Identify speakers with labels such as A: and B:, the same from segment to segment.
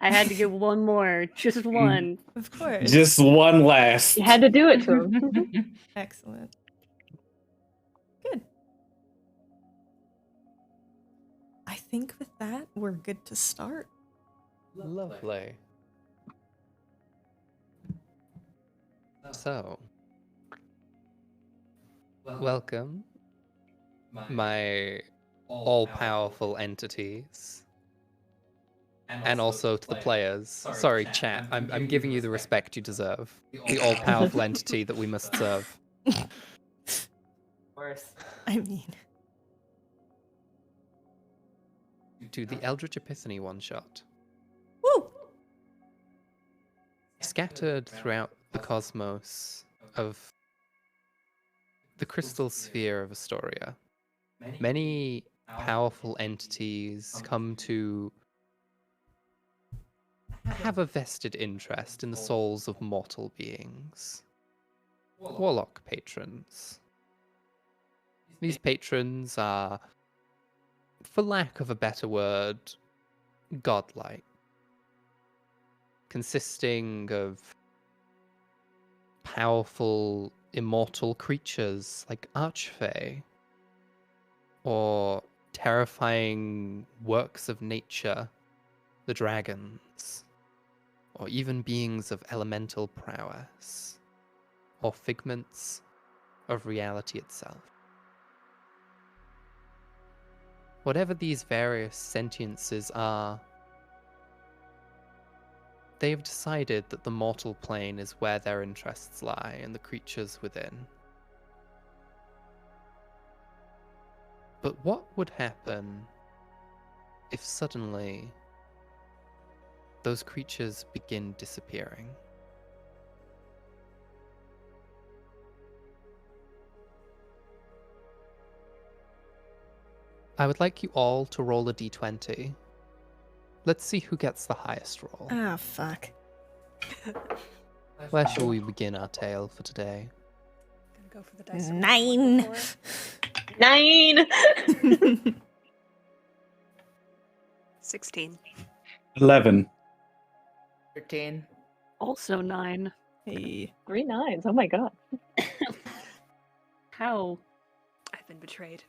A: I had to get one more, just one.
B: Of course.
C: Just one last.
D: You had to do it to him.
B: Excellent. Good. I think with that, we're good to start.
E: Lovely. So, welcome, my all-powerful entities, and also to the players. Sorry, chat. I'm giving you the respect you deserve. The all-powerful entity that we must serve.
F: Worse.
B: I mean,
E: To the Eldritch Epiphany one-shot.
B: woo!
E: Scattered throughout the cosmos of the crystal sphere of Astoria, many powerful entities come to have a vested interest in the souls of mortal beings. Warlock patrons. These patrons are, for lack of a better word, godlike, consisting of powerful, immortal creatures like archfey, or terrifying works of nature, the dragons, or even beings of elemental prowess, or figments of reality itself. Whatever these various sentiences are, they have decided that the mortal plane is where their interests lie and the creatures within. But what would happen if suddenly those creatures begin disappearing? I would like you all to roll a d20. Let's see who gets the highest roll.
B: Ah, fuck.
E: Where shall we begin our tale for today?
G: Gonna go for the dice.
B: 9.
D: 9.
G: 16.
C: 11.
F: 13.
A: Also 9.
B: Hey.
D: 3 9s. Oh my god.
A: How?
G: I've been betrayed.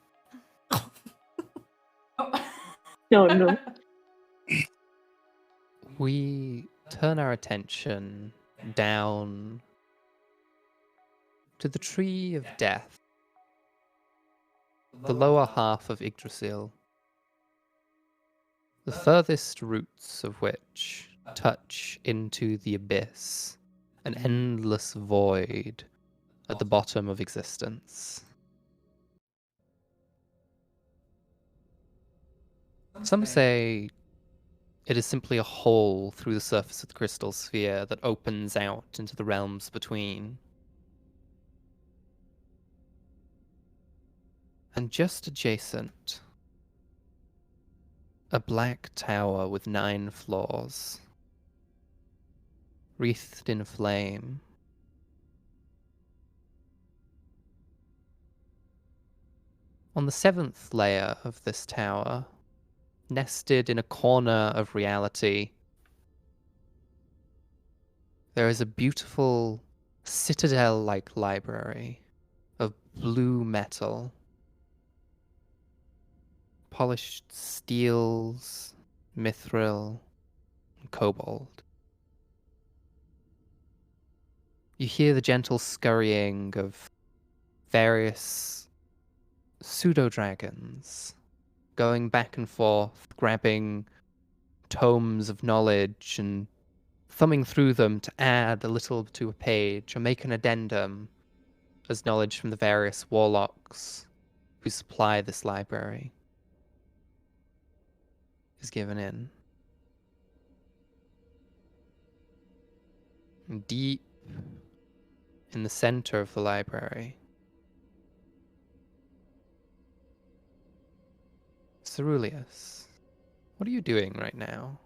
D: No.
E: We turn our attention down to the Tree of Death, the lower half of Yggdrasil, the furthest roots of which touch into the abyss, an endless void at the bottom of existence. Some say it is simply a hole through the surface of the crystal sphere that opens out into the realms between. And just adjacent, a black tower with 9 floors, wreathed in flame. On the 7th layer of this tower, nested in a corner of reality, there is a beautiful citadel-like library of blue metal, polished steels, mithril, and cobalt. You hear the gentle scurrying of various pseudo-dragons going back and forth, grabbing tomes of knowledge and thumbing through them to add a little to a page or make an addendum as knowledge from the various warlocks who supply this library is given in. And deep in the center of the library, Ceruleus, what are you doing right now?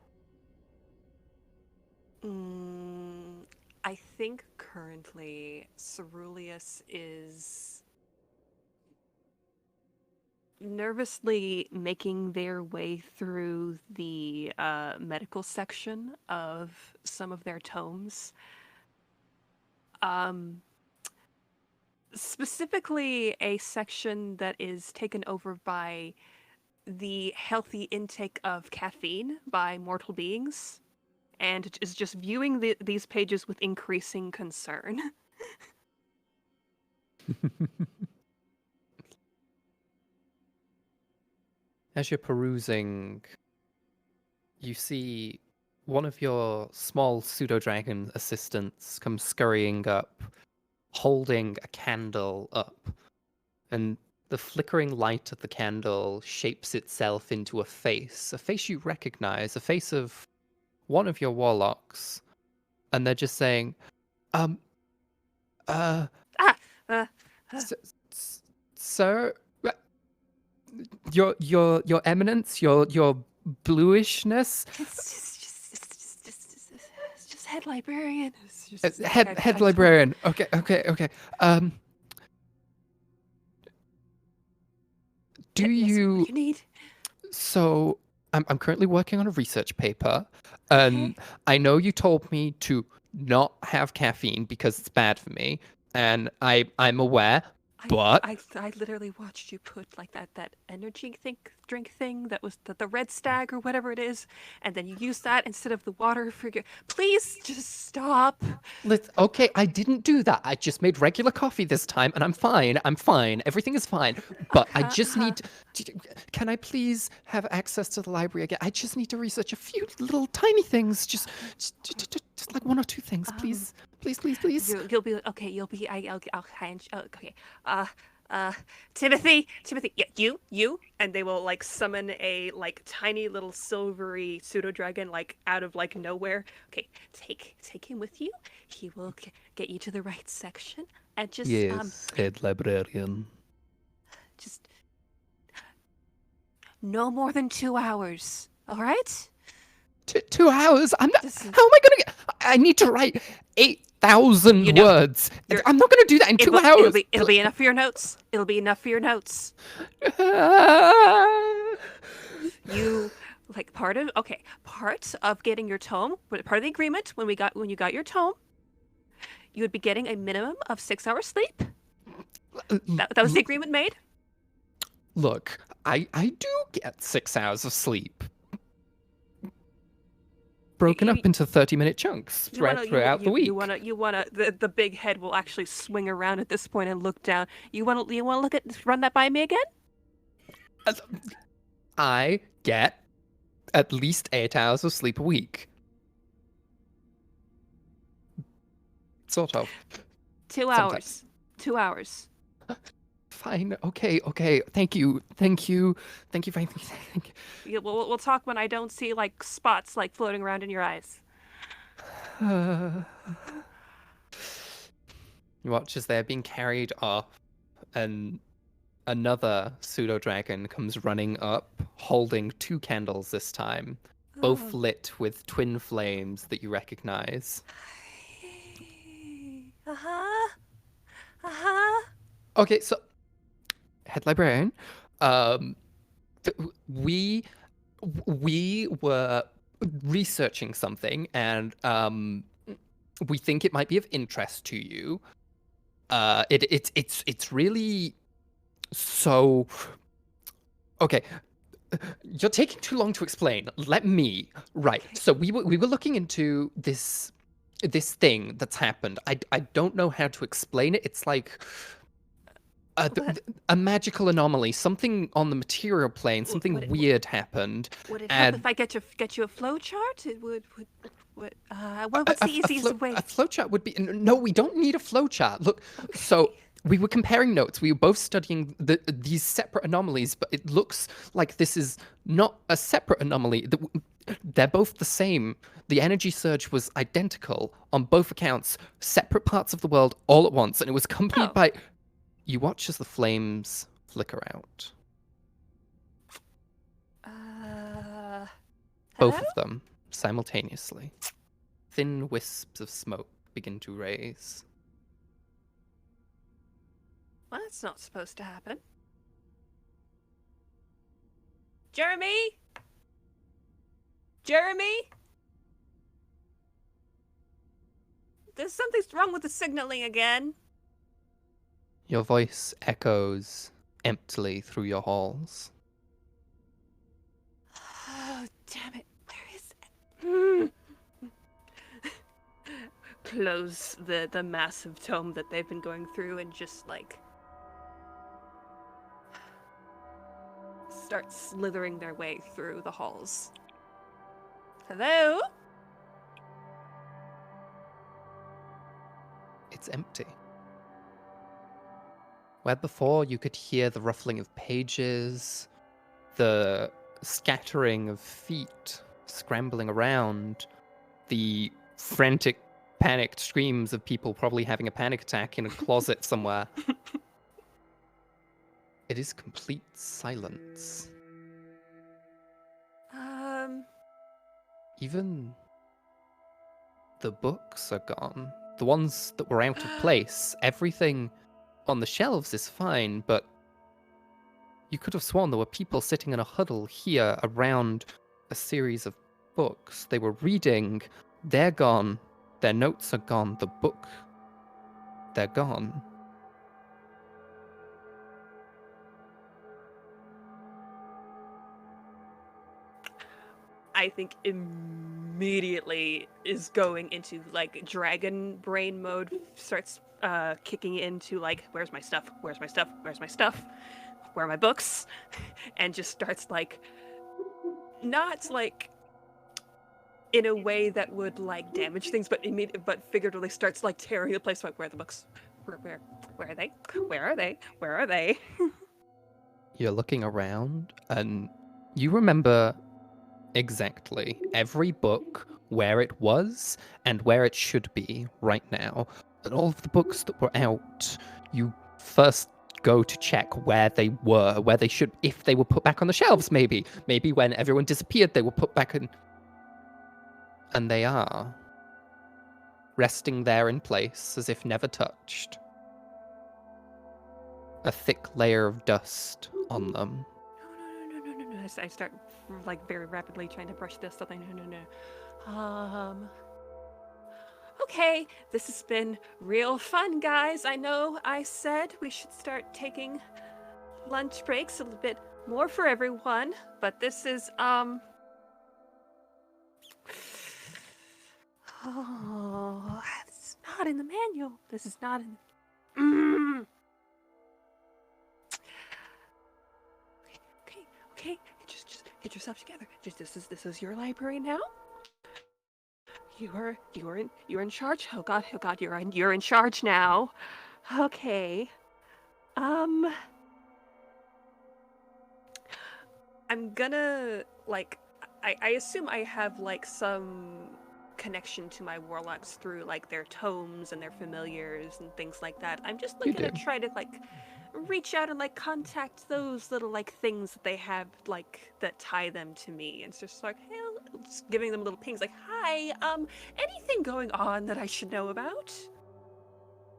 G: I think currently Ceruleus is nervously making their way through the medical section of some of their tomes. Specifically a section that is taken over by the healthy intake of caffeine by mortal beings, and is just viewing these pages with increasing concern.
E: As you're perusing, you see one of your small pseudo-dragon assistants come scurrying up, holding a candle up. And the flickering light of the candle shapes itself into a face you recognize, a face of one of your warlocks. And they're just saying,
G: uh,
E: Sir, your eminence, your bluishness.
G: It's just head librarian.
E: Head librarian. Okay. Do
G: Yes,
E: you?
G: what do you need?
E: So I'm currently working on a research paper, and I know you told me to not have caffeine because it's bad for me, and I'm aware. But
G: I literally watched you put like that energy drink thing that was the red stag or whatever it is, and then you used that instead of the water for your. Please just stop.
E: Okay, I didn't do that. I just made regular coffee this time, and I'm fine. Everything is fine. But I just need. Can I please have access to the library again? I just need to research a few little tiny things, just like one or two things, please. Please.
G: You'll be okay. I'll hand. Okay. Timothy, yeah, you, and they will like summon a like tiny little silvery pseudo dragon like out of like nowhere. Okay, take him with you. He will get you to the right section, and just
E: head librarian.
G: Just no more than 2 hours. All right.
E: 2 hours? How am I gonna get? I need to write 8,000 words. I'm not gonna do that in 2 hours.
G: It'll be enough for your notes. It'll be enough for your notes. You like part of getting your tome. Part of the agreement when you got your tome, you would be getting a minimum of 6 hours sleep. That was the agreement made.
E: Look, I do get 6 hours of sleep. Broken up into 30-minute chunks throughout the week.
G: You wanna the big head will actually swing around at this point and look down. You wanna run that by me again?
E: I get at least 8 hours of sleep a week. Sort of.
G: 2 hours. 2 hours.
E: Fine. Okay. Thank you.
G: Yeah, we'll talk when I don't see like spots like floating around in your eyes.
E: You watch as they're being carried off, and another pseudo dragon comes running up, holding 2 candles this time, both lit with twin flames that you recognize. Okay, so head librarian, we were researching something, and we think it might be of interest to you. It's really so. Okay, you're taking too long to explain. Let me. Right. So we were looking into this thing that's happened. I don't know how to explain it. It's like a magical anomaly, something on the material plane, something weird happened.
G: Would it help if I get you a flow chart? It would. What's the easiest way?
E: A flow chart would be. No, we don't need a flow chart. Look, so we were comparing notes. We were both studying these separate anomalies, but it looks like this is not a separate anomaly. They're both the same. The energy surge was identical on both accounts, separate parts of the world all at once, and it was accompanied by. You watch as the flames flicker out. Both of them simultaneously. Thin wisps of smoke begin to raise.
G: Well, that's not supposed to happen. Jeremy? Jeremy? There's something's wrong with the signaling again.
E: Your voice echoes emptily through your halls.
G: Oh, damn it. Where is it? Close the massive tome that they've been going through and just, like, start slithering their way through the halls. Hello?
E: It's empty. Where before you could hear the ruffling of pages, the scattering of feet scrambling around, the frantic, panicked screams of people probably having a panic attack in a closet somewhere. It is complete silence. Even the books are gone. The ones that were out of place. Everything on the shelves is fine, but you could have sworn there were people sitting in a huddle here around a series of books. They were reading. They're gone. Their notes are gone. The book, they're gone.
G: I think immediately is going into, like, dragon brain mode, starts kicking into, like, where's my stuff, where's my stuff, where's my stuff, where are my books, and just starts, like, not, like, in a way that would, like, damage things, but figuratively starts, like, tearing the place, like, where are the books, where are they, where are they, where are they?
E: You're looking around, and you remember exactly every book, where it was and where it should be right now. And all of the books that were out, you first go to check where they were, where they should, if they were put back on the shelves, maybe. Maybe when everyone disappeared, they were put back in. And they are. Resting there in place as if never touched. A thick layer of dust on them.
G: No. I start, like, very rapidly trying to brush this something. No. Okay, this has been real fun, guys. I know I said we should start taking lunch breaks a little bit more for everyone, but this is, oh, this is not in the manual. This is not in... Okay, just get yourself together. This is your library now. You're in charge. Oh god, you're in charge now. Okay. I'm gonna, like, I assume I have, like, some connection to my warlocks through, like, their tomes and their familiars and things like that. I'm just, like, gonna try to, like, reach out and, like, contact those little, like, things that they have, like, that tie them to me. And it's just like, hey, just giving them little pings, like, hi, anything going on that I should know about?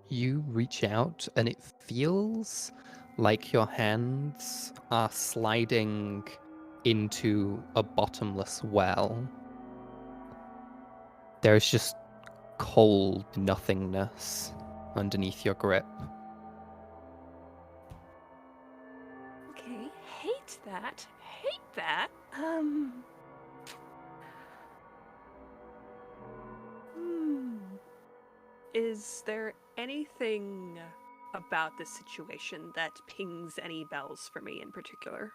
E: You reach out and it feels like your hands are sliding into a bottomless well. There's just cold nothingness underneath your grip.
G: Okay, hate that. Is there anything about this situation that pings any bells for me in particular?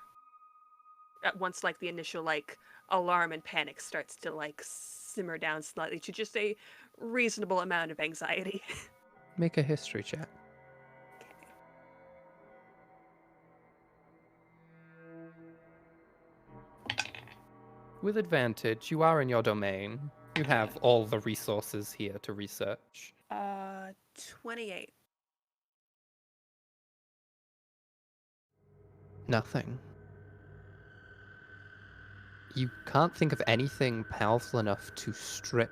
G: At once, like, the initial, like, alarm and panic starts to, like, simmer down slightly to just a reasonable amount of anxiety.
E: Make a history check. With advantage, you are in your domain. You have all the resources here to research.
G: 28.
E: Nothing. You can't think of anything powerful enough to strip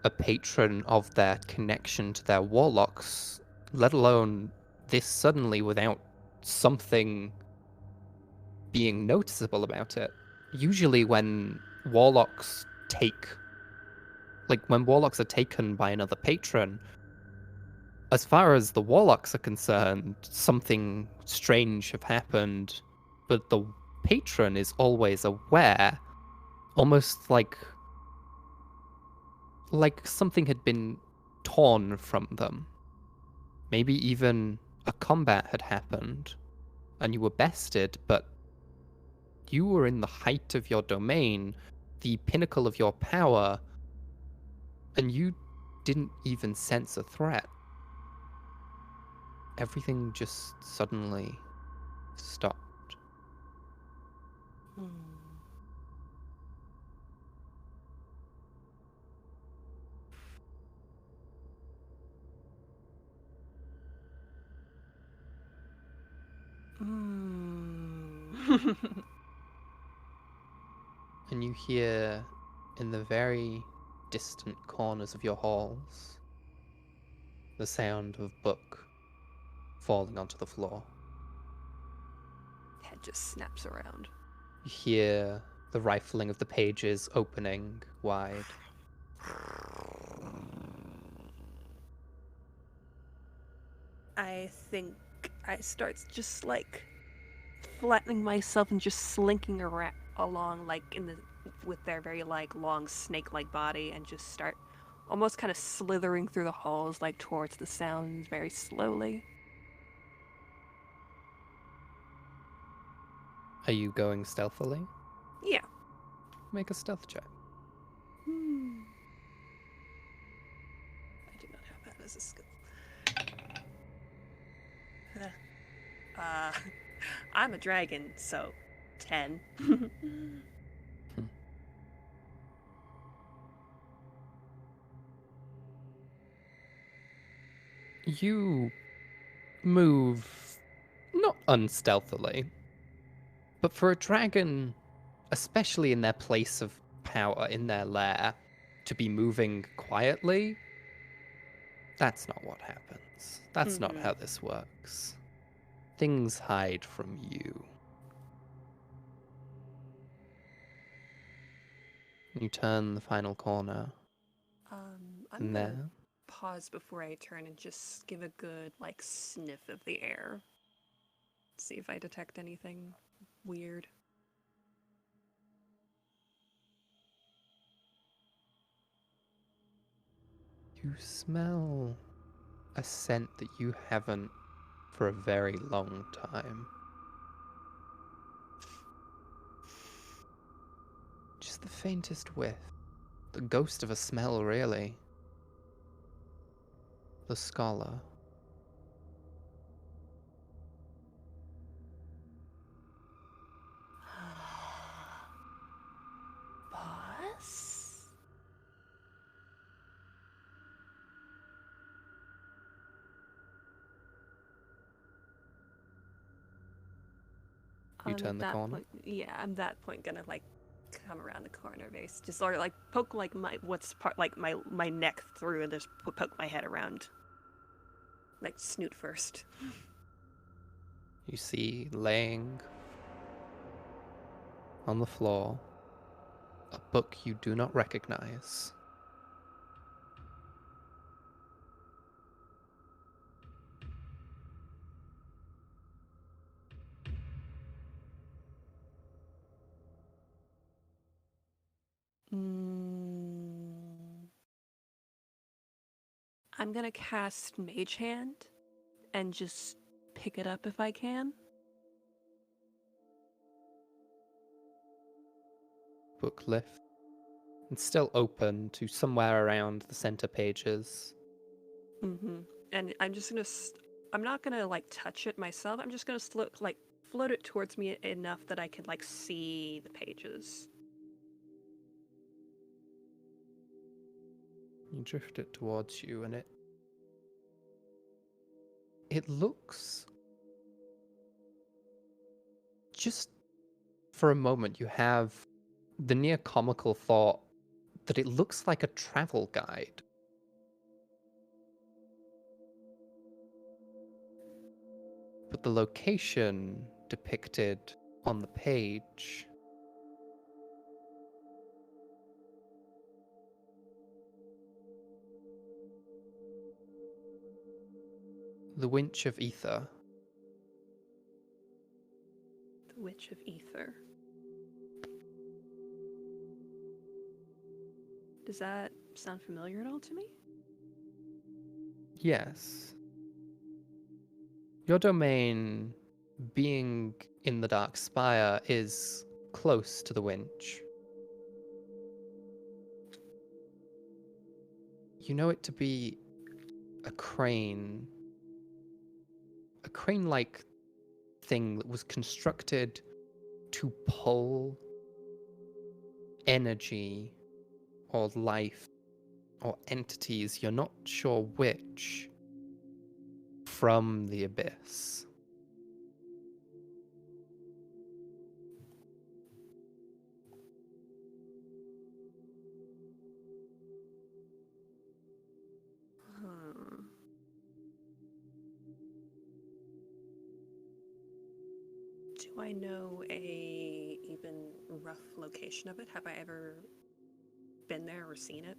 E: a patron of their connection to their warlocks, let alone this suddenly without something being noticeable about it. Usually when warlocks when warlocks are taken by another patron, as far as the warlocks are concerned, something strange have happened, but the patron is always aware, almost like something had been torn from them. Maybe even a combat had happened and you were bested, but you were in the height of your domain, the pinnacle of your power, and you didn't even sense a threat. Everything just suddenly stopped. And you hear in the very distant corners of your halls the sound of book falling onto the floor.
G: Head just snaps around.
E: You hear the rifling of the pages opening wide.
G: I think I start just like flattening myself and just slinking along like with their very like long snake-like body, and just start almost kind of slithering through the halls like towards the sounds very slowly.
E: Are you going stealthily?
G: Yeah.
E: Make a stealth check.
G: I do not have that as a skill. I'm a dragon, so 10.
E: You move not unstealthily, but for a dragon, especially in their place of power, in their lair, to be moving quietly, that's not what happens. That's not how this works. Things hide from you. You turn the final corner.
G: I'm gonna pause before I turn and just give a good like sniff of the air. See if I detect anything weird.
E: You smell a scent that you haven't for a very long time. Just the faintest whiff. The ghost of a smell, really. The scholar.
G: Boss?
E: You turn the corner?
G: I'm that point gonna like come around the corner base, just sort of like poke like my neck through, and just poke my head around, like snoot first.
E: You see laying on the floor a book you do not recognize.
G: I'm gonna cast Mage Hand and just pick it up if I can.
E: Book lift. It's still open to somewhere around the center pages.
G: And I'm just gonna. I'm not gonna like touch it myself. I'm just gonna float it towards me enough that I can like see the pages.
E: You drift it towards you, and it looks, just for a moment you have the near comical thought that it looks like a travel guide. But the location depicted on the page. The Winch of Ether.
G: The Witch of Ether. Does that sound familiar at all to me?
E: Yes. Your domain, being in the Dark Spire, is close to the Winch. You know it to be a crane-like thing that was constructed to pull energy or life or entities, you're not sure which, from the abyss.
G: Do I know a even rough location of it? Have I ever been there or seen it?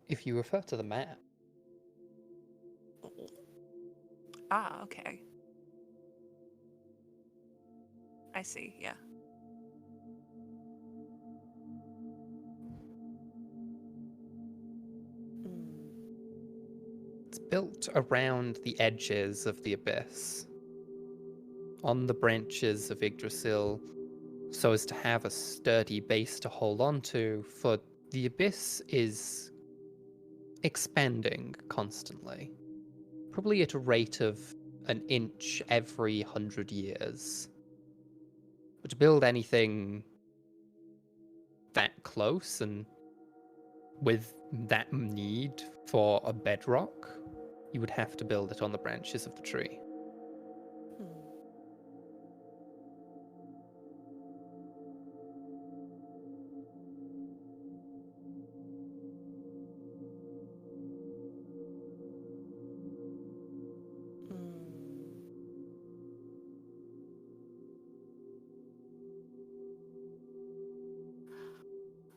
E: If you refer to the map,
G: Ah, okay. I see, yeah.
E: it's built around the edges of the abyss, on the branches of Yggdrasil, so as to have a sturdy base to hold on to, for the abyss is expanding constantly, probably at a rate of an inch every 100 years. But to build anything that close and with that need for a bedrock, you would have to build it on the branches of the tree.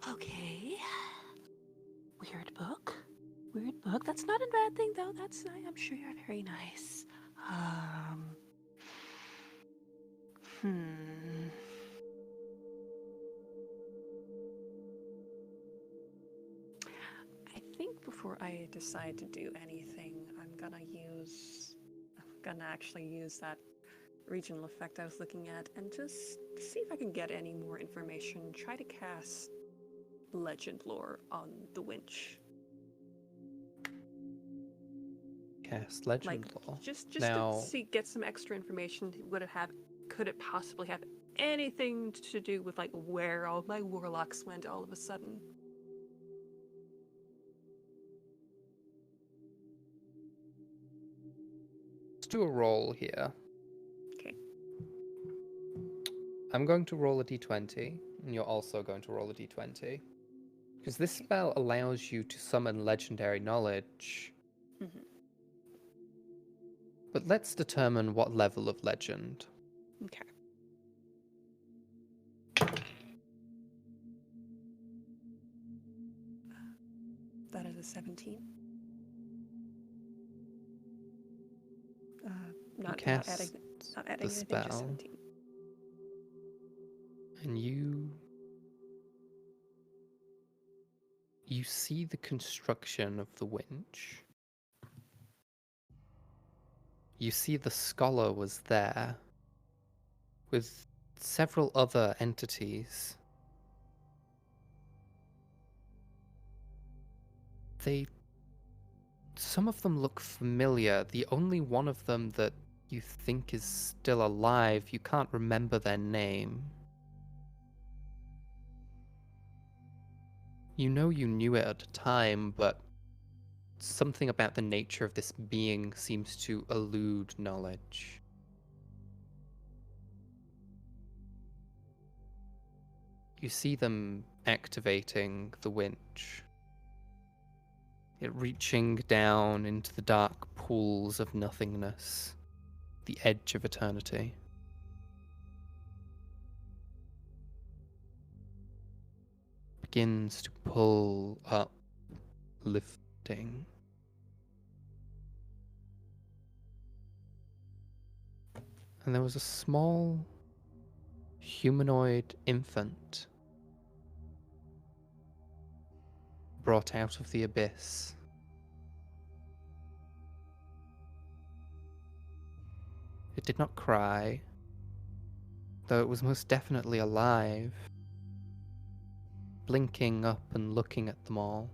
G: Okay. Weird book. Weird book. That's not a bad thing, though. I'm sure you're very nice. I think before I decide to do anything, I'm gonna actually use that regional effect I was looking at and just see if I can get any more information. Try to cast legend lore on the winch.
E: Cast legend lore.
G: Just
E: Now,
G: to see, get some extra information. Could it possibly have anything to do with like where all my warlocks went all of a sudden?
E: let's do a roll here.
G: Okay.
E: I'm going to roll a d20, and you're also going to roll a d20. Because this spell allows you to summon legendary knowledge.
G: Mm-hmm.
E: But let's determine what level of legend.
G: Okay. That is a 17. Not adding
E: the
G: anything,
E: spell,
G: just 17.
E: and you see the construction of the winch. You see the scholar was there with several other entities. Some of them look familiar. The only one of them that you think is still alive, you can't remember their name. You know you knew it at the time, but something about the nature of this being seems to elude knowledge. You see them activating the winch. It reaching down into the dark pools of nothingness, the edge of eternity. begins to pull up, lifting. And there was a small humanoid infant brought out of the abyss. It did not cry, though it was most definitely alive, blinking up and looking at them all.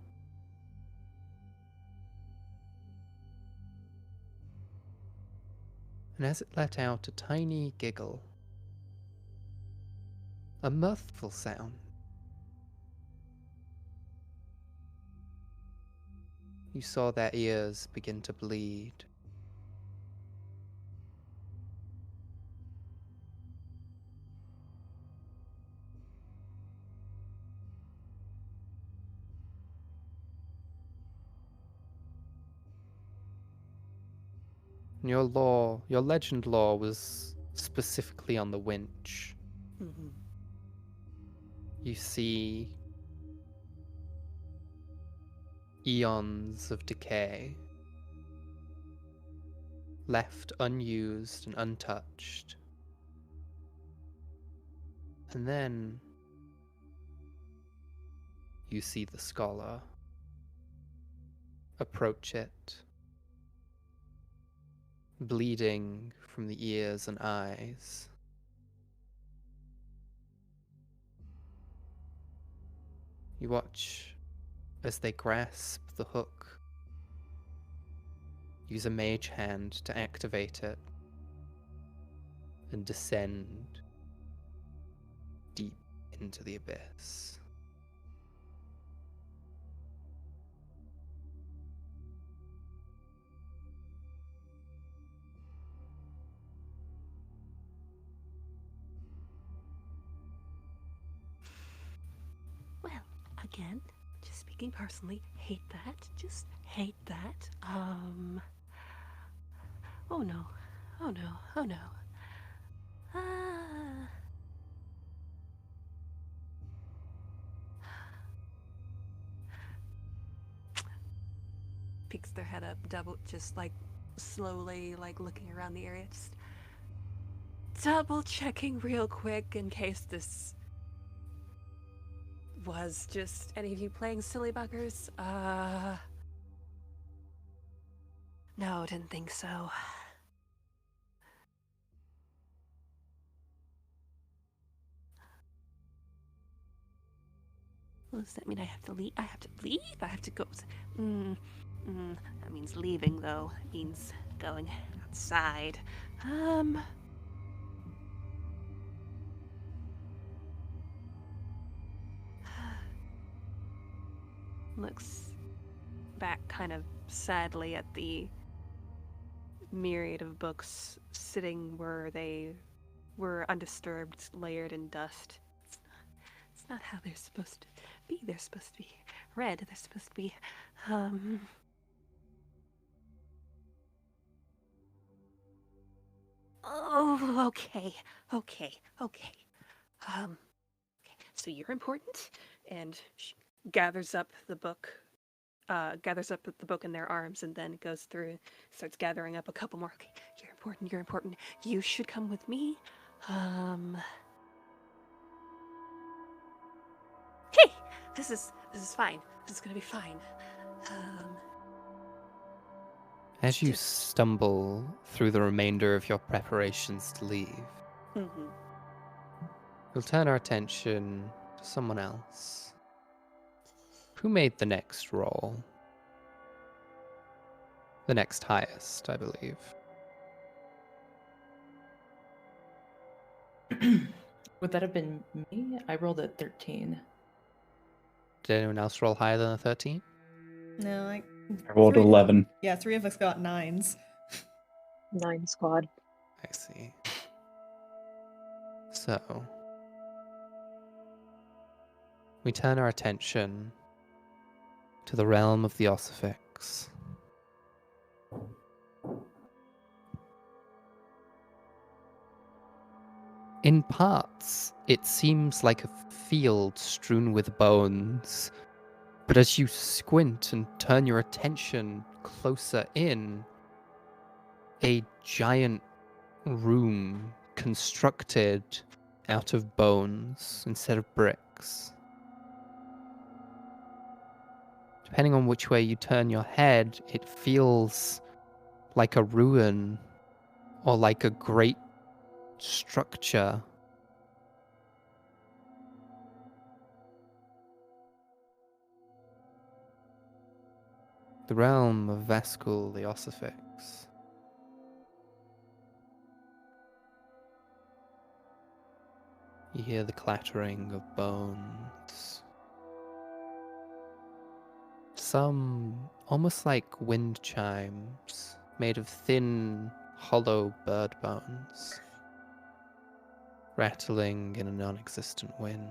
E: And as it let out a tiny giggle, a mirthful sound, you saw their ears begin to bleed. And your legend lore was specifically on the winch.
G: Mhm.
E: You see eons of decay, left unused and untouched. And then you see the scholar approach it, bleeding from the ears and eyes. You watch as they grasp the hook, use a mage hand to activate it, and descend deep into the abyss.
G: Well, again, just speaking personally, hate that. Just hate that. Oh no. Oh no. Oh no. Ah. Peeks their head up, just like slowly, like looking around the area, just double checking real quick in case this was just any of you playing silly buggers. No, didn't think so. Well, does that mean I have to leave? I have to leave? I have to go. That means leaving, though. It means going outside. Looks back kind of sadly at the myriad of books sitting where they were undisturbed, layered in dust. It's not how they're supposed to be. They're supposed to be red. They're supposed to be, Oh, okay. Okay. So you're important, and she gathers up the book in their arms, and then goes through, starts gathering up a couple more. Okay, you're important. You should come with me. Hey, this is fine. This is gonna be fine.
E: As you
G: Just-
E: stumble through the remainder of your preparations to leave, we'll turn our attention to someone else. Who made the next roll? The next highest, I believe.
F: Would that have been me? I rolled a 13.
E: Did anyone else roll higher than a 13?
B: No,
C: I rolled 11.
B: Yeah, 3 of us got 9s.
D: 9 squad.
E: I see. So, we turn our attention to the realm of the Ossifix. In parts, it seems like a field strewn with bones, but as you squint and turn your attention closer in, a giant room constructed out of bones instead of bricks. Depending on which way you turn your head, it feels like a ruin or like a great structure. The realm of Vaskul the Ossifex. You hear the clattering of bones. Some almost like wind chimes made of thin, hollow bird bones, rattling in a non-existent wind.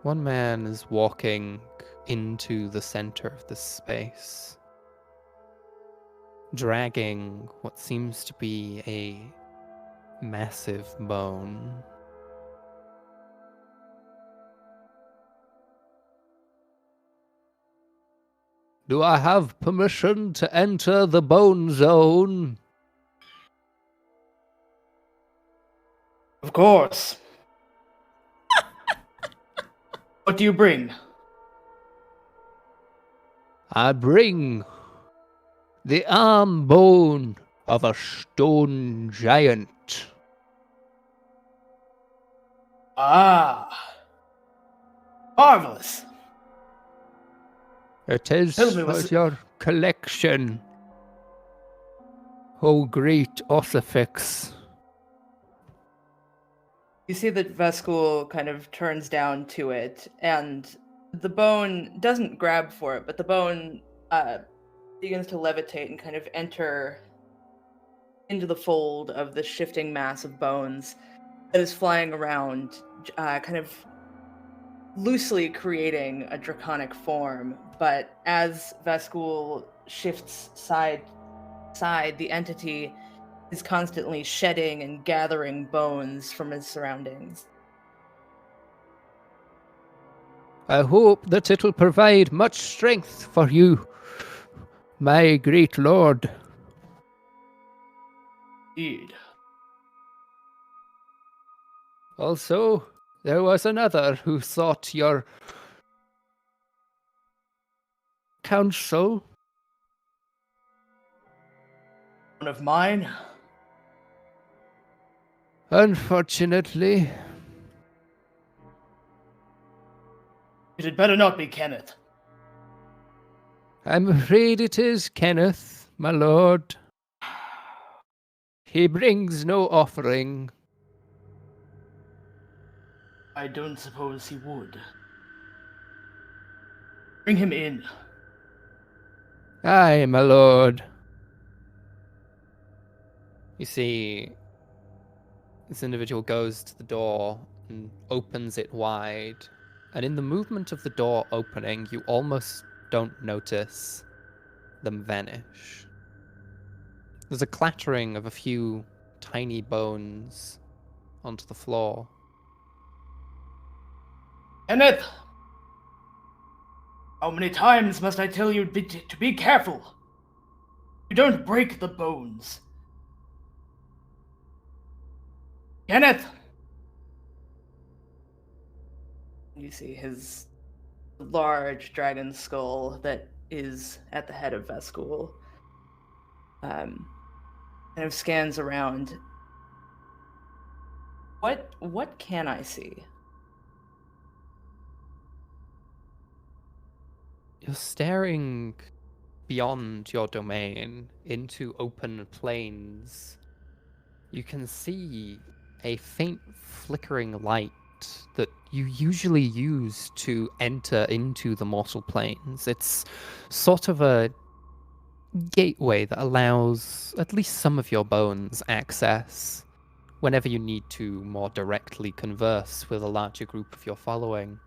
E: One man is walking into the center of this space, dragging what seems to be a massive bone. Do I have permission to enter the bone zone?
F: Of course. What do you bring?
E: I bring the arm bone of a stone giant.
F: Ah. Marvelous.
E: It is
F: Tell me,
E: for
F: was it-
E: your collection, O great Ossifex.
F: You see that Veskul kind of turns down to it, and the bone doesn't grab for it, but the bone begins to levitate and kind of enter into the fold of the shifting mass of bones that is flying around, kind of loosely creating a draconic form. But as Veskul shifts side, the entity is constantly shedding and gathering bones from his surroundings.
E: I hope that it'll provide much strength for you, my great lord.
F: Indeed.
E: Also, there was another who sought your counsel.
F: One of mine?
E: Unfortunately,
F: It had better not be Kenneth.
E: I'm afraid it is Kenneth, my lord. He brings no offering.
F: I don't suppose he would. Bring him in.
E: Aye, my lord. You see, this individual goes to the door and opens it wide. And in the movement of the door opening, you almost don't notice them vanish. There's a clattering of a few tiny bones onto the floor.
F: Kenneth! How many times must I tell you to be careful? You don't break the bones. Kenneth! You see his large dragon skull that is at the head of Veskul. Kind of scans around. What can I see?
E: You're staring beyond your domain into open plains. You can see a faint flickering light that you usually use to enter into the mortal planes. It's sort of a gateway that allows at least some of your bones access whenever you need to more directly converse with a larger group of your following.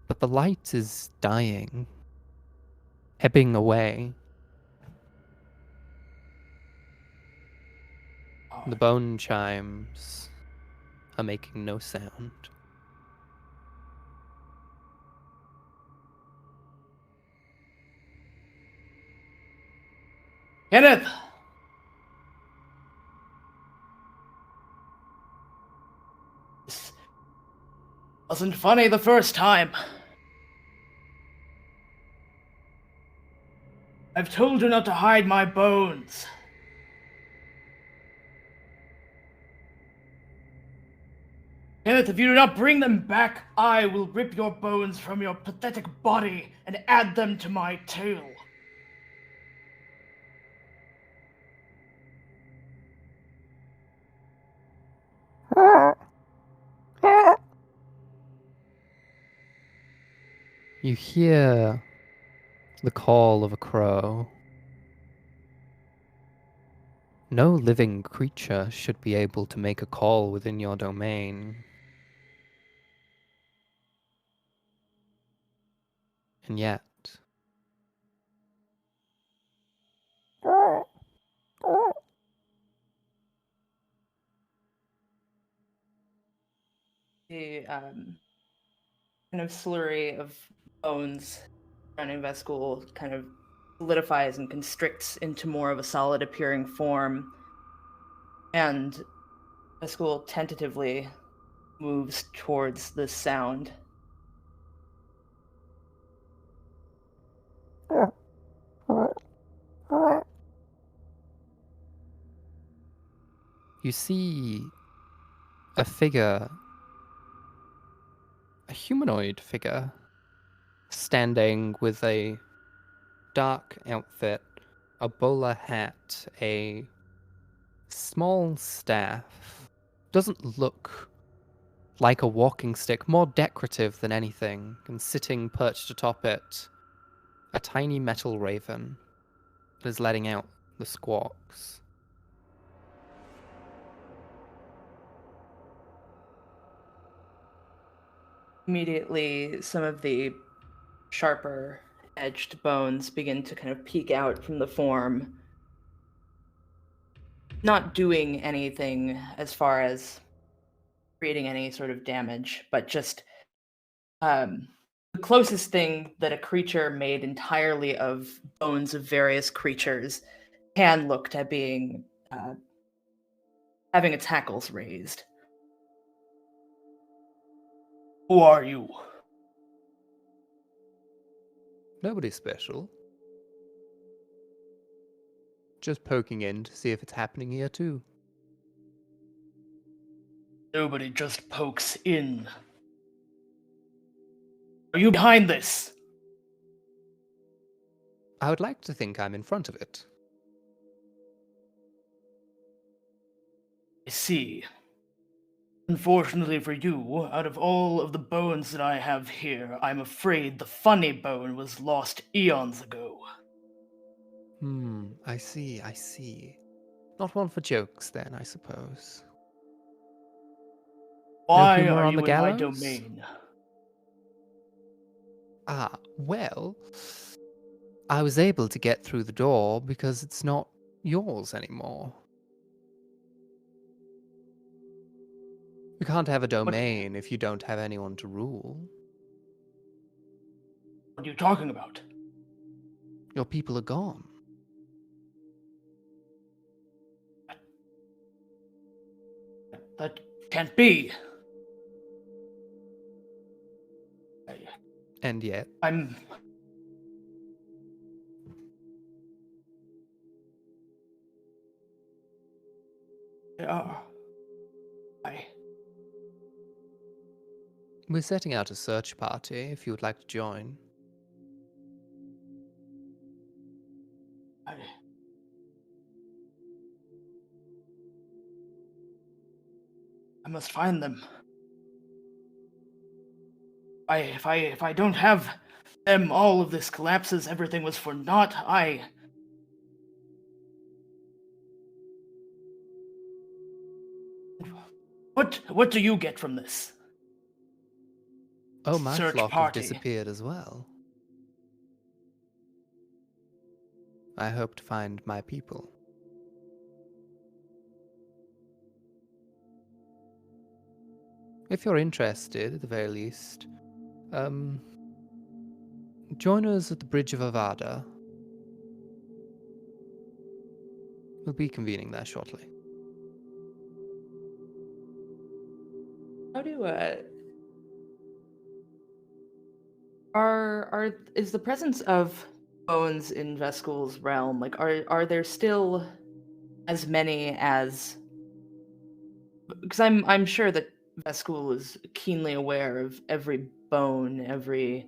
E: But the light is dying, ebbing away. The bone chimes are making no sound.
H: Kenneth! This wasn't funny the first time. I've told you not to hide my bones. Kenneth, if you do not bring them back, I will rip your bones from your pathetic body and add them to my tail.
E: You hear the call of a crow. No living creature should be able to make a call within your domain. And yet,
F: The kind of slurry of bones surrounding Vescool kind of solidifies and constricts into more of a solid appearing form. And Vescool tentatively moves towards this sound.
E: you see a figure, a humanoid figure, standing with a dark outfit, a bowler hat, a small staff. Doesn't look like a walking stick, more decorative than anything, and sitting perched atop it, a tiny metal raven that is letting out the squawks.
F: Immediately, some of the sharper edged bones begin to kind of peek out from the form, not doing anything as far as creating any sort of damage, but just the closest thing that a creature made entirely of bones of various creatures can look to being having its hackles raised.
H: Who are you?
E: Nobody special. Just poking in to see if it's happening here too.
H: Nobody just pokes in. Are you behind this?
E: I would like to think I'm in front of it.
H: I see. Unfortunately for you, out of all of the bones that I have here, I'm afraid the funny bone was lost eons ago.
E: I see. Not one for jokes then, I suppose.
H: Why
E: humor
H: are
E: on
H: you
E: the
H: in my
E: gallows?
H: domain?
E: Well, I was able to get through the door because it's not yours anymore. You can't have a domain if you don't have anyone to rule.
H: What are you talking about?
E: Your people are gone.
H: That can't be.
E: And yet,
H: I'm...
E: we're setting out a search party if you would like to join.
H: I must find them. If I don't have them, all of this collapses. Everything was for naught. What do you get from this?
E: Oh, my
H: search
E: flock have
H: party.
E: disappeared as well. I hope to find my people. If you're interested, at the very least, join us at the Bridge of Avada. We'll be convening there shortly.
F: How do is the presence of bones in Veskul's realm, like, are there still as many as, because I'm sure that Veskul is keenly aware of every bone, every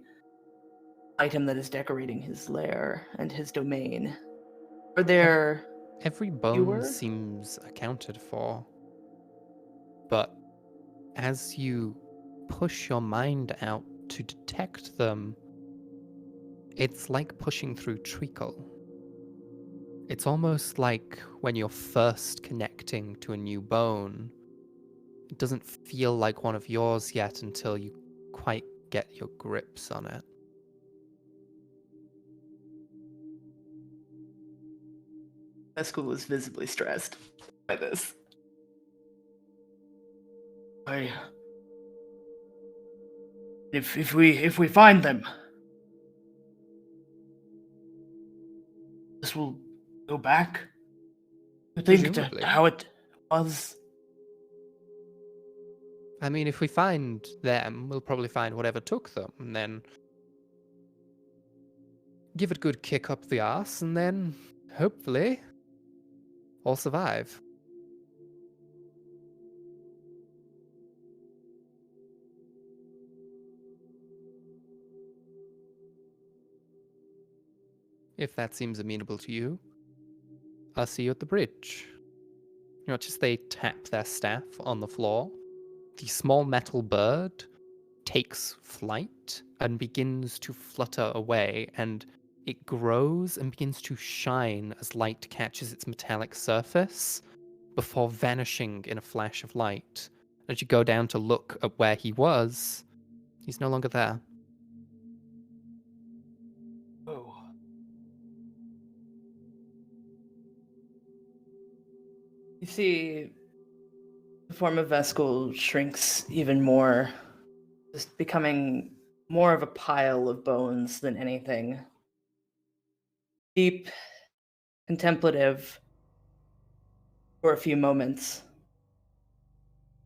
F: item that is decorating his lair and his domain. Are there
E: Every bone
F: fewer?
E: seems accounted for, but as you push your mind out to detect them, it's like pushing through treacle. It's almost like when you're first connecting to a new bone, it doesn't feel like one of yours yet until you quite get your grips on it.
F: Veskul is visibly stressed by this.
H: If we find them, this will go back. You think to
E: Presumably.
H: how it was?
E: I mean, if we find them, we'll probably find whatever took them, and then give it a good kick up the arse, and then hopefully all survive. If that seems amenable to you, I'll see you at the bridge. You watch as they tap their staff on the floor. The small metal bird takes flight and begins to flutter away, and it grows and begins to shine as light catches its metallic surface before vanishing in a flash of light. As you go down to look at where he was, he's no longer there.
H: Oh.
F: You see, the form of Veskul shrinks even more, just becoming more of a pile of bones than anything. Deep, contemplative for a few moments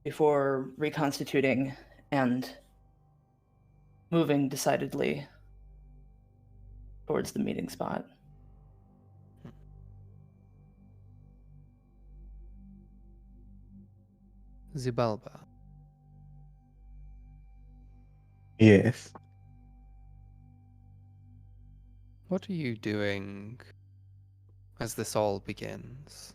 F: before reconstituting and moving decidedly towards the meeting spot.
E: Zibalba.
C: Yes.
E: What are you doing as this all begins?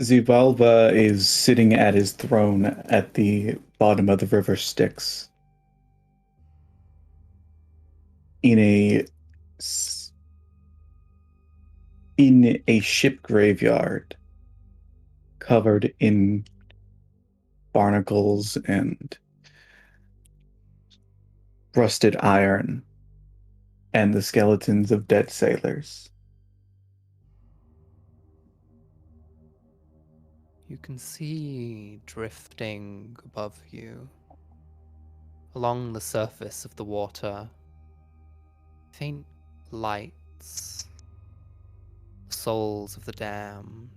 C: Zubalba is sitting at his throne at the bottom of the river Styx. In a ship graveyard covered in barnacles and rusted iron and the skeletons of dead sailors.
E: You can see drifting above you, along the surface of the water, faint lights, souls of the damned.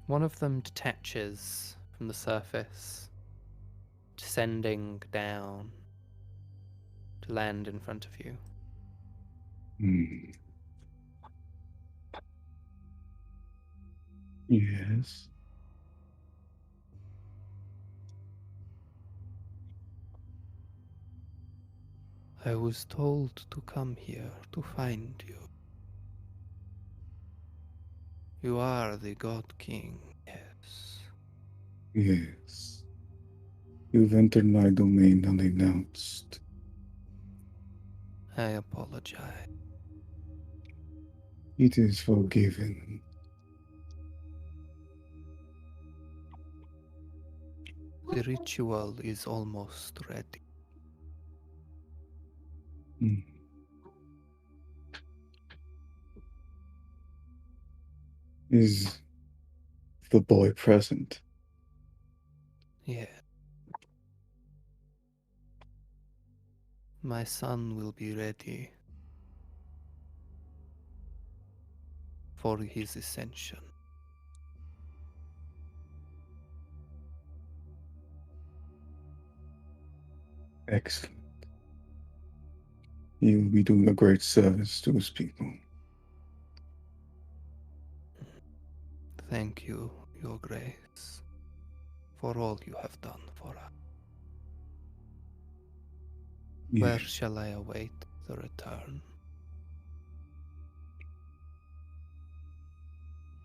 E: One of them detaches from the surface, descending down to land in front of you.
C: Yes.
E: I was told to come here to find you. You are the God King, yes.
C: Yes. You've entered my domain unannounced.
E: I apologize.
C: It is forgiven.
E: The ritual is almost ready.
C: Hmm. Is the boy present?
E: Yeah. My son will be ready for his ascension.
C: Excellent. He will be doing a great service to his people.
E: Thank you, Your Grace, for all you have done for us. Where
C: Yes.
E: shall I await the return?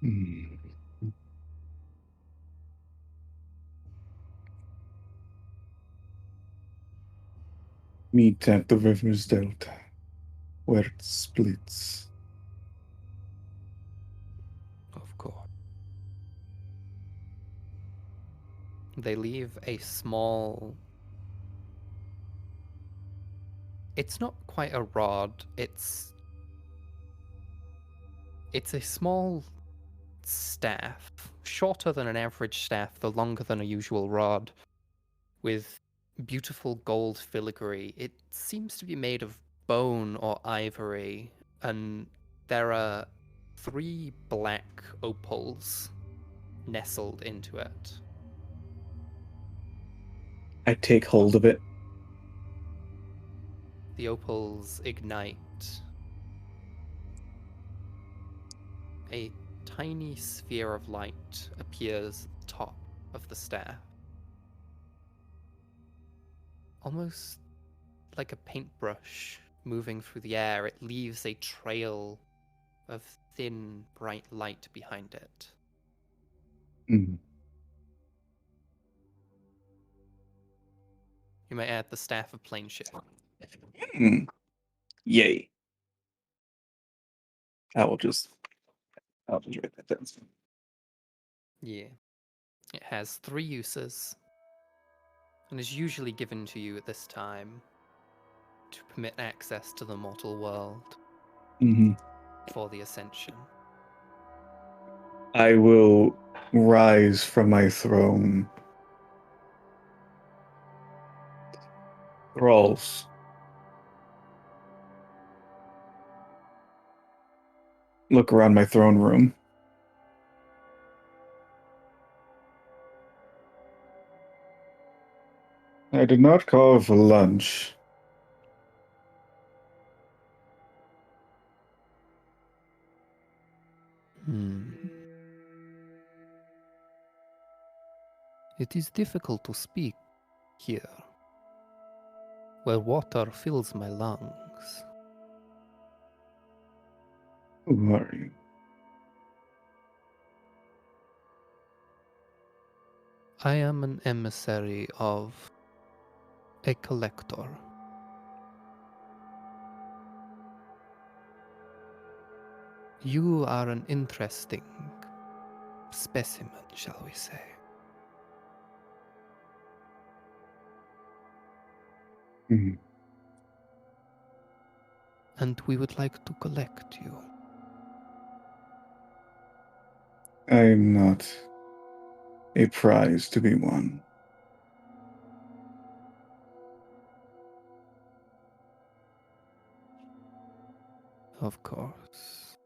C: Hmm. Meet at the river's delta, where it splits.
E: Of course. They leave a small... It's not quite a rod, it's a small staff, shorter than an average staff, though longer than a usual rod, with beautiful gold filigree. It seems to be made of bone or ivory, and there are 3 black opals nestled into it.
C: I take hold of it.
E: The opals ignite. A tiny sphere of light appears at the top of the staff. Almost like a paintbrush moving through the air, it leaves a trail of thin, bright light behind it.
C: Hmm.
E: You may add the Staff of Plane Shift.
C: Hmm. Yay. I'll just write that down.
E: Yeah. It has 3 uses, and is usually given to you at this time to permit access to the mortal world
C: Mm-hmm.
E: for the Ascension.
C: I will rise from my throne. Thralls. Look around my throne room. I did not call for lunch.
E: It is difficult to speak here, where water fills my lungs.
C: Who are you?
E: I am an emissary of a collector. You are an interesting specimen, shall we say.
C: Hmm.
E: And we would like to collect you.
C: I am not a prize to be won.
E: Of course.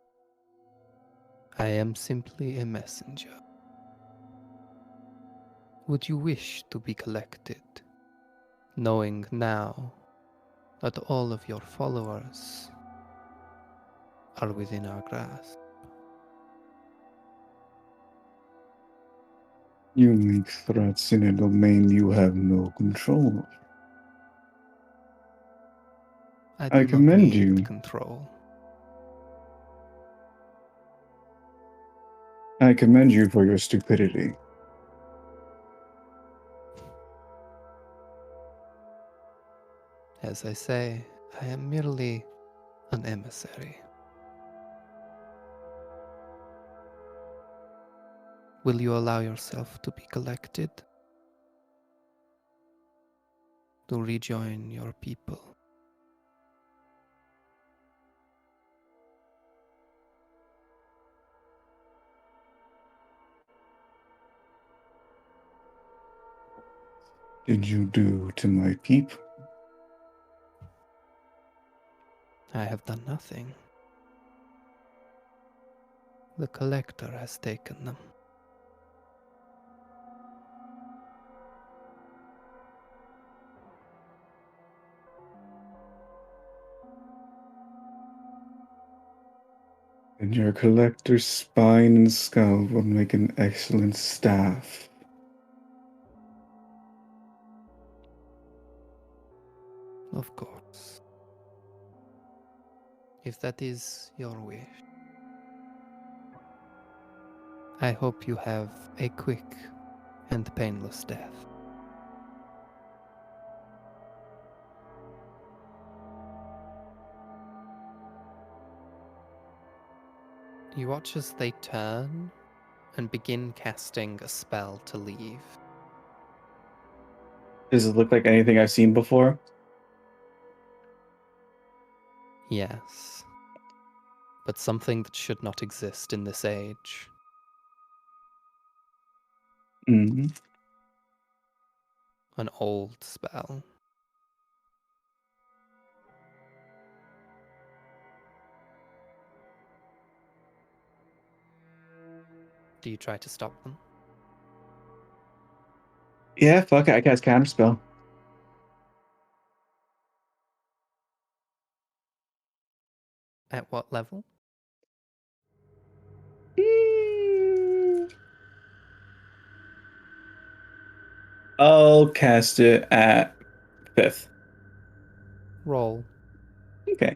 E: I am simply a messenger. Would you wish to be collected, knowing now that all of your followers are within our grasp?
C: You make threats in a domain you have no control of.
E: I
C: I
E: do not
C: commend
E: need
C: you.
E: control.
C: I commend you for your stupidity.
E: As I say, I am merely an emissary. Will you allow yourself to be collected? To rejoin your people?
C: Did you do to my people?
E: I have done nothing. The collector has taken them.
C: And your collector's spine and skull will make an excellent staff.
E: Of course. If that is your wish. I hope you have a quick and painless death. You watch as they turn and begin casting a spell to leave.
C: Does it look like anything I've seen before?
E: Yes. But something that should not exist in this age.
C: Mm-hmm.
E: An old spell. Do you try to stop them?
C: Yeah, fuck it. I cast Counterspell.
E: At what level?
C: I'll cast it at 5th.
E: Roll.
C: Okay.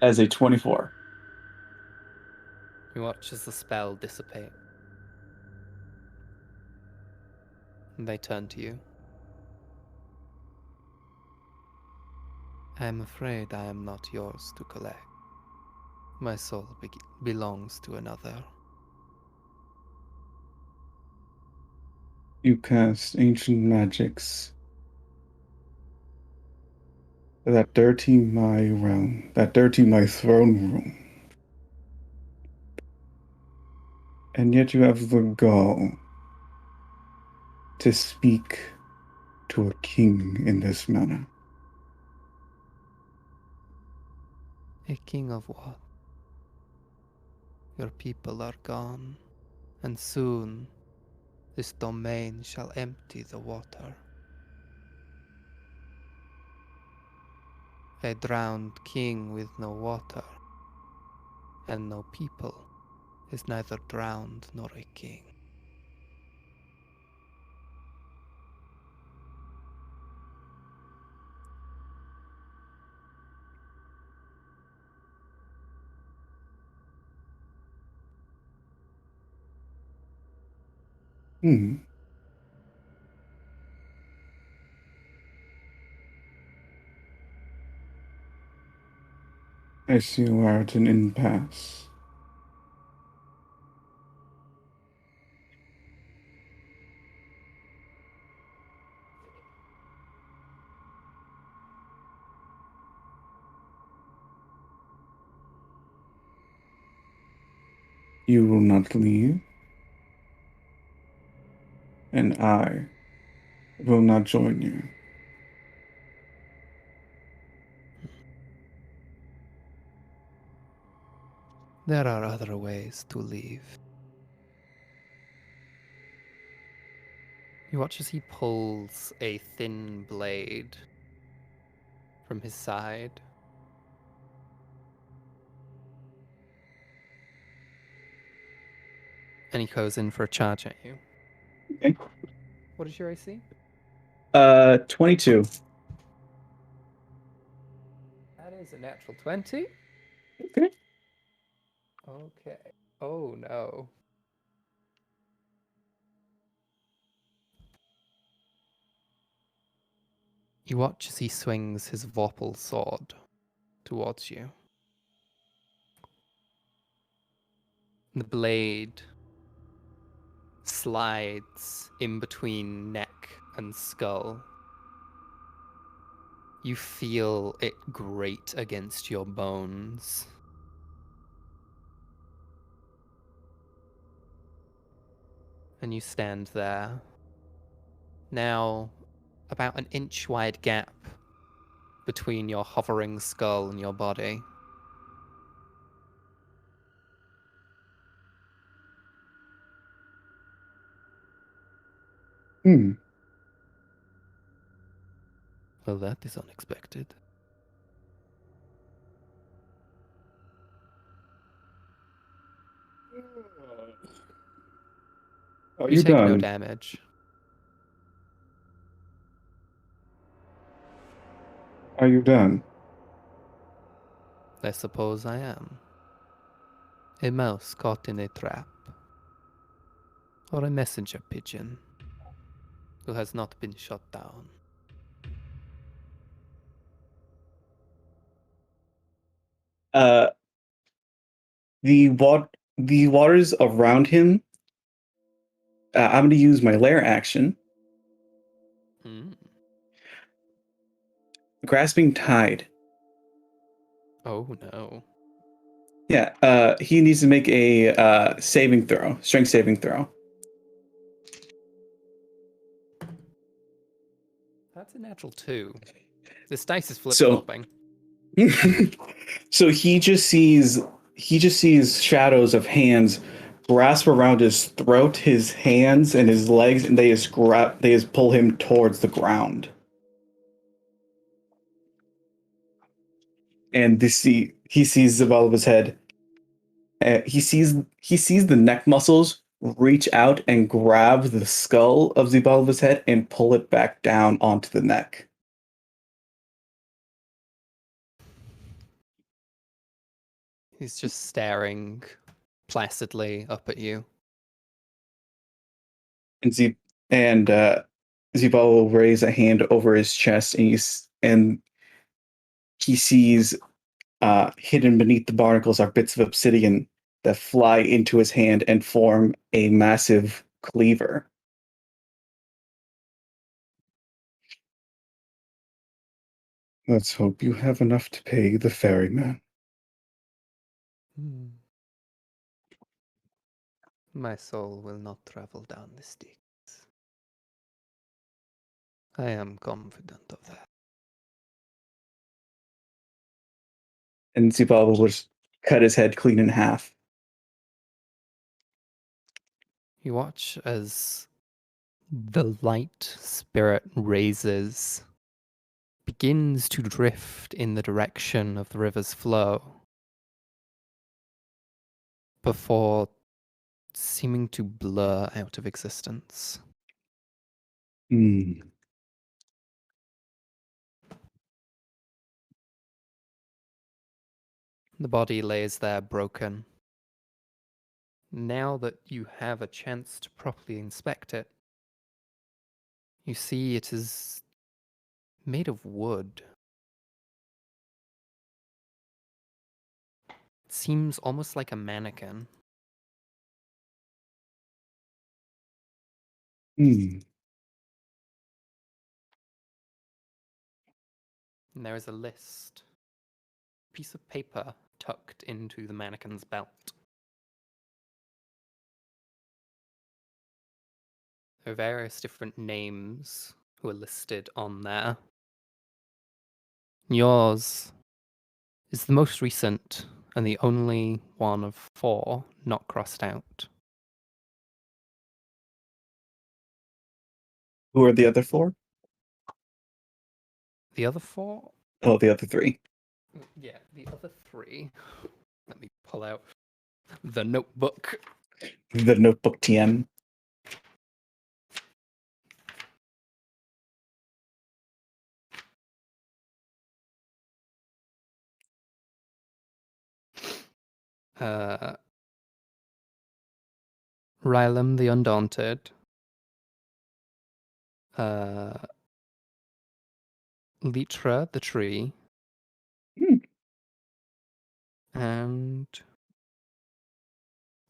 C: As a 24.
E: You watch as the spell dissipate. And they turn to you. I am afraid I am not yours to collect. My soul belongs to another.
C: You cast ancient magics that dirty my realm, that dirty my throne room. And yet you have the gall to speak to a king in this manner.
E: A king of what? Your people are gone, and soon this domain shall empty the water. A drowned king with no water and no people is neither drowned nor a king.
C: I see you are at an impasse. You will not leave, and I will not join you.
E: There are other ways to leave. You watch as he pulls a thin blade from his side. And he goes in for a charge at you.
C: Okay.
E: What is your AC?
C: 22.
E: That is a natural 20.
C: Okay.
E: Okay. Oh no. You watch as he swings his vorpal sword towards you. The blade slides in between neck and skull. You feel it grate against your bones. And you stand there. Now, about an inch wide gap between your hovering skull and your body.
C: Hmm.
E: Well, that is unexpected.
C: Are
E: You
C: you
E: take no
C: done?
E: damage.
C: Are you done?
E: I suppose I am. A mouse caught in a trap. Or a messenger pigeon who has not been shot down.
C: Uh, the waters around him. I'm going to use my lair action,
E: Mm.
C: grasping tide.
E: Oh no.
C: Yeah. He needs to make a saving throw, strength saving throw.
E: That's a natural 2. This dice is flip
C: So,
E: flopping.
C: so he just sees shadows of hands grasp around his throat, his hands, and his legs, and they just pull him towards the ground. And he sees above his head. He sees the neck muscles reach out and grab the skull of the above of his head and pull it back down onto the neck.
E: He's just staring placidly up at you.
C: And Zebal will raise a hand over his chest, and he sees hidden beneath the barnacles are bits of obsidian that fly into his hand and form a massive cleaver. Let's hope you have enough to pay the ferryman.
E: My soul will not travel down the Styx. I am confident of that.
C: And Zebal will just cut his head clean in half.
E: You watch as the light spirit raises, begins to drift in the direction of the river's flow, before seeming to blur out of existence.
C: Hmm.
E: The body lays there broken. Now that you have a chance to properly inspect it, you see it is made of wood. It seems almost like a mannequin.
C: Hmm.
E: And there is a list, piece of paper tucked into the mannequin's belt. There are various different names who are listed on there. Yours is the most recent and the only one of 4 not crossed out.
C: Who are the other 4?
E: The other 4?
C: Oh, the other 3.
E: Yeah, the other 3. Let me pull out the notebook.
C: The Notebook TM.
E: Rylam the Undaunted. Litra, the tree,
C: Hmm.
E: and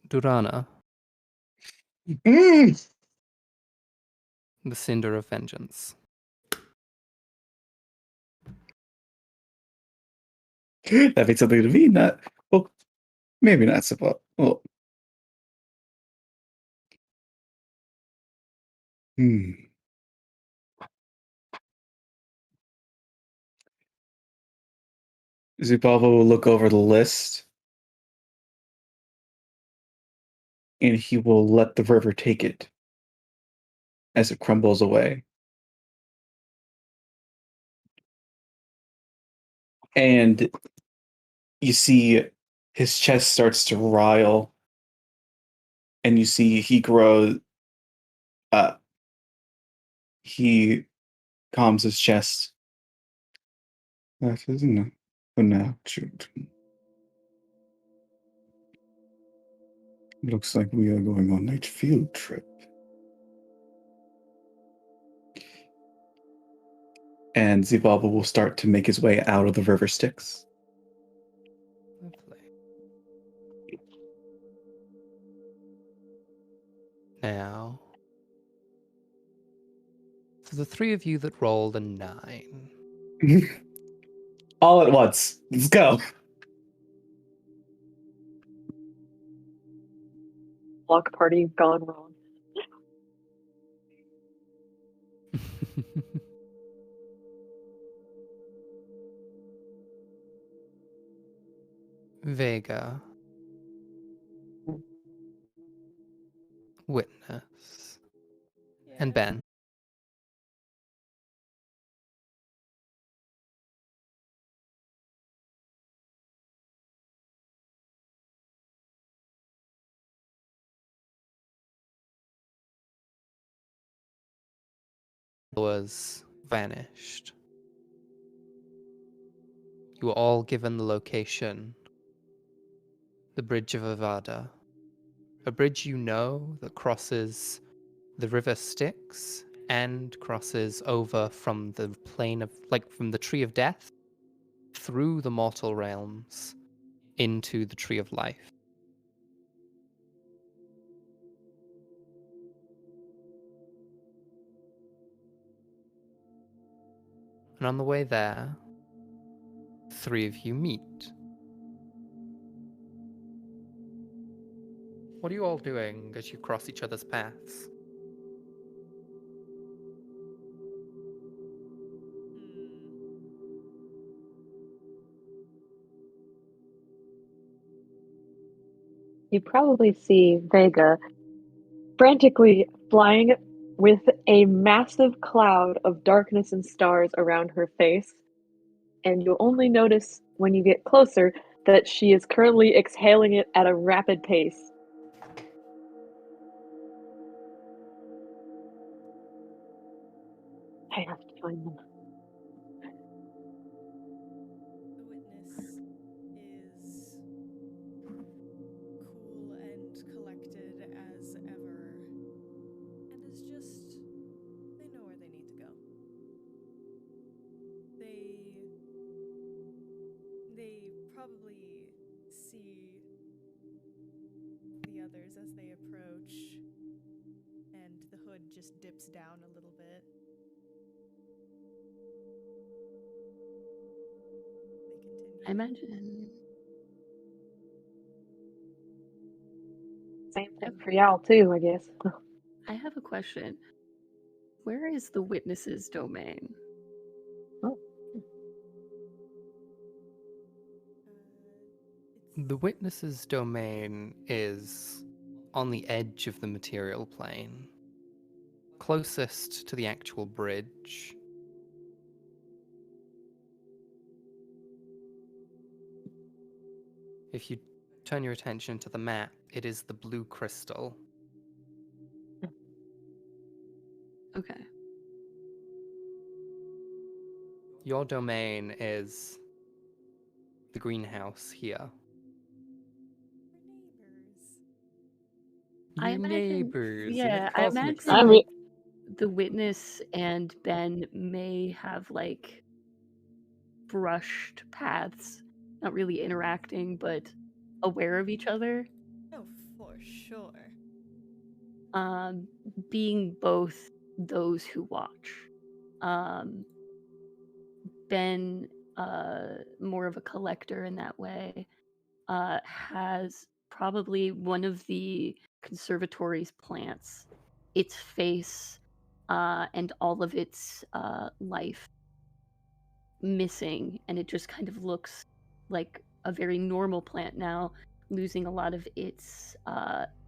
E: Durana,
C: Mm.
E: the cinder of vengeance.
C: That means something to me, not well, maybe not so well. Well, hmm. Zubava will look over the list and he will let the river take it as it crumbles away. And you see his chest starts to rile, and you see he grows. He calms his chest. That is enough for now, children. Looks like we are going on a field trip. And Zibaba will start to make his way out of the river Styx.
E: Lovely. Now, for the three of you that rolled a 9,
C: All at once. Let's go.
D: Block party gone wrong.
E: Vega, Witness, and Ben. Was vanished. You were all given the location, the Bridge of Avada, a bridge you know that crosses the river Styx and crosses over from the plane of, like, from the Tree of Death through the mortal realms into the Tree of Life. And on the way there, three of you meet. What are you all doing as you cross each other's paths?
D: You probably see Vega frantically flying with a massive cloud of darkness and stars around her face. And you'll only notice when you get closer that she is currently exhaling it at a rapid pace. I have to find them.
B: The witness is cool and collected as ever, and is just, they know where they need to go. They probably see the others as they approach, and the hood just dips down a little bit. They continue.
A: I imagine.
D: Same thing for y'all too, I guess.
A: I have a question. Where is the witness's domain?
D: Oh.
E: The witness's domain is on the edge of the material plane, closest to the actual bridge. If you turn your attention to the map, it is the blue crystal.
A: Okay.
E: Your domain is the greenhouse here.
A: I
E: Your
A: imagine-
E: neighbors
A: yeah,
E: in a
A: I
E: cosmic
A: imagine-
D: I mean,
A: The witness and Ben may have, like, brushed paths, not really interacting, but aware of each other.
B: Oh, for sure.
A: Being both those who watch. Ben, more of a collector in that way, has probably one of the conservatory's plants, its face, and all of its life missing, and it just kind of looks like a very normal plant now, losing a lot of its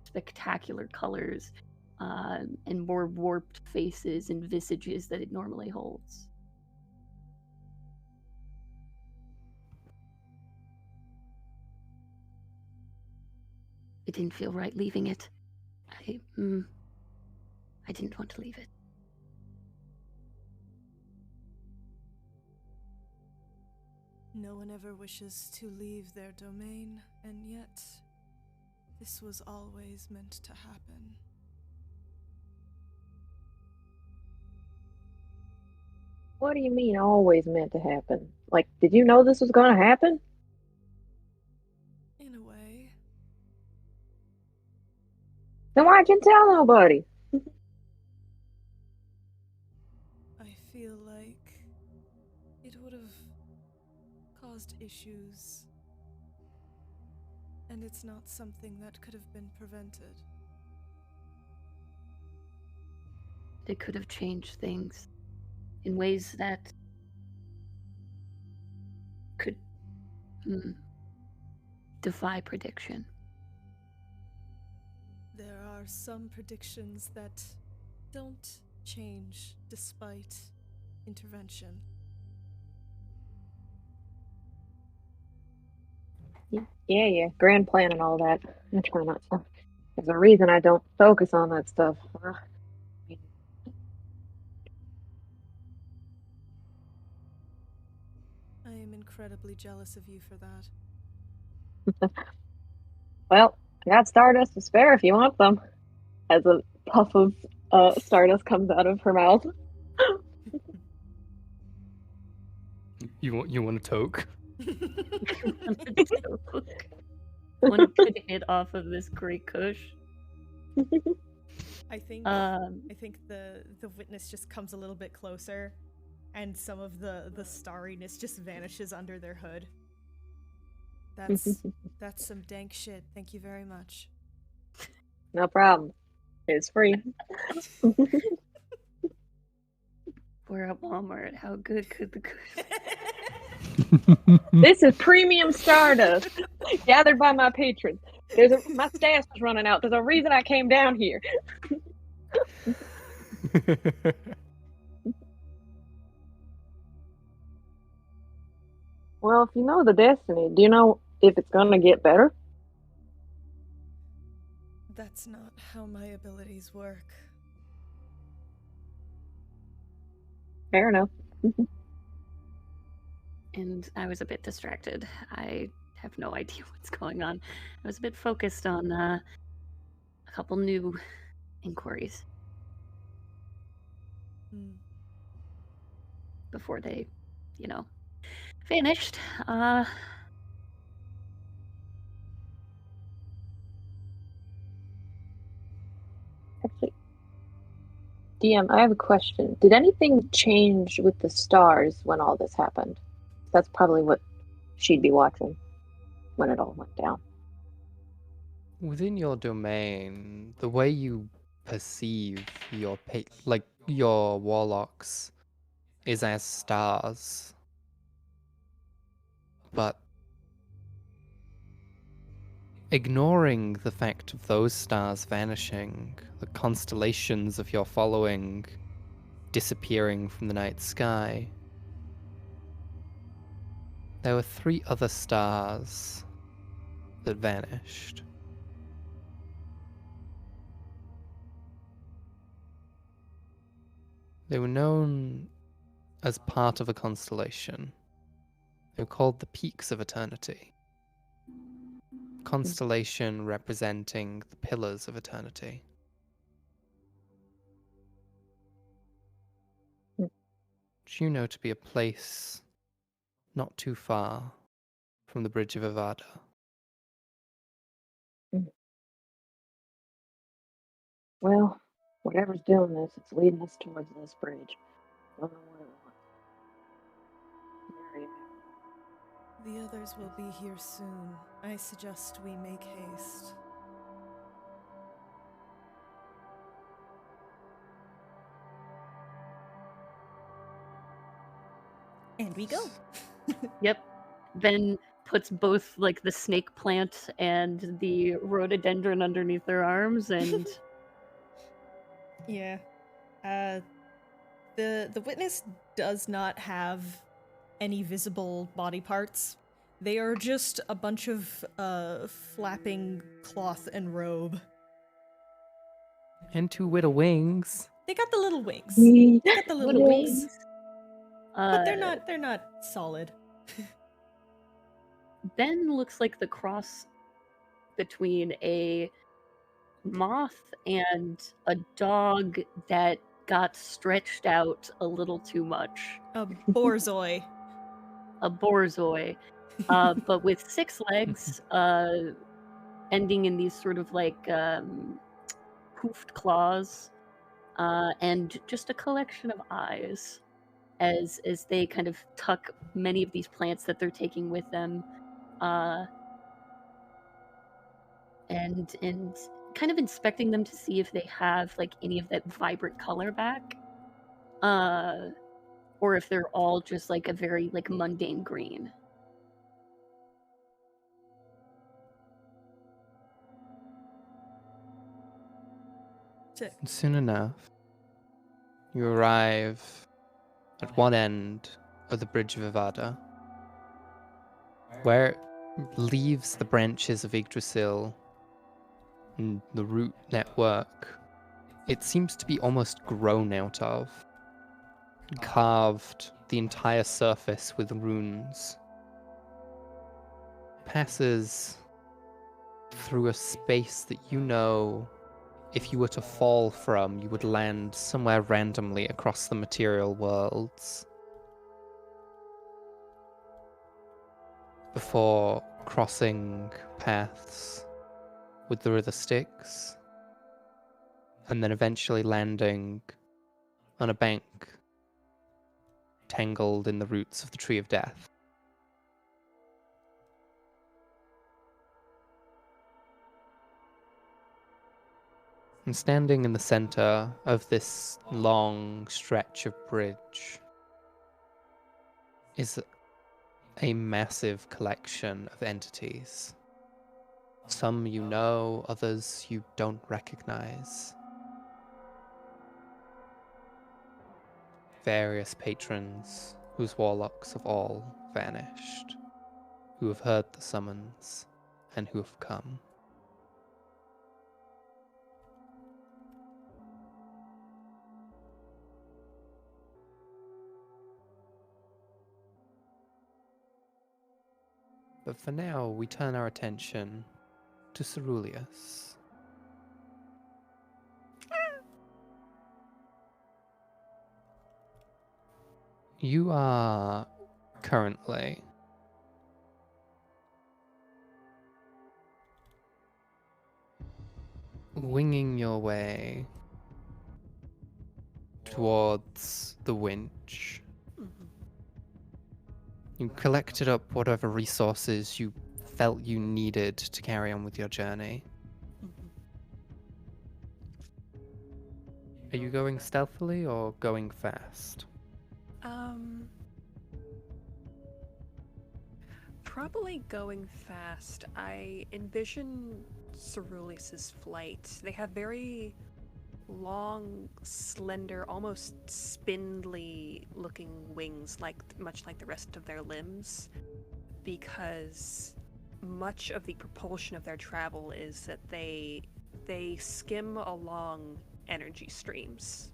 A: spectacular colors and more warped faces and visages that it normally holds. It didn't feel right leaving it. I didn't want to leave it.
I: No one ever wishes to leave their domain, and yet this was always meant to happen.
D: What do you mean always meant to happen? Like, did you know this was going to happen?
I: In a way.
D: Then why didn't you tell nobody?
I: I feel like it would have caused issues, and it's not something that could have been prevented.
A: It could have changed things in ways that could defy prediction.
I: There are some predictions that don't change despite intervention.
D: Yeah, grand plan and all that. I try not to. There's a reason I don't focus on that stuff.
I: I am incredibly jealous of you for that.
D: Well, I got Stardust to spare if you want some. As a puff of Stardust comes out of her mouth.
E: You want a toke?
A: One could hit off of this great kush.
B: I think the witness just comes a little bit closer, and some of the starriness just vanishes under their hood.
I: That's some dank shit. Thank you very much.
D: No problem. It's free.
A: We're at Walmart. How good could the kush?
D: This is premium Stardust, gathered by my patrons. My stash is running out. There's a reason I came down here. Well, if you know the destiny, do you know if it's gonna get better?
I: That's not how my abilities work.
D: Fair enough.
A: And I was a bit distracted. I have no idea what's going on. I was a bit focused on a couple new inquiries before they, vanished.
D: Actually, DM, I have a question. Did anything change with the stars when all this happened? That's probably what she'd be watching when it all went down.
E: Within your domain, the way you perceive your your warlocks is as stars. But ignoring the fact of those stars vanishing, the constellations of your following disappearing from the night sky, there were 3 other stars that vanished. They were known as part of a constellation. They were called the Peaks of Eternity. Constellation representing the pillars of eternity. Which you know to be a place not too far from the Bridge of Avada.
D: Well, whatever's doing this, it's leading us towards this bridge. Don't know what it wants. Very
I: The others will be here soon. I suggest we make haste.
B: And we go.
A: Yep. Then puts both like the snake plant and the rhododendron underneath their arms and
B: Yeah. The witness does not have any visible body parts. They are just a bunch of flapping cloth and robe.
E: And 2 widow wings.
B: They got the little wings.
D: nice.
B: They got the little
A: little
B: wings.
A: wings.
B: But they're not solid.
A: Then looks like the cross between a moth and a dog that got stretched out a little too much.
B: A borzoi.
A: A borzoi, but with 6 legs, ending in these sort of like hoofed claws, and just a collection of eyes as they kind of tuck many of these plants that they're taking with them, and kind of inspecting them to see if they have like any of that vibrant color back, or if they're all just like a very like mundane green.
E: And soon enough, you arrive at one end of the Bridge of Avada, where it leaves the branches of Yggdrasil and the root network. It seems to be almost grown out of, carved the entire surface with runes. Passes through a space that you know, if you were to fall from, you would land somewhere randomly across the material worlds. Before crossing paths with the river Styx, and then eventually landing on a bank tangled in the roots of the Tree of Death. And standing in the center of this long stretch of bridge is a massive collection of entities. Some you know, others you don't recognize. Various patrons whose warlocks have all vanished, who have heard the summons and who have come. But for now, we turn our attention to Ceruleus. You are currently winging your way towards the winch. You collected up whatever resources you felt you needed to carry on with your journey. Are you going stealthily or going fast?
G: Probably going fast. I envision Ceruleus's flight. They have very long, slender, almost spindly looking wings, much like the rest of their limbs, because much of the propulsion of their travel is that they skim along energy streams.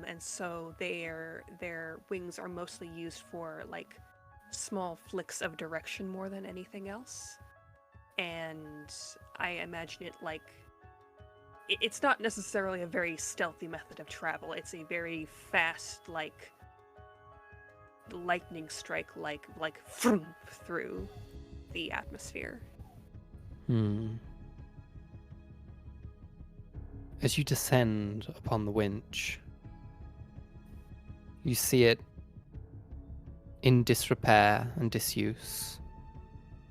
G: And so their wings are mostly used for like small flicks of direction more than anything else. And I imagine it like it's not necessarily a very stealthy method of travel. It's a very fast, like lightning strike, like vroom, through the atmosphere.
E: As you descend upon the winch, you see it in disrepair and disuse,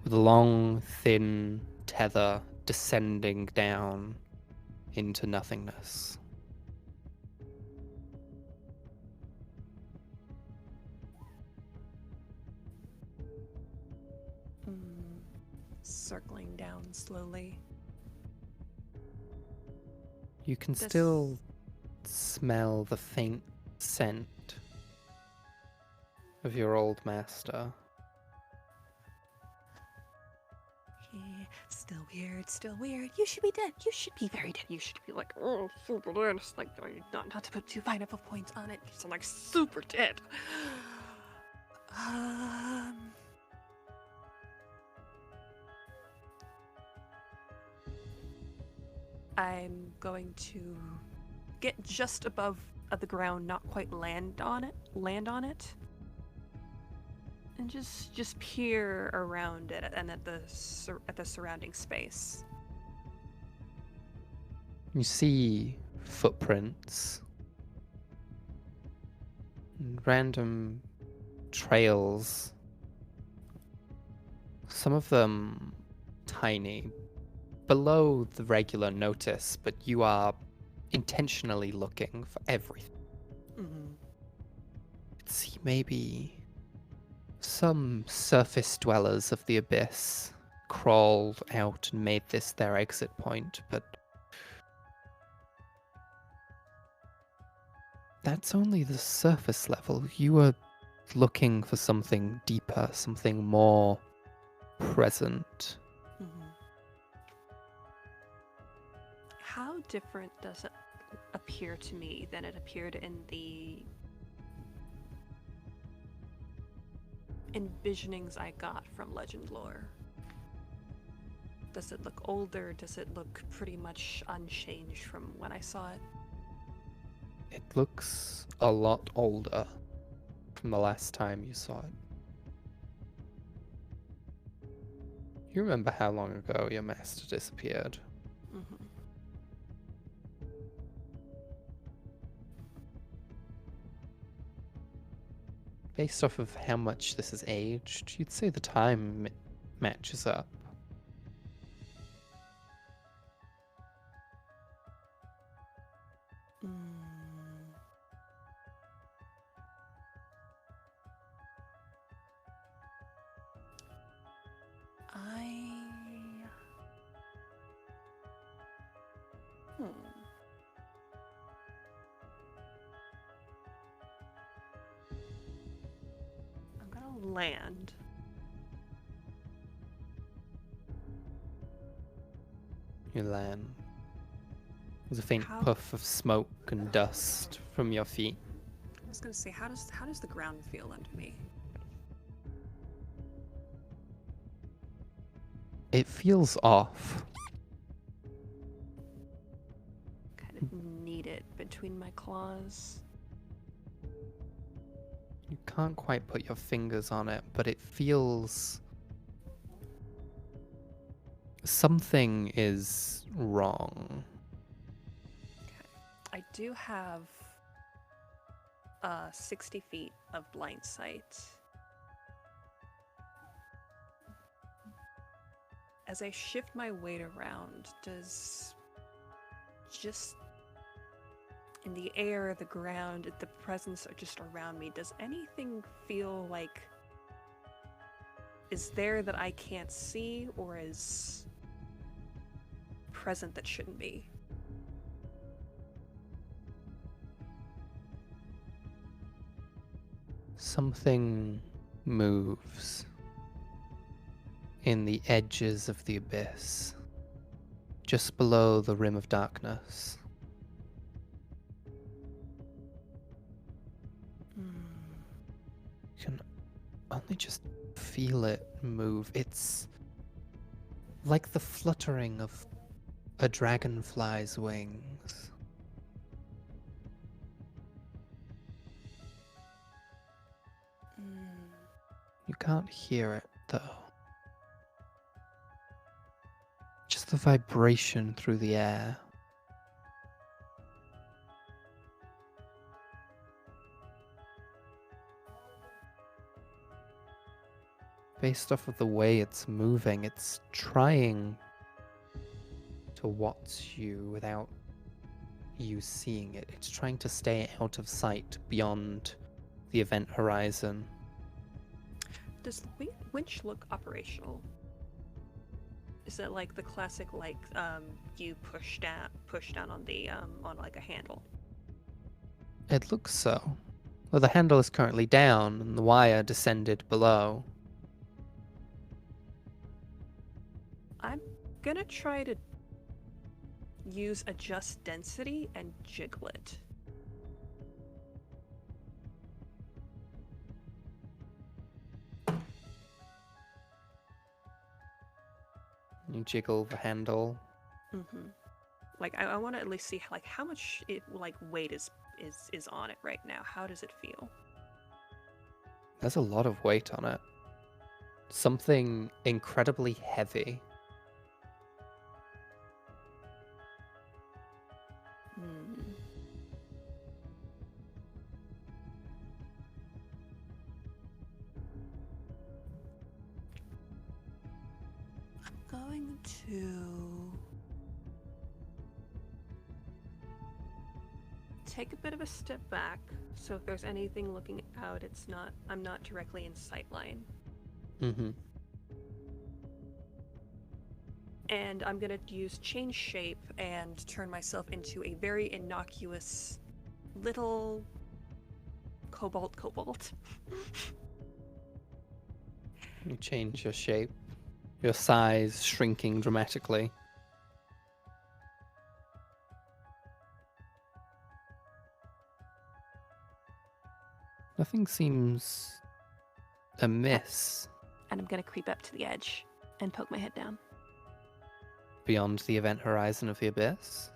E: with a long, thin tether descending down into nothingness.
G: Circling down slowly.
E: You can still smell the faint scent of your old master.
G: Yeah, still weird. You should be dead. You should be very dead. You should be like, oh, super dead. It's like, not to put too fine of a point on it. So like, super dead. I'm going to get just above the ground, not quite land on it, and just peer around it and at the surrounding space.
E: You see footprints, and random trails, some of them tiny, below the regular notice, but you are intentionally looking for everything. See, maybe some surface dwellers of the abyss crawled out and made this their exit point, but that's only the surface level. You were looking for something deeper, something more present.
G: How different does it appear to me than it appeared in the envisionings I got from Legend Lore? Does it look older? Does it look pretty much unchanged from when I saw it?
E: It looks a lot older from the last time you saw it. You remember how long ago your master disappeared? Based off of how much this has aged, you'd say the time matches up.
G: I'm gonna land.
E: You land. There's a faint puff of smoke and dust from your feet.
G: I was gonna say, how does the ground feel under me?
E: It feels off.
G: Kind of need it between my claws.
E: You can't quite put your fingers on it, but it feels... something is wrong.
G: I do have 60 feet of blind sight. As I shift my weight around, does just in the air, the ground, the presence just around me, does anything feel like is there that I can't see or is present that shouldn't be?
E: Something moves in the edges of the abyss, just below the rim of darkness. You can only just feel it move. It's like the fluttering of a dragonfly's wings. You can't hear it, though. Just the vibration through the air. Based off of the way it's moving, it's trying to watch you without you seeing it. It's trying to stay out of sight beyond the event horizon.
G: Does the winch look operational? Is it like the classic, like you push down on the on like a handle?
E: It looks so. Well, the handle is currently down and the wire descended below.
G: I'm gonna try to use adjust density and jiggle it.
E: You jiggle the handle.
G: Mm-hmm. Like I want to at least see like how much weight is on it right now. How does it feel?
E: There's a lot of weight on it. Something incredibly heavy.
G: I'm going to take a bit of a step back, so if there's anything looking out, I'm not directly in sight line.
E: Mm-hmm.
G: And I'm gonna use change shape and turn myself into a very innocuous little cobalt.
E: You change your shape, your size shrinking dramatically. Nothing seems amiss
G: And I'm gonna creep up to the edge and poke my head down.
E: beyond the event horizon of the abyss.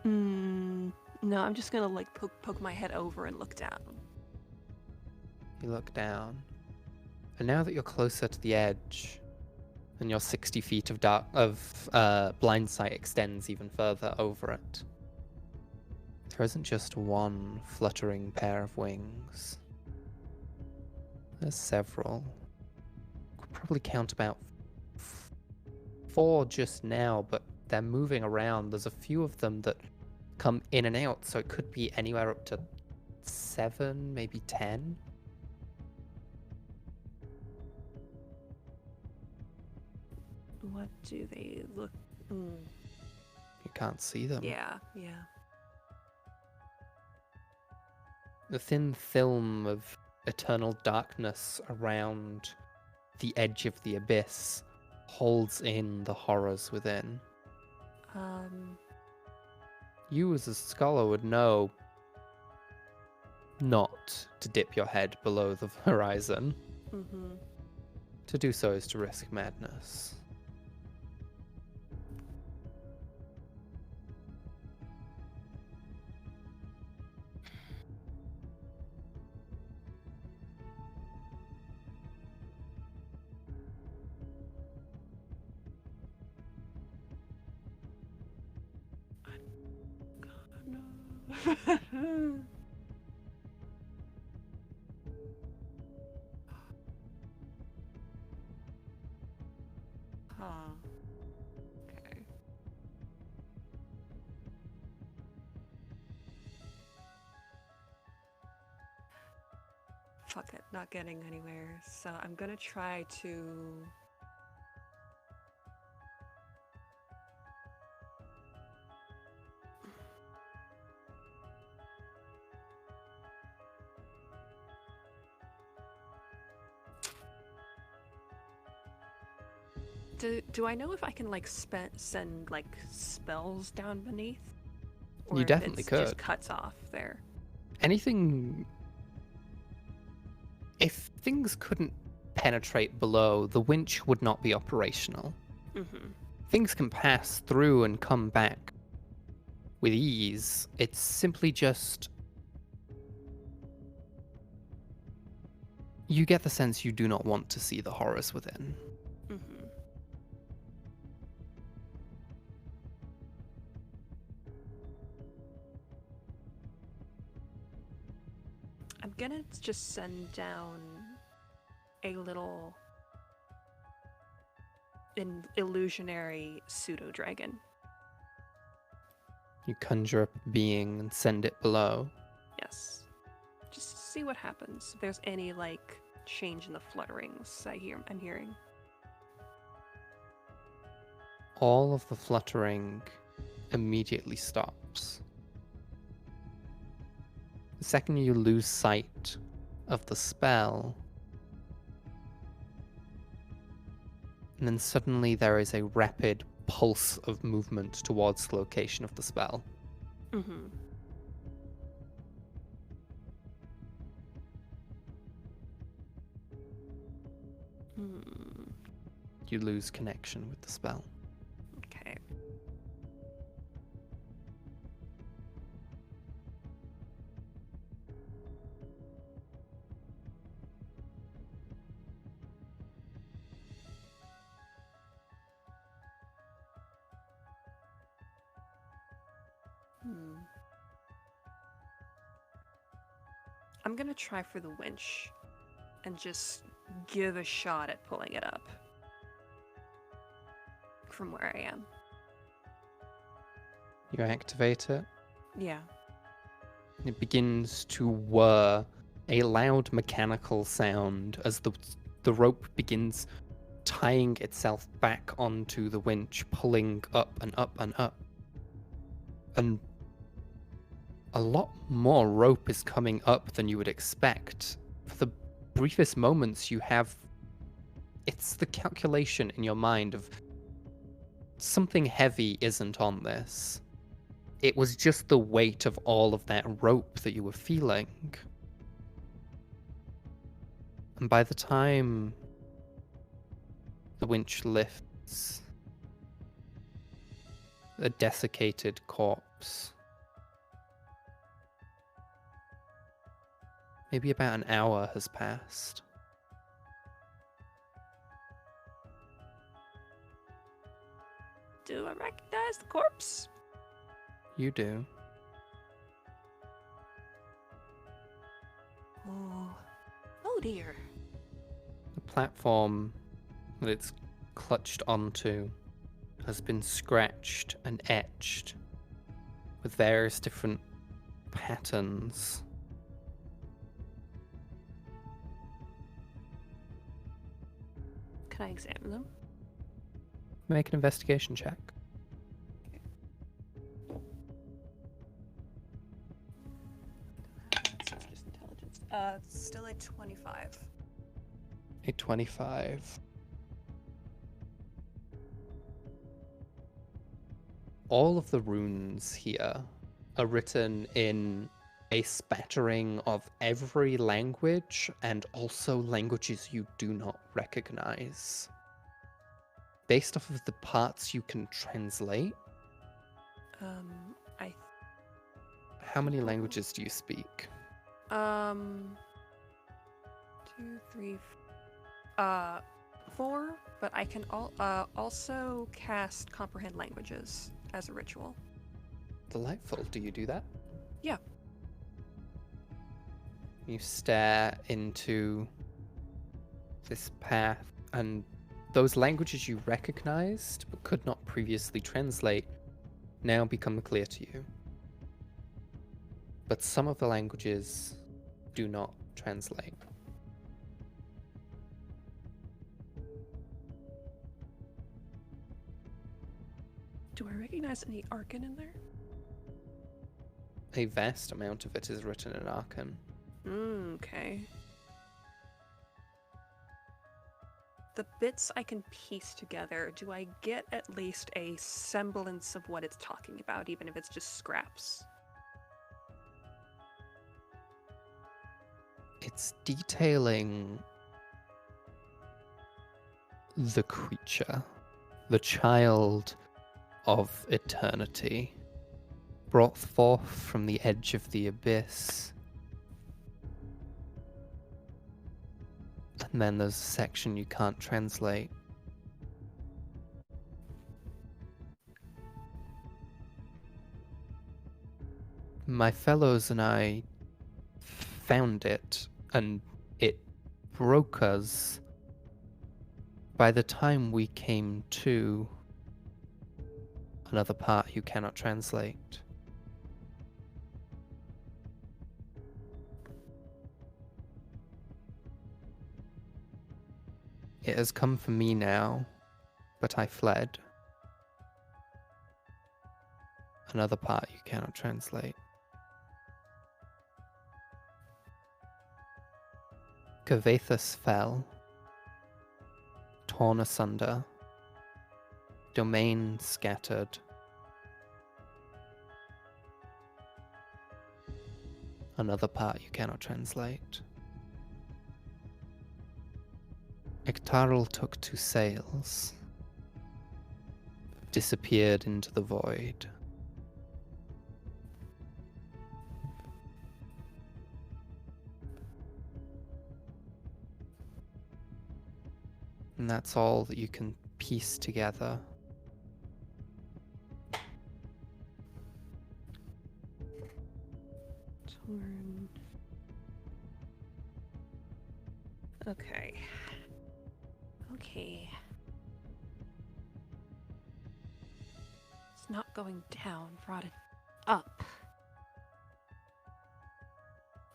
G: No, I'm just gonna like poke my head over and look down.
E: You look down, and now that you're closer to the edge, and your 60 feet of blind sight extends even further over it, there isn't just one fluttering pair of wings. There's several. Could probably count about 4 just now, but they're moving around. There's a few of them that come in and out, so it could be anywhere up to 7, maybe 10.
G: What do they look?
E: You can't see them.
G: Yeah.
E: The thin film of eternal darkness around the edge of the abyss holds in the horrors within. You as a scholar would know not to dip your head below the horizon.
G: Mm-hmm.
E: To do so is to risk madness.
G: Okay. Fuck it, not getting anywhere. So I'm gonna try to Do I know if I can like send like spells down beneath? Or
E: You
G: if
E: definitely
G: it's
E: could.
G: just cuts off there.
E: Anything. If things couldn't penetrate below, the winch would not be operational.
G: Mm-hmm.
E: things can pass through and come back with ease. It's simply just... You get the sense you do not want to see the horrors within.
G: Mm-hmm. I'm gonna just send down a little illusionary pseudo-dragon.
E: You conjure up a being and send it below.
G: Yes. Just see what happens. If there's any, like, change in the flutterings I'm hearing.
E: All of the fluttering immediately stops. The second you lose sight of the spell, and then suddenly there is a rapid pulse of movement towards the location of the spell.
G: Mm-hmm.
E: You lose connection with the spell.
G: Okay. I'm gonna try for the winch and just give a shot at pulling it up from where I am.
E: You activate it.
G: Yeah.
E: It begins to whir, a loud mechanical sound as the rope begins tying itself back onto the winch, pulling up and up and up. And a lot more rope is coming up than you would expect. For the briefest moments you have, it's the calculation in your mind of something heavy isn't on this. It was just the weight of all of that rope that you were feeling. And by the time the winch lifts, a desiccated corpse, maybe about an hour has passed.
G: Do I recognize the corpse?
E: You do.
G: Oh dear.
E: The platform that it's clutched onto has been scratched and etched with various different patterns.
G: Can I examine them?
E: Make an investigation check.
G: So it's just intelligence. Still a 25.
E: A 25. All of the runes here are written in a spattering of every language and also languages you do not recognize. Based off of the parts you can translate, how many languages do you speak?
G: 2, 3, 4, but I can also cast Comprehend Languages as a ritual.
E: Delightful. Do you do that?
G: Yeah.
E: You stare into this path, and those languages you recognized but could not previously translate now become clear to you. But some of the languages do not translate.
G: Do I recognize any Arcan in there?
E: A vast amount of it is written in Arcan.
G: Okay. The bits I can piece together, do I get at least a semblance of what it's talking about, even if it's just scraps?
E: It's detailing the creature. the child of eternity, brought forth from the edge of the abyss. And then there's a section you can't translate. My fellows and I found it, and it broke us. By the time we came to, another part you cannot translate. It has come for me now, but I fled. Another part you cannot translate. Kavathus fell, torn asunder, domain scattered. Another part you cannot translate. Ektarl took to sails, disappeared into the void. And that's all that you can piece together.
G: Torn. Okay. Okay. It's not going down, brought it up.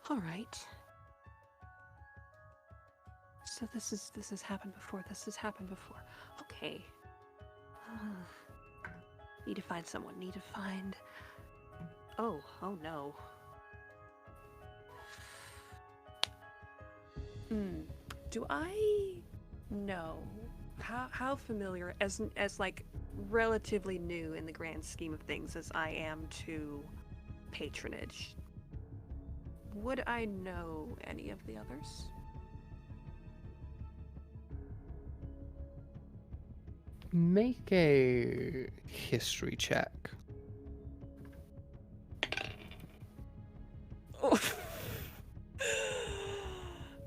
G: Alright. So this has happened before. This has happened before. Okay. Need to find someone. Need to find... Oh no. Do I know how familiar as like relatively new in the grand scheme of things as I am to patronage? Would I know any of the others?
E: Make a history check.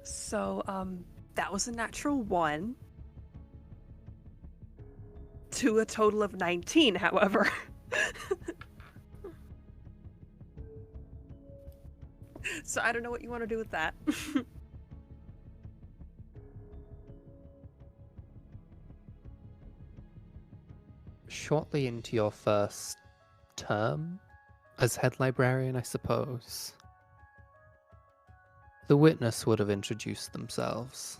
G: So, that was a natural 1. To a total of 19, however. So I don't know what you want to do with that.
E: Shortly into your first term as head librarian, I suppose, the witness would have introduced themselves.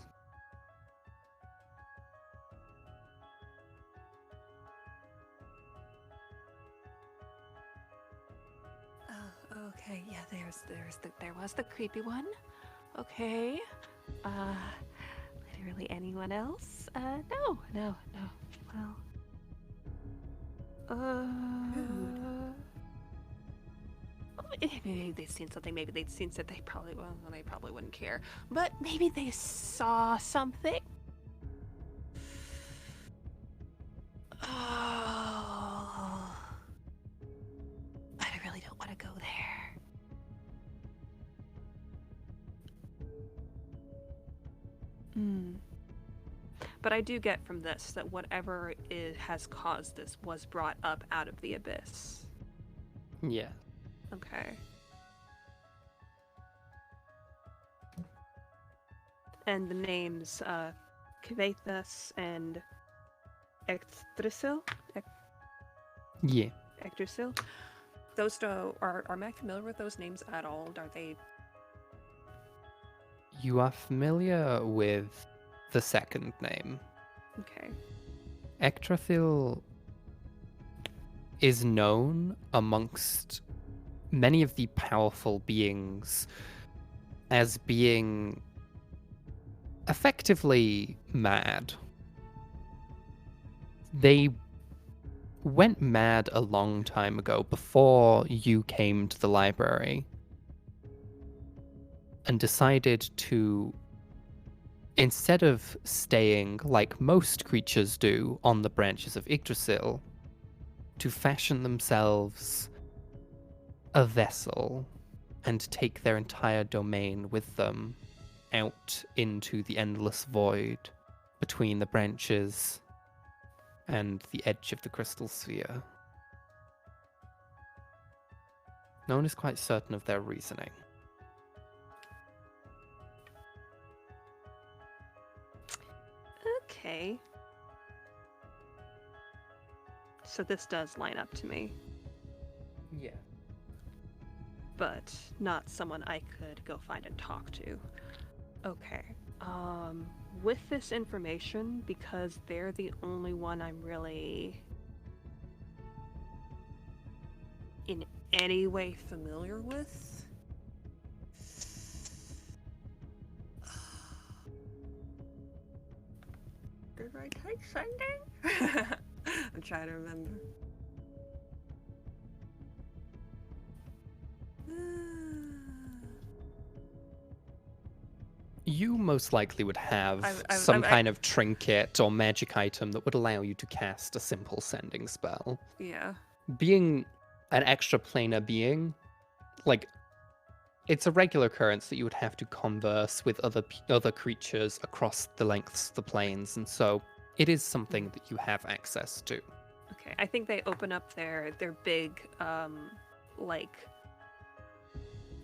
G: Oh, okay, yeah, there was the creepy one. Okay. Literally anyone else? No. Well. Maybe they've seen something. Maybe they'd seen something. They probably wouldn't care. But maybe they saw something. Oh, but I really don't want to go there. But I do get from this that whatever has caused this was brought up out of the abyss.
E: Yeah.
G: Okay. And the names, Kavathus and Ektrasil?
E: Yeah.
G: Ektrasil? Those are am I familiar with those names at all? Are they...
E: You are familiar with the second name.
G: Okay.
E: Ektrathil is known amongst many of the powerful beings as being effectively mad. They went mad a long time ago, before you came to the library, and decided to instead of staying like most creatures do on the branches of Yggdrasil, to fashion themselves a vessel and take their entire domain with them out into the endless void between the branches and the edge of the crystal sphere. No one is quite certain of their reasoning.
G: Okay. So this does line up to me,
E: Yeah.
G: but not someone I could go find and talk to. Okay. With this information, because they're the only one I'm really in any way familiar with. Did I take sending? I'm trying to remember.
E: You most likely would have
G: I've-
E: some
G: I've-
E: kind of trinket or magic item that would allow you to cast a simple sending spell.
G: Yeah.
E: Being an extra planar being, like, it's a regular occurrence that you would have to converse with other creatures across the lengths of the planes, and so it is something that you have access to.
G: Okay. I think they open up their big like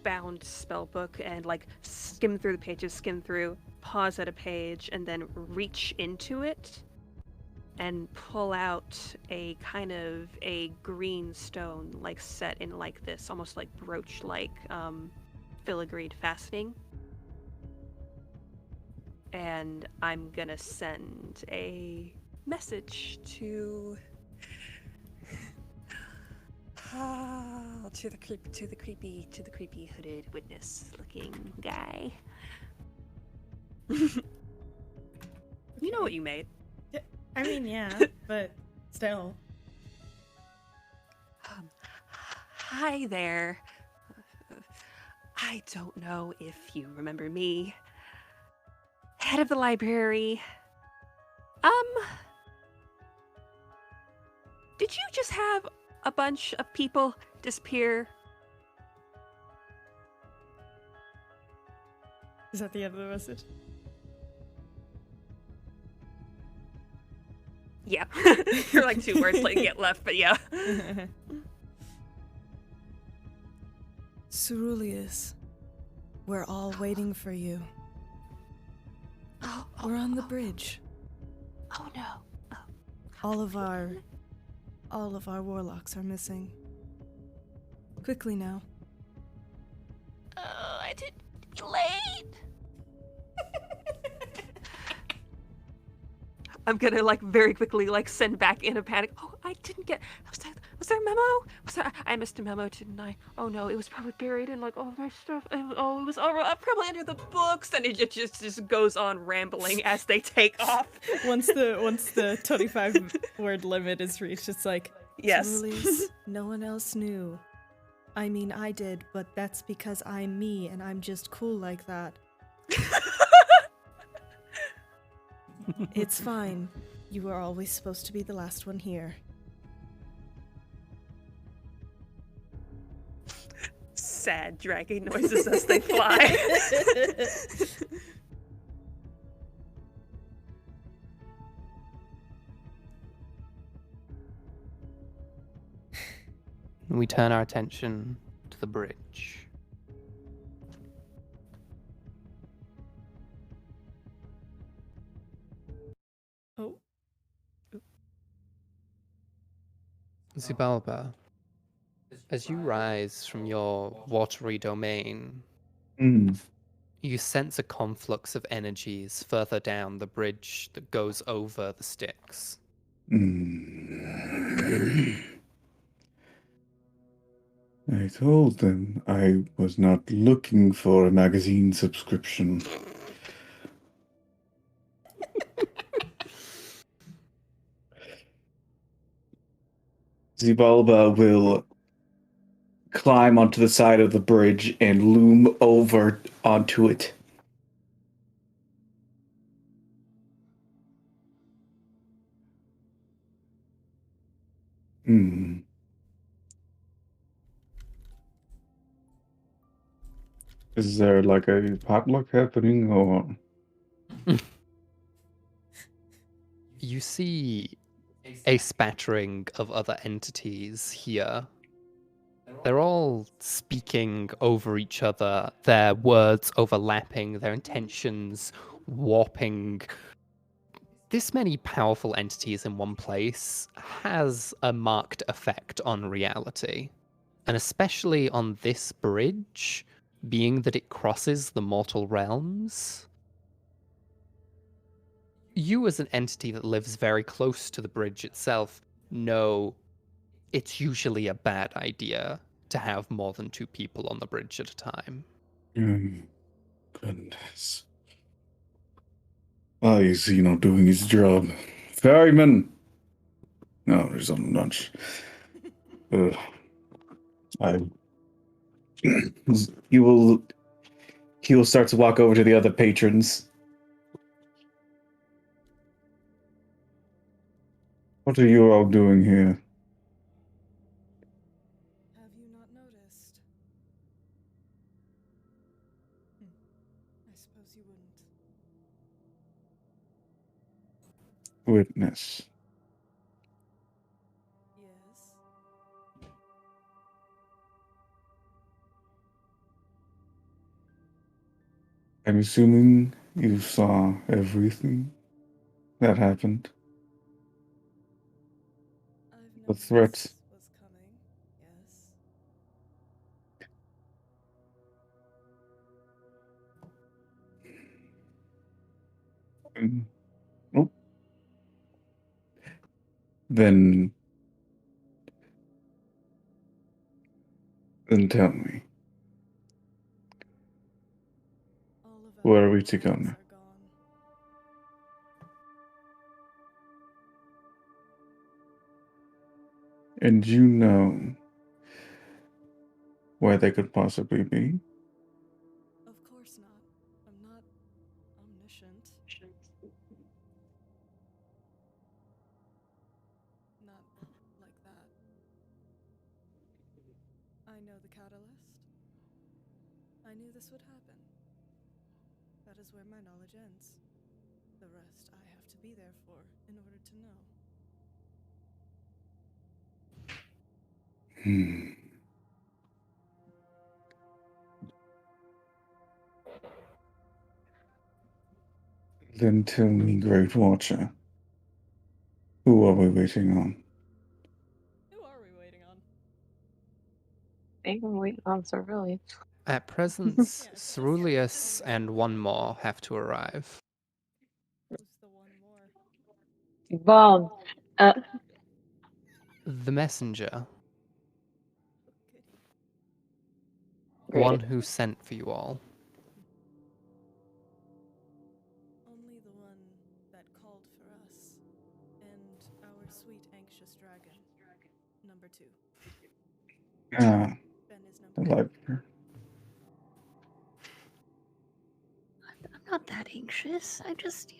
G: bound spell book and like skim through the pages, pause at a page, and then reach into it and pull out a kind of a green stone, like set in like this almost like brooch like filigreed fastening. And I'm gonna send a message to to the creepy hooded witness looking guy. You know what you made.
B: I mean, yeah, but still.
G: Hi there. I don't know if you remember me. Head of the library. Did you just have a bunch of people disappear?
B: Is that the end of the message?
G: Yeah. You're like 2 words like get left, but yeah.
I: Ceruleus, we're all waiting for you.
G: Oh,
I: We're on the bridge.
G: Oh no. Oh.
I: All of our warlocks are missing. Quickly now.
G: Oh, I did late. I'm gonna like very quickly like send back in a panic. Oh, I didn't get. Was there a memo? I missed a memo, didn't I? Oh no, it was probably buried in like all of my stuff. It was probably under the books, and it just goes on rambling as they take off.
B: Once the 25 word limit is reached, it's like,
G: Yes.
I: Ceruleus, no one else knew. I mean, I did, but that's because I'm me and I'm just cool like that. It's fine. You were always supposed to be the last one here.
G: Sad dragging noises as they fly.
E: We turn our attention to the bridge.
B: oh,
E: Zubalba, as you rise from your watery domain,
C: Mm.
E: you sense a conflux of energies further down the bridge that goes over the Styx.
C: Mm. I told them I was not looking for a magazine subscription. Zibalba will climb onto the side of the bridge and loom over onto it. Hmm. Is there like a potluck happening or?
E: You see a spattering of other entities here. They're all speaking over each other, their words overlapping, their intentions warping. This many powerful entities in one place has a marked effect on reality. And especially on this bridge, being that it crosses the mortal realms. You, as an entity that lives very close to the bridge itself, know it's usually a bad idea to have more than 2 people on the bridge at a time.
C: Goodness. Oh, he's, doing his job. Ferryman! No, there's on lunch. He will start to walk over to the other patrons. What are you all doing here?
I: Have you not noticed? I suppose you wouldn't.
C: Witness.
I: Yes.
C: I'm assuming you saw everything that happened.
I: I've
C: The
I: known
C: threat.
I: this was coming. Yes.
C: Nope. Then tell me,
I: All of our
C: where are we to go
I: plans
C: now?
I: are gone.
C: And you know where they could possibly be?
I: Of course not. I'm not omniscient. Not like that. I know the catalyst. I knew this would happen. That is where my knowledge ends. The rest I have to be there for in order to know.
C: Then tell me, Great Watcher, who are we waiting on?
B: Who are we waiting on?
D: I think we're waiting on Cervilli.
E: At present, Ceruleus and one more have to arrive.
B: Who's the one more?
D: Bone.
E: The messenger,
D: Great.
E: one who sent for you all.
I: Only the one that called for us. And our sweet anxious dragon. Number 2.
C: Ah,
I: Ben is
C: I
I: number 1.
C: like her.
A: I'm not that anxious. I just,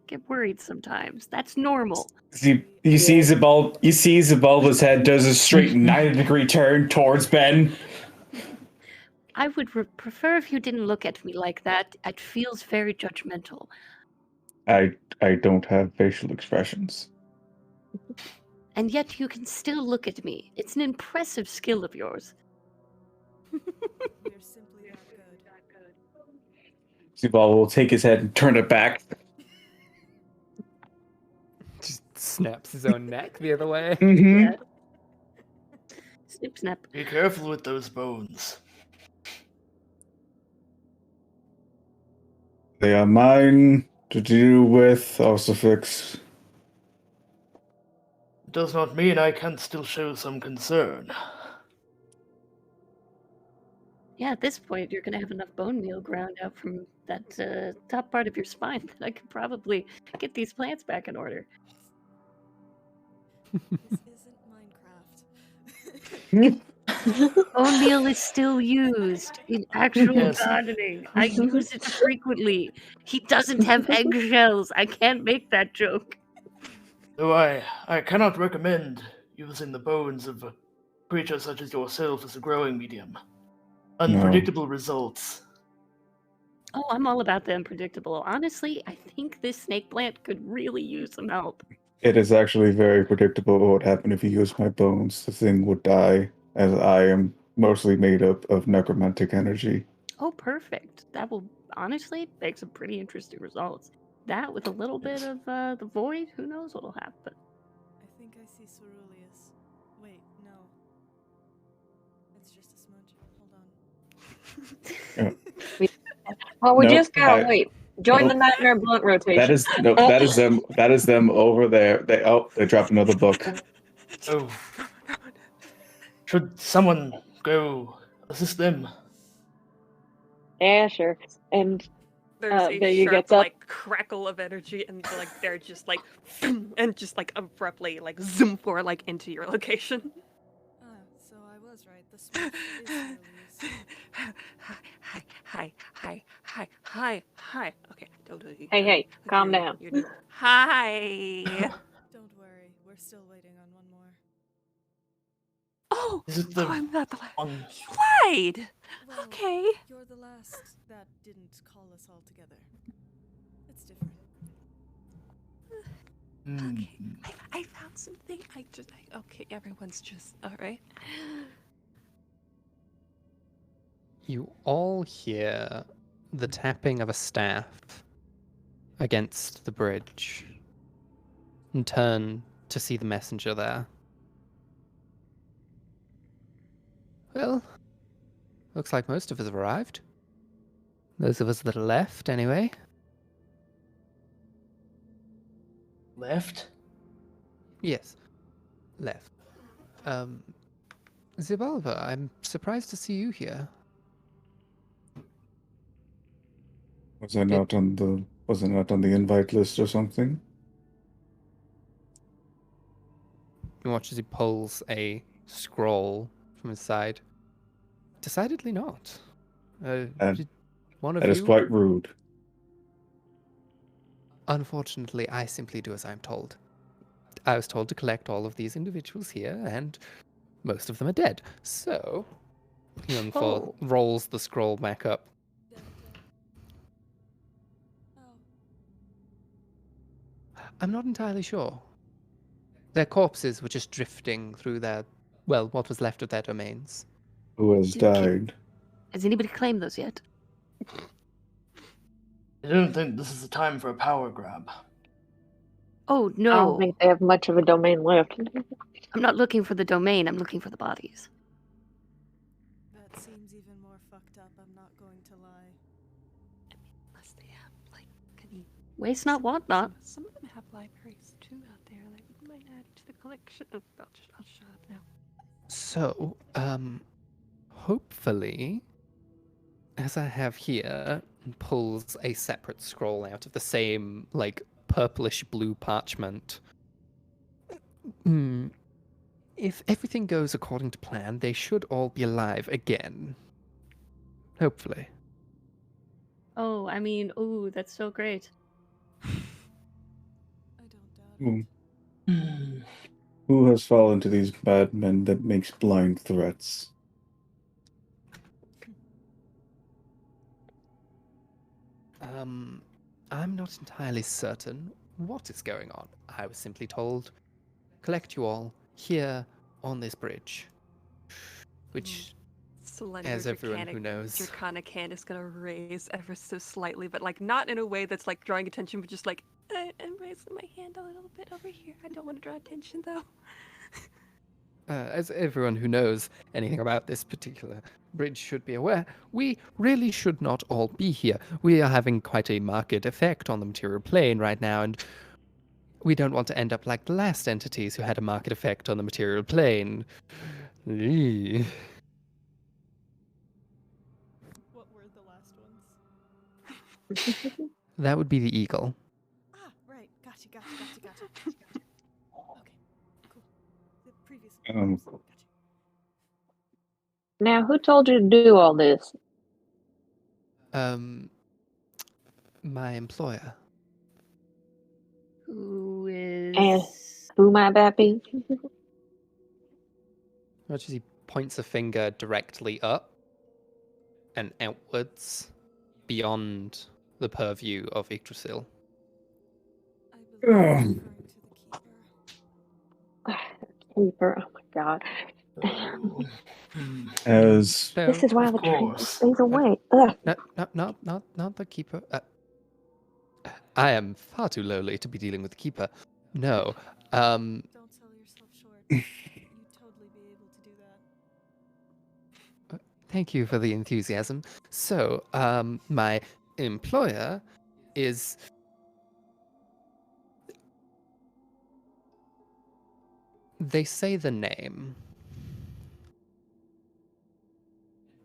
A: get worried sometimes. That's normal.
C: You see Zabalba's head does a straight 90-degree turn towards Ben.
A: I would prefer if you didn't look at me like that. It feels very judgmental.
C: I don't have facial expressions.
A: And yet you can still look at me. It's an impressive skill of yours.
I: We're simply that good.
C: Zabal will take his head and turn it back.
E: Just snaps his own neck the other way.
C: Mm-hmm.
A: Yeah. Snip, snap.
H: Be careful with those bones.
C: They are mine to deal with, also fix.
H: It does not mean I can't still show some concern.
A: Yeah, at this point, you're going to have enough bone meal ground out from that top part of your spine that I could probably get these plants back in order.
I: This isn't Minecraft.
A: Bone meal is still used in actual
H: Yes.
A: gardening. I use it frequently. He doesn't have eggshells. I can't make that joke.
H: Though I cannot recommend using the bones of a creature such as yourself as a growing medium. Unpredictable results.
A: Oh, I'm all about the unpredictable. Honestly, I think this snake plant could really use some help.
C: It is actually very predictable what would happen if you use my bones. The thing would die, as I am mostly made up of necromantic energy.
A: Oh, perfect. That will honestly make some pretty interesting results. That with a little bit of the void, who knows what'll happen.
I: I think I see Ceruleus. Wait, no. It's just a smudge. Hold on.
D: Well, we
C: Nope,
D: just gotta wait. Join the nightmare blunt rotation.
C: That is them over there. They dropped another book.
H: Oh. Should someone go assist them?
D: Yeah, sure. And
G: There's a
D: Vega
G: sharp
D: gets up.
G: like crackle of energy, and like they're just like, and just like abruptly like zoom forward like into your location.
I: So I was right. The smudge is Ceruleus.
G: Hi. Okay, don't do it.
D: Hey, calm down.
G: Hi.
I: Don't worry, we're still waiting on one more.
G: Oh,
H: Is it the
G: I'm not the last.
H: one?
G: You lied.
I: Well,
G: Okay.
I: You're the last that didn't call us all together. It's different.
G: Okay, I found something. Okay, everyone's just all right.
E: You all hear the tapping of a staff against the bridge and turn to see the messenger there. Well, looks like most of us have arrived. Those of us that are left, anyway.
H: Left?
E: Yes, left. Zibalba, I'm surprised to see you here.
C: Was I not on the invite list or something?
E: You watch as he pulls a scroll from his side. Decidedly not. Did one of
C: That is
E: you?
C: quite rude.
E: Unfortunately, I simply do as I'm told. I was told to collect all of these individuals here, and most of them are dead. So, Youngfall rolls the scroll back up. I'm not entirely sure. Their corpses were just drifting through what was left of their domains.
C: Who has died?
A: Has anybody claimed those yet?
H: I don't think this is the time for a power grab.
A: Oh, no.
D: I don't think they have much of a domain left.
A: I'm not looking for the domain, I'm looking for the bodies.
I: That seems even more fucked up, I'm not going to lie.
G: Unless they have like
A: Waste not, want not.
G: Some of them have libraries too out there. Like we might add to the collection. I'll shut up now.
E: So, hopefully, as I have here, pulls a separate scroll out of the same, purplish blue parchment. If everything goes according to plan, they should all be alive again. Hopefully.
A: Oh, I mean, ooh, that's so great.
I: I don't doubt it.
C: Who has fallen to these bad men that makes blind threats?
E: I'm not entirely certain what is going on. I was simply told, collect you all here on this bridge. Which, as everyone who knows...
G: Draconic hand is gonna raise ever so slightly, but not in a way that's drawing attention, but just I'm raising my hand a little bit over here. I don't want to draw attention though.
E: As everyone who knows anything about this particular bridge should be aware, we really should not all be here. We are having quite a marked effect on the material plane right now, and we don't want to end up like the last entities who had a marked effect on the material plane. Eee.
I: What were the last ones?
E: That would be the eagle.
I: Ah, right. Gotcha. Okay, cool. The previous Gotcha.
D: Now, who told you to do all this?
E: My employer.
A: Who is...
D: And who might that be?
E: Much as he points a finger directly up and outwards beyond the purview of Yggdrasil.
I: I believe you're referring to the Keeper.
D: Keeper, oh my god.
C: As
D: This is why
H: Of
D: the train
H: course.
D: stays away. Ugh.
E: Not the keeper. I am far too lowly to be dealing with the keeper. No.
I: Don't sell yourself short. You'd totally be able to do that.
E: Thank you for the enthusiasm. So, my employer is. They say the name.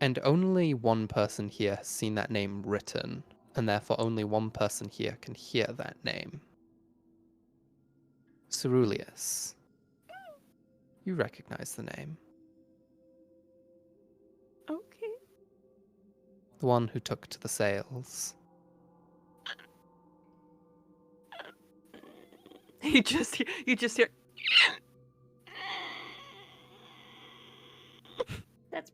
E: And only one person here has seen that name written, and therefore only one person here can hear that name. Ceruleus. You recognize the name.
G: Okay.
E: The one who took to the sails.
G: You just hear.
A: That's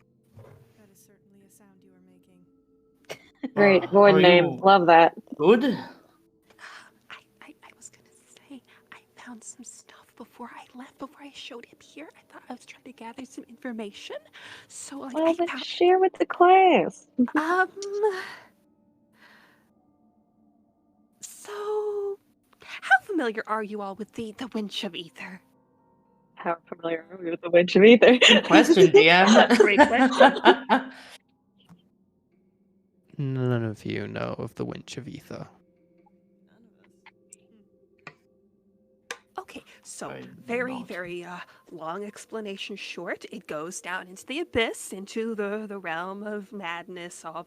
I: That is certainly a sound you are making.
D: Great
H: Are
D: void name.
H: you
D: Love that.
H: good?
G: I was gonna say I found some stuff before I left. Before I showed up here, I thought I was trying to gather some information. So like
D: Well,
G: I
D: then
G: found
D: share with the class.
G: So how familiar are you all with the winch of ether?
D: How familiar are we with the winch of ether?
F: Good question, DM.
A: Great question.
E: None of you know of the Winch of Ether.
I: None of us.
G: Okay, so
H: I do
G: very,
H: not.
G: very long explanation short. It goes down into the abyss, into the realm of madness, all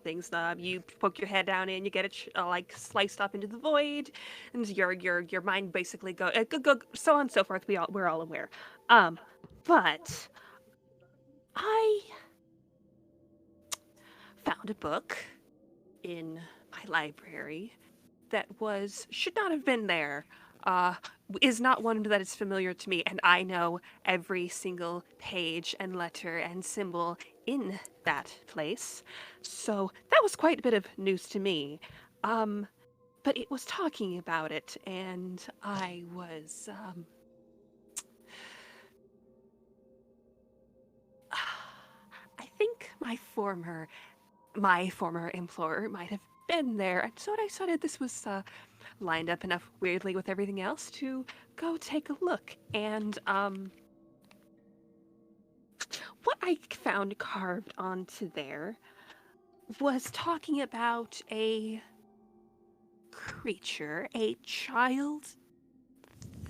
G: things. You poke your head down in, you get it like sliced up into the void, and your mind basically go so on and so forth. We're all aware. But I found a book in my library that should not have been there. Is not one that is familiar to me, and I know every single page and letter and symbol in that place. So that was quite a bit of news to me. But it was talking about it, and I was I think my former employer might have been there, and so I decided this was lined up enough weirdly with everything else to go take a look. And what I found carved onto there was talking about a creature, a child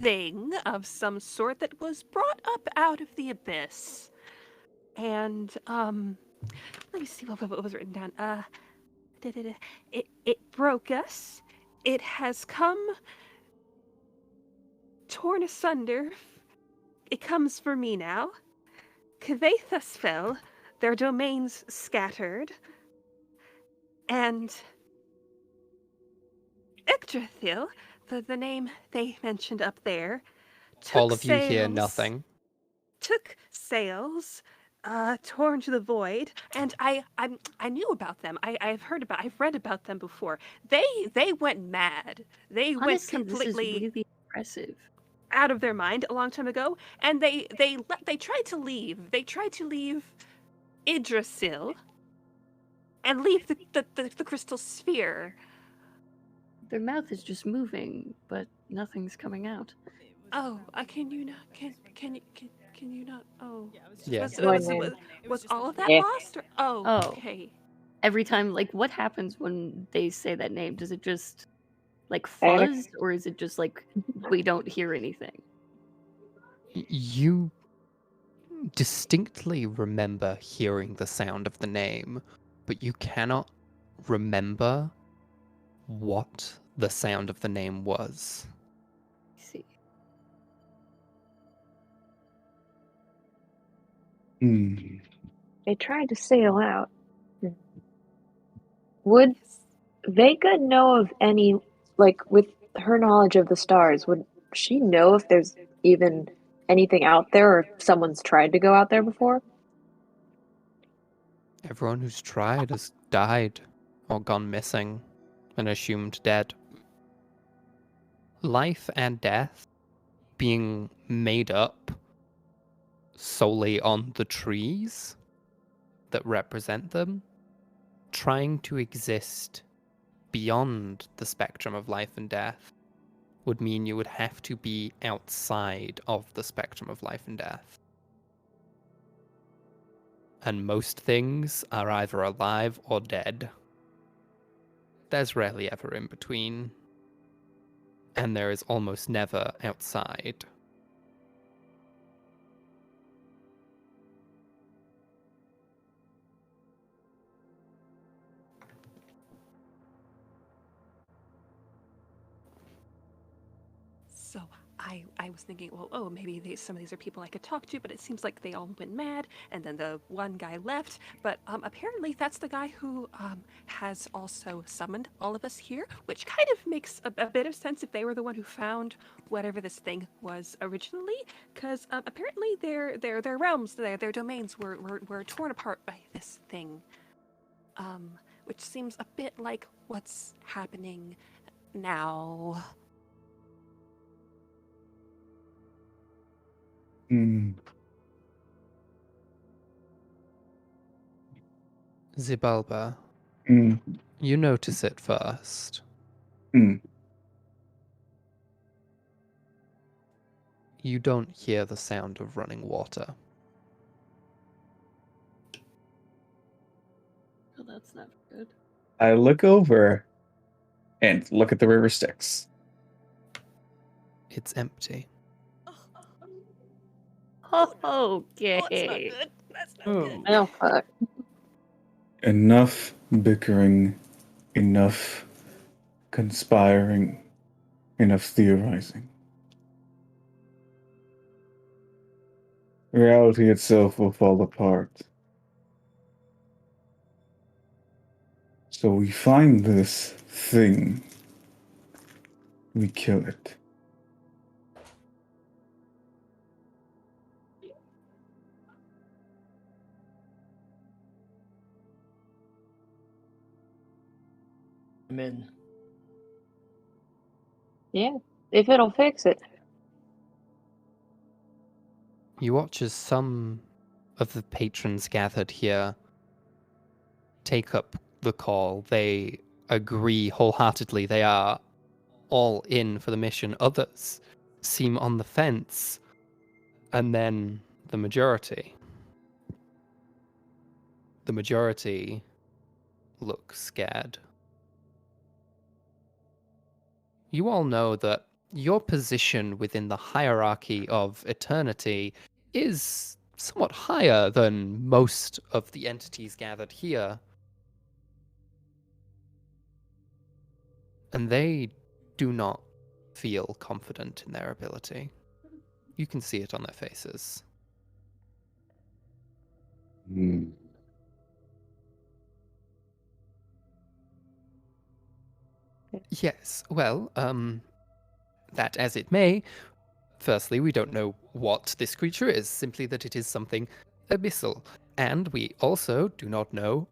G: thing of some sort that was brought up out of the abyss. And let me see what was written down. It broke us. It has come torn asunder. It comes for me now. Kvathus fell, their domains scattered, and Yggdrasil, the name they mentioned up there, took
E: All of you hear
G: sails-
E: nothing.
G: Took sails, torn to the void, and I knew about them. I've read about them before. They went mad. They went
A: Honestly, this is
G: completely
A: really impressive.
G: out of their mind a long time ago, and they tried to leave. They tried to leave Yggdrasil and leave the crystal sphere.
A: Their mouth is just moving, but nothing's coming out.
G: Oh, can you not? Can you not? Oh,
I: Yeah, it was just
E: Yeah.
I: the
D: Void
I: name.
D: name.
I: It
G: was
I: just
G: all
I: the
G: of that
D: Yeah.
G: lost? Or, oh,
A: Oh.
G: okay.
A: Every time, like, what happens when they say that name? Does it just, like,
D: Panic.
A: fuzz? Or is it just, like, we don't hear anything?
E: You distinctly remember hearing the sound of the name, but you cannot remember what the sound of the name was.
A: I see.
D: They tried to sail out. Would Vega know of any, like, with her knowledge of the stars, would she know if there's even anything out there, or if someone's tried to go out there before?
E: Everyone who's tried has died or gone missing and assumed dead. Life and death being made up solely on the trees that represent them, trying to exist beyond the spectrum of life and death would mean you would have to be outside of the spectrum of life and death. And most things are either alive or dead. There's rarely ever in between. And there is almost never outside.
G: So I was thinking, well, oh, maybe some of these are people I could talk to, but it seems like they all went mad, and then the one guy left. But apparently that's the guy who has also summoned all of us here, which kind of makes a bit of sense if they were the one who found whatever this thing was originally, because apparently their realms, their domains were torn apart by this thing, which seems a bit like what's happening now.
E: Zibalba,
C: Mm.
E: you notice it first.
C: Mm.
E: You don't hear the sound of running water.
A: Oh, that's not good.
C: I look over and look at the river Styx.
E: It's empty.
A: Okay.
G: That's not good. That's not good.
D: Oh, fuck.
C: Enough bickering, enough conspiring, enough theorizing. Reality itself will fall apart. So we find this thing, we kill it.
H: I'm in.
D: Yeah, if it'll fix it.
E: You watch as some of the patrons gathered here take up the call. They agree wholeheartedly. They are all in for the mission. Others seem on the fence. And then the majority. The majority look scared. You all know that your position within the hierarchy of eternity is somewhat higher than most of the entities gathered here. And they do not feel confident in their ability. You can see it on their faces.
C: Hmm.
E: Yes, well, that as it may, firstly, we don't know what this creature is, simply that it is something abyssal. And we also do not know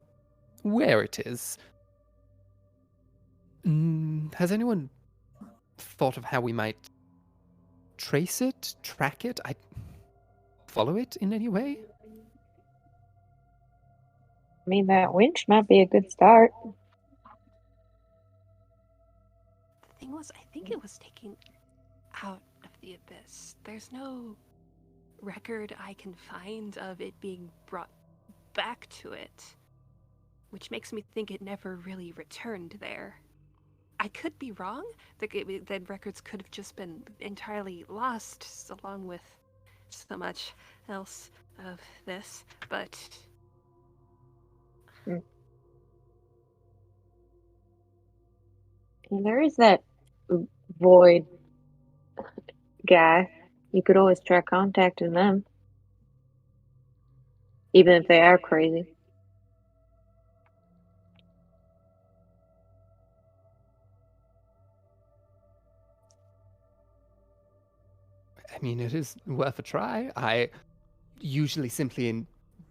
E: where it is. Has anyone thought of how we might trace it, track it, follow it in any way?
D: I mean, that winch might be a good start.
G: The thing was, I think it was taken out of the abyss. There's no record I can find of it being brought back to it, which makes me think it never really returned there. I could be wrong. The records could have just been entirely lost, along with so much else of this, but...
D: And there is that void guy. You could always try contacting them. Even if they are crazy.
E: I mean, it is worth a try. I usually simply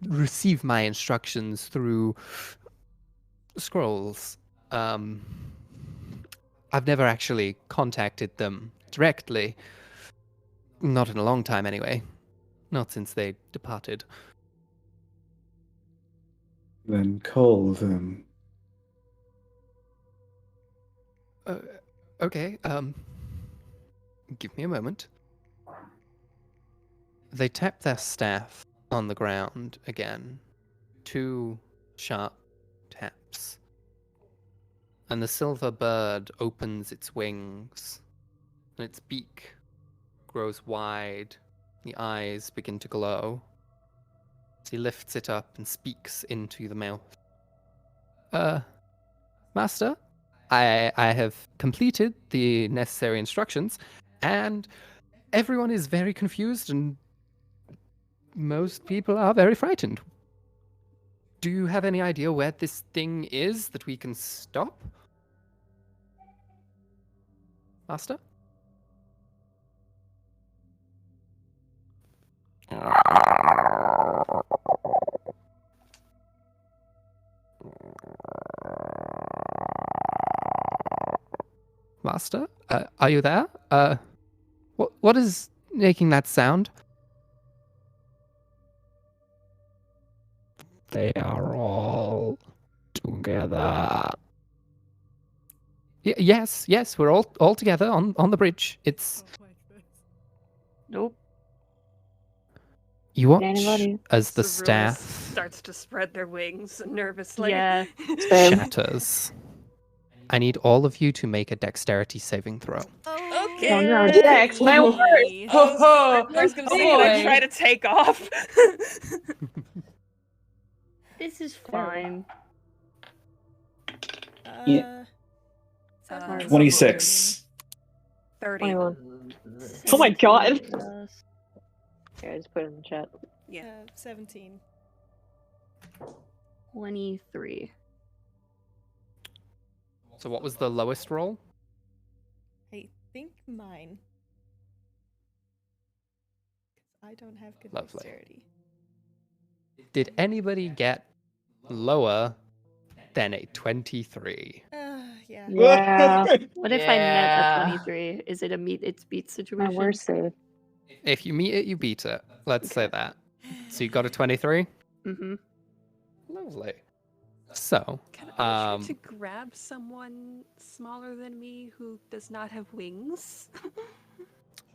E: receive my instructions through scrolls. I've never actually contacted them directly. Not in a long time, anyway. Not since they departed.
C: Then call them.
E: Okay, give me a moment. They tap their staff on the ground again. 2 sharp taps. And the silver bird opens its wings, and its beak grows wide. The eyes begin to glow. He lifts it up and speaks into the mouth. Master, I have completed the necessary instructions, and everyone is very confused, and most people are very frightened. Do you have any idea where this thing is that we can stop? Master? Master? Are you there? What is making that sound? They are all together. Yes, we're all together on the bridge. It's
A: Nope.
E: you watch
D: Anybody?
E: as the
G: Cerulus
E: staff
G: starts to spread their wings nervously.
A: Yeah.
D: Same.
E: shatters. I need all of you to make a dexterity saving throw.
G: Okay.
D: Oh no, Dex, my word.
F: Oh,
G: I was gonna say, can I try to take off?
A: This is fine.
C: Yeah.
D: 26.
G: 30.
D: 21. Oh my god.
A: Plus-
D: Here, I just put it in the chat.
G: Yeah.
I: 17.
A: 23.
E: So what was the lowest roll?
I: I think mine. 'Cause I don't have good
E: Lovely.
I: dexterity.
E: Did anybody get lower than a 23?
I: Yeah.
D: Yeah.
A: What if I met
F: Yeah.
A: a 23? Is it a it's beat
D: My
A: situation?
D: worst save.
E: If you meet it, you beat it. Let's say that. So you got a 23?
A: Mm-hmm.
E: Lovely. So,
G: Can I try to grab someone smaller than me who does not have wings?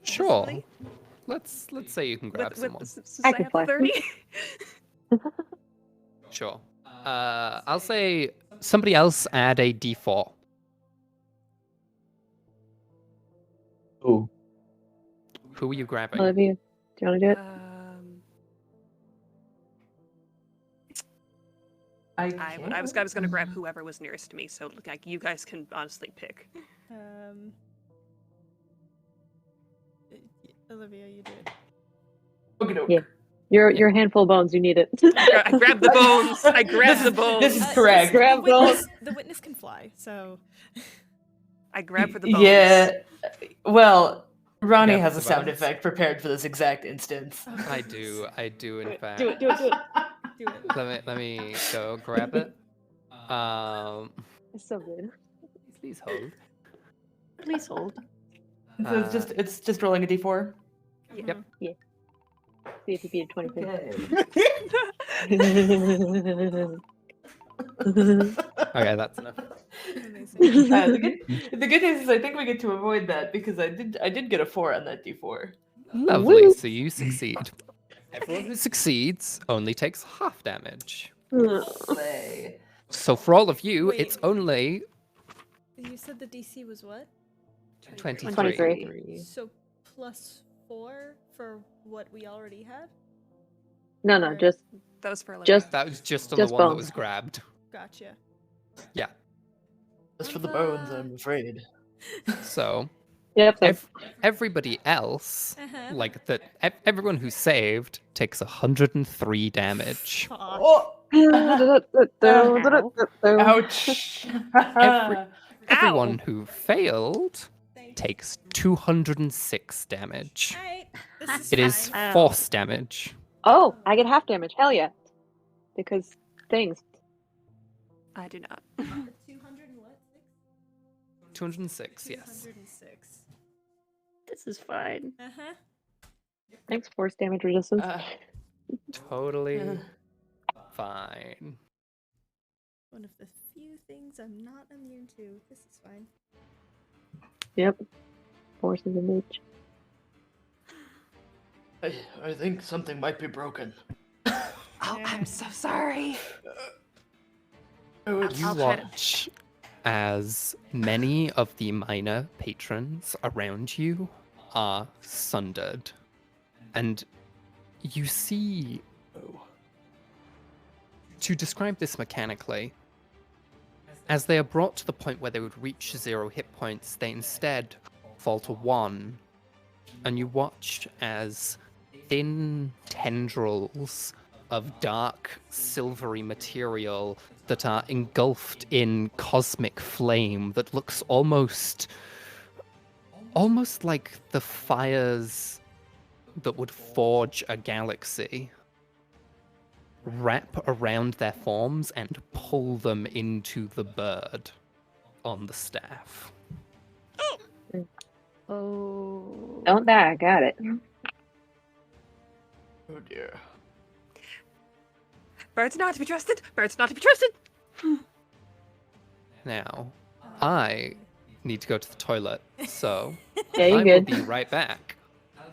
E: sure.
G: Possibly?
E: Let's say you can grab someone.
G: Since
D: I
G: I
D: can
G: have
D: fly.
G: 30.
E: Sure. I'll say somebody else add a d4.
C: Oh,
E: Who are you grabbing?
D: Olivia, do you want to do it?
G: I was gonna grab whoever was nearest to me, so like you guys can honestly pick.
I: Olivia, you do it.
F: Okay,
D: Yeah. Your handful of bones, you need it.
G: I grab the bones. I grab the bones.
F: This is correct.
D: Grab bones.
I: The witness can fly, so
G: I grab for the bones.
F: Yeah. Well, Ronny
E: Yeah,
F: has a
E: the
F: sound
E: bones.
F: effect prepared for this exact instance.
E: I do in fact.
D: Do it.
I: do it.
E: Let me go grab it.
D: It's so good.
E: Please hold.
A: Please hold.
F: So it's just rolling a d4.
E: Yep.
D: Yeah. See if you beat a 23.
E: Okay, that's enough.
F: The good news is I think we get to avoid that because I did get a 4 on that d4.
E: Lovely.
D: Woo.
E: So you succeed. Everyone who succeeds only takes half damage.
F: Slay.
E: So for all of you,
I: Wait.
E: it's only
I: you said the DC was what?
E: 23.
D: 23.
I: So plus 4 for what we already had?
D: No, just
G: That was for Olivia.
D: Just
E: That was just on
D: Just
E: the one that
D: bones.
E: was grabbed.
I: Gotcha.
E: Yeah.
F: Just for the bones, I'm afraid.
E: So
D: yep.
E: everybody else,
I: Uh-huh.
E: like everyone who saved takes 103 damage.
I: Fuck.
F: Oh! Ouch!
E: Everyone who failed takes 206 damage.
I: Alright.
B: This is
E: It is
B: fine.
A: Ow.
E: force damage.
D: Oh, I get half damage. Hell yeah. Because things.
G: I do not.
B: 200 and what?
E: 206, yes.
B: 206.
A: This is fine.
B: Uh-huh.
D: Thanks, force damage resistance.
E: Totally
F: Yeah.
E: fine.
B: One of the few things I'm not immune to. This is fine.
D: Yep. Force is a bitch.
H: I think something might be broken.
G: Oh, I'm so sorry.
H: Oh, it's-
E: You
G: I'll try to-
E: watch as many of the minor patrons around you are sundered. And you see, to describe this mechanically, as they are brought to the point where they would reach 0 hit points, they instead fall to 1. And you watch as thin tendrils of dark, silvery material that are engulfed in cosmic flame that looks almost like the fires that would forge a galaxy wrap around their forms and pull them into the bird on the staff.
A: Oh.
D: Don't die, got it.
H: oh dear.
G: Birds not to be trusted. Birds not to be trusted.
E: Now, I need to go to the toilet, so
D: Yeah,
E: I
D: you
E: will
D: good.
E: be right back.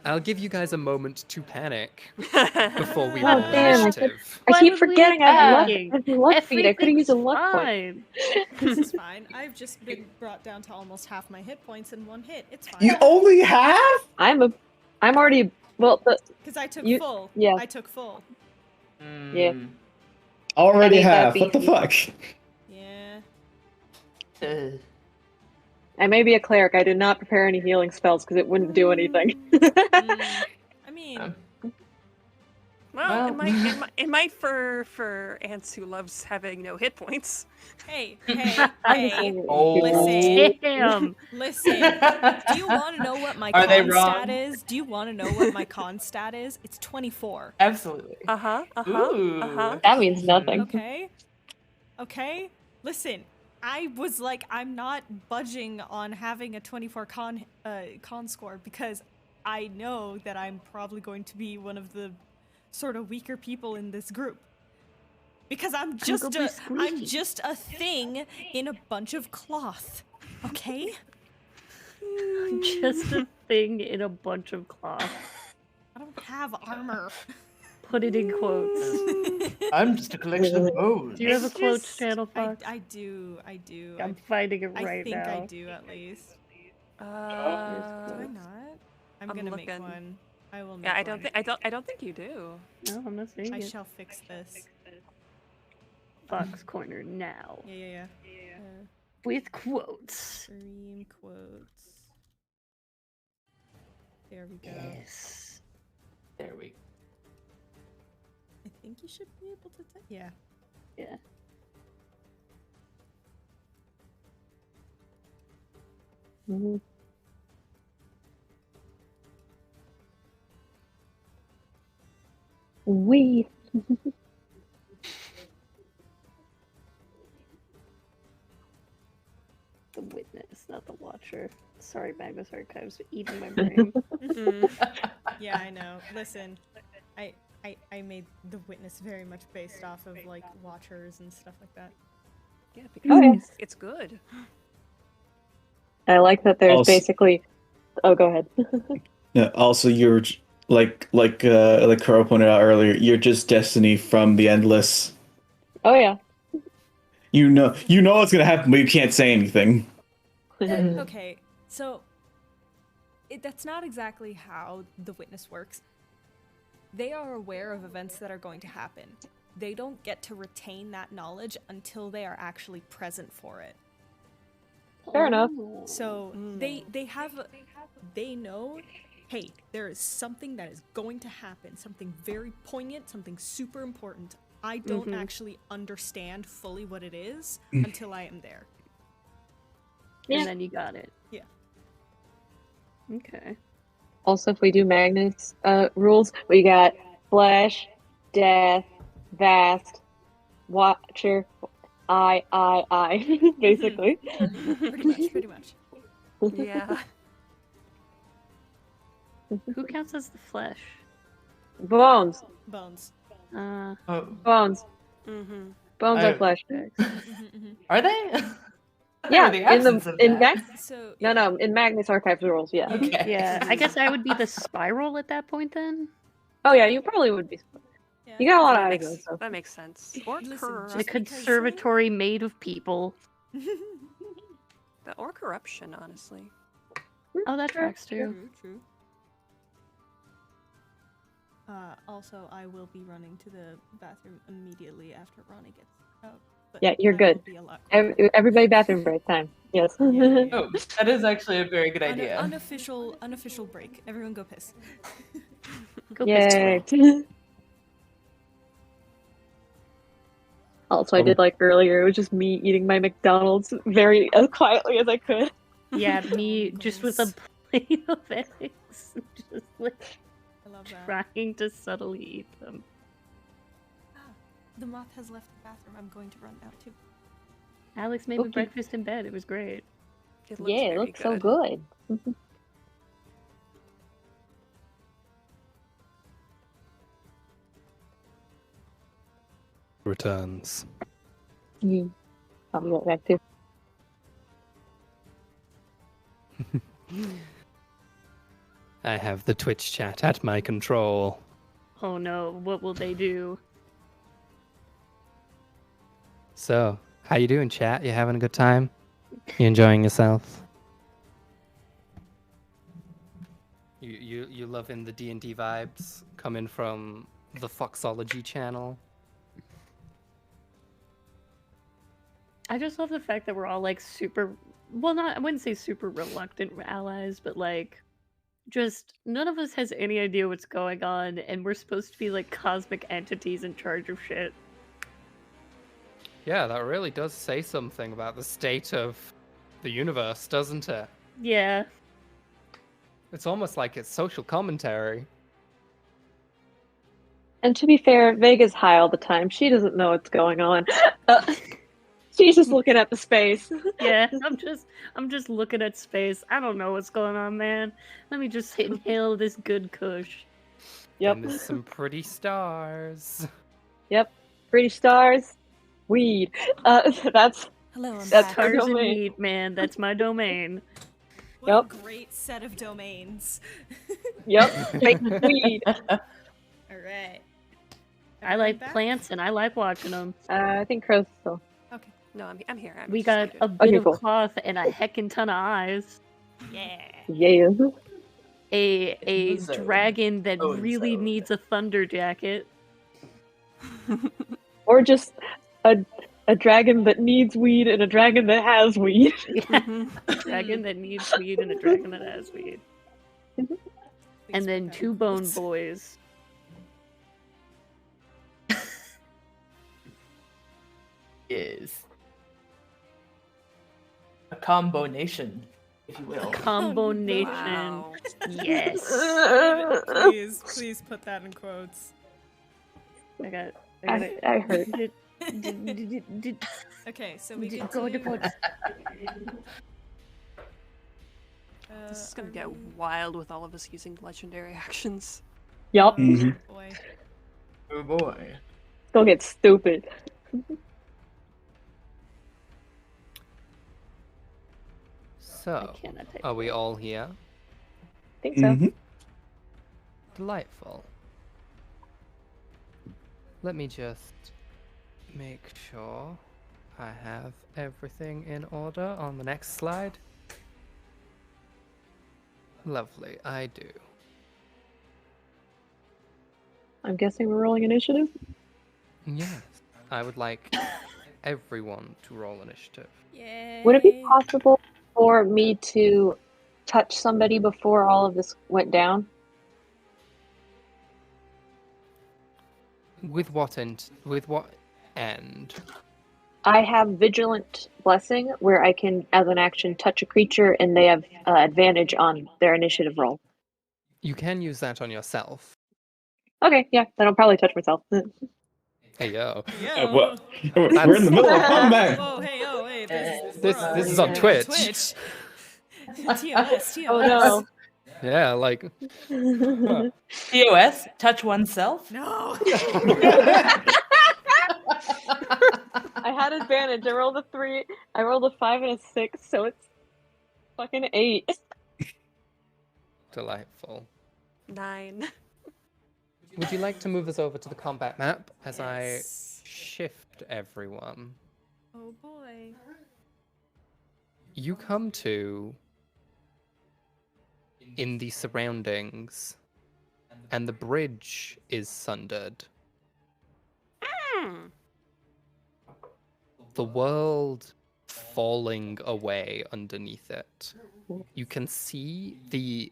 E: I'll give you guys a moment to panic before we
D: Oh,
E: roll
D: damn,
E: initiative.
D: I
A: Why
D: keep
A: would we
D: forgetting I have luck.
A: panic?
D: I have luck feed. I could have used a luck point.
A: Fine.
B: This is fine. I've just been brought down to almost half my hit points in one hit. It's fine.
C: You only have?
D: I'm already well.
B: Because I took
D: You-
B: full.
D: yeah.
B: I took full.
D: Yeah.
C: Already
D: ain't that
C: have. What the
D: beefy.
C: fuck?
B: Yeah.
D: I may be a cleric. I did not prepare any healing spells because it wouldn't do anything.
B: I mean,
G: Well, it might for Ants who loves having no hit points.
B: hey,
D: I'm just
B: hey,
D: saying.
B: listen,
A: Damn.
B: listen. Do you want to know what my
F: Are they
B: con
F: wrong?
B: stat is? Do you want to know what my con stat is? It's 24.
F: Absolutely.
G: Uh-huh.
D: That means nothing.
B: Okay. Okay. Listen, I was like, I'm not budging on having a 24 con score because I know that I'm probably going to be one of the sort of weaker people in this group. Because I'm just a thing in a bunch of cloth. Okay?
A: Just a thing in a bunch of cloth.
B: I don't have armor.
A: Put it in quotes.
H: I'm just a collection of bones.
A: Do you have a
B: It's
A: quotes
B: just-
A: channel, Fox?
B: I do.
A: I'm finding it
B: I
A: right
B: think
A: now.
B: I do at least. Do I
G: Uh,
B: not? I'm
G: I'm
B: gonna make
G: looking.
B: one. I will make
G: yeah,
B: one.
G: I don't think you do.
A: No, I'm not seeing
B: I
A: it.
B: shall fix this.
A: Fox Corner now.
B: Yeah.
A: With quotes.
B: Stream quotes. There we go.
A: Yes.
F: There we
B: I think you should be able to. Yeah.
A: Yeah.
D: Mhm. We.
A: The witness, not the watcher. Sorry, Magnus Archives, eating my brain.
B: Yeah, I know. Listen, I made the witness very much based off of like watchers and stuff like that.
G: Yeah, because
D: Okay.
G: it's good.
D: I like that there's
C: Also-
D: basically. Oh, go ahead.
C: Yeah, also, you're like Kuro pointed out earlier. You're just Destiny from the Endless.
D: Oh yeah.
C: You know what's gonna happen, but you can't say anything.
B: Okay, so that's not exactly how the witness works. They are aware of events that are going to happen. They don't get to retain that knowledge until they are actually present for it.
D: Fair enough.
B: So they know, hey, there is something that is going to happen, something very poignant, something super important. I don't actually understand fully what it is until I am there.
D: Yeah.
A: And then you got it.
B: Yeah.
A: Okay.
D: Also, if we do Magnus rules, we got Flesh, Death, Vast, Watcher, I, basically.
B: Pretty much.
G: Yeah.
A: Who counts as the flesh?
D: Bones.
B: Bones.
A: Uh,
F: Oh,
D: Bones.
G: Mm-hmm.
D: Bones
F: I-
D: are flesh.
F: are they?
D: Yeah,
F: the
D: in the
F: absence of
D: in
F: that.
D: Magnus.
B: So
D: No, in Magnus Archives rules, yeah.
F: Okay.
A: yeah, I guess I would be the spiral at that point then.
D: Oh yeah, you probably would be.
B: Yeah,
D: You got a lot of
G: That
D: ideas.
G: makes,
D: So.
G: that makes sense. Or
B: Listen,
G: corrupt.
A: The
B: just because-
A: conservatory made of people.
G: Or corruption, honestly.
A: Oh, that tracks too.
B: True. Also, I will be running to the bathroom immediately after Ronnie gets out. But
D: Yeah, you're
B: I
D: good.
B: will be a lot quicker.
D: Everybody, bathroom break time. Yes.
B: Yeah.
F: Oh, that is actually a very good idea.
B: Unofficial break. Everyone go piss.
A: Go piss,
D: Yay.
A: squirrel.
D: Also, I did like earlier. It was just me eating my McDonald's very as quietly as I could.
A: Yeah, me just with a plate of eggs, just like
B: I love that.
A: trying to subtly eat them.
B: The moth has left the bathroom. I'm going to run out too.
A: Alex made me
D: Okay.
A: breakfast in bed. It was great.
G: It looks
D: Yeah, it
G: very
D: looks so good.
E: Returns.
D: I'll be right back too.
E: I have the Twitch chat at my control.
A: Oh no, what will they do?
E: So, how you doing, chat? You having a good time? You enjoying yourself? You loving the D&D vibes coming from the Foxology channel?
A: I just love the fact that we're all like super, well, not, I wouldn't say super reluctant allies, but like, just none of us has any idea what's going on, and we're supposed to be like cosmic entities in charge of shit.
E: Yeah, that really does say something about the state of the universe, doesn't it?
A: Yeah.
E: It's almost like it's social commentary.
D: And to be fair, Vega's high all the time. She doesn't know what's going on. She's just looking at the space.
A: Yeah, I'm just looking at space. I don't know what's going on, man. Let me just inhale this good kush.
D: Yep.
E: And there's some pretty stars.
D: Yep. Pretty stars. Weed. That's
B: Hello, I'm
D: That's
B: back.
D: her
A: Stars and
D: domain.
A: weed, man. That's my domain.
B: What
D: Yep.
B: a great set of domains.
D: yep. Making weed.
B: Alright.
A: I like plants and I like watching them.
D: I think Crow's still.
B: Okay.
G: No, I'm here. I'm
A: We
G: just
A: got
G: muted.
A: a bit
D: Okay,
A: of
D: cool.
A: cloth and a heckin' ton of eyes.
B: Yeah.
D: Yeah.
A: A
F: Zone.
A: dragon that
F: Zone.
A: really needs a thunder jacket.
D: Or just a dragon that needs weed and a dragon that has weed.
A: A dragon that needs weed and a dragon that has weed. And then two bone boys.
F: Is a combination, if you will.
A: Combo nation.
G: Wow.
A: Yes.
B: Please put that in quotes.
A: I got it.
D: I heard.
B: Okay, so we
A: Did
B: get
A: go into
B: to...
A: quotes.
G: This is gonna get wild with all of us using legendary actions.
D: Yup.
C: Mhm.
B: Boy.
F: Oh boy.
D: Don't get stupid.
E: So,
A: I cannot type.
E: are we all here?
D: I think so.
C: Mhm.
E: Delightful. Let me just make sure I have everything in order on the next slide. Lovely, I do.
D: I'm guessing we're rolling initiative.
E: Yes, I would like everyone to roll initiative.
B: Yay.
D: Would it be possible for me to touch somebody before all of this went down?
E: With what end? With what end?
D: I have Vigilant Blessing, where I can, as an action, touch a creature and they have advantage on their initiative roll.
E: You can use that on yourself.
D: Okay, yeah, then I'll probably touch myself.
E: Hey yo.
C: We're in the middle of combat.
I: Whoa, hey, yo, hey,
E: This is on Twitch.
I: TOS, TOS.
D: Oh no.
E: Yeah, like
F: TOS, touch oneself.
I: No.
D: I had advantage. I rolled a 3. I rolled a 5 and a 6, so it's fucking 8.
E: delightful.
G: 9.
E: Would you like to move us over to the combat map as
I: Yes.
E: I shift everyone?
I: Oh boy.
E: You come to in the surroundings, and the bridge is sundered. The world falling away underneath it. You can see the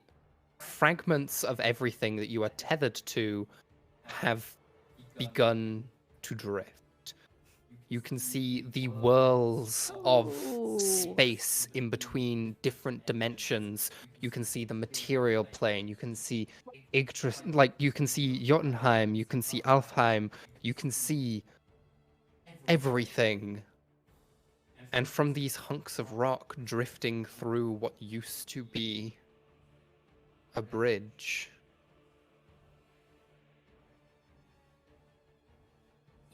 E: fragments of everything that you are tethered to have begun to drift. You can see the whirls of space in between different dimensions. You can see the material plane. You can see Yggdrasil, like you can see Jotunheim. You can see Alfheim. You can see everything. And from these hunks of rock drifting through what used to be a bridge,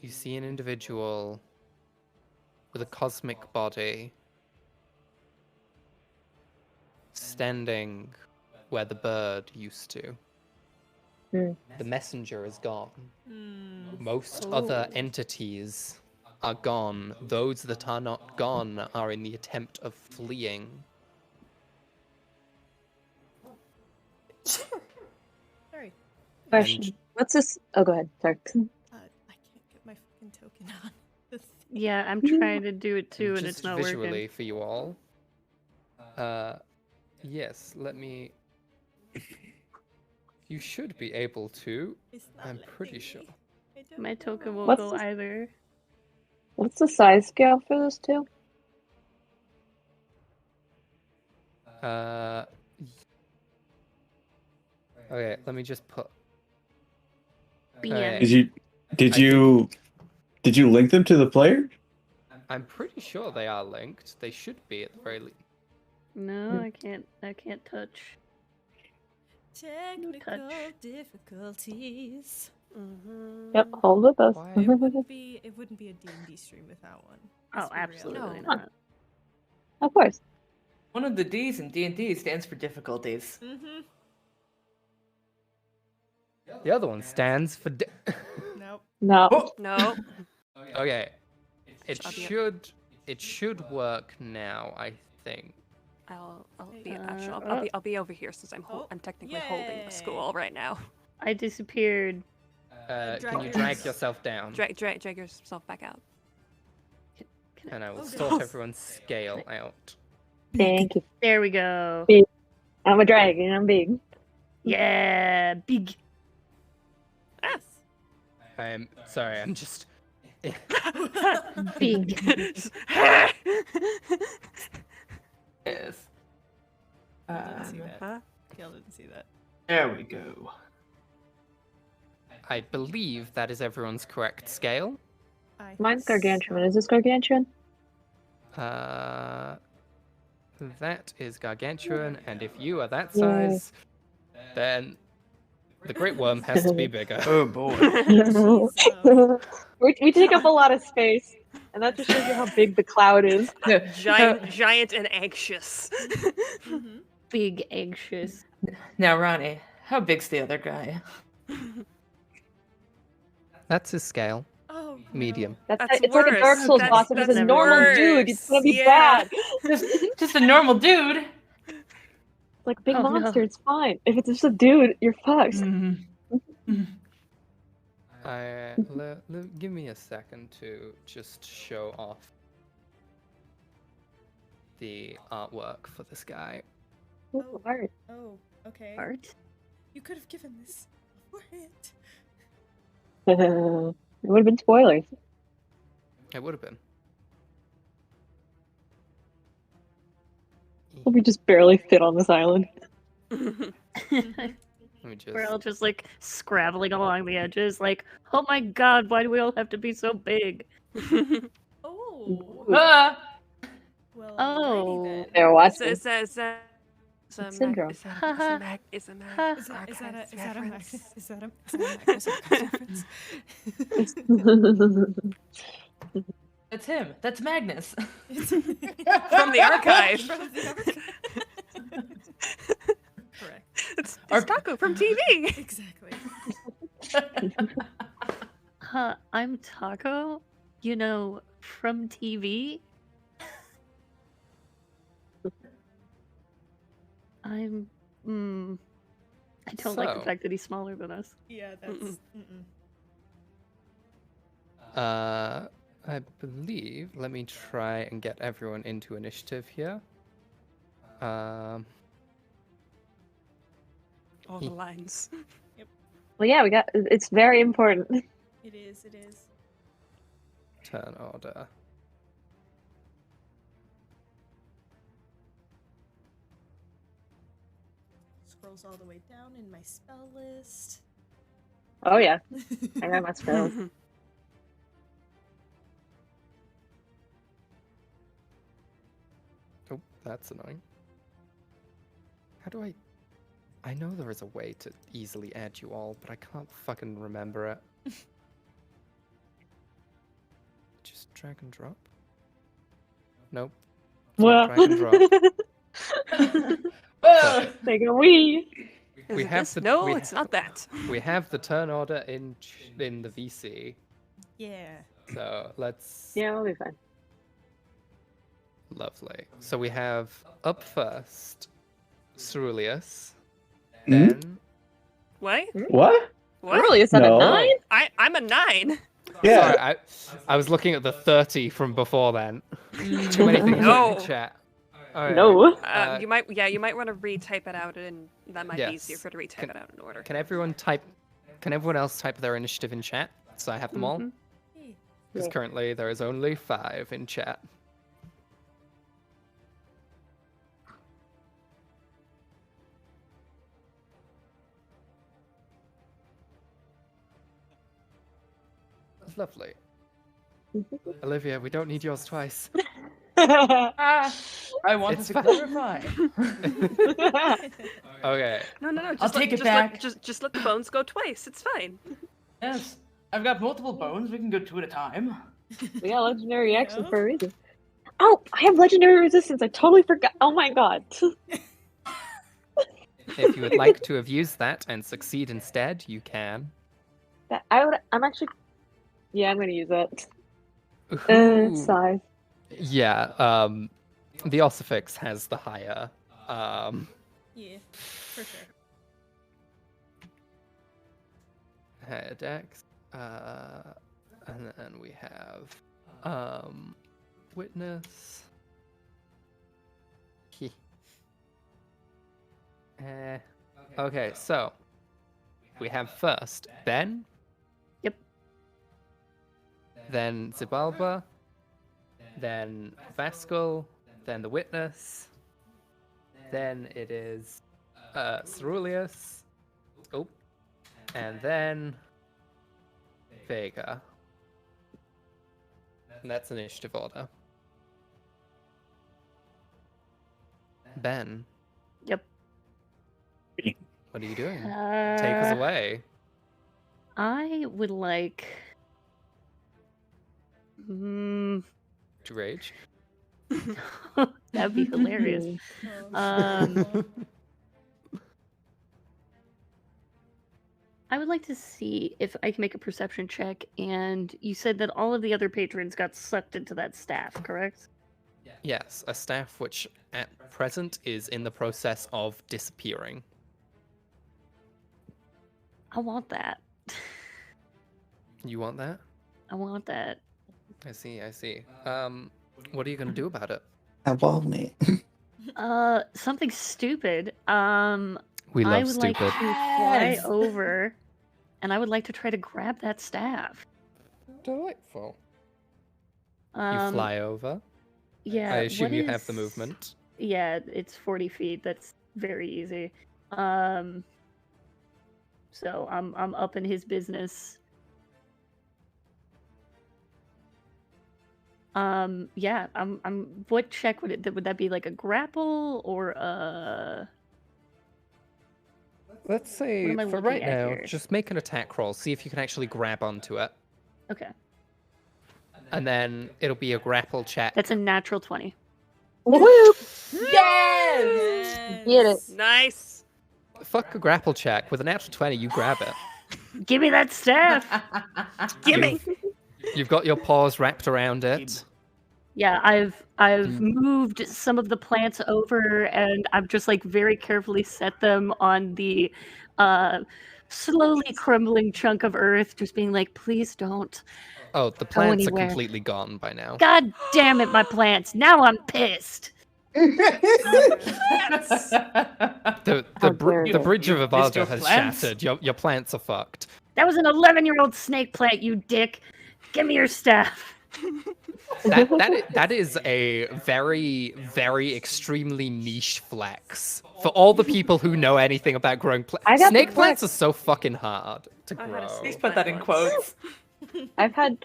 E: you see an individual with a cosmic body standing where the bird used to. The messenger is gone. Most other entities are gone. Those that are not gone are in the attempt of fleeing.
I: Sorry.
D: Question. What's this? Oh, go ahead. Sorry.
I: I can't get my fucking token on. This
A: Yeah, I'm trying to do it too, and
E: Just
A: it's not
E: visually
A: working.
E: for you all. Yes, let me. You should be able to.
I: It's not
E: I'm
I: letting
E: pretty sure.
I: me. I don't
A: My
I: know.
A: token won't
D: What's
A: go
D: this?
A: either.
D: What's the size scale for this two?
E: Okay, let me just put.
A: BM.
C: Did you link them to the player?
E: I'm pretty sure they are linked. They should be at the very least.
A: No, I can't touch.
I: Technical difficulties.
D: Yep, hold with us.
E: Why?
I: It wouldn't be a D&D stream without one.
A: Oh,
I: Let's be real.
A: absolutely
G: No.
A: not.
D: Of course.
F: One of the D's in D&D stands for difficulties.
I: Mm-hmm.
E: The other one stands for.
I: Nope.
D: No.
F: Oh,
G: No.
E: Okay, it
G: I'll be-
E: should work now. I think.
G: I'll
I: Hey,
G: be actually I'll be over here since
I: Oh,
G: I'm technically holding
I: yay.
G: the school right now.
A: I disappeared.
E: Can you
I: drag
E: drag
I: us.
E: yourself down?
G: Drag yourself back out.
E: And I will
I: Oh,
E: sort
I: God.
E: everyone's scale out.
D: Thank you.
A: There we go.
D: I'm a dragon. I'm big.
A: Yeah, big.
G: Yes.
E: I'm sorry. I'm just.
A: Big.
F: yes.
I: I didn't see that.
G: Huh?
I: Gail didn't see that.
F: There we go.
E: I believe that is everyone's correct scale.
I: I
D: Mine's
I: think
D: gargantuan.
I: so.
D: Is this gargantuan?
E: That is gargantuan, and if you are that
D: Yay.
E: size, then the great worm has to be bigger.
F: Oh boy.
D: We take up a lot of space, and that just shows you how big the cloud is.
G: Giant and anxious.
I: Mhm.
A: Big anxious.
F: Now, Ronnie, how big's the other guy?
E: That's his scale.
I: Oh,
E: Medium.
D: That's
G: That's
D: it's like a Dark
G: worse.
D: Souls
G: That's-
D: boss. If it's a
A: that's
D: normal
G: worse.
D: dude, it's gonna be
G: Yeah.
D: bad.
F: Just a normal dude.
D: Like big
A: Oh, no.
D: monster, it's fine. If it's just a dude, you're fucked.
E: Give me a second to just show off the artwork for this guy.
D: Ooh, art.
I: Oh, okay.
A: Art.
I: You could have given this beforehand.
D: It would have been spoilers.
E: It would have been.
D: We just barely fit on this island.
E: Let me just.
A: We're all just like scrabbling along the edges, like, oh my god, why do we all have to be so big?
B: Oh.
F: Ah!
B: Well,
A: Oh.
B: alrighty then.
D: They're watching.
G: Is that
D: Syndrome.
G: is that a Magnus
B: Is that a
G: reference?
B: Is that a Magnus reference?
F: That's him. That's Magnus.
G: From the archive.
B: From the archive. Correct.
G: It's Taco from TV.
B: Exactly.
A: I'm Taco, from TV. I don't like the
E: So-
A: fact that he's smaller than us.
B: Yeah, that's.
E: I believe. Let me try and get everyone into initiative here.
G: All the lines.
D: Well, yeah, it's very important.
B: It is. It is.
E: Turn order.
B: Scrolls all the way down in my spell list.
D: Oh yeah, I got my spells.
E: Oh, that's annoying. How do I know there is a way to easily add you all, but I can't fucking remember it. Just drag and drop? Nope. It's not
D: Well,
E: drag and drop.
F: Well,
D: take a wee.
G: Is
E: We
G: it
E: have
G: this?
E: the-
G: No,
E: we
G: it's not that.
E: We have the turn order in the VC,
B: Yeah.
E: so let's.
D: Yeah, we'll be fine.
E: Lovely. So we have up first, Ceruleus.
C: Mhm.
E: Then
G: What?
C: What?
G: What?
D: Really, is that
C: No.
D: a 9?
G: I'm a 9.
C: Yeah.
E: Sorry, I was looking at the 30 from before then. Too many things
G: No.
E: in the chat. Alright,
D: No.
G: You might want to retype it out, and that might be easier
E: yes.
G: for to retype it out in order.
E: Can everyone else type their initiative in chat so I have them all?
A: Mhm.
E: Because
D: Yeah.
E: currently there is only 5 in chat. Lovely. Olivia, we don't need yours twice.
F: I wanted
E: It's
F: to
E: fine.
F: clarify.
E: Okay.
G: No. Just
F: I'll
G: let,
F: take it
G: just
F: back.
G: Just let the bones go twice. It's fine.
F: Yes, I've got multiple bones. We can go 2 at a time.
D: We got legendary action
B: Yeah.
D: for a reason. Oh, I have legendary resistance. I totally forgot. Oh my god.
E: If you would like to have used that and succeed instead, you can.
D: I'm actually. Yeah, I'm gonna use it.
E: Ooh.
D: Size.
E: Yeah, the Ossifix has the higher.
B: Yeah, for sure.
E: Higher dex. And then we have Witness. Okay, so we have first Ben.
A: Yep.
E: Then Zibalba. Then Vascal. Then the Witness. Then it is Ceruleus. Oh. And then Vega. And that's initiative order. Ben,
A: Yep.
E: what are you doing? Take us away.
A: I would like.
E: To rage.
A: That'd be hilarious. Um, I would like to see if I can make a perception check. And you said that all of the other patrons got sucked into that staff, correct?
E: Yes, a staff which at present is in the process of disappearing.
A: I want that.
E: You want that?
A: I want that.
E: I see. What are you gonna do about it?
C: I want it.
A: Something stupid.
E: We
A: I
E: love
A: would like to
E: stupid.
A: fly
F: Yes.
A: over, and I would like to try to grab that staff.
E: Delightful. You
A: Um,
E: fly over.
A: Yeah.
E: I assume
A: what
E: you have the
A: is-
E: movement.
A: Yeah, it's 40 feet. That's very easy. so I'm up in his business. Yeah, I'm. What check would that be? Like a grapple or a?
E: Let's say
A: am I
E: for
A: looking
E: right
A: at
E: now,
A: here?
E: just make an attack roll. See if you can actually grab onto it,
A: Okay,
E: and then it'll be a grapple check.
A: that's a natural 20.
D: Whoop!
F: Yes!
D: Get it.
G: Nice.
E: Fuck a grapple check. With a natural 20, you grab it.
A: Give me that staff.
G: Gimme.
E: You've got your paws wrapped around it.
A: Yeah, I've moved some of the plants over, and I've just like very carefully set them on the slowly crumbling chunk of earth, just being like, please don't
E: Oh, the
A: go
E: plants are
A: anywhere.
E: completely gone by now.
A: God damn it, my plants! Now I'm pissed.
E: The
D: How dare you.
E: bridge of
H: You've missed
E: Abaja
H: your
E: has
H: plants?
E: shattered. Your plants are fucked.
A: That was an 11-year-old snake plant, you dick. Give me your staff.
E: That is a very, very extremely niche flex. For all the people who know anything about growing
D: I got the
E: snake plants
D: flex.
E: are so fucking hard to
G: I had a
E: grow.
G: snake
F: Put that in quotes.
D: I've had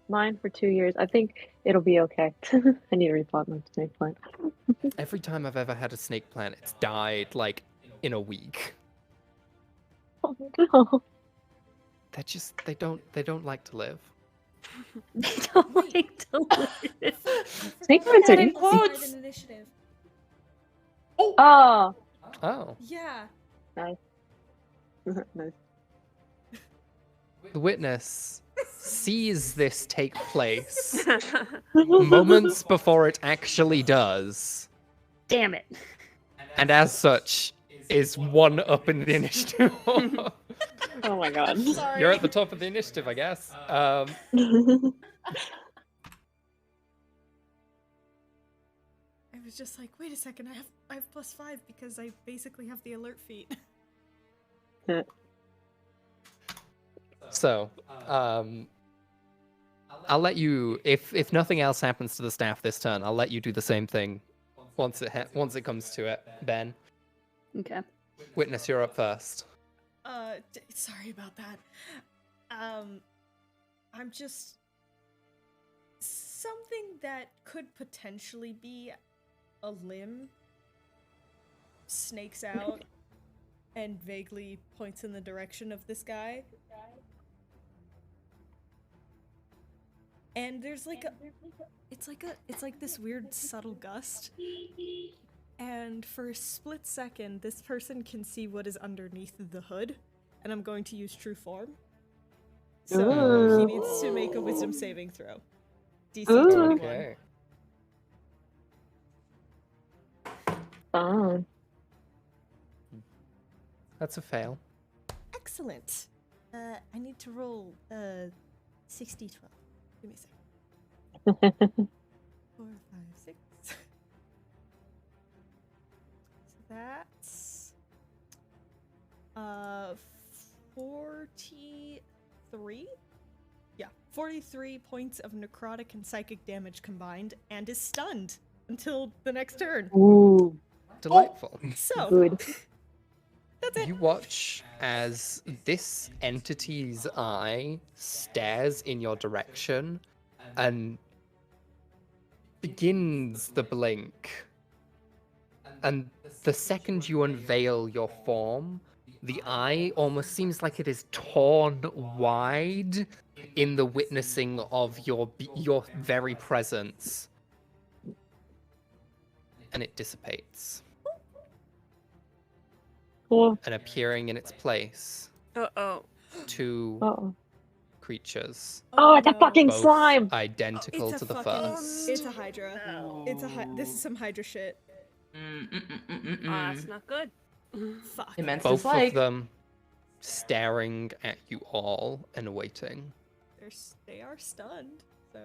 D: mine for 2 years. I think it'll be okay. I need to repot my snake plant.
E: Every time I've ever had a snake plant, it's died like in a week.
D: Oh no.
E: They don't like to live.
A: They don't like to live.
D: Snake plants are
I: That
D: easy.
I: inside an initiative.
D: Oh.
E: Oh.
I: Yeah.
D: Nice. Nice.
E: The witness sees this take place moments before it actually does,
A: Damn it.
E: and as such, is one up in the initiative.
D: Oh my god.
I: Sorry.
E: You're at the top of the initiative, I guess.
I: I was just like, wait a second, I have +5 because I basically have the alert feat.
E: So, I'll let you, if nothing else happens to the staff this turn, I'll let you do the same thing once it comes to it. Ben,
A: Okay.
E: witness, you're up first.
I: Sorry about that. I'm just something that could potentially be a limb snakes out and vaguely points in the direction of this guy. And there's like it's like this weird subtle gust. And for a split second, this person can see what is underneath the hood, and I'm going to use true form. So he
D: Ooh.
I: needs to make a wisdom saving throw. DC
D: Ooh.
I: 21.
E: Okay.
D: Fun.
E: That's a fail.
I: Excellent. I need to roll 60 12. Give me a second. 4, 5, 6. So that's 43. Yeah, 43 points of necrotic and psychic damage combined, and is stunned until the next turn.
D: Ooh.
E: Delightful.
I: So
D: Good.
I: that's it.
E: You watch as this entity's eye stares in your direction and begins the blink. And the second you unveil your form, the eye almost seems like it is torn wide in the witnessing of your very presence. And it dissipates.
D: Cool.
E: And appearing in its place,
G: Uh-oh.
E: two
D: Uh-oh.
E: creatures,
D: Oh, it's a
I: no.
D: fucking
E: both
D: slime!
E: identical
I: It's
E: to
I: a
E: the
I: fucking-
E: first.
I: It's a Hydra. This is some Hydra shit.
G: That's not good.
I: Fuck.
F: Immense
E: Both
F: dislike.
E: of them staring at you all and waiting.
I: They are stunned. So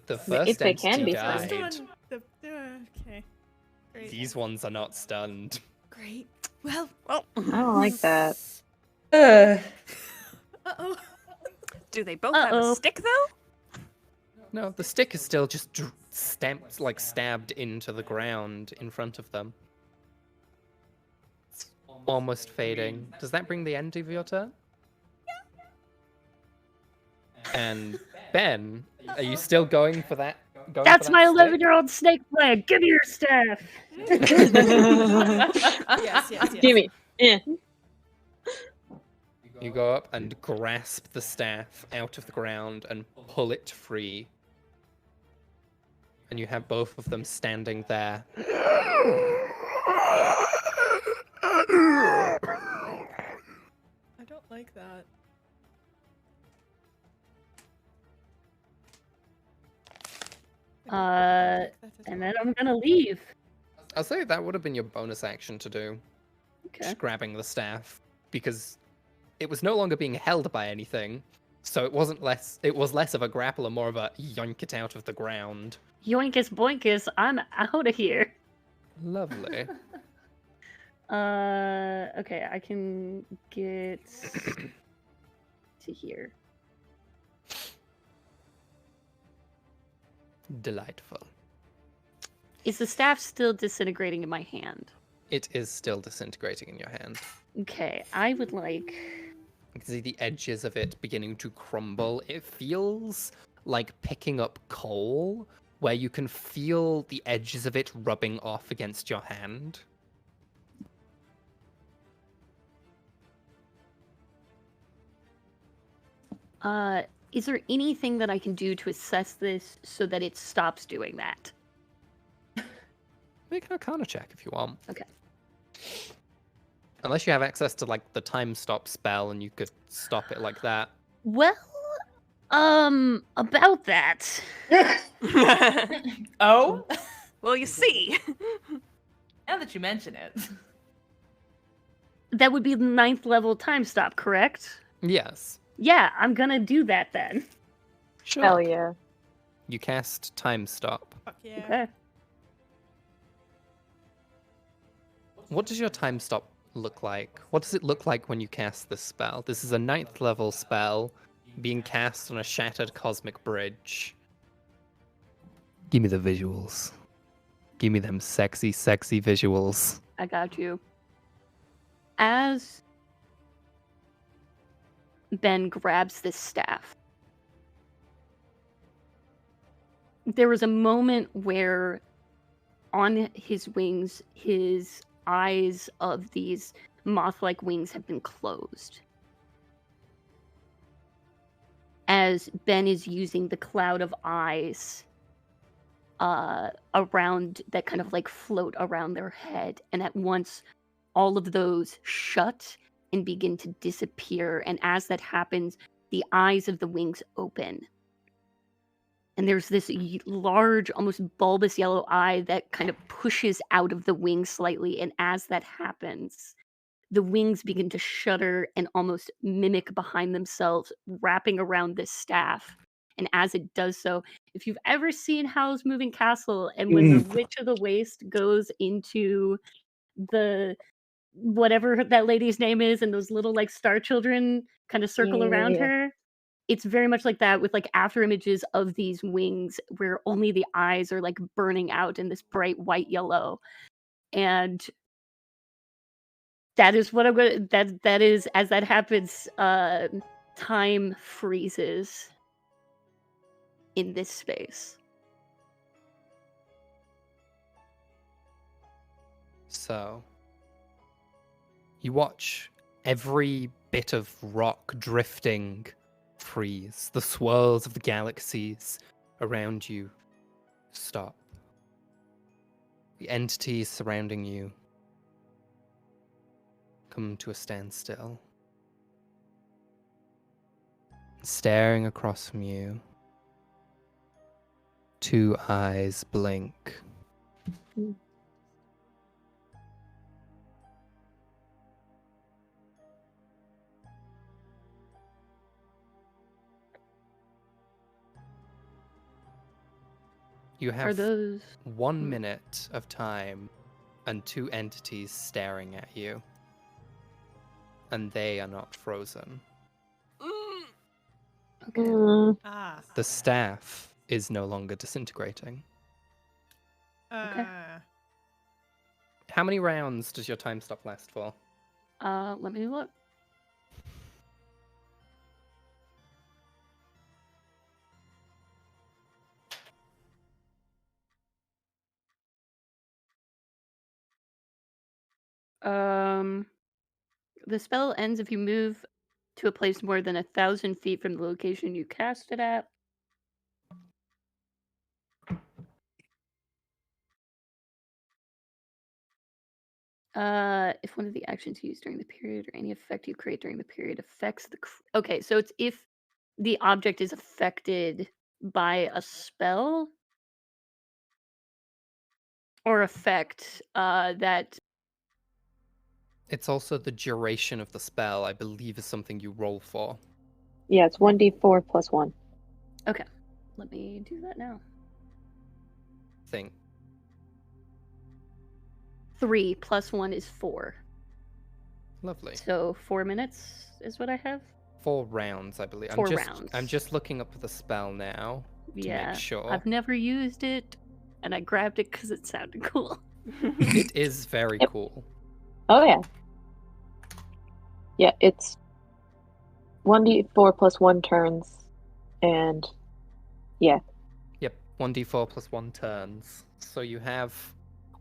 E: The first
D: If they can
E: entity
D: be
E: died.
I: stunned. Okay. Great.
E: These ones are not stunned.
I: Great. Well.
G: Well,
D: I don't like that.
I: Uh oh.
G: do they both have
A: Uh-oh.
G: a stick, though?
E: No, the stick is still just stabbed into the ground in front of them. almost fading. Does that bring the end of your turn? And Ben, are you still going for that?
A: That's my 11-year-old snake plan. Give me your staff.
I: Yes, yes.
D: Gimme. Yeah.
E: You go up and grasp the staff out of the ground and pull it free. And you have both of them standing there.
I: I don't like that.
A: And then I'm gonna leave.
E: I'll say that would have been your bonus action to do.
A: Okay.
E: Just grabbing the staff. Because it was no longer being held by anything. So it was less of a grapple and more of a yoink it out of the ground.
A: Yoinkus boinkus, I'm out of here.
E: Lovely.
A: Okay, I can get to here.
E: Delightful.
A: Is the staff still disintegrating in my hand?
E: It is still disintegrating in your hand.
A: Okay, I would like...
E: You can see the edges of it beginning to crumble. It feels like picking up coal, where you can feel the edges of it rubbing off against your hand.
A: Is there anything that I can do to assess this so that it stops doing that?
E: Make an Arcana check if you want.
A: Okay.
E: Unless you have access to, like, the time stop spell and you could stop it like that.
A: Well, about that.
F: Oh?
G: Well, you see.
F: Now that you mention it.
A: That would be the 9th level time stop, correct?
E: Yes.
A: Yeah, I'm gonna do that then.
E: Sure.
D: Hell yeah.
E: You cast time stop.
I: Fuck yeah.
A: Okay.
E: What does your time stop look like? What does it look like when you cast this spell? This is a 9th level spell being cast on a shattered cosmic bridge. Give me the visuals. Give me them sexy, sexy visuals.
A: I got you. As Ben grabs this staff, there was a moment where on his wings, his eyes of these moth-like wings have been closed. As Ben is using the cloud of eyes around that kind of like float around their head, and at once all of those shut and begin to disappear, and as that happens, the eyes of the wings open. And there's this large, almost bulbous yellow eye that kind of pushes out of the wing slightly, and as that happens, the wings begin to shudder and almost mimic behind themselves, wrapping around this staff. And as it does so, if you've ever seen Howl's Moving Castle, and when the Witch of the Waste goes into the whatever that lady's name is, and those little like star children kind of circle around her, it's very much like that, with like after images of these wings where only the eyes are like burning out in this bright white yellow. And that is what I'm gonna that is, as that happens, time freezes in this space.
E: So you watch every bit of rock drifting freeze. The swirls of the galaxies around you stop. The entities surrounding you come to a standstill. Staring across from you, two eyes blink. You
A: Are
E: have
A: those
E: 1 minute of time and two entities staring at you. And they are not frozen.
A: okay?
I: Ah.
E: The staff is no longer disintegrating.
I: Okay.
E: How many rounds does your time stop last for?
A: Let me look. The spell ends if you move to a place more than 1,000 feet from the location you cast it at. If one of the actions used during the period or any effect you create during the period affects the... Okay, so it's if the object is affected by a spell or effect that...
E: It's also the duration of the spell, I believe, is something you roll for.
D: Yeah, it's 1d4 plus 1.
A: Okay, let me do that now.
E: Thing.
A: 3 plus 1 is 4.
E: Lovely.
A: So 4 minutes is what I have?
E: 4 rounds, I believe.
A: 4 rounds.
E: I'm just looking up the spell now to make sure.
A: I've never used it, and I grabbed it because it sounded cool.
E: It is very
D: Yep.
E: cool.
D: Oh, yeah. Yeah, it's 1d4 plus 1 turns, and yeah,
E: Yep, 1d4 plus 1 turns. So you have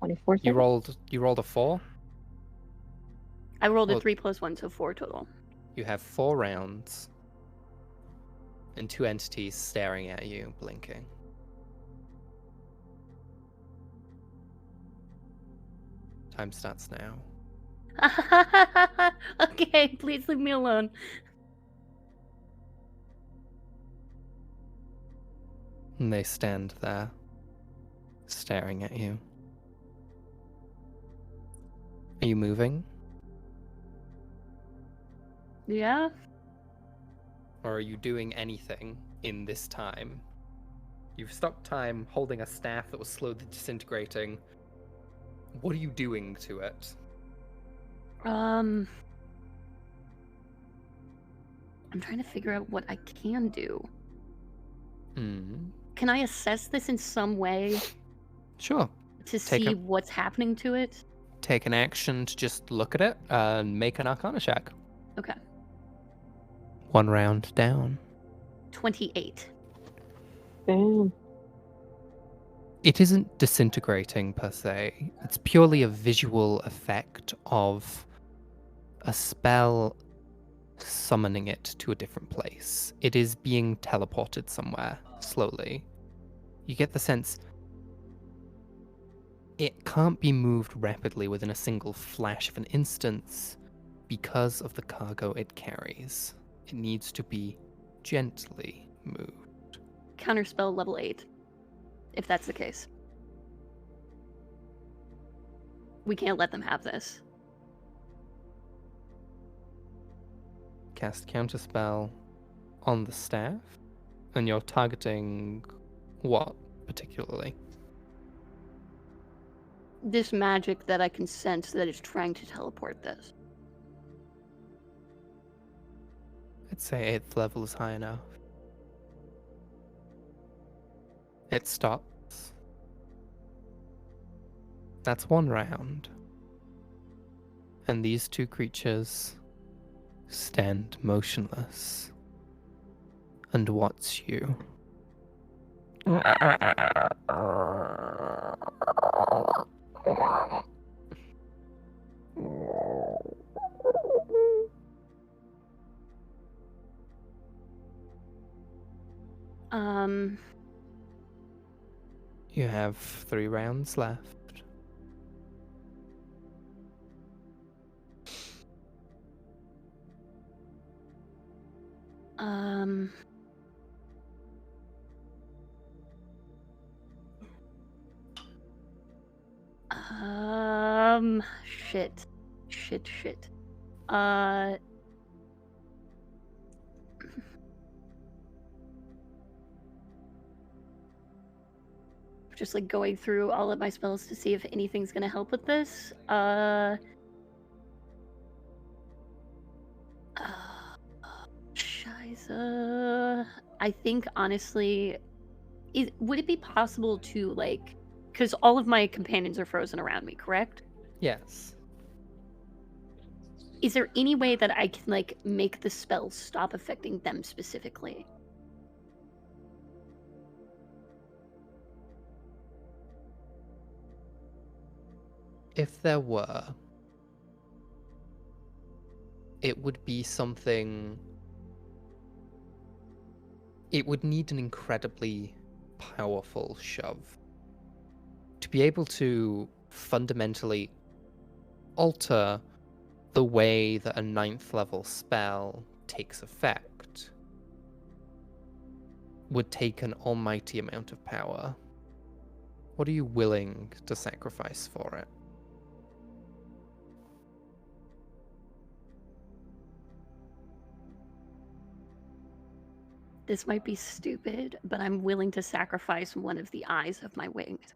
D: 24
E: you
D: seconds.
E: rolled a 4.
A: I rolled a
E: Well-
A: 3 plus 1, so 4 total.
E: You have 4 rounds and 2 entities staring at you, blinking. Time starts now.
A: Okay, please leave me alone.
E: And they stand there, staring at you. Are you moving?
A: Yeah?
E: Or are you doing anything in this time? You've stopped time holding a staff that was slowly disintegrating. What are you doing to it?
A: I'm trying to figure out what I can do. Can I assess this in some way
E: Sure.
A: to
E: Take
A: see
E: a-
A: what's happening to it?
E: Take an action to just look at it and make an Arcana check.
A: Okay.
E: 1 round down.
A: 28.
D: Damn.
E: It isn't disintegrating per se. It's purely a visual effect of a spell summoning it to a different place. It is being teleported somewhere, slowly. You get the sense it can't be moved rapidly within a single flash of an instance because of the cargo it carries. It needs to be gently moved.
A: Counterspell level 8. If that's the case. We can't let them have this.
E: Cast counterspell on the staff, and you're targeting what particularly?
A: This magic that I can sense that is trying to teleport this.
E: I'd say 8th level is high enough. It stops. That's 1 round. And these 2 creatures stand motionless and watch you. You have 3 rounds left.
A: Shit. Just like going through all of my spells to see if anything's gonna help with this. Scheiße. I think honestly, would it be possible to like, because all of my companions are frozen around me, correct?
E: Yes.
A: Is there any way that I can, like, make the spell stop affecting them specifically?
E: If there were, it would be something. It would need an incredibly powerful shove to be able to fundamentally alter the way that a 9th level spell takes effect. Would take an almighty amount of power. What are you willing to sacrifice for it?
A: This might be stupid, but I'm willing to sacrifice one of the eyes of my wings.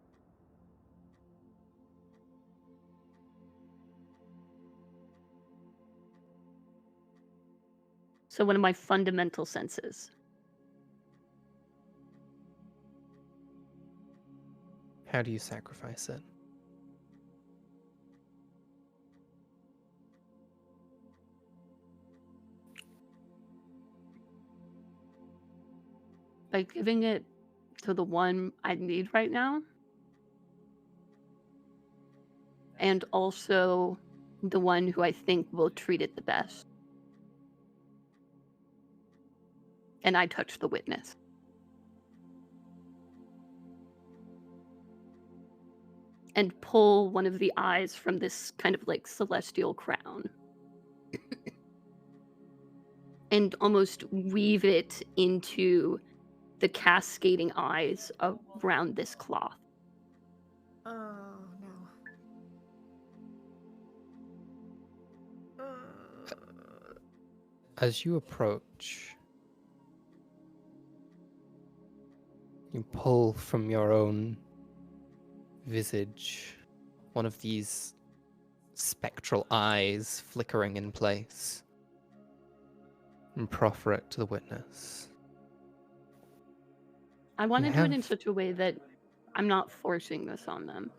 A: So one of my fundamental senses.
E: How do you sacrifice it?
A: By giving it to the one I need right now. And also the one who I think will treat it the best. And I touch the witness. And pull one of the eyes from this kind of like celestial crown. And almost weave it into the cascading eyes around this cloth.
I: Oh no.
E: As you approach, you pull from your own visage one of these spectral eyes flickering in place and proffer it to the witness.
A: I want to
E: You
A: do it in
E: have-
A: such a way that I'm not forcing this on them.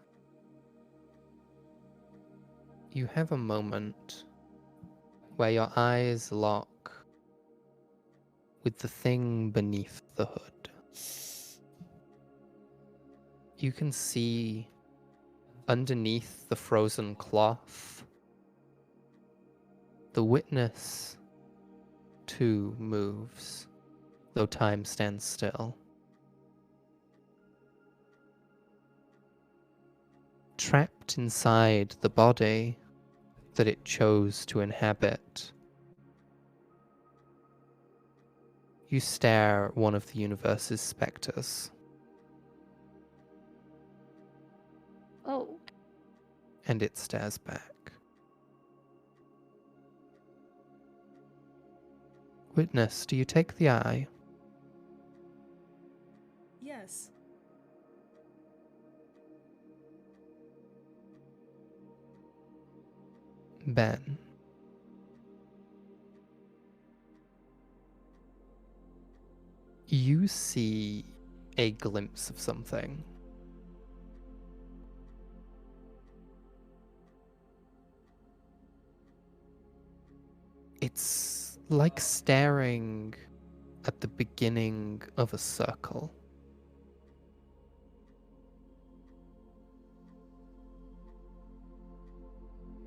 E: You have a moment where your eyes lock with the thing beneath the hood. You can see underneath the frozen cloth, the witness too moves, though time stands still. Trapped inside the body that it chose to inhabit, you stare at one of the universe's specters,
A: Oh,
E: and it stares back. Witness, do you take the eye?
I: Yes.
E: Ben. You see a glimpse of something. It's like staring at the beginning of a circle.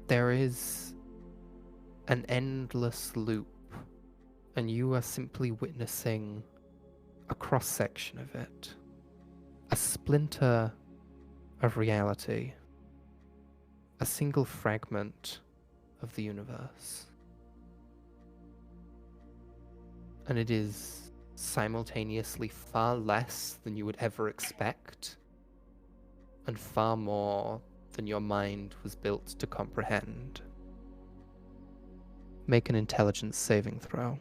E: There is an endless loop, and you are simply witnessing a cross-section of it. A splinter of reality. A single fragment of the universe. And it is simultaneously far less than you would ever expect, and far more than your mind was built to comprehend. Make an intelligence saving throw.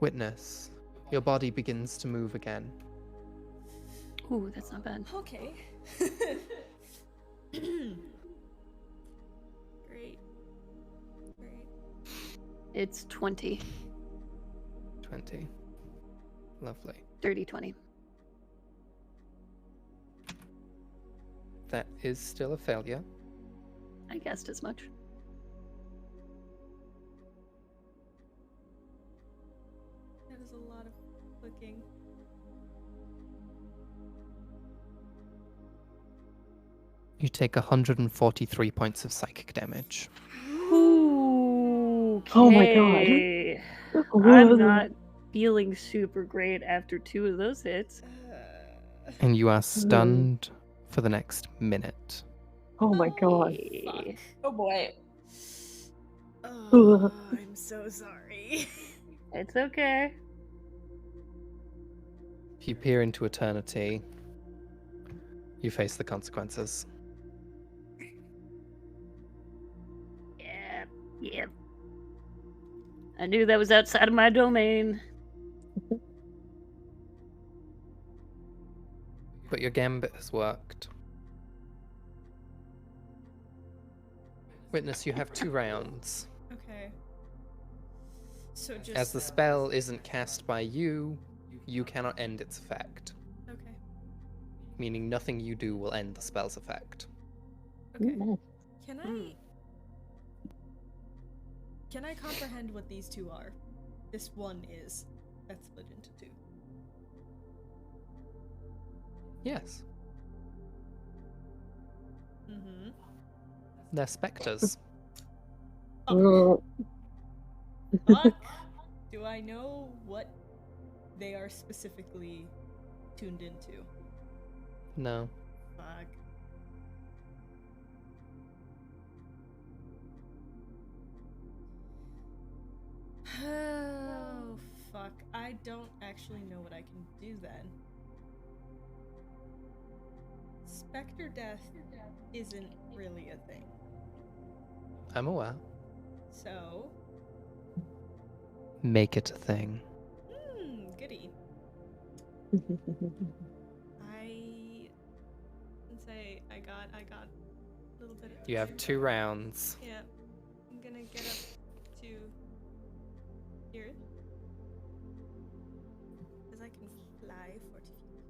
E: Witness, your body begins to move again.
A: ooh, that's not bad.
I: Okay. Great. Great.
A: It's 20.
E: 20. Lovely.
A: Dirty 20.
E: That is still a failure.
A: I guessed as much.
I: That is a lot of clicking.
E: You take 143 points of psychic damage.
A: Okay.
D: Oh my god.
A: I'm not feeling super great after 2 of those hits.
E: And you are stunned for the next minute.
D: Oh my god.
A: Eh,
F: Oh boy.
I: Oh, I'm so sorry.
A: It's okay.
E: If you peer into eternity, you face the consequences.
A: Yeah. I knew that was outside of my domain.
E: But your gambit has worked. Witness, you have 2 rounds.
I: Okay. So just
E: As the spell isn't cast by you, you cannot end its effect.
I: Okay.
E: Meaning nothing you do will end the spell's effect.
I: Okay.
D: Nice.
I: Can I comprehend what these 2 are? This one is. That's split into 2.
E: Yes.
I: Mm-hmm.
E: They're specters.
I: Fuck. Do I know what they are specifically tuned into?
E: No.
I: Fuck. Oh, fuck. I don't actually know what I can do then. Spectre death isn't really a thing.
E: I'm aware.
I: So,
E: Make it a thing.
I: goody. I can say I got a little bit of
E: You have 2 rounds.
I: Yeah. I'm gonna get up to here. Because I can fly 40 feet.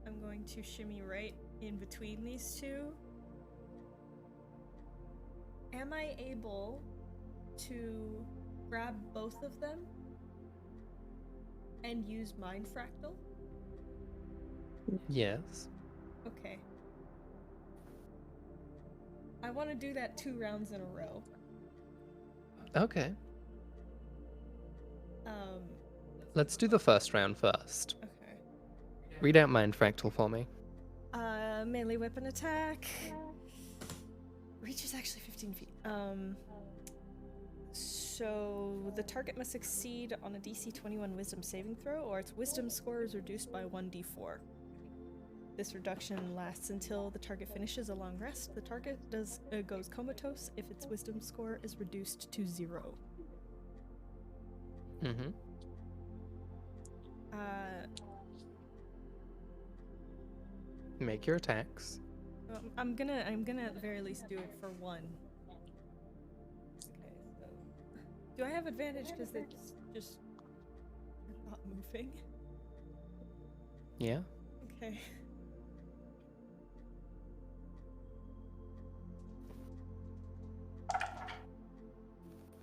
I: I'm going to shimmy right in between these 2. Am I able to grab both of them and use Mind Fractal?
E: Yes.
I: Okay. I want to do that 2 rounds in a row.
E: Okay.
I: Um,
E: Let's do the first round first.
I: okay.
E: Read out Mind Fractal for me.
I: Melee weapon attack. Reach is actually 15 feet. So the target must succeed on a DC 21 Wisdom saving throw, or its Wisdom score is reduced by 1d4. This reduction lasts until the target finishes a long rest. The target goes comatose if its Wisdom score is reduced to 0.
E: Mm-hmm. Make your attacks.
I: I'm gonna at the very least do it for 1. Okay, so do I have advantage because it's just not moving?
E: Yeah.
I: Okay.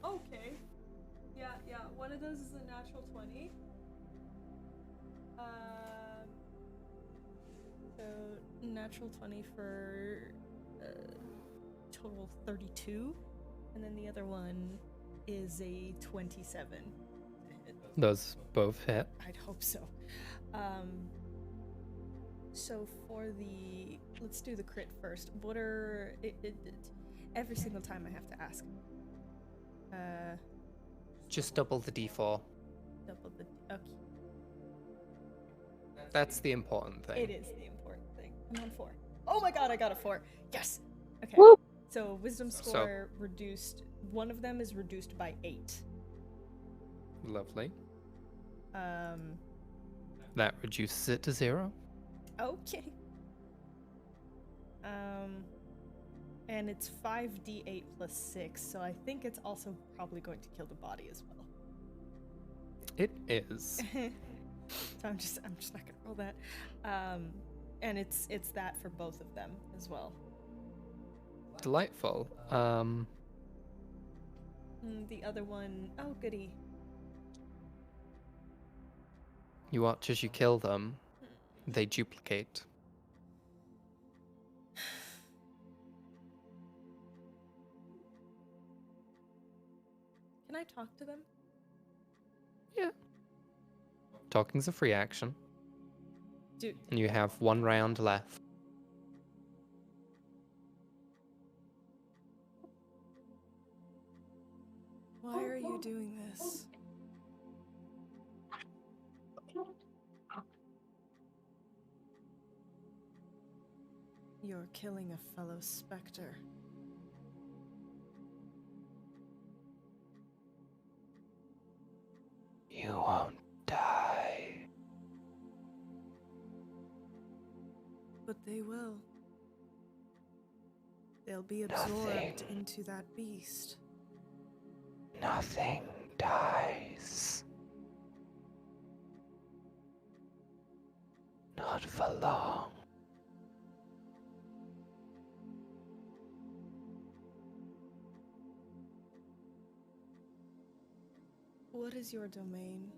I: Okay. Yeah. One of those is a natural 20. So natural 20 for total 32, and then the other one is a 27.
E: Those both hit.
I: I'd hope so. So for the, let's do the crit first. What are every single time I have to ask?
E: Just double the d4.
I: Double the okay.
E: That's the important thing.
I: It is the important thing. I'm on 4. Oh my god, I got a 4. Yes. Okay.
D: Woo!
I: So wisdom score reduced. One of them is reduced by 8.
E: Lovely. That reduces it to 0.
I: Okay. And it's 5d8 plus 6, so I think it's also probably going to kill the body as well.
E: It is.
I: So I'm just not gonna roll that. And it's that for both of them as well.
E: Delightful.
I: The other one, oh goody.
E: You watch as you kill them. They duplicate.
I: Can I talk to them?
E: Yeah. Talking's a free action.
I: Dude.
E: And you have 1 round left.
I: Why are you doing this? You're killing a fellow specter.
E: You won't die.
I: But they will. They'll be absorbed into that beast.
E: Nothing dies. Not for long.
I: What is your domain?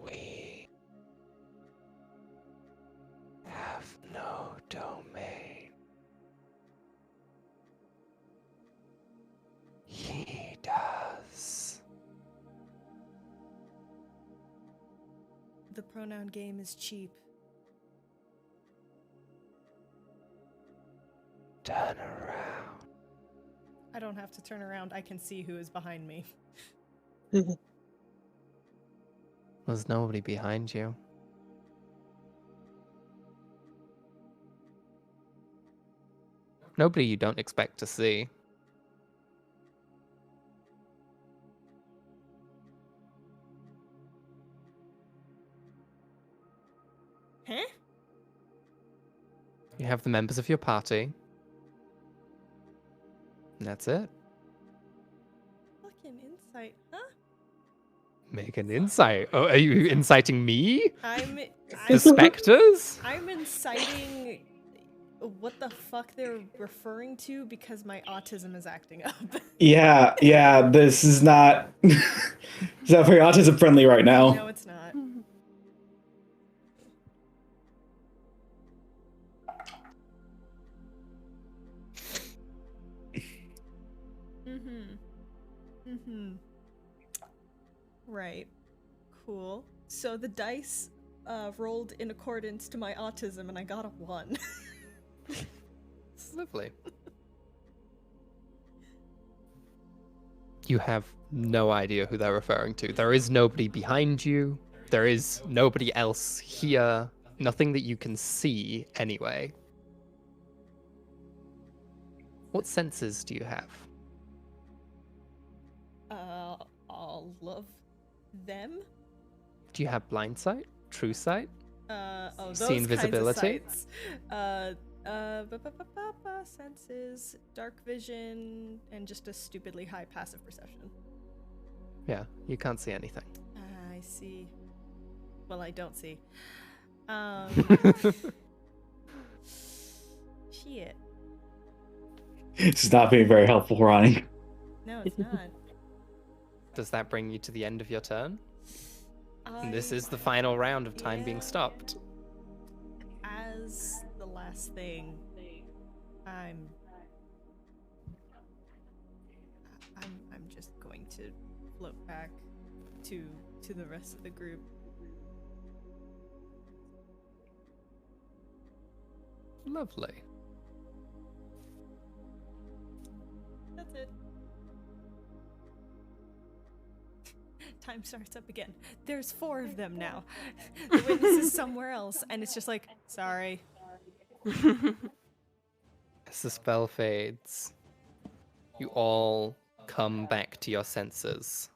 E: We have no domain. He does.
I: The pronoun game is cheap.
E: Turn around.
I: I don't have to turn around, I can see who is behind me.
E: There's nobody behind you. Nobody you don't expect to see.
I: Huh?
E: You have the members of your party. And that's it.
I: Fucking insight, huh?
E: Make an insight. Oh, are you inciting me?
I: I'm
E: The specters?
I: I'm inciting what the fuck they're referring to because my autism is acting up.
C: Yeah, this is not it's not very autism friendly right now.
I: No, it's not. Right. Cool. So the dice rolled in accordance to my autism and I got a 1.
E: Lovely. You have no idea who they're referring to. There is nobody behind you. There is nobody else here. Nothing that you can see anyway. What senses do you have?
I: All of them?
E: Do you have blind sight? True sight?
I: Those
E: See
I: kinds
E: invisibility?
I: of sights. Senses, dark vision, and just a stupidly high passive perception.
E: Yeah, you can't see anything.
I: I see. Well, I don't see. Shit.
C: It's not being very helpful, Ronnie.
I: No, it's not.
E: Does that bring you to the end of your turn? And this is the final round of time being stopped.
I: As the last thing, I'm just going to float back to the rest of the group.
E: Lovely.
I: That's it. Time starts up again. There's 4 of them now. The witness is somewhere else, and it's just like, sorry.
E: As the spell fades, you all come back to your senses.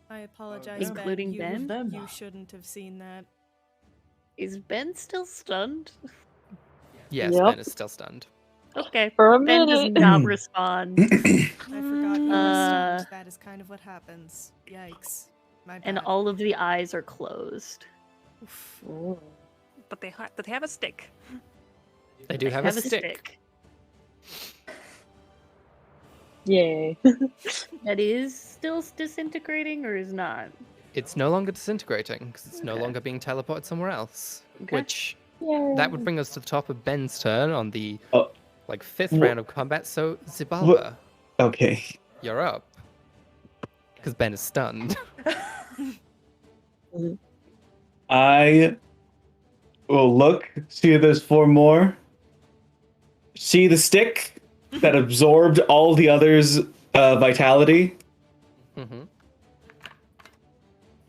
I: I apologize,
A: Including
I: Ben.
A: Ben?
I: You shouldn't have seen that.
A: Is Ben still stunned?
E: Yes,
D: Yep.
E: Ben is still stunned.
A: Okay.
D: For a
A: Ben does
D: minute.
A: not respond.
I: I forgot you were
A: Uh,
I: stunned. That is kind of what happens. Yikes. My bad.
A: And all of the eyes are closed.
I: Oof.
D: Ooh.
G: But they have a stick.
E: They do have a stick.
D: Yay.
A: That is still disintegrating or is not?
E: It's no longer disintegrating because it's no
A: Okay.
E: longer being teleported somewhere else.
A: Okay.
E: Which
D: Yay.
E: that would bring us to the top of Ben's turn on the
C: Oh.
E: fifth
C: Wha-
E: round of combat. So Zibalba,
C: Okay.
E: you're up because Ben is stunned.
C: I will look, see there's 4 more. See the stick that absorbed all the others' vitality.
E: hmm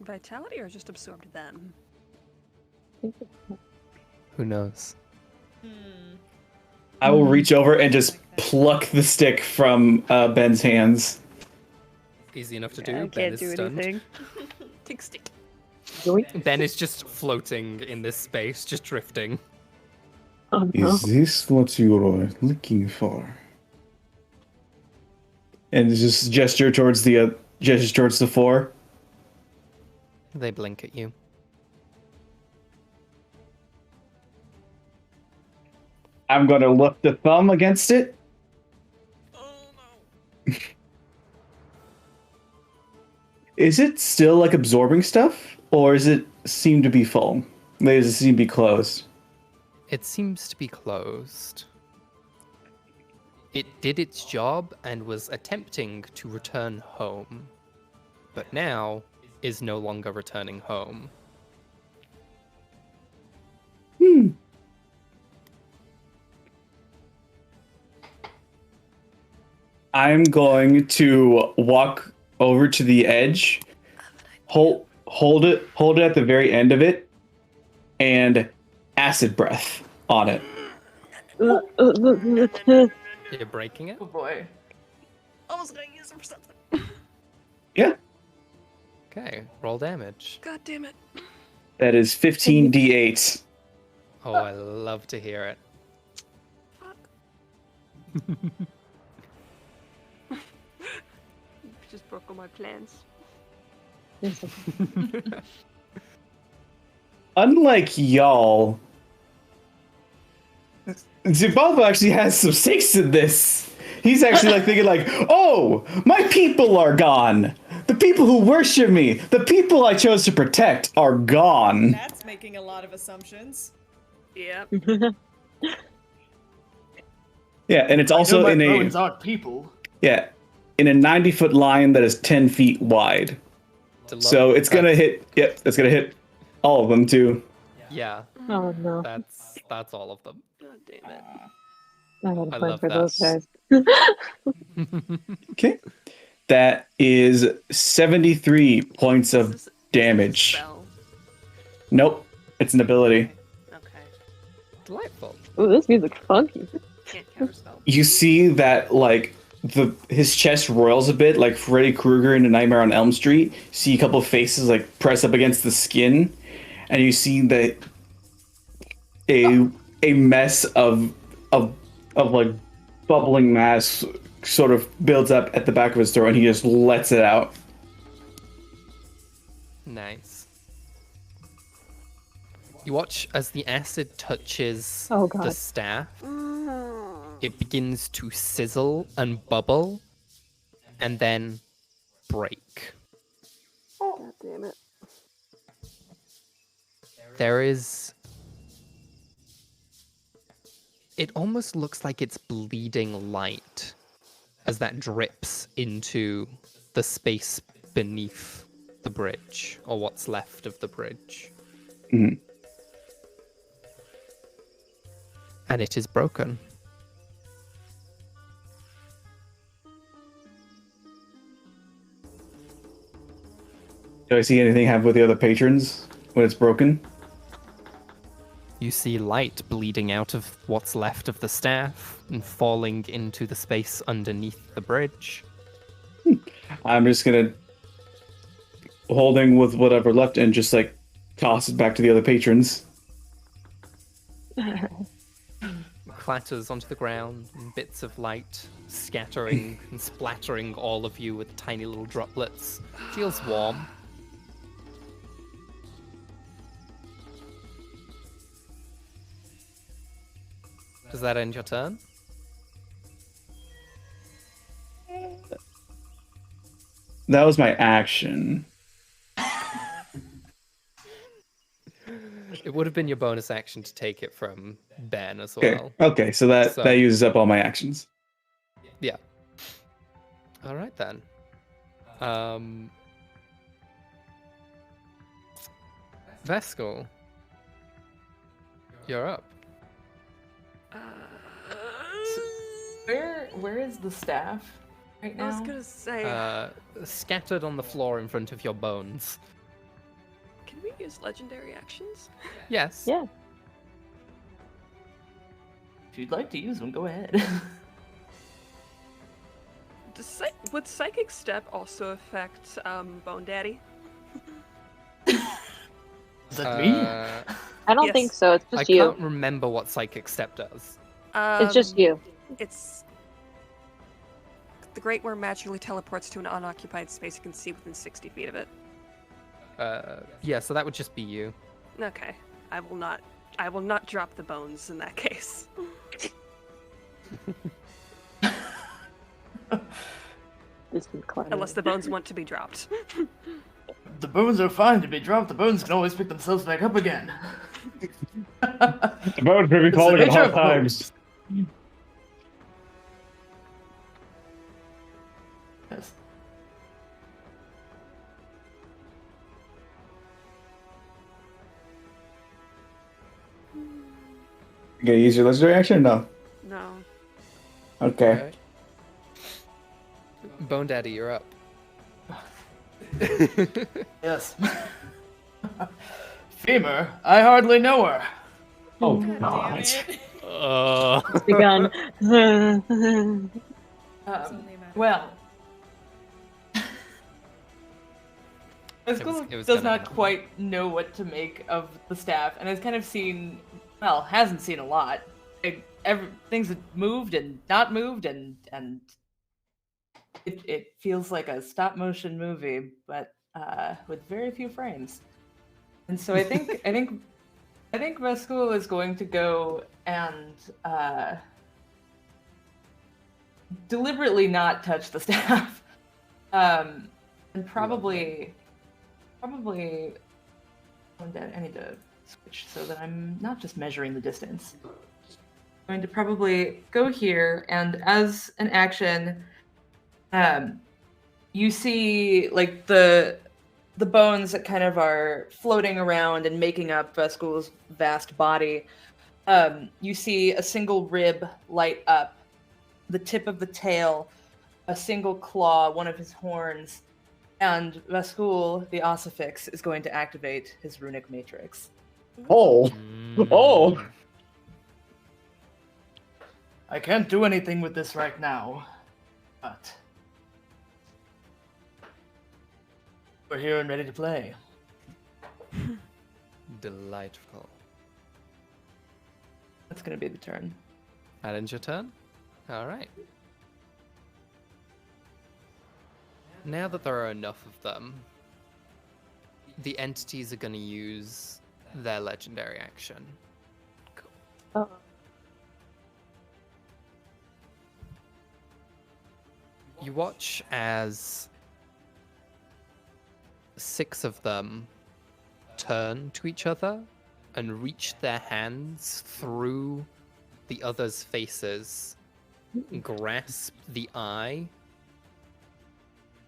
G: Vitality or just absorbed them?
E: Who knows?
C: I will reach over and just pluck the stick from Ben's hands.
E: Easy enough to
A: I
E: do. Ben
A: can't
E: is
A: do
E: stunned.
A: anything.
G: Take stick.
D: Yoink.
E: Ben is just floating in this space, just drifting.
D: Oh, no.
C: This what you're looking for? And just gesture towards the 4.
E: They blink at you.
C: I'm gonna lift the thumb against it. Is it still like absorbing stuff, or is it seem to be full? Does it seem to be closed?
E: It seems to be closed. It did its job and was attempting to return home, but now is no longer returning home.
C: I'm going to walk over to the edge, hold it at the very end of it, and acid breath on it.
E: You're breaking it?
F: Oh boy.
G: I was gonna use them for something.
C: Yeah,
E: Okay, roll damage.
G: God damn it.
C: that is 15d8.
E: Oh, I love to hear it.
G: Just broke all my plans.
C: Unlike y'all, Zibalba actually has some stakes in this. He's actually like thinking like, oh, my people are gone. The people who worship me, the people I chose to protect are gone.
I: That's making a lot of assumptions.
G: Yep.
C: Yeah, and it's
H: I know
C: also
H: my
C: in a
H: bones aren't people.
C: yeah, in a 90-foot line that is 10 feet wide. So it's gonna hit. Yep, it's gonna hit all of them too.
E: Yeah,
D: Oh, no.
E: that's all of them.
G: God damn it.
D: I gotta
E: I
D: plan
E: love
D: for those
E: that.
D: guys.
C: Okay, that is 73 points
G: Is
C: of
G: this a
C: damage.
G: spell?
C: Nope, it's an ability.
G: Okay.
E: Delightful.
D: Ooh, this music's funky.
G: Can't counterspell.
C: You see that like his chest roils a bit, like Freddy Krueger in A Nightmare on Elm Street. You see a couple of faces like press up against the skin, and you see that a mess of like bubbling mass sort of builds up at the back of his throat, and he just lets it out.
E: Nice. You watch as the acid touches
D: Oh,
E: the
D: God.
E: staff. It begins to sizzle and bubble, and then break.
G: God damn it.
E: There is... It almost looks like it's bleeding light as that drips into the space beneath the bridge, or what's left of the bridge.
C: Mhm.
E: And it is broken.
C: Do I see anything happen with the other patrons when it's broken?
E: You see light bleeding out of what's left of the staff and falling into the space underneath the bridge.
C: I'm just gonna holding with whatever left and just like toss it back to the other patrons.
E: Clatters onto the ground, and bits of light scattering and splattering all of you with tiny little droplets. Feels warm. Does that end your turn?
C: That was my action.
E: It would have been your bonus action to take it from Ben as
C: Okay.
E: well.
C: Okay, so that uses up all my actions.
E: Yeah. All right then. Vescal, you're up.
F: Where is the staff right now?
G: I was gonna say,
E: Scattered on the floor in front of your bones.
G: can we use legendary actions?
E: Yes.
D: Yeah.
F: If you'd like to use them, go ahead.
G: Would Psychic Step also affect Bone Daddy?
H: Is that me?
D: I don't
G: Yes.
D: think so. It's
E: I
D: just you.
E: can't remember what Psychic Step does.
D: It's just you.
G: It's the Great Worm magically teleports to an unoccupied space you can see within 60 feet of it.
E: Yeah, so that would just be you.
G: Okay, I will not drop the bones in that case.
D: This is clever.
G: Unless the bones want to be dropped.
H: The bones are fine to be dropped. The bones can always pick themselves back up again.
C: The bones may be
H: It's
C: calling
H: the
C: at
H: nature
C: all
H: of
C: times.
F: Yes.
C: You gonna use your legendary action or no?
G: No.
C: Okay.
E: Alright. Bone Daddy, you're up.
H: Yes. Femur, I hardly know her.
C: Oh god.
D: Begun.
F: Well,
E: was
F: Vescal does
E: gonna
F: not
E: happen.
F: quite know what to make of the staff, and has kind of seen, well, hasn't seen a lot. Things have moved and not moved, and it feels like a stop motion movie, but with very few frames. And so I think Vescal is going to go and deliberately not touch the staff, and probably. I need to switch so that I'm not just measuring the distance. I'm going to probably go here, and as an action, you see like the bones that kind of are floating around and making up Vescal's vast body. You see a single rib light up, the tip of the tail, a single claw, one of his horns, and Vescal, the Ossifix, is going to activate his runic matrix.
C: Oh. Oh.
H: I can't do anything with this right now, but we're here and ready to play.
E: Delightful.
F: That's going to be the turn.
E: That ends your turn? Alright. Now that there are enough of them, the entities are going to use their legendary action.
D: Oh.
E: You watch as 6 of them turn to each other and reach their hands through the others' faces, grasp the eye,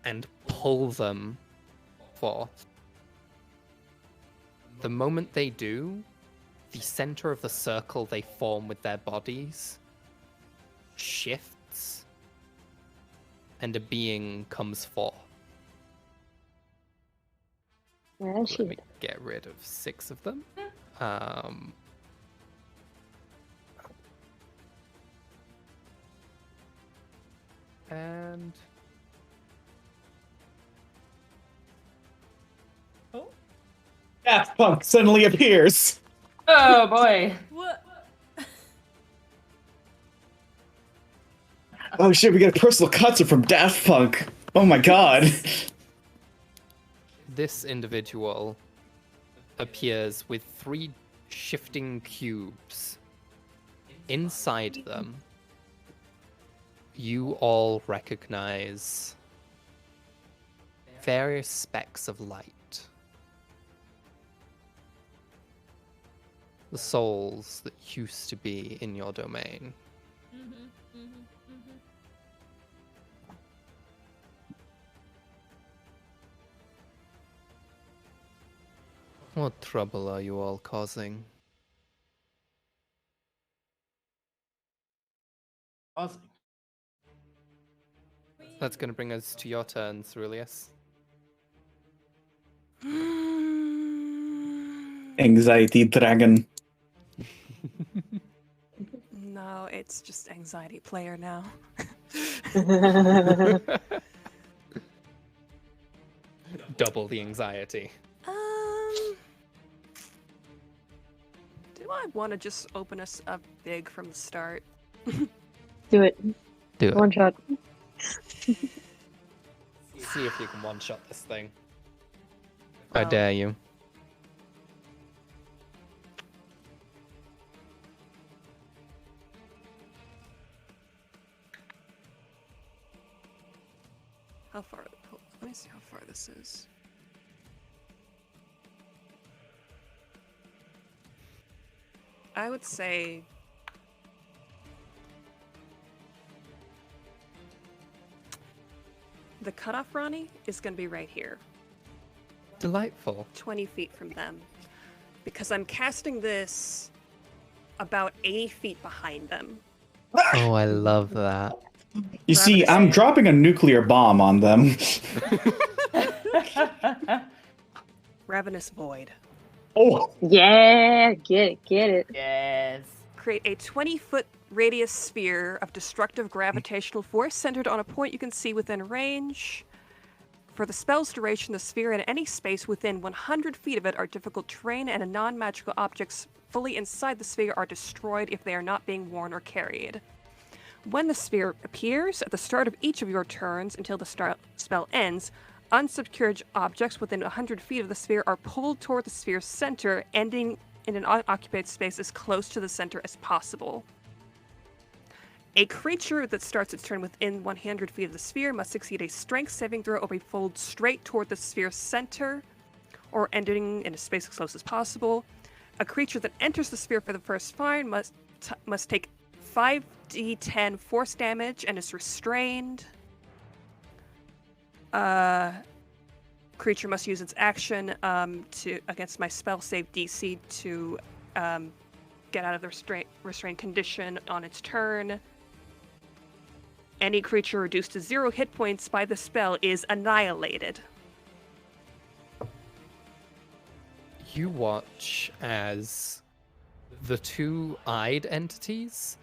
E: and pull them forth. The moment they do, the center of the circle they form with their bodies shifts, and a being comes forth.
D: Where is
E: Let me
D: she?
E: get rid of 6 of them. And
I: Oh,
C: Daft Punk suddenly appears.
F: Oh boy.
I: what?
C: Oh shit, we get a personal concert from Daft Punk. Oh my god.
E: This individual appears with 3 shifting cubes. Inside them, you all recognize various specks of light. The souls that used to be in your domain. What trouble are you all causing?
H: Awesome.
E: That's going to bring us to your turn, Ceruleus.
C: Anxiety dragon.
G: No, it's just anxiety player now.
E: Double the anxiety.
G: Do I want to just open us up big from the start?
D: Do it.
E: Do it.
D: One shot.
E: See if you can one-shot this thing. I dare you.
G: How far? Let me see how far this is. I would say the cutoff, Ronny, is going to be right here.
E: Delightful.
G: 20 feet from them. Because I'm casting this about 80 feet behind them.
E: Oh, I love that.
C: You see, I'm dropping a nuclear bomb on them.
G: Ravenous Void.
C: Oh!
D: Yeah, get it.
F: Yes.
G: Create a 20-foot radius sphere of destructive gravitational force centered on a point you can see within range. For the spell's duration, the sphere and any space within 100 feet of it are difficult terrain, and non-magical objects fully inside the sphere are destroyed if they are not being worn or carried. When the sphere appears, at the start of each of your turns until the spell ends, unsecured objects within 100 feet of the sphere are pulled toward the sphere's center, ending in an unoccupied space as close to the center as possible. A creature that starts its turn within 100 feet of the sphere must succeed a strength saving throw or be pulled straight toward the sphere's center, or ending in a space as close as possible. A creature that enters the sphere for the first time must take 5d10 force damage and is restrained. Creature must use its action against my spell save DC to get out of the restrained condition on its turn. Any creature reduced to 0 hit points by the spell is annihilated.
E: You watch as the 2 eyed entities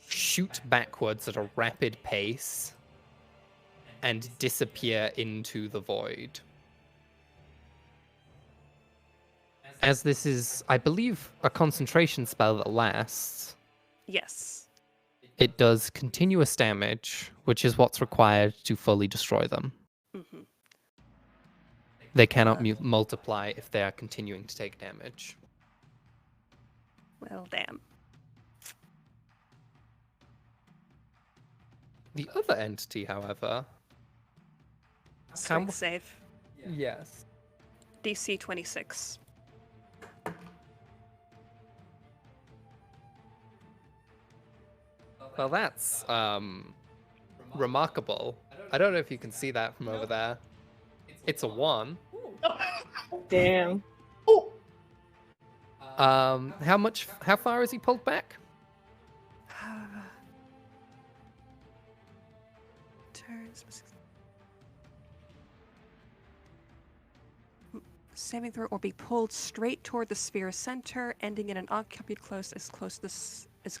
E: shoot backwards at a rapid pace and disappear into the void. As this is, I believe, a concentration spell that lasts,
G: Yes.
E: it does continuous damage, which is what's required to fully destroy them.
G: Mm-hmm.
E: They cannot multiply if they are continuing to take damage.
G: Well, damn.
E: The other entity, however...
G: Strength save.
E: Yes.
G: DC 26.
E: Well, that's remarkable. I don't know if you can see that from over there. It's a 1.
D: Damn.
E: How far is he pulled back?
G: Turns. Saving throw or be pulled straight toward the sphere's center, ending in an occupied close to this as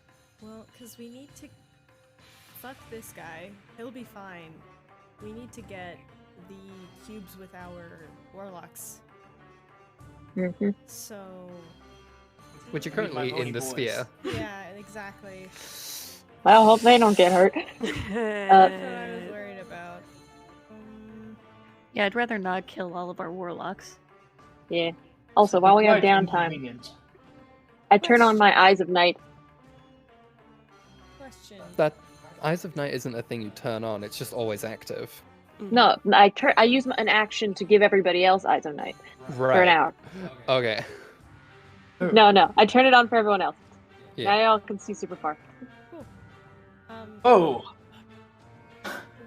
I: Well, because we need to... Fuck this guy. He'll be fine. We need to get the cubes with our warlocks.
D: Mhm.
I: So...
E: Which are
H: Meet my
E: currently in
H: Ronny
E: the
H: boys.
E: sphere.
I: Yeah, exactly.
D: Well, hope they don't get hurt.
I: That's what I was worried about.
A: Yeah, I'd rather not kill all of our warlocks.
D: Yeah. Also, while we have
H: Quite
D: downtime,
H: inconvenient.
D: I turn on my Eyes of Night.
I: Question.
E: That Eyes of Night isn't a thing you turn on, it's just always active.
D: No, I use an action to give everybody else Eyes of Night
E: Right.
D: for an hour.
E: Okay.
D: No, I turn it on for everyone else.
E: Yeah.
D: Now y'all can see super far.
I: Cool.
H: Oh,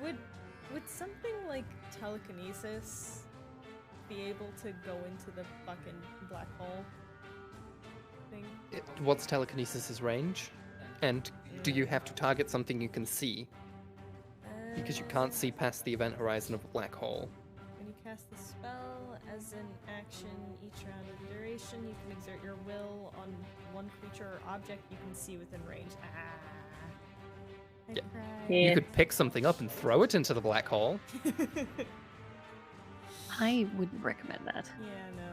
I: Would something like telekinesis be able to go into the fucking black hole thing?
E: What's telekinesis' range? And do you have to target something you can see? Because you can't see past the event horizon of a black hole.
I: When you cast the spell as an action each round of duration, you can exert your will on one creature or object you can see within range. I
E: Yeah.
I: cried.
D: Yeah.
E: You could pick something up and throw it into the black hole.
A: I wouldn't recommend that.
I: Yeah, no.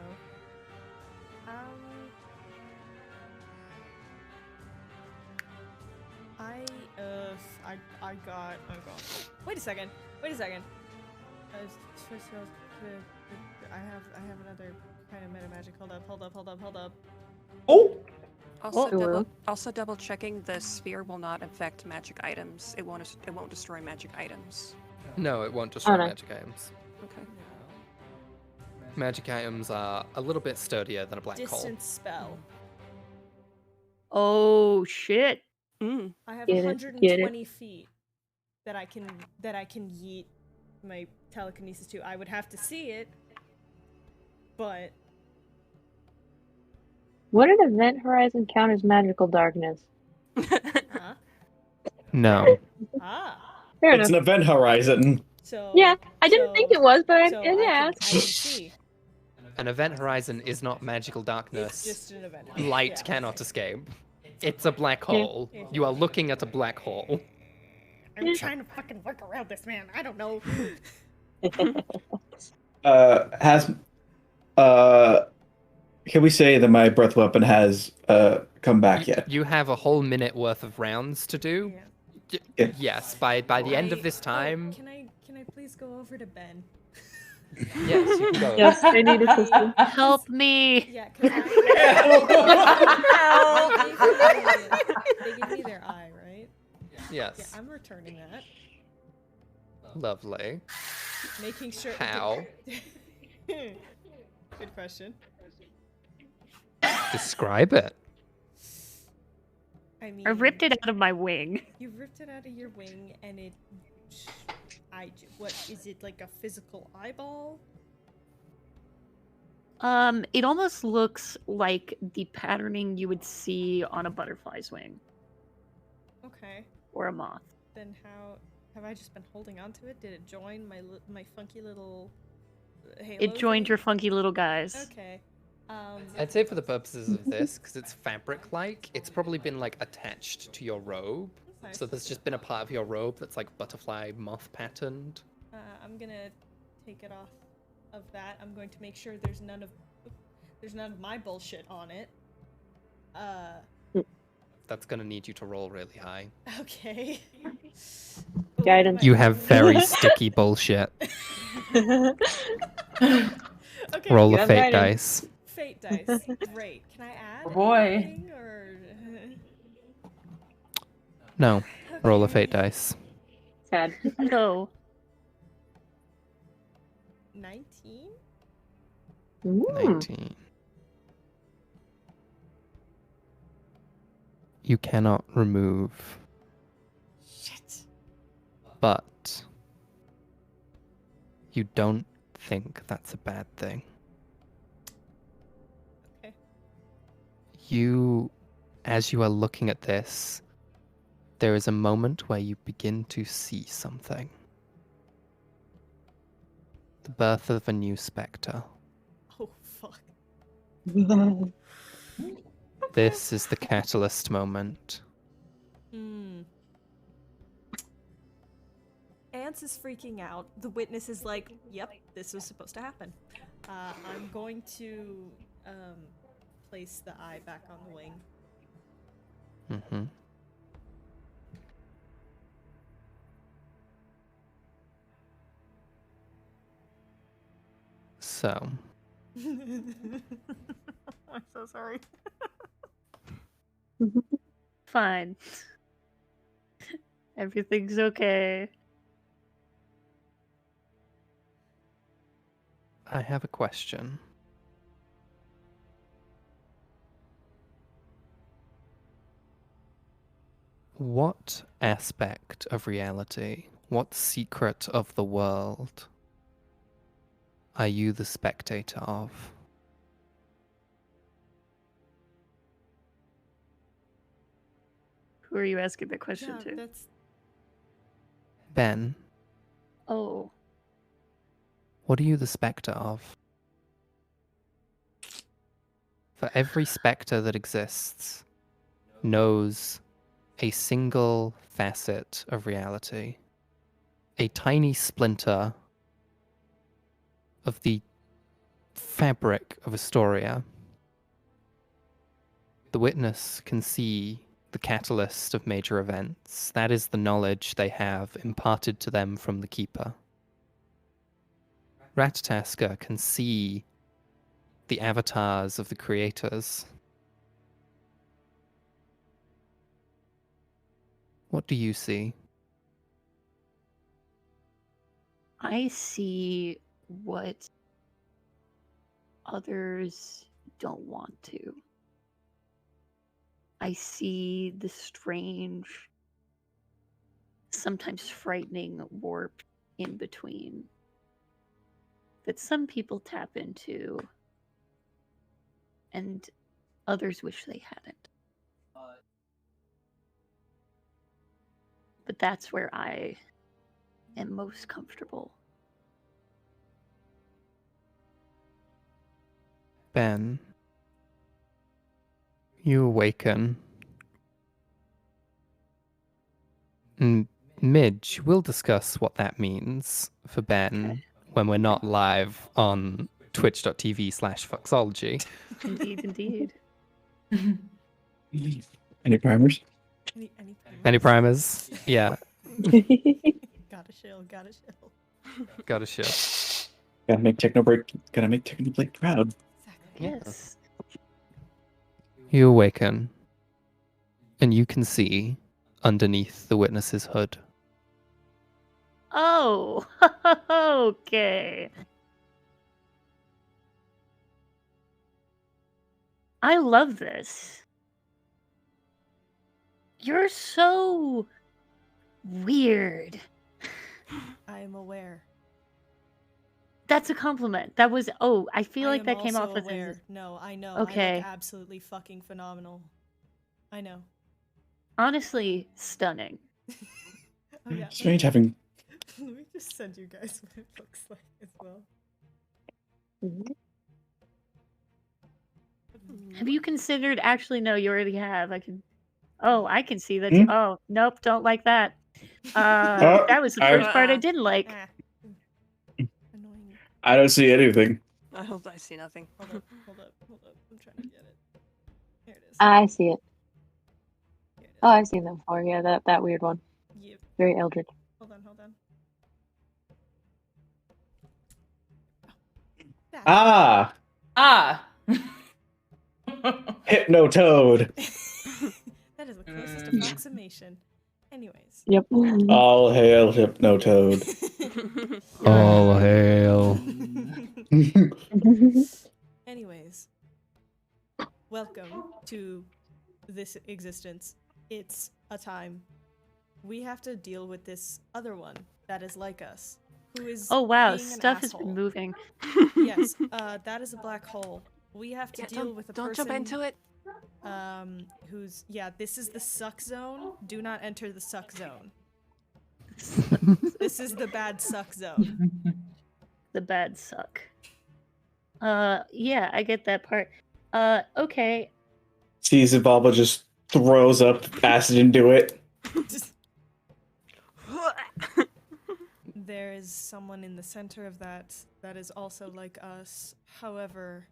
I: I got. Wait a second. I have another kind of meta magic. Hold up.
H: oh,
G: Also double checking the sphere will not affect magic items. It won't destroy magic items.
E: No, it won't destroy
D: no.
E: magic items.
G: Okay.
E: Magic items are a little bit sturdier than a black hole.
I: Distance spell.
A: Oh shit!
G: Mm.
I: I have
D: Get it,
I: 120 feet that I can yeet my telekinesis to. I would have to see it, but
D: Would an event horizon count as magical darkness?
I: huh?
E: No.
D: Fair
C: It's
D: enough.
C: an event horizon.
I: So
D: Yeah, I didn't think it was, but I
I: so
D: did ask.
I: I can see.
E: An event horizon is not magical
I: It's
E: darkness.
I: just an event.
E: Light
I: Yeah.
E: cannot escape. It's a black hole.
I: Yeah.
E: You are looking at a black hole.
I: I'm trying to fucking work around this, man. I don't know.
C: Can we say that my breath weapon has come back yet?
E: You have a whole minute worth of rounds to do.
I: Yeah.
C: Yeah.
E: Yes, by the end of this time.
I: Can I please go over to Ben?
E: Yes, you can go.
D: Yes, I need assistance.
A: Help me!
I: Yeah, because they give me their eye, right? Yeah,
E: Yes.
I: I'm returning that.
E: Lovely.
I: Making sure.
E: How?
I: Good question.
E: Describe it.
I: I mean,
A: I ripped it out of my wing.
I: You ripped it out of your wing, and it. What is it, like a physical eyeball?
A: It almost looks like the patterning you would see on a butterfly's wing
I: Okay.
A: or a moth.
I: Then how have I just been holding on to it? Did it join my funky little halo?
A: It joined
I: thing?
A: your funky little guys.
I: Okay.
E: I'd say for the purposes of this, because it's fabric-like, it's probably been like attached to your robe.
I: Nice.
E: So there's just been a part of your robe that's like butterfly moth patterned.
I: I'm gonna take it off of that. I'm going to make sure there's none of my bullshit on it.
E: That's gonna need you to roll really high.
I: Okay.
D: Guidance.
E: You have very sticky bullshit.
I: Okay.
E: Roll
D: You
E: a
D: have
E: fate
D: guidance.
E: dice.
I: Fate dice. Great. Can I add
F: Oh boy.
I: anything, or
E: No. Roll a
I: Okay.
E: fate dice.
D: Sad.
A: No.
I: 19?
D: Ooh.
E: 19. You cannot remove,
I: Shit.
E: but you don't think that's a bad thing.
I: Okay.
E: As you are looking at this, there is a moment where you begin to see something. The birth of a new spectre.
I: Oh fuck.
E: This is the catalyst moment.
I: Ants is freaking out. The witness is like, yep, this was supposed to happen. I'm going to place the eye back on the wing.
E: Mm-hmm. So.
I: I'm so sorry.
A: Fine. Everything's okay.
E: I have a question. What aspect of reality, what secret of the world are you the spectator of?
A: Who are you asking that question to?
I: That's...
E: Ben,
A: Oh.
E: what are you the specter of? For every specter that exists knows a single facet of reality, a tiny splinter of the fabric of Astoria. The witness can see the catalyst of major events. That is the knowledge they have imparted to them from the Keeper. Ratataska can see the avatars of the creators. What do you see?
A: I see what others don't want to. I see the strange, sometimes frightening warp in between that some people tap into and others wish they hadn't. But that's where I am most comfortable.
E: Ben, you awaken. And Midge, we'll discuss what that means for Ben when we're not live on twitch.tv/Foxology.
A: Indeed.
C: Any primers?
E: Any primers? Yeah.
I: Gotta chill.
E: Gotta chill.
C: Gotta make Technoblade proud.
A: Yes.
E: You awaken, and you can see underneath the witness's hood.
A: Oh, okay. I love this. You're so weird.
I: I am aware.
A: That's a compliment. That was, I feel like that came off as
I: aware. No, I know.
A: Okay.
I: I look absolutely fucking phenomenal. I know.
A: Honestly stunning.
I: Oh, yeah.
C: Strange having.
I: Let me just send you guys what it looks like as well.
A: Have you considered, actually, no, you already have. I can see that. Too. Oh, nope, don't like that. That was the first part I didn't like.
I: Annoying.
C: I don't see anything.
G: I see nothing.
I: Hold up. I'm trying to get it. Here it is.
D: I see it.
I: Here it is.
D: Oh, I've seen them before. Yeah, that weird one.
I: Yep.
D: Very Eldritch.
I: Hold on.
C: Ah! Hypnotoad.
I: That is the closest approximation. Anyways.
D: Yep.
C: All hail Hypnotoad.
E: All hail.
I: Anyways. Welcome to this existence. It's a time. We have to deal with this other one that is like us. Who is
A: Oh wow,
I: being an
A: stuff has
I: asshole.
A: been moving.
I: Yes, that is a black hole. We have to deal with a
G: Don't
I: person.
G: jump into it.
I: Who's this is the suck zone. Do not enter the suck zone. This is the bad suck zone.
A: The bad suck. Yeah, I get that part. Okay.
C: Sees if Alba just throws up acid into it.
I: There is someone in the center of that is also like us. However,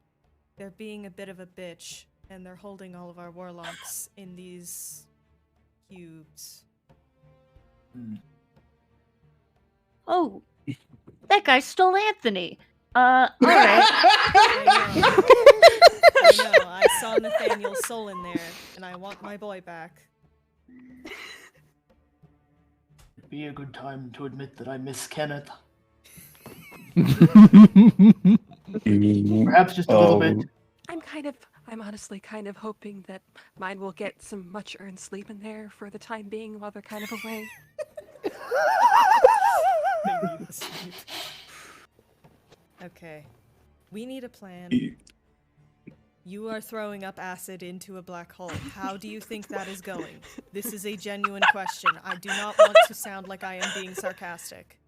I: they're being a bit of a bitch, and they're holding all of our warlocks in these cubes.
A: Oh, that guy stole Anthony. All right.
I: I know. I saw Nathaniel's soul in there, and I want my boy back.
H: It'd be a good time to admit that I miss Kenneth. Perhaps just a little bit.
G: I'm honestly kind of hoping that mine will get some much earned sleep in there for the time being while they're kind of away.
I: They need to sleep. Okay. We need a plan. You are throwing up acid into a black hole. How do you think that is going? This is a genuine question. I do not want to sound like I am being sarcastic.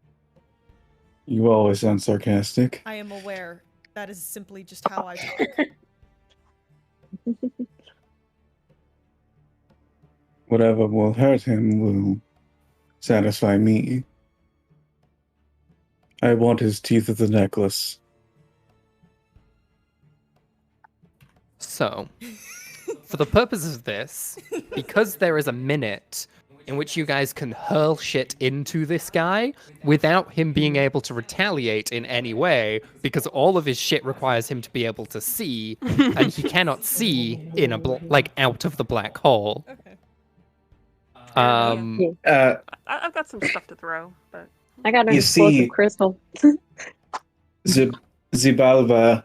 C: You always sound sarcastic.
I: I am aware. That is simply just how I talk.
C: Whatever will hurt him will satisfy me. I want his teeth of the necklace.
E: So, for the purposes of this, because there is a minute in which you guys can hurl shit into this guy without him being able to retaliate in any way, because all of his shit requires him to be able to see, and he cannot see in a out of the black hole.
I: Okay.
G: I've got some stuff to throw, but
D: I got an
C: You
D: explosive
C: see-
D: crystal.
C: Zibalva,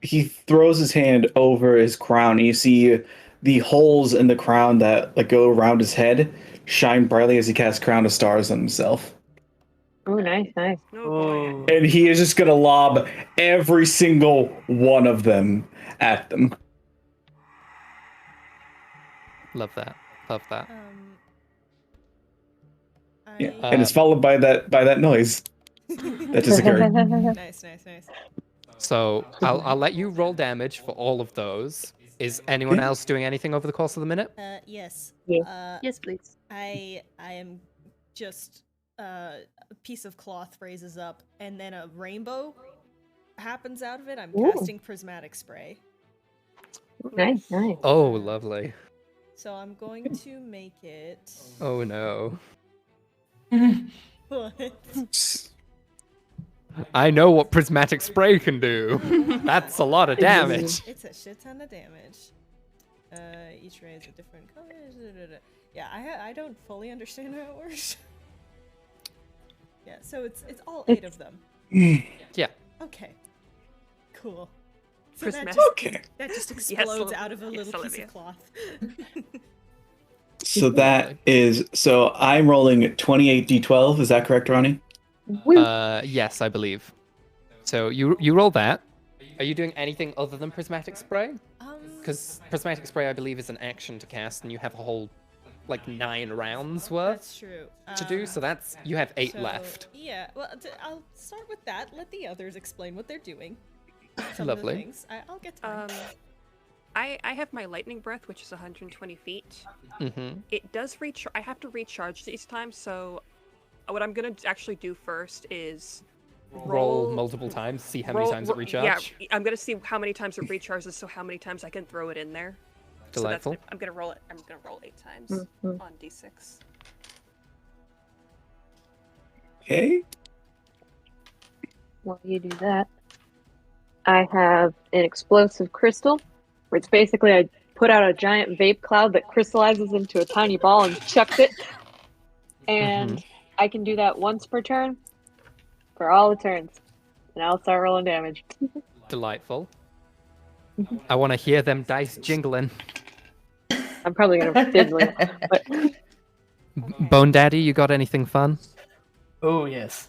C: he throws his hand over his crown, and you see the holes in the crown that go around his head shine brightly as he casts Crown of Stars on himself.
D: Oh, nice, nice.
G: oh boy.
C: And he is just gonna lob every single one of them at them.
E: Love that. Love that.
C: Yeah, and it's followed by that noise that just occurred.
I: Nice.
E: So I'll let you roll damage for all of those. Is anyone else doing anything over the course of the minute?
I: Yes.
D: Yeah.
A: Yes, please.
I: I am just a piece of cloth raises up, and then a rainbow happens out of it. I'm
D: Ooh.
I: casting prismatic spray.
D: Nice, nice.
E: Oh, lovely.
I: So I'm going to make it.
E: Oh no.
I: What?
E: I know what prismatic spray can do. That's a lot of damage.
I: It's a shit ton of damage. Each ray is a different color. Yeah, I don't fully understand how it works. Yeah, so it's all 8 of them.
E: Yeah.
I: Okay. Cool. So
G: Prismatic.
I: that just explodes
G: Yes,
I: out of a
G: yes,
I: little piece
G: Olivia.
I: of cloth.
C: So I'm rolling 28d12. Is that correct, Ronnie?
E: Yes, I believe. So you roll that. Are you doing anything other than prismatic spray? Because prismatic spray, I believe, is an action to cast, and you have a whole 9 rounds worth
I: That's true.
E: to do. So that's you have 8
I: So,
E: left.
I: Yeah, well, I'll start with that. Let the others explain what they're doing. Some
E: Lovely.
I: Of the things. I'll get to mine.
G: I have my lightning breath, which is 120 feet.
E: Mm-hmm.
G: It does I have to recharge each time, so what I'm gonna actually do first is
E: Roll multiple times. See how many times it recharges.
G: Yeah, I'm gonna see how many times it recharges, so how many times I can throw it in there.
E: Delightful.
G: So I'm gonna roll it. I'm gonna roll 8 times on d6.
C: Okay.
D: While you do that, I have an explosive crystal, where it's basically I put out a giant vape cloud that crystallizes into a tiny ball and chucks it. And I can do that once per turn for all the turns. And I'll start rolling damage.
E: Delightful. I want to hear them dice jingling.
D: I'm probably going to fiddle, but
E: Bone Daddy, you got anything fun?
H: Oh yes.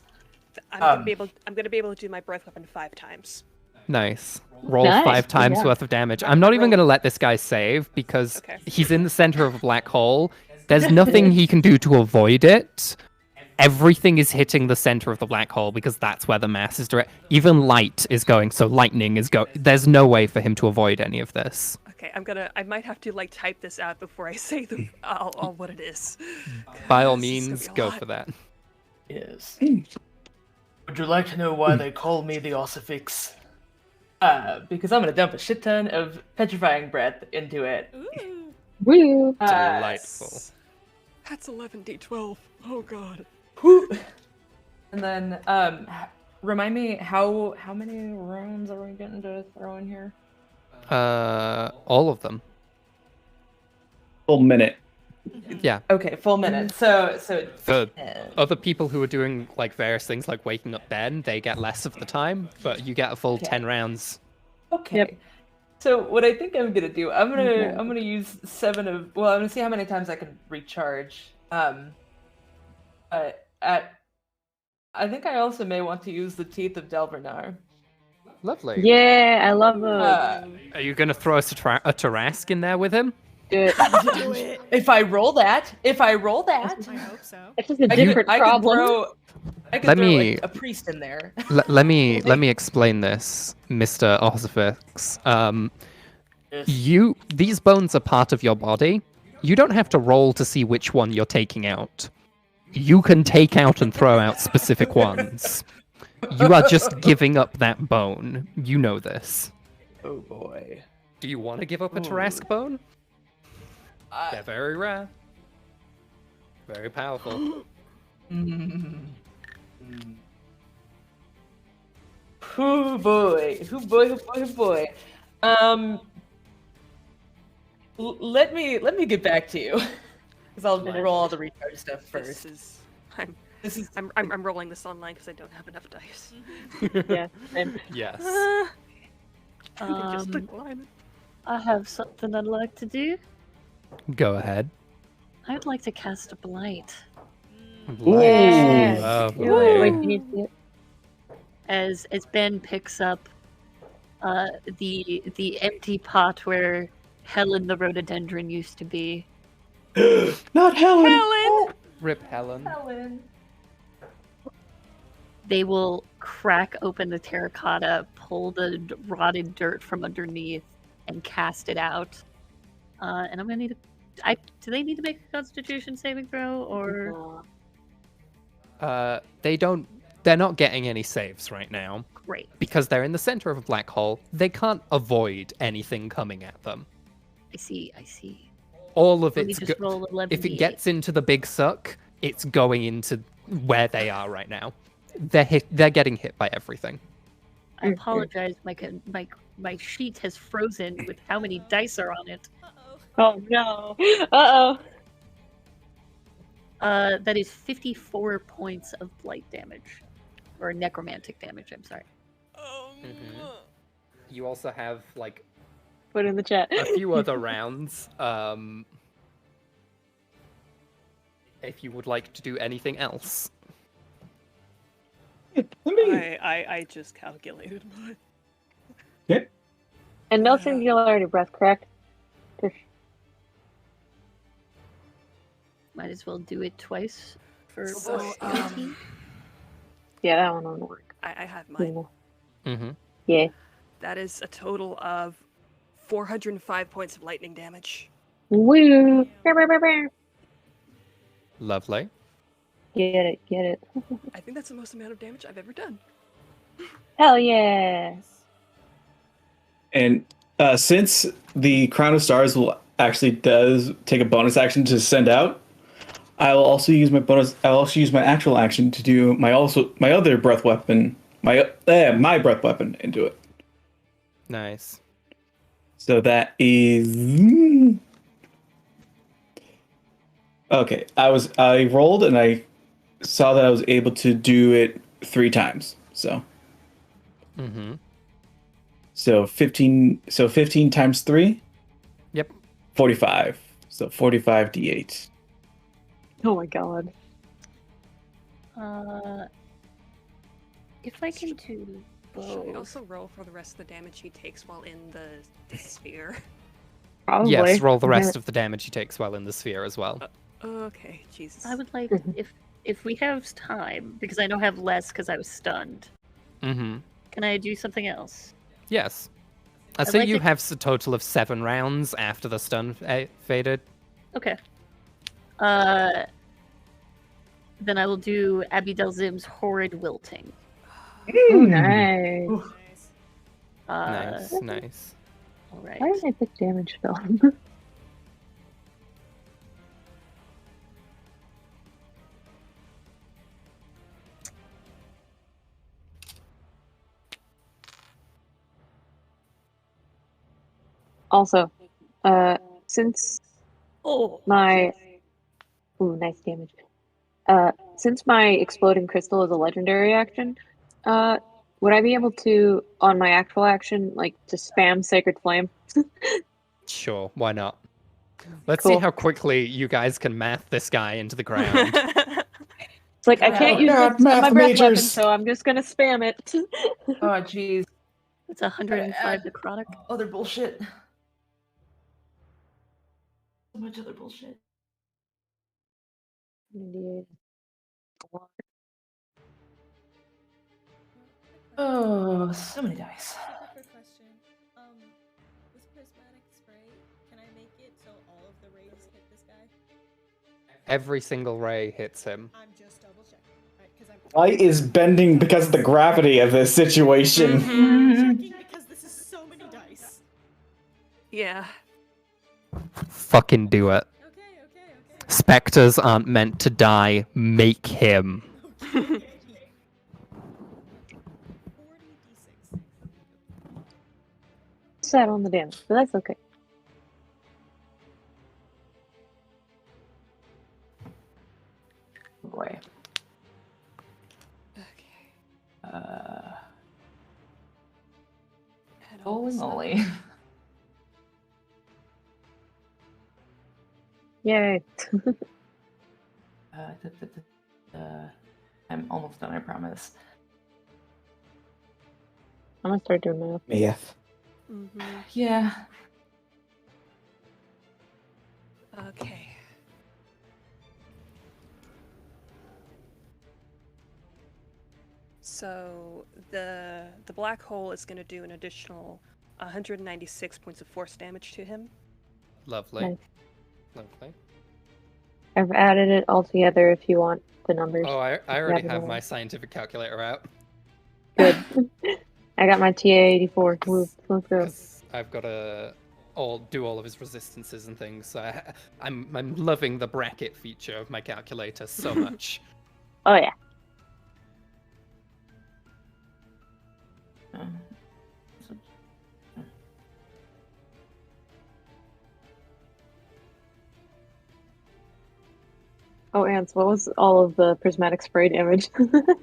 G: I'm gonna be able to do my breath weapon 5 times.
E: Nice. Roll
D: Nice,
E: 5 times
D: yeah.
E: worth of damage. I'm not even going to let this guy save because
G: Okay.
E: he's in the center of a black hole. There's nothing he can do to avoid it. Everything is hitting the center of the black hole because that's where the mass is direct. Even light is going, so lightning is going. There's no way for him to avoid any of this.
G: Okay, I might have to like type this out before I say all what it is.
E: By all
G: This is gonna
E: means,
G: be a
E: go
G: lot.
E: for that.
H: Yes. Would you like to know why they call me the Ossifix?
F: Because I'm gonna dump a shit ton of petrifying breath into it.
I: Ooh.
D: Woo!
E: Delightful.
G: That's 11d12. Oh god.
F: And then, remind me how many rounds are we getting to throw in here?
E: All of them.
C: Full minute.
E: Yeah.
F: Okay, full minute. So
E: The
F: 10.
E: other people who are doing like various things like waking up Ben, they get less of the time, but you get a full
F: Okay.
E: 10 rounds.
F: Okay.
D: Yep.
F: So what I think I'm gonna do, I'm gonna use 7 of. Well, I'm gonna see how many times I can recharge. I think I also may want to use the Teeth of Delvernar.
E: Lovely.
D: Yeah, I love those.
E: Are you gonna throw a Tarask in there with him?
D: Do it.
I: Do it.
F: If I roll that,
I: I hope so.
D: It's just a different problem.
F: I could
E: Let
F: throw
E: me-
F: like, a priest in there.
E: Let me explain this, Mr. Ossifix. These bones are part of your body. You don't have to roll to see which one you're taking out. You can take out and throw out specific ones. You are just giving up that bone. You know this.
F: Oh boy.
E: Do you want to give up a Tarask bone? They're very rare. Very powerful.
F: Oh boy. Oh boy. Oh boy. Oh boy. Let me get back to you, because I'll roll all the recharge stuff first.
G: I'm rolling this online because I don't have enough dice.
D: Yeah. Same.
E: Yes.
G: Just decline it.
A: I have something I'd like to do.
E: Go ahead.
A: I'd like to cast a blight.
D: Yes.
E: Lovely.
D: Do it. Wait, you need to.
A: As Ben picks up the empty pot where Helen the rhododendron used to be.
C: Not Helen.
G: Helen!
E: Rip Helen.
A: They will crack open the terracotta, pull the rotted dirt from underneath, and cast it out. And I'm gonna need do they need to make a Constitution saving throw, or?
E: They're not getting any saves right now.
A: Great.
E: Because they're in the center of a black hole. They can't avoid anything coming at them.
A: I see.
E: All of
A: Let me
E: it's
A: just roll 11
E: if it gets into the big suck, it's going into where they are right now. They're getting hit by everything.
A: I apologize. My sheet has frozen with how many dice are on it.
D: Oh no. Uh-oh.
A: That is 54 points of blight damage, or necromantic damage. I'm sorry.
E: You also have like
D: Put it in the chat.
E: a few other rounds. If you would like to do anything else.
G: I just calculated my.
C: Okay.
D: And no singularity breath, correct?
A: Might as well do it twice for
G: So,
A: plus 18.
D: Yeah, that one won't work.
G: I have mine.
E: Mm-hmm.
D: Yeah.
G: That is a total of 405 points of lightning damage.
D: Woo!
E: Lovely.
D: Get it.
G: I think that's the most amount of damage I've ever done.
D: Hell yeah!
C: And since the Crown of Stars does take a bonus action to send out, I'll also use my actual action to do my other breath weapon, my breath weapon into it.
E: Nice.
C: So that is okay. I rolled and I saw that I was able to do it 3 times. So.
E: Mm-hmm.
C: So 15 times 3?
E: Yep.
C: 45. So 45 d8.
D: Oh my god.
A: If I can do
G: Should I
A: both.
G: also roll for the rest of the damage he takes while in the sphere?
D: Probably.
E: Yes, roll the rest of the damage he takes while in the sphere as well.
G: Okay, Jesus.
A: I would like, if we have time, because I know I have less because I was stunned.
E: Mm-hmm.
A: Can I do something else?
E: Yes. I'd
A: I'd
E: say
A: like
E: you
A: to-
E: have a total of 7 rounds after the stun faded.
A: Okay. Then I will do Abby Delzim's Horrid Wilting.
D: Oh, nice.
E: Nice, nice.
A: All right.
D: Why didn't I pick damage spell? Also, since my nice damage. Since my exploding crystal is a legendary action, would I be able to, on my actual action, like to spam Sacred Flame?
E: Sure, why not? Let's see
D: Cool.
E: how quickly you guys can math this guy into the ground.
D: It's like I can't
C: Oh,
D: use
C: God,
D: my
C: math
D: breath weapon,
C: majors.
D: so I'm just gonna spam it.
F: Oh, jeez.
A: It's 105 necrotic.
F: Other bullshit. So much other bullshit. Oh, so many dice.
I: Super quick question. With prismatic spray, can I make it so all of the rays hit this guy?
E: Every single ray hits him.
I: I'm just double checking. Right, because I'm
C: Light is bending because of the gravity of this situation.
I: checking because this is so many dice.
G: Yeah.
E: Fucking do it.
I: Okay.
E: Spectres aren't meant to die. Make him.
I: 40d6.
D: Sad on the damage, but that's okay.
F: Boy.
G: Okay. Head all
F: Holy
G: this up.
F: moly.
D: Yay.
F: I'm almost done, I promise.
D: I'm gonna start doing math.
C: Math.
G: Mhm.
F: Yeah.
G: Okay. So the black hole is going to do an additional 196 points of force damage to him.
E: Lovely.
D: Nice.
E: Lovely.
D: I've added it all together if you want the numbers.
E: Oh, I already
D: Yeah,
E: have
D: but-
E: my scientific calculator out.
D: Good. I got my TA84. Woo, let's go.
E: Because I've got to do all of his resistances and things. So I'm loving the bracket feature of my calculator so much.
D: Oh yeah. Oh, Ants, what was all of the prismatic spray damage?
I: 157.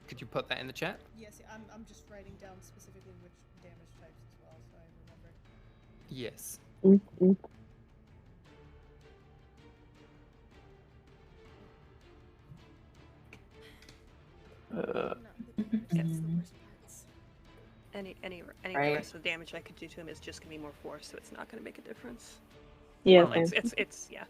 E: Could you put that in the chat?
I: Yes, I'm just writing down specifically which damage types as well, so I remember.
E: Yes.
D: Mm-hmm.
I: That's the worst parts.
G: Any
F: Right.
G: rest of the damage I could do to him is just going to be more force, so it's not going to make a difference.
D: Yeah,
G: Well,
D: same.
G: it's yeah.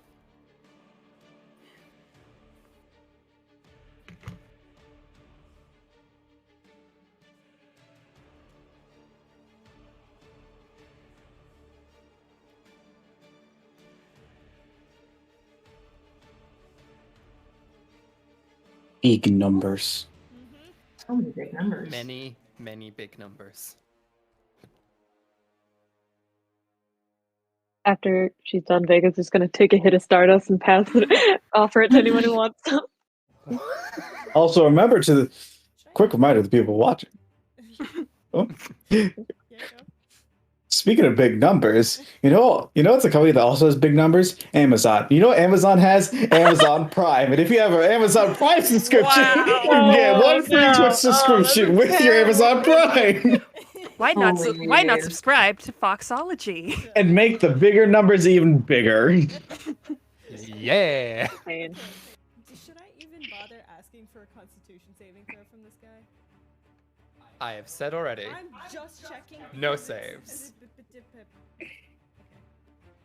C: Big numbers.
F: So many great numbers.
E: Many, many big numbers.
D: After she's done, Vega's just gonna take a hit of Stardust and pass it, offer it to anyone who wants some.
C: Also, remember to the quick reminder to the people watching. Oh.
I: Yeah, go.
C: Speaking of big numbers, you know it's a company that also has big numbers? Amazon. You know what Amazon has? Amazon Prime. And if you have an Amazon Prime subscription,
G: Wow.
C: you can get one free Twitch subscription with your Amazon Prime.
G: Why not
F: Holy.
G: subscribe to Foxology?
C: And make the bigger numbers even bigger.
E: Yeah.
D: Man.
I: Should I even bother asking for a Constitution saving throw from this guy?
E: I have said already.
I: I'm just checking.
E: No
I: because it's-
E: saves.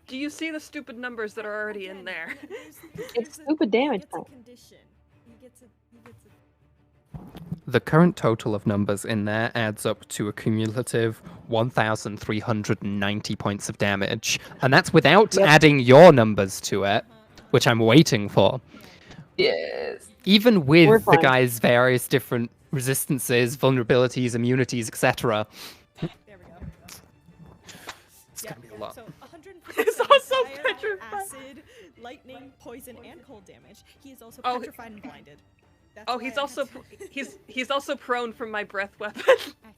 G: Do you see the stupid numbers that are already in there?
D: It's stupid damage
I: He gets a
D: time.
I: condition. He gets a
E: The current total of numbers in there adds up to a cumulative 1,390 points of damage. And that's without adding your numbers to it, which I'm waiting for.
F: Yes.
E: Even with the
D: fine.
E: guy's various different resistances, vulnerabilities, immunities, etc.
I: There we go.
E: It's going to be a lot.
I: So 150
G: It's also
I: fire,
G: petrified.
I: acid, lightning, poison, and cold damage. He is also
G: Oh,
I: petrified and blinded. That's
G: Oh,
I: why
G: he's
I: I
G: also
I: had to-
G: he's also prone from my breath weapon.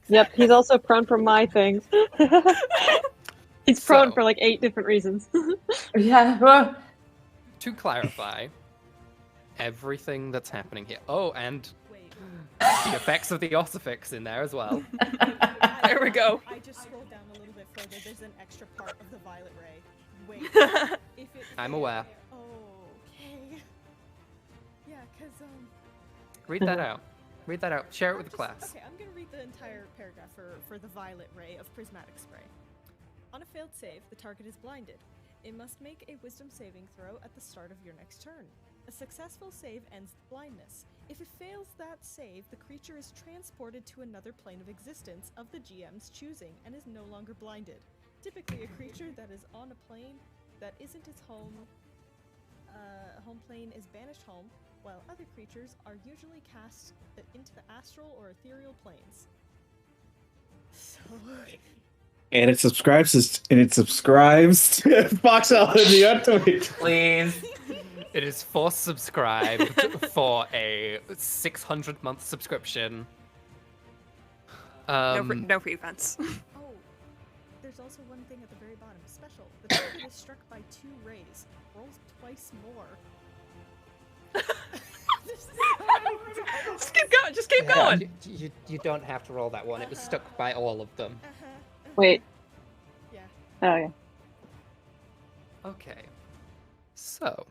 D: Yep, he's also prone from my things. He's prone
E: So-
D: for like 8 different reasons.
F: Yeah. Well,
E: To clarify, everything that's happening here. Oh, and
I: Wait.
E: the effects of the ossifix in there as well.
G: There we go.
I: I just scrolled down a little bit further. There's an extra part of the violet ray. Wait. If it
E: I'm aware.
I: Okay. Yeah, cause
E: Read that out. Read that out. Share it with the class.
I: Okay, I'm gonna read the entire paragraph for the violet ray of prismatic spray. On a failed save, the target is blinded. It must make a wisdom saving throw at the start of your next turn. A successful save ends the blindness. If it fails that save, the creature is transported to another plane of existence of the GM's choosing and is no longer blinded. Typically, a creature that is on a plane that isn't its home plane is banished home, while other creatures are usually cast into the astral or ethereal planes. So,
C: And it subscribes to Fox Elegy on Twitch.
F: please.
E: It is force subscribed for a 600-month subscription.
G: No refunds.
I: oh, there's also one thing at the very bottom. Special. The target is struck by 2 rays. Rolls twice more.
G: Just keep going. Just keep going.
E: You don't have to roll that one. It was stuck by all of them.
D: Wait.
I: Yeah.
D: Oh, yeah.
E: Okay. So,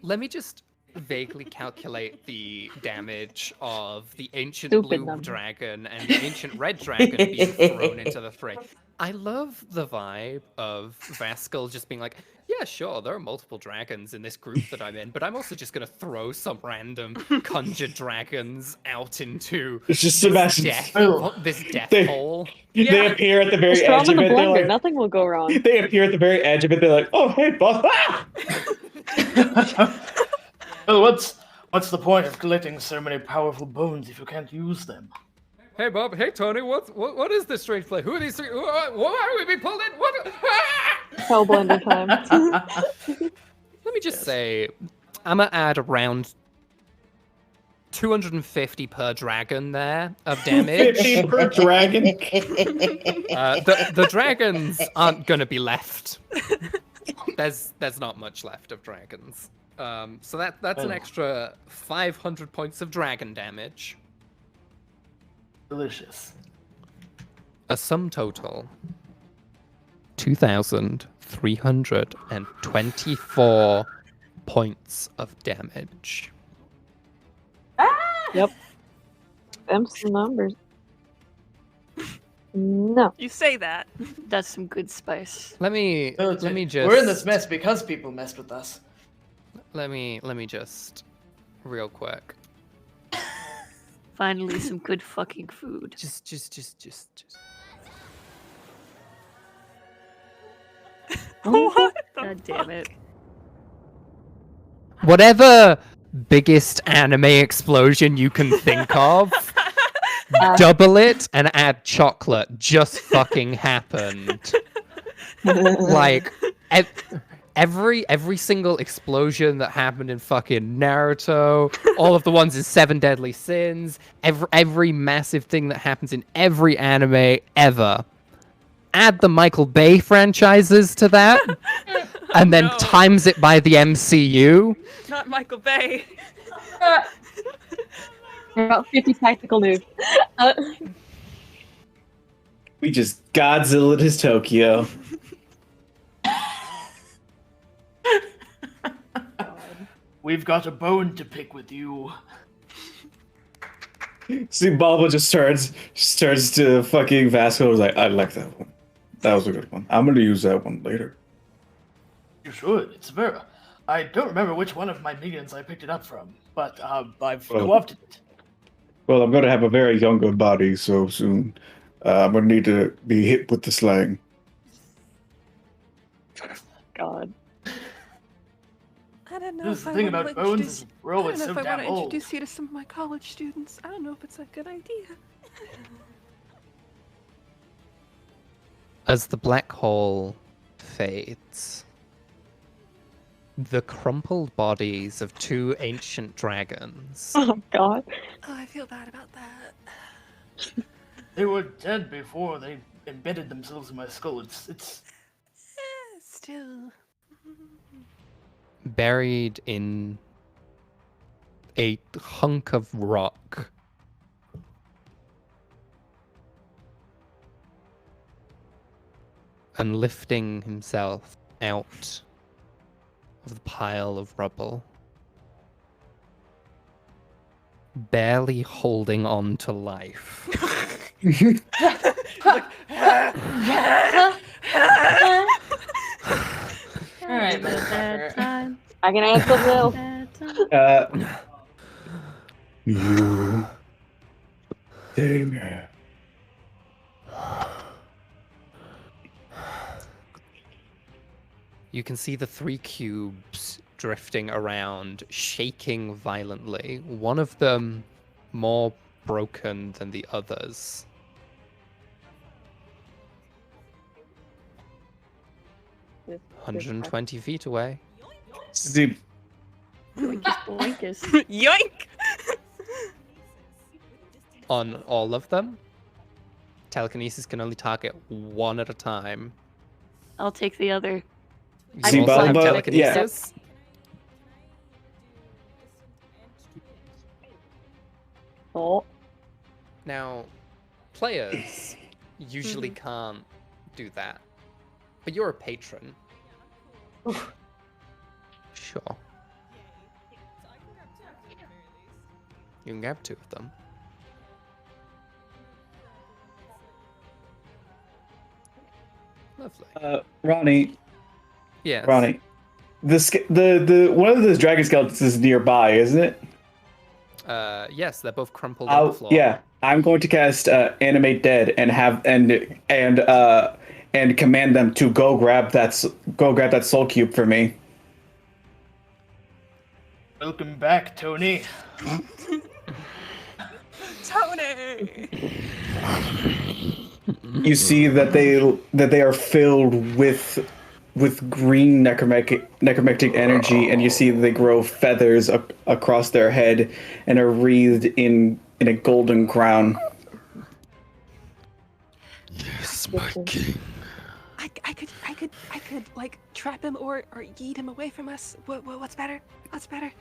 E: let me just vaguely calculate the damage of the ancient
D: Stupid
E: blue
D: number.
E: dragon and the ancient red dragon being thrown into the fray. I love the vibe of Vascal just being like, yeah, sure, there are multiple dragons in this group that I'm in, but I'm also just going to throw some random conjured dragons out into
C: It's just Sebastian.
E: this death
C: They-
E: hole.
C: They
G: Yeah.
C: appear at the very
D: Just throw
C: edge
D: him
C: of
D: in the
C: it. They're
D: blender.
C: like,
D: Nothing will go wrong.
C: they appear at the very edge of it. They're like, oh, hey, boss. Ah!
H: Well, what's the point of collecting so many powerful bones if you can't use them?
E: Hey, Bob. Hey, Tony. What is this strange play? Who are these three? Why are we being pulled in? What? Ah!
D: Hell blender time.
E: Let me just say, I'm gonna add around 250 per dragon there of damage.
C: 15 per dragon.
E: The dragons aren't gonna be left. There's not much left of dragons. So that's an
H: Oh.
E: extra 500 points of dragon damage.
H: Delicious.
E: A sum total 2,324 points of damage.
D: Yep. Them some numbers. No.
G: You say that.
A: That's some good spice.
E: Let me just
H: We're in this mess because people messed with us.
E: let me just real quick.
A: Finally, some good fucking food.
E: Just
G: What?
A: God damn it.
E: whatever biggest anime explosion you can think of, double it and add chocolate just fucking happened. Like every single explosion that happened in fucking Naruto, all of the ones in Seven Deadly Sins, every massive thing that happens in every anime ever. Add the Michael Bay franchises to that, and then
G: No.
E: times it by the MCU.
G: Not Michael Bay.
D: About 50 tactical moves.
C: We just Godzilla his Tokyo.
H: We've got a bone to pick with you.
C: See, Bulba just turns to fucking Vasco. Was like, I like that one. That was a good one. I'm gonna use that one later.
H: You should. It's very. I don't remember which one of my minions I picked it up from, but I've
C: Well-
H: co-opted it.
C: Well, I'm going to have a very younger body so soon. I'm going to need to be hit with the slang.
D: God.
G: I don't know
H: This is
G: if
H: the
G: I
H: thing
G: want to
H: about bones
G: introduce.
H: is we're
G: I
H: always
G: don't know
H: so
G: if I want
H: damn
G: to
H: old.
G: introduce you to some of my college students. I don't know if it's a good idea.
E: As the black hole fades, the crumpled bodies of two ancient dragons
D: Oh God.
G: Oh, I feel bad about that.
H: They were dead before they embedded themselves in my skull. It's
G: Still.
E: buried in a hunk of rock. And lifting himself out of the pile of rubble, barely holding on to life.
F: All right, motherfucker.
A: Time.
D: I can answer Bill.
A: Bad time.
C: You. Damn.
E: You can see the three cubes drifting around, shaking violently. One of them more broken than the others.
D: This
E: 120 feet away.
C: See,
A: Boinkus.
G: Yoink!
E: On all of them, telekinesis can only target one at a time.
A: I'll take the other.
E: You
C: See,
E: also have
C: Balba-
E: telekinesis.
D: Oh,
E: Now, players usually can't do that, but you're a patron. Sure. You can grab two of them. Lovely.
C: Ronnie,
E: Yes.
C: Ronnie, the one of those dragon skeletons is nearby, isn't it?
E: Yes, they're both crumpled on the floor.
C: Yeah, I'm going to cast Animate Dead and have and command them to go grab that soul cube for me.
H: welcome back, Tony.
G: Tony!
C: You see that they are filled with green necromantic energy, and you see that they grow feathers across their head and are wreathed in a golden crown.
J: Yes, my king.
G: I could like trap him or yeet him away from us. What's better? What's better?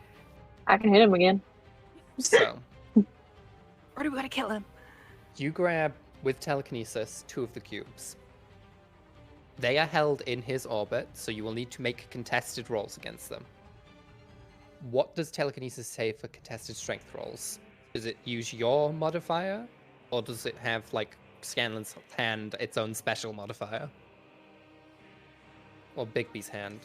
D: I can hit him again.
E: So,
G: Or do we gotta kill him?
E: you grab, with telekinesis, two of the cubes. They are held in his orbit, so you will need to make contested rolls against them. What does telekinesis say for contested strength rolls? Does it use your modifier? Or does it have, like, Scanlan's hand its own special modifier? Or Bigby's hand?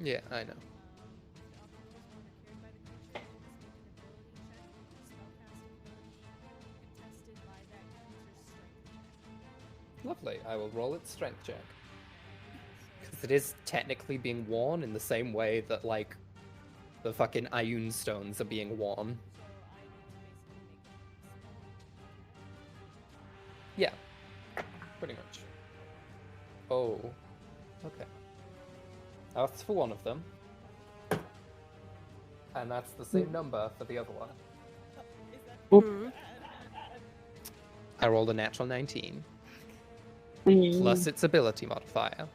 E: Yeah, I know. Lovely. I will roll its strength check. Because it is technically being worn in the same way that, like, the fucking Ioun stones are being worn. Yeah. Pretty much. Oh. Okay. That's for one of them. And that's the same number for the other one. I rolled a natural 19. Plus its ability modifier.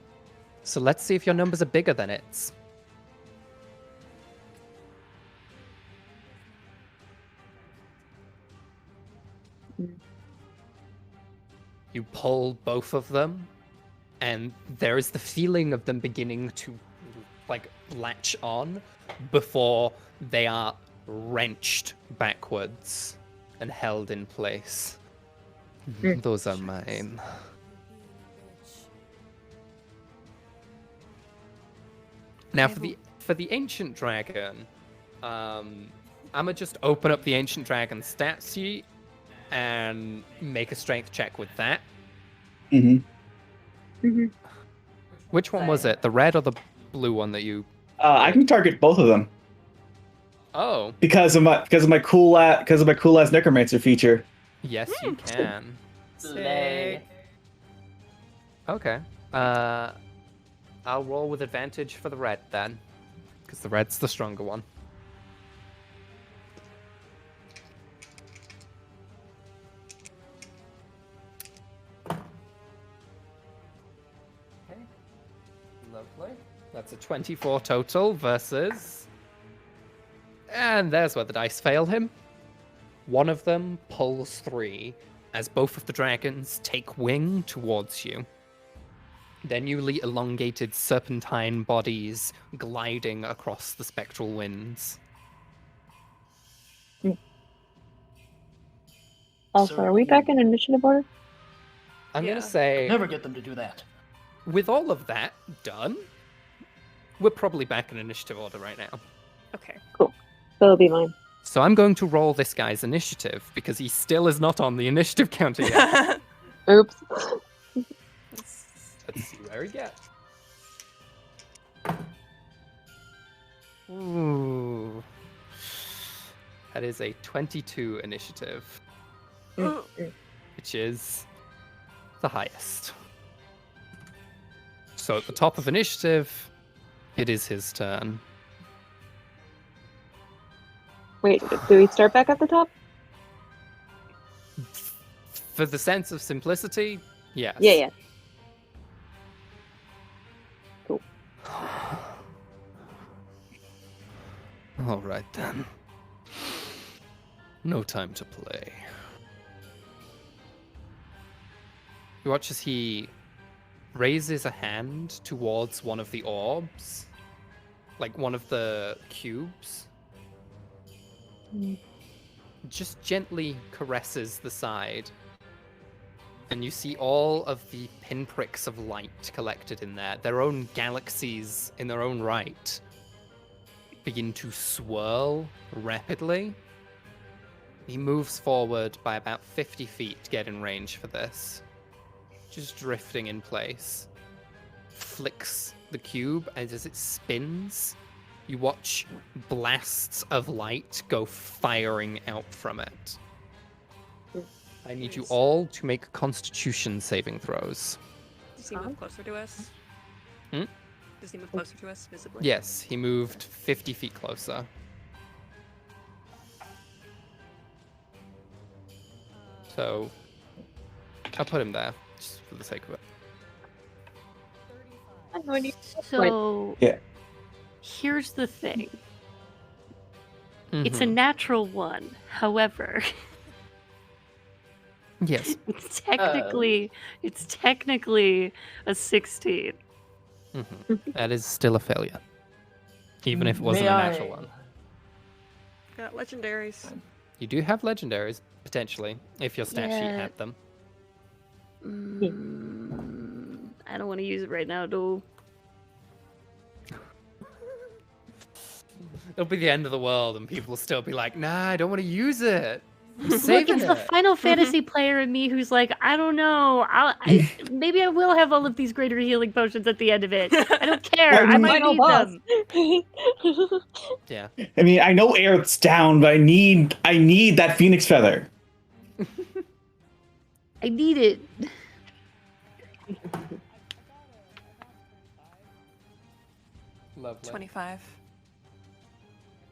E: So let's see if your numbers are bigger than its. You pull both of them, and there is the feeling of them beginning to, like, latch on before they are wrenched backwards and held in place. Those are mine. Now for the ancient dragon, I'ma just open up the ancient dragon stat sheet and make a strength check with that. Which one was it? The red or the blue one that you?
C: I can target both of them
E: Oh,
C: because of my cool ass necromancer feature.
E: yes, you can.
F: Slay.
E: Okay. I'll roll with advantage for the red then, because the red's the stronger one. Okay. Lovely. That's a 24 total versus... And there's where the dice fail him. One of them pulls 3 as both of the dragons take wing towards you. Their newly elongated serpentine bodies gliding across the spectral winds.
D: Also, are we back in initiative order?
E: I'm
G: Yeah.
E: going to say,
H: Never get them to do that.
E: with all of that done, we're probably back in initiative order right now.
G: Okay.
D: So it'll be mine.
E: So I'm going to roll this guy's initiative because he still is not on the initiative counter yet.
D: Oops.
E: Let's see where he gets. Ooh. That is a 22 initiative, which is the highest. So at the top of initiative, it is his turn.
D: Wait, do we start back at the top?
E: For the sense of simplicity, yes.
D: Yeah.
E: All right then. No time to play. You watch as he raises a hand towards one of the orbs, like one of the cubes. Just gently caresses the side. And you see all of the pinpricks of light collected in there, their own galaxies in their own right, begin to swirl rapidly. He moves forward by about 50 feet to get in range for this. Just drifting in place. Flicks the cube, and as it spins, you watch blasts of light go firing out from it. I need you all to make Constitution saving throws.
G: Does he move closer to us?
E: Hmm?
G: Does he move closer to us visibly?
E: Yes, he moved 50 feet closer. So, I'll put him there, just for the sake of it.
A: So
C: Yeah.
A: here's the thing. It's a
E: Mhm.
A: natural one. However,
E: Yes.
A: it's technically a 16.
E: That is still a failure. Even if it wasn't
F: May
E: a
F: I-
E: natural one.
G: Got legendaries.
E: You do have legendaries, potentially, if your stat sheet
A: Yeah.
E: had them.
A: I don't want to use it right now, though.
E: It'll be the end of the world, and people will still be like, nah, I don't want to use it. I'm
A: Look,
E: saving
A: it's the
E: it.
A: Final Fantasy player in me who's like, I don't know. Maybe I will have all of these greater healing potions at the end of it. I don't care. I might
D: Final
A: need
D: boss.
A: them.
E: Yeah.
C: I mean, I know Aerith's down, but I need that phoenix feather.
A: I need it.
E: Lovely.
G: 25.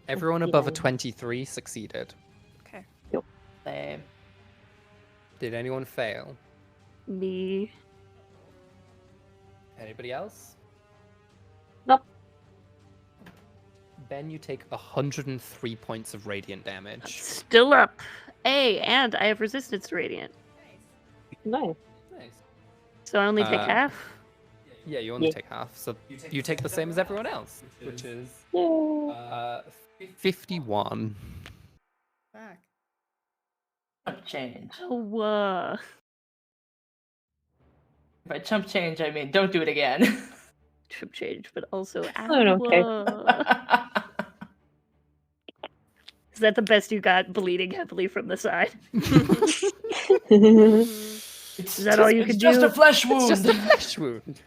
E: Everyone above a 23 succeeded.
G: Okay.
F: Same.
E: Did anyone fail?
A: Me.
E: Anybody else?
D: Nope.
E: Ben, you take 103 points of radiant damage.
A: Still up. Hey, and I have resistance to radiant.
D: Nice.
E: Nice.
A: So I only take
E: Uh,
A: half.
E: Yeah, you only
D: Yeah.
E: take half, so you take the same as everyone else, which is
D: Yay.
E: 51.
I: Back.
F: Change.
A: Oh,
F: By chump change, I mean don't do it again.
A: Trip change, but also
D: okay.
A: Is that the best you got, bleeding heavily from the side?
F: Is
A: that all you could
F: just
A: do?
F: a flesh wound.
E: It's just a flesh wound.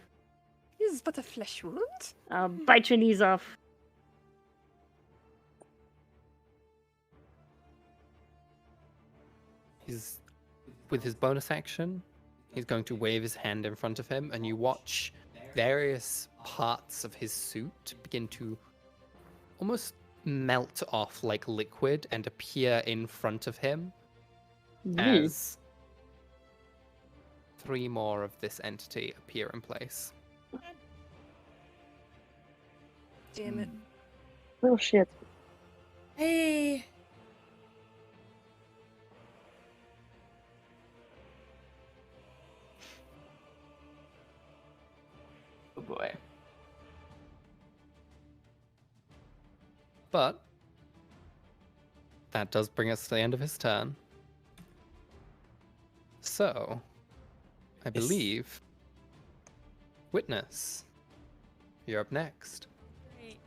G: Is but a flesh wound.
A: Bite your knees off.
E: He's with his bonus action. He's going to wave his hand in front of him, and you watch various parts of his suit begin to almost melt off like liquid and appear in front of him as 3 more of this entity appear in place.
G: Damn it.
D: Oh shit.
I: Hey.
F: Oh boy.
E: But that does bring us to the end of his turn. So, I believe, Witness, you're up next.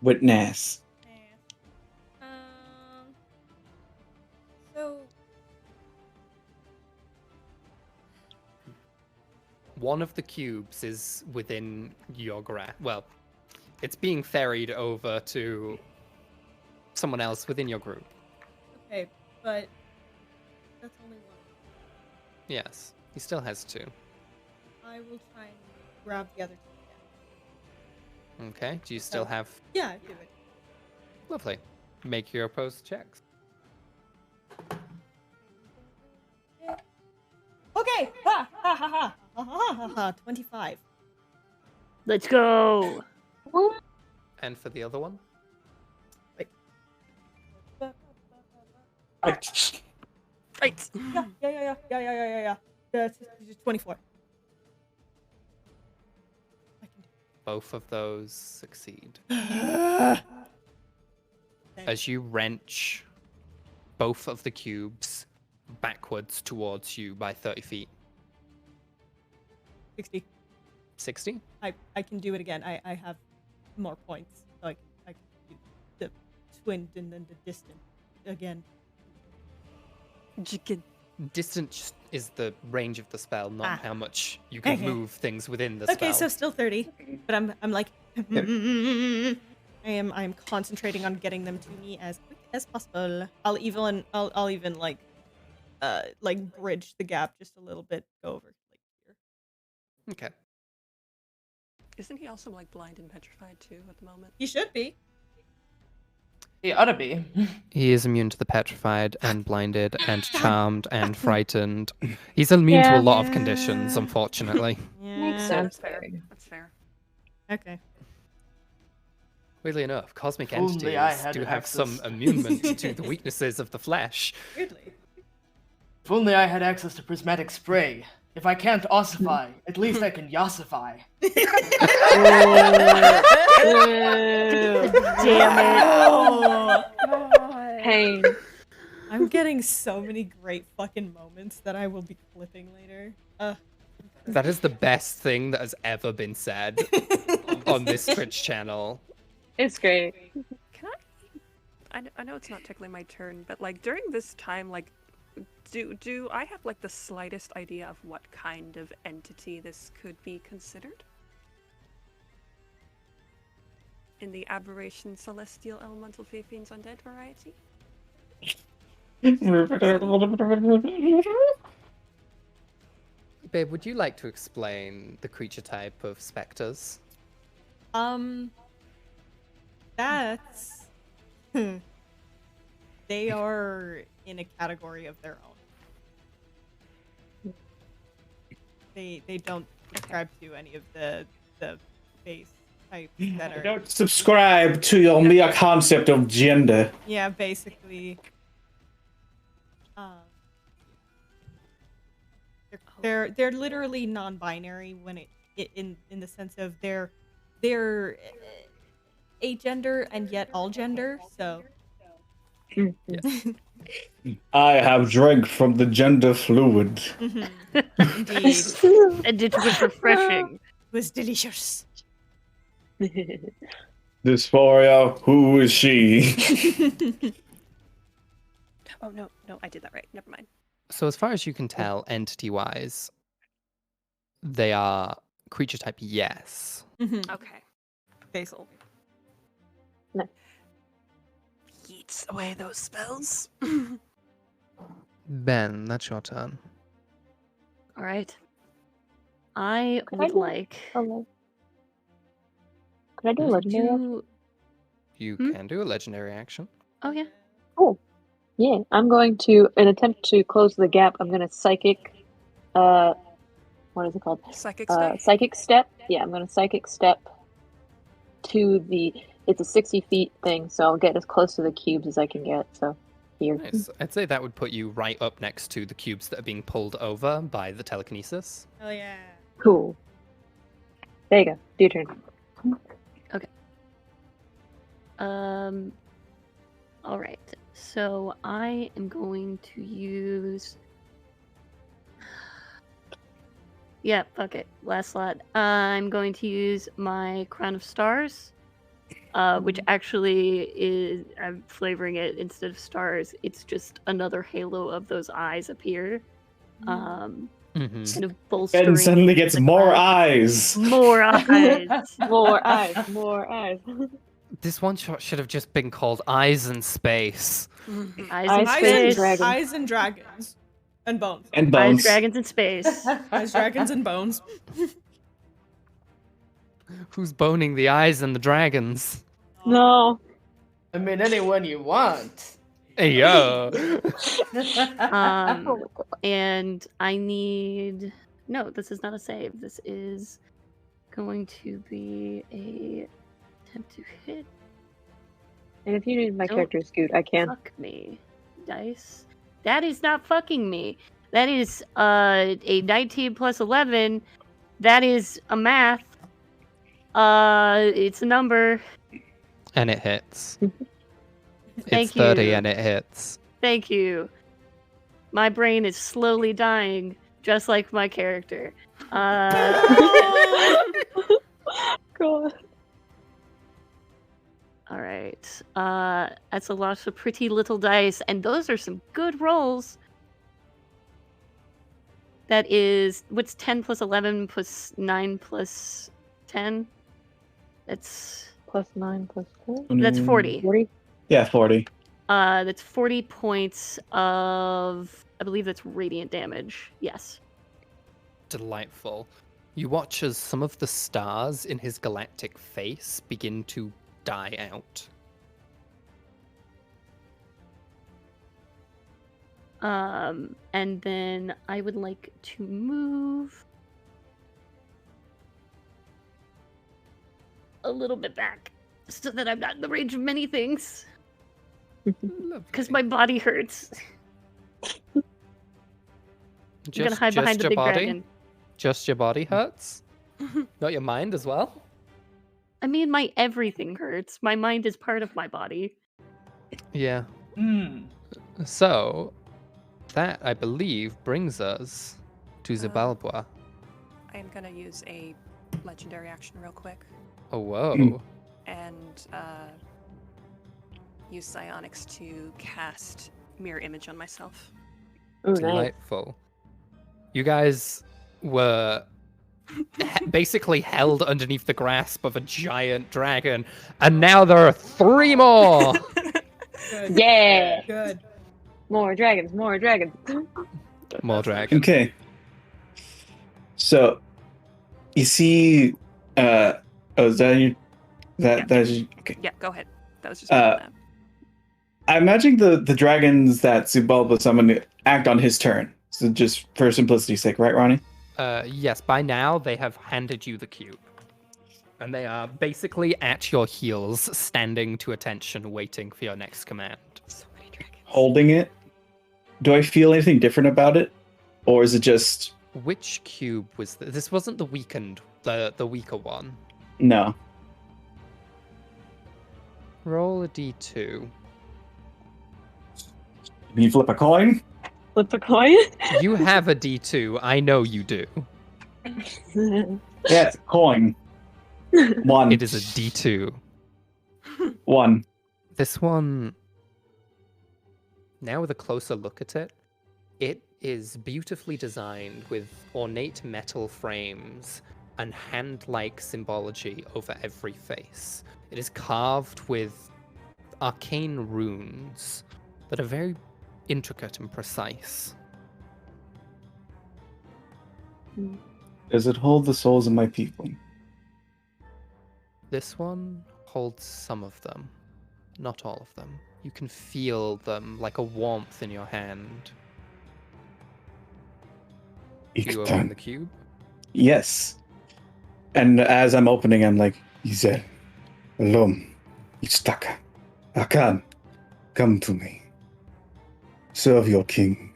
C: Witness.
I: So
E: One of the cubes is within your grasp. Well, it's being ferried over to someone else within your group.
I: okay, but that's only one.
E: Yes, he still has 2.
I: I will try and grab the other two.
E: Okay, do you still have...
I: Yeah, I do it.
E: Lovely. Make your opposed checks.
I: Okay. Ha ha ha ha ha ha ha ha. 25.
A: Let's go.
E: And for the other one?
G: Right.
I: Yeah. That's 24.
E: Both of those succeed. As you wrench both of the cubes backwards towards you by 30 feet.
I: 60.
E: 60?
I: I can do it again. I have more points. Like I can do the twin and then the distant again.
E: Distance is the range of the spell, not how much you can
I: Okay.
E: move things within the spell.
I: Okay, so still 30. But I'm like I'm concentrating on getting them to me as quick as possible. I'll even like bridge the gap just a little bit, go over like here.
E: Okay.
G: Isn't he also like blind and petrified too at the moment?
I: He should be.
F: He ought to be.
E: He is immune to the petrified and blinded and charmed and frightened. He's immune to a lot of conditions, unfortunately.
D: Makes
G: That's
D: sense.
G: fair. That's fair.
I: Okay.
E: Weirdly enough, cosmic
H: If only
E: entities
H: I had
E: do have some
H: access.
E: immunity to the weaknesses of the flesh.
I: Weirdly.
H: If only I had access to prismatic spray. If I can't ossify, at least I can yossify.
A: Damn
D: Pain.
I: I'm getting so many great fucking moments that I will be clipping later.
E: That is the best thing that has ever been said on this Twitch channel.
D: It's great.
G: Can I know it's not technically my turn, but like during this time, like, do I have like the slightest idea of what kind of entity this could be considered? In the aberration, celestial, elemental, fae, fiends, undead variety?
E: Babe, would you like to explain the creature type of specters?
I: That's they are in a category of their own. They don't subscribe to any of the base types that are.
C: Don't subscribe to your mere concept of gender.
I: Yeah, basically. They're literally non-binary when it in the sense of they're agender and yet all gender. So
E: Yes.
C: I have drank from the gender fluid.
B: Indeed.
A: And it was refreshing.
B: It was delicious.
C: Dysphoria, who is she?
G: Oh no, I did that right. Never mind.
E: So as far as you can tell, entity-wise, they are creature type yes.
G: Okay.
B: Basil.
G: Yeets away those spells.
E: Ben, that's your turn.
A: All right. I
D: Could I
A: would
D: do-
A: like
D: Could I do a legendary?
A: to.
E: You
A: Hmm?
E: can do a legendary action.
A: Oh yeah.
D: Yeah, I'm going to, in attempt to close the gap, I'm going to psychic, what is it called?
G: Psychic step.
D: Psychic step. Yeah, I'm going to psychic step to it's a 60 feet thing, so I'll get as close to the cubes as I can get, so here.
E: Nice. I'd say that would put you right up next to the cubes that are being pulled over by the telekinesis.
B: Oh yeah.
D: Cool. There you go. Do your turn.
A: All right. So I am going to use. Yeah, fuck it. Last slot. I'm going to use my Crown of Stars, which actually is. I'm flavoring it instead of stars. It's just another halo of those eyes appear. Kind of bolstering.
C: Ben suddenly gets
A: the
C: more
A: cloud.
C: eyes.
A: More eyes.
D: More eyes. More eyes.
E: This one shot should have just been called Eyes in Space.
A: Eyes
D: Eyes,
A: in
D: space,
A: space.
D: dragons.
B: Eyes and dragons. And bones.
C: And
A: Eyes,
C: bones.
A: dragons in space.
B: Eyes, dragons, and bones.
E: Who's boning the eyes and the dragons?
D: No.
F: I mean, anyone you want.
E: Hey, yo.
A: And I need. No, this is not a save. This is going to be a attempt to hit.
D: And if you need my
A: Don't
D: character to scoot, I can.
A: Fuck me, dice. That is not fucking me. That is a 19 plus 11. That is a math. It's a number.
E: And it hits.
A: Thank
E: It's 30
A: you.
E: and it hits.
A: Thank you. My brain is slowly dying, just like my character.
D: God.
A: All right. That's a lot of pretty little dice, and those are some good rolls. That is, what's 10 plus 11 plus 9 plus 10? That's
D: Plus 9 plus 4.
A: that's 40.
D: 40?
C: Yeah, 40.
A: That's 40 points of, I believe that's radiant damage. Yes.
E: Delightful. You watch as some of the stars in his galactic face begin to die out.
A: And then I would like to move a little bit back so that I'm not in the range of many things. Because my body hurts. I'm gonna hide behind the
E: your
A: big
E: body?
A: dragon.
E: Just your body hurts? Not your mind as well?
A: I mean, my everything hurts. My mind is part of my body.
E: Yeah.
F: Hmm.
E: So, that, I believe, brings us to Zibalbwa.
G: I am gonna use a legendary action real quick
E: Oh, whoa.
G: and use psionics to cast mirror image on myself.
D: Ooh, nice.
E: Delightful. You guys were basically held underneath the grasp of a giant dragon, and now there are 3 more!
B: Good.
D: Yeah!
B: Good.
D: More dragons, more dragons.
E: More dragons.
C: Okay. So, you see, is that you? That's okay.
G: Yeah, go ahead. That was just
C: that. I imagine the dragons that Zubalba summoned act on his turn. So just for simplicity's sake, right, Ronnie?
E: Yes, by now they have handed you the cube. And they are basically at your heels, standing to attention, waiting for your next command.
G: So many dragons.
C: Holding it. Do I feel anything different about it? Or is it just...
E: Which cube was this? This wasn't the weakened, the weaker one.
C: No.
E: Roll a d2.
C: You flip a coin?
D: Flip a coin?
E: You have a D2. I know you do.
C: Yeah, it's a coin. 1.
E: It is a D2.
C: 1.
E: This one, now with a closer look at it, it is beautifully designed with ornate metal frames and hand-like symbology over every face. It is carved with arcane runes that are very intricate and precise.
C: Does it hold the souls of my people?
E: This one holds some of them, not all of them. You can feel them like a warmth in your hand. Do you open the cube?
C: Yes. And as I'm opening, I'm like, Izel, Lom, Istaka, Akan, come to me. Serve your king.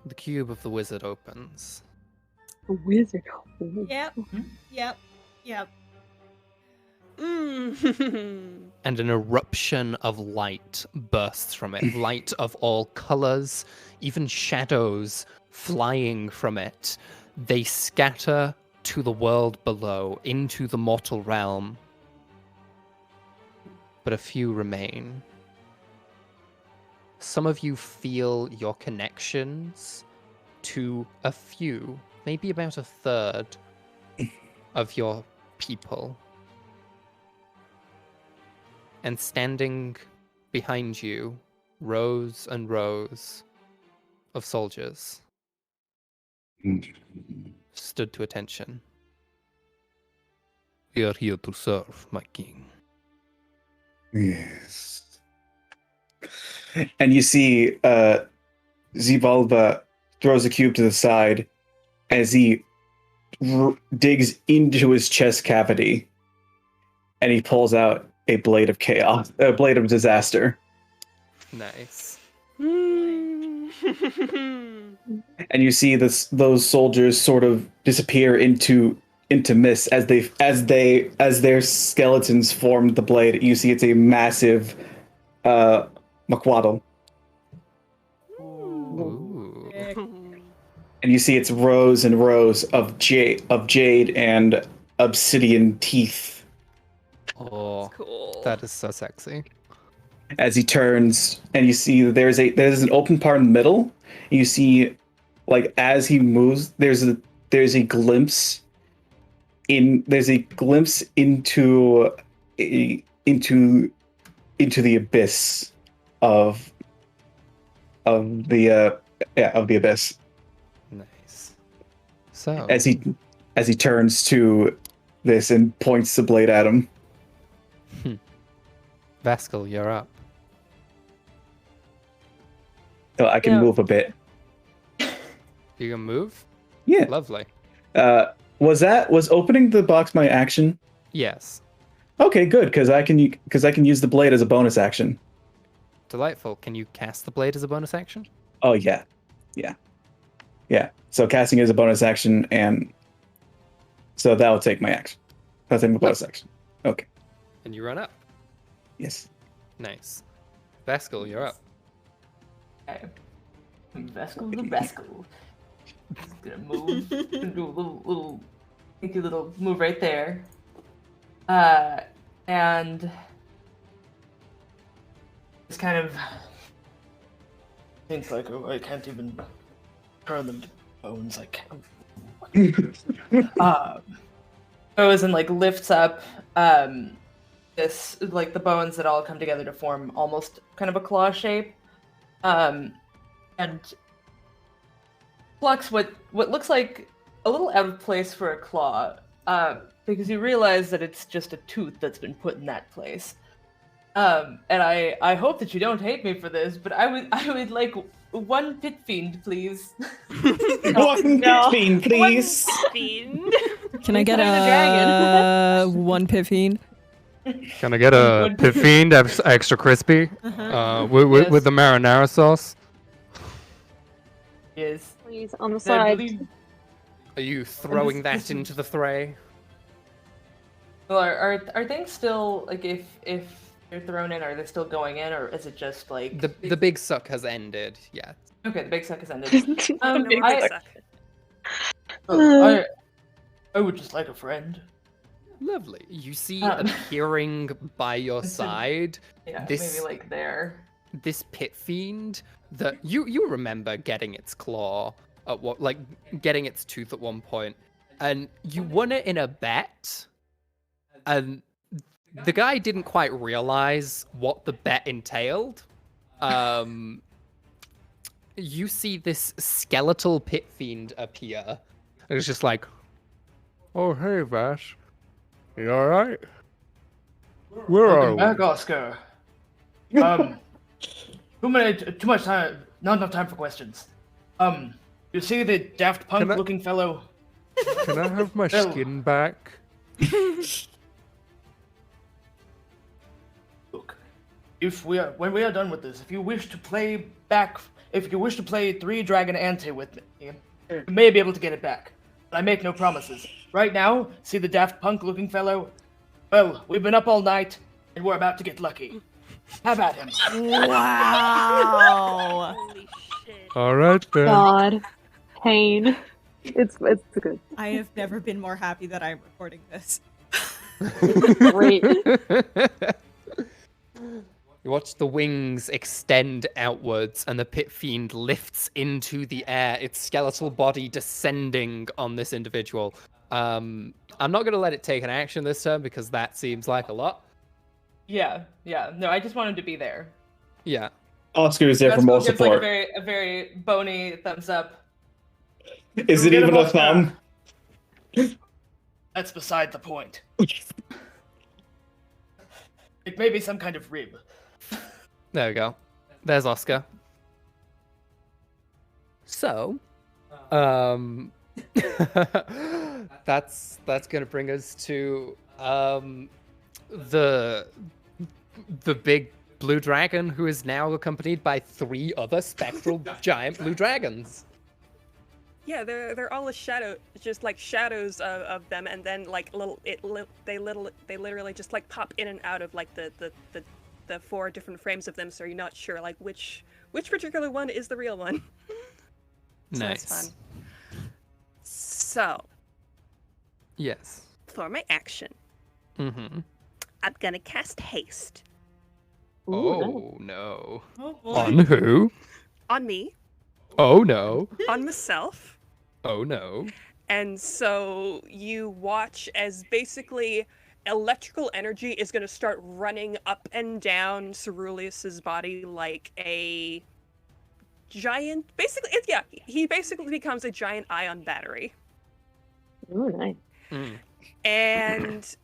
E: The cube of the wizard opens.
D: A wizard.
I: Yep. Yep. Yep.
E: And an eruption of light bursts from it. Light of all colors, even shadows flying from it. They scatter to the world below, into the mortal realm. But a few remain. Some of you feel your connections to a few, maybe about a third of your people. And standing behind you, rows and rows of soldiers stood to attention. We are here to serve, my king.
C: Yes. And you see Zivalba throws a cube to the side as he digs into his chest cavity, and he pulls out a blade of chaos, a blade of disaster.
E: Nice.
C: And you see those soldiers sort of disappear into mist as their skeletons form the blade. You see it's a massive Maquaddle.
E: Ooh.
C: And you see it's rows and rows of jade and obsidian teeth.
E: Oh,
G: Cool.
E: that is so sexy.
C: As he turns, and you see there's an open part in the middle. And you see, like, as he moves, there's a glimpse into the abyss of the abyss.
E: Nice. So,
C: As he turns to this and points the blade at him.
E: Vascal, you're up.
C: So I can move a bit.
E: You can move?
C: Yeah.
E: Lovely.
C: Was opening the box my action?
E: Yes.
C: Okay, good, because I can use the blade as a bonus action.
E: Delightful. Can you cast the blade as a bonus action?
C: Oh yeah. So casting is a bonus action, and so that'll take my action. That'll take my bonus action. Okay.
E: And you run up.
C: Yes.
E: Nice. Vascal, you're up.
F: Okay. Vescal the Vescal. Just gonna move. Gonna do a little thinky little move right there. And just kind of
H: Think like, oh, I can't even turn them to bones. I can't.
F: goes and like lifts up this like the bones that all come together to form almost kind of a claw shape, and plucks what looks like a little out of place for a claw, because you realize that it's just a tooth that's been put in that place. And I hope that you don't hate me for this, but I would like one pit fiend, please.
C: One pit fiend, please.
G: Fiend.
B: Can I get
F: Kind of a dragon.
B: one pit fiend?
E: Can I get a pit fiend extra crispy? With the marinara sauce?
F: Yes.
D: Please, on the
F: I
D: side.
F: believe-
E: Are you throwing that into the fray?
F: Well, are things still like if they're thrown in? Are they still going in, or is it just like
E: The big suck has ended. Yeah.
F: Okay, the big suck has ended.
G: No more
F: I,
G: big suck.
H: I would just like a friend.
E: Lovely. You see
F: Um,
E: appearing by your
F: it's a-
E: side
F: yeah,
E: this
F: maybe like there.
E: this pit fiend that you remember getting its claw at what like getting its tooth at one point, and you won it in a bet, and the guy didn't quite realize what the bet entailed. You see this skeletal pit fiend appear, and it's just like, oh hey Vash, you all right? Where
H: Welcome
E: are
H: back,
E: we?
H: Oscar. Too much time. Not enough time for questions. You see the Daft Punk
E: Can I-
H: looking fellow?
E: Can I have my
H: Well-
E: skin back?
H: Look, when we are done with this, if you wish to play 3 Dragon Ante with me, you may be able to get it back. But I make no promises. Right now, see the Daft Punk looking fellow? Well, we've been up all night, and we're about to get lucky. Have at him.
B: Wow.
G: Holy shit.
E: All right then.
D: God, pain. It's good.
I: I have never been more happy that I'm recording this.
D: Great.
E: You watch the wings extend outwards, and the pit fiend lifts into the air, its skeletal body descending on this individual. I'm not going to let it take an action this turn because that seems like a lot.
F: Yeah. No, I just wanted to be there.
E: Yeah.
C: Oscar is there for
F: That's
C: more
F: gives, like,
C: support.
F: a very bony thumbs up.
C: Is it
H: Get
C: even
H: him
C: a
H: off
C: thumb?
H: That's beside the point. It may be some kind of rib.
E: There we go. There's Oscar. So, that's gonna bring us to the big blue dragon, who is now accompanied by 3 other spectral giant blue dragons.
G: Yeah, they're all a shadow, just like shadows of them, and then like they literally just like pop in and out of like the 4 different frames of them, so you're not sure like which particular one is the real one. So
E: Nice.
G: that's fun. So
E: Yes.
G: for my action,
E: Mm-hmm.
G: I'm gonna cast haste
E: Oh no.
I: Oh boy.
E: On who?
G: on me,
E: Oh no.
G: on myself.
E: Oh no.
G: And so you watch as basically electrical energy is going to start running up and down Ceruleus's body like a giant. Basically, he basically becomes a giant ion battery.
D: Oh, nice.
E: Mm.
G: And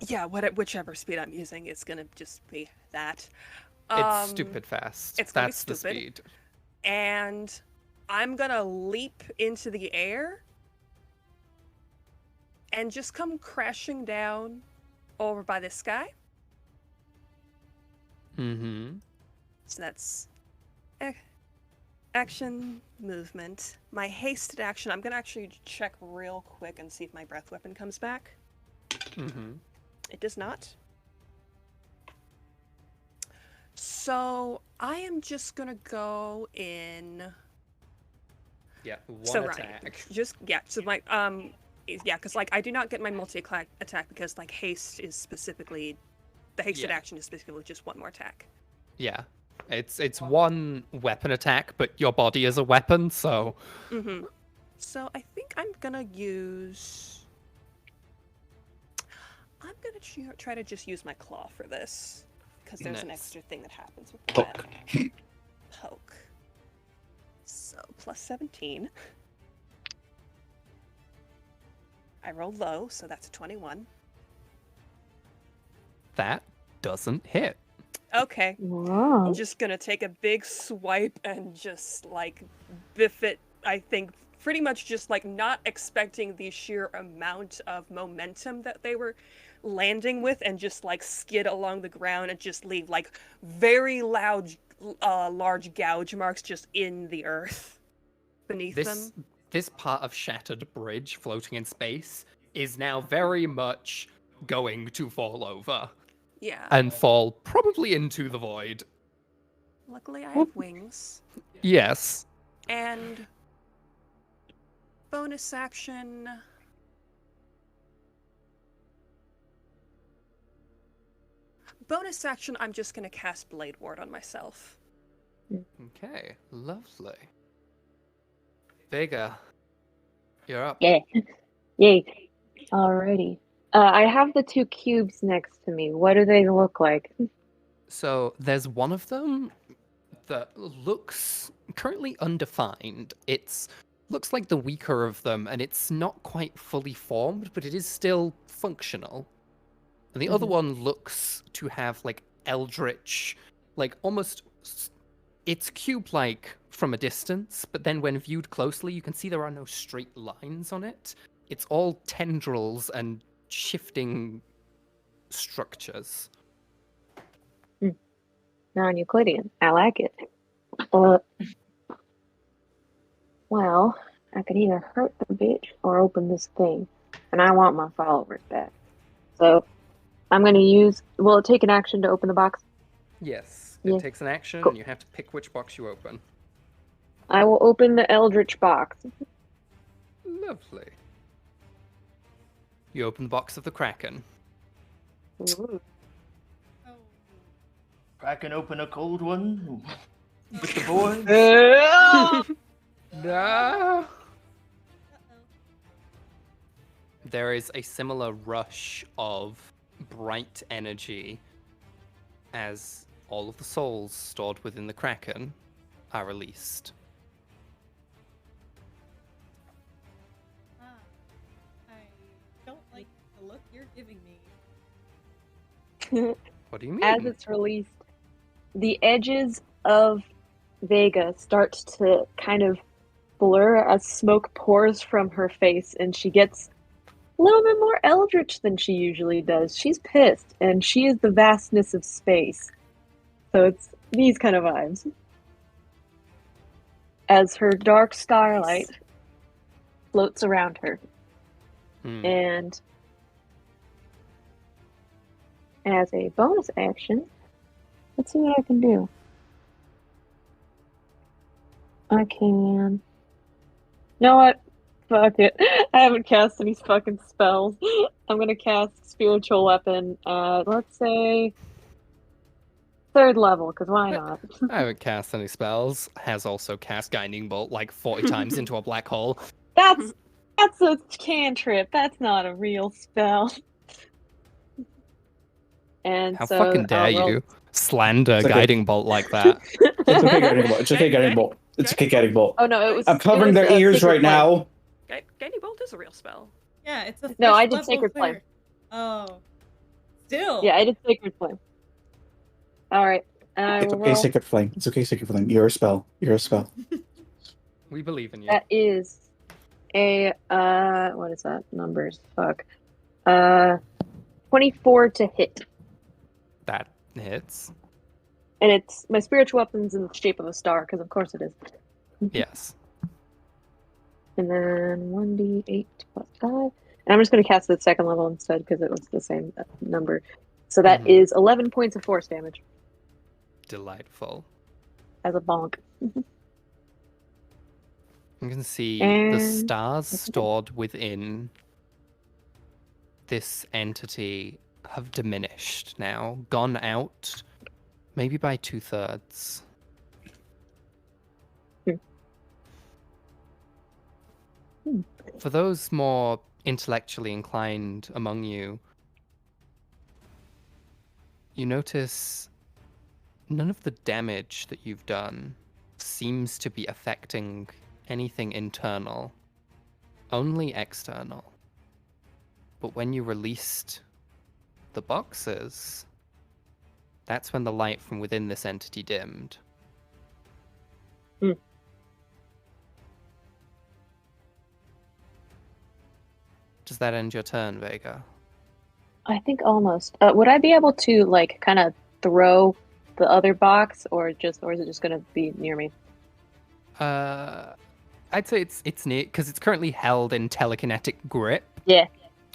G: yeah, whichever speed I'm using, it's going to just be that.
E: It's stupid fast.
G: it's gonna be
E: That's the
G: stupid.
E: speed.
G: And I'm gonna leap into the air and just come crashing down over by this guy.
E: Mm-hmm.
G: So that's action, movement. My hasted action, I'm gonna actually check real quick and see if my breath weapon comes back.
E: Mm-hmm.
G: It does not. So I am just gonna go in.
E: Yeah, one
G: So Ronny,
E: attack.
G: so my because like I do not get my attack because like haste is specifically, the hasted
E: Yeah.
G: action is specifically just one more attack.
E: Yeah. It's one weapon attack, but your body is a weapon, so
G: Mm-hmm. So I think I'm gonna use. I'm gonna try to just use my claw for this because there's an
E: Nice.
G: extra thing that happens with
C: Poke.
G: that. Poke. So plus 17. I rolled low, so that's a 21.
E: that doesn't hit.
G: Okay.
D: Wow.
G: I'm just gonna take a big swipe and just like biff it. I think pretty much just like not expecting the sheer amount of momentum that they were landing with, and just like skid along the ground and just leave like very loud, large gouge marks just in the earth beneath them.
E: This part of shattered bridge floating in space is now very much going to fall over
G: Yeah.
E: and fall probably into the void.
G: Luckily, I have wings.
E: Yes.
G: And bonus action. Bonus action, I'm just going to cast Blade Ward on myself.
E: Okay, lovely. Vega, you're up.
D: Yeah. Yay. Alrighty. I have the two cubes next to me. What do they look like?
E: So there's one of them that looks currently undefined. It's looks like the weaker of them, and it's not quite fully formed, but it is still functional. And the other one looks to have like Eldritch, like almost. It's cube-like from a distance, but then when viewed closely, you can see there are no straight lines on it. It's all tendrils and shifting structures.
D: Non-Euclidean. I like it. Well, I could either hurt the bitch or open this thing, and I want my followers back. So, I'm gonna use. Will it take an action to open the box?
E: Yes,
D: Yeah.
E: it takes an action,
D: Cool.
E: and you have to pick which box you open.
D: I will open the Eldritch box.
E: Lovely. You open the box of the Kraken.
D: Ooh.
H: Cracking open a cold one with the boys.
E: No. There is a similar rush of bright energy as all of the souls stored within the Kraken are released.
I: I don't like the look you're giving me.
E: What do you mean?
D: As it's released, the edges of Vega start to kind of blur as smoke pours from her face, and she gets a little bit more eldritch than she usually does. She's pissed, and she is the vastness of space. So it's these kind of vibes. As her dark starlight floats around her. And as a bonus action, let's see what I can do. I can... You know what? Fuck it. I haven't cast any fucking spells. I'm gonna cast Spiritual Weapon at, let's say, 3rd level, because why not?
E: I haven't cast any spells. Has also cast Guiding Bolt like 40 times into a black hole.
D: That's a cantrip. That's not a real spell. And
E: How
D: so
E: fucking dare
D: I'll roll-
E: you slander
C: It's okay.
E: Guiding Bolt like that?
C: It's okay, Guiding Bolt. It's okay, Guiding Bolt. It's okay, Guiding Bolt.
D: Oh no, it was.
C: I'm covering their ears right now.
G: Guiding Bolt is a real spell.
I: Yeah, it's a
D: No, I
I: first
D: did
I: level
D: Sacred Flame.
I: cleric. Oh. Still.
D: Yeah, I did Sacred Flame. Alright.
C: It's okay, Sacred Flame. It's okay, Sacred Flame. You're a spell. You're a spell.
E: We believe in you.
D: That is a what is that? Numbers. Fuck. 24 to hit.
E: That hits.
D: And it's my spiritual weapon's in the shape of a star, because of course it is.
E: Yes.
D: And then 1d8 plus 5. And I'm just going to cast it at 2nd level instead, because it was the same number. So that is 11 points of force damage.
E: Delightful.
D: As a bonk.
E: You can see the
D: And-
E: stars stored within this entity have diminished now, gone out maybe by 2/3. For those more intellectually inclined among you, you notice none of the damage that you've done seems to be affecting anything internal, only external. But when you released the boxes, that's when the light from within this entity dimmed. Does that end your turn, Vega?
D: I think almost. Would I be able to, like, kind of throw the other box, or is it just going to be near me?
E: I'd say it's neat because it's currently held in telekinetic grip.
D: Yeah.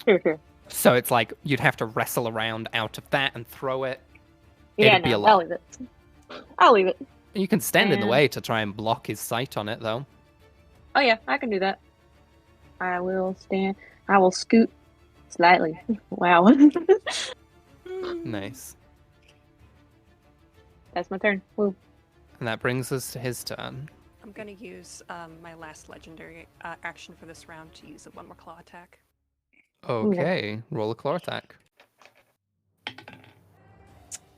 D: Sure.
E: So it's like you'd have to wrestle around out of that and throw it.
D: Yeah,
E: It'd be a
D: no,
E: lot.
D: I'll leave it. I'll leave it.
E: You can stand in the
D: And-
E: way to try and block his sight on it, though.
D: Oh yeah, I can do that. I will stand. I will scoot slightly. Wow.
E: Nice.
D: That's my turn. Woo.
E: And that brings us to his turn.
G: I'm gonna use my last legendary action for this round to use a one more claw attack.
E: Okay, roll a claw attack.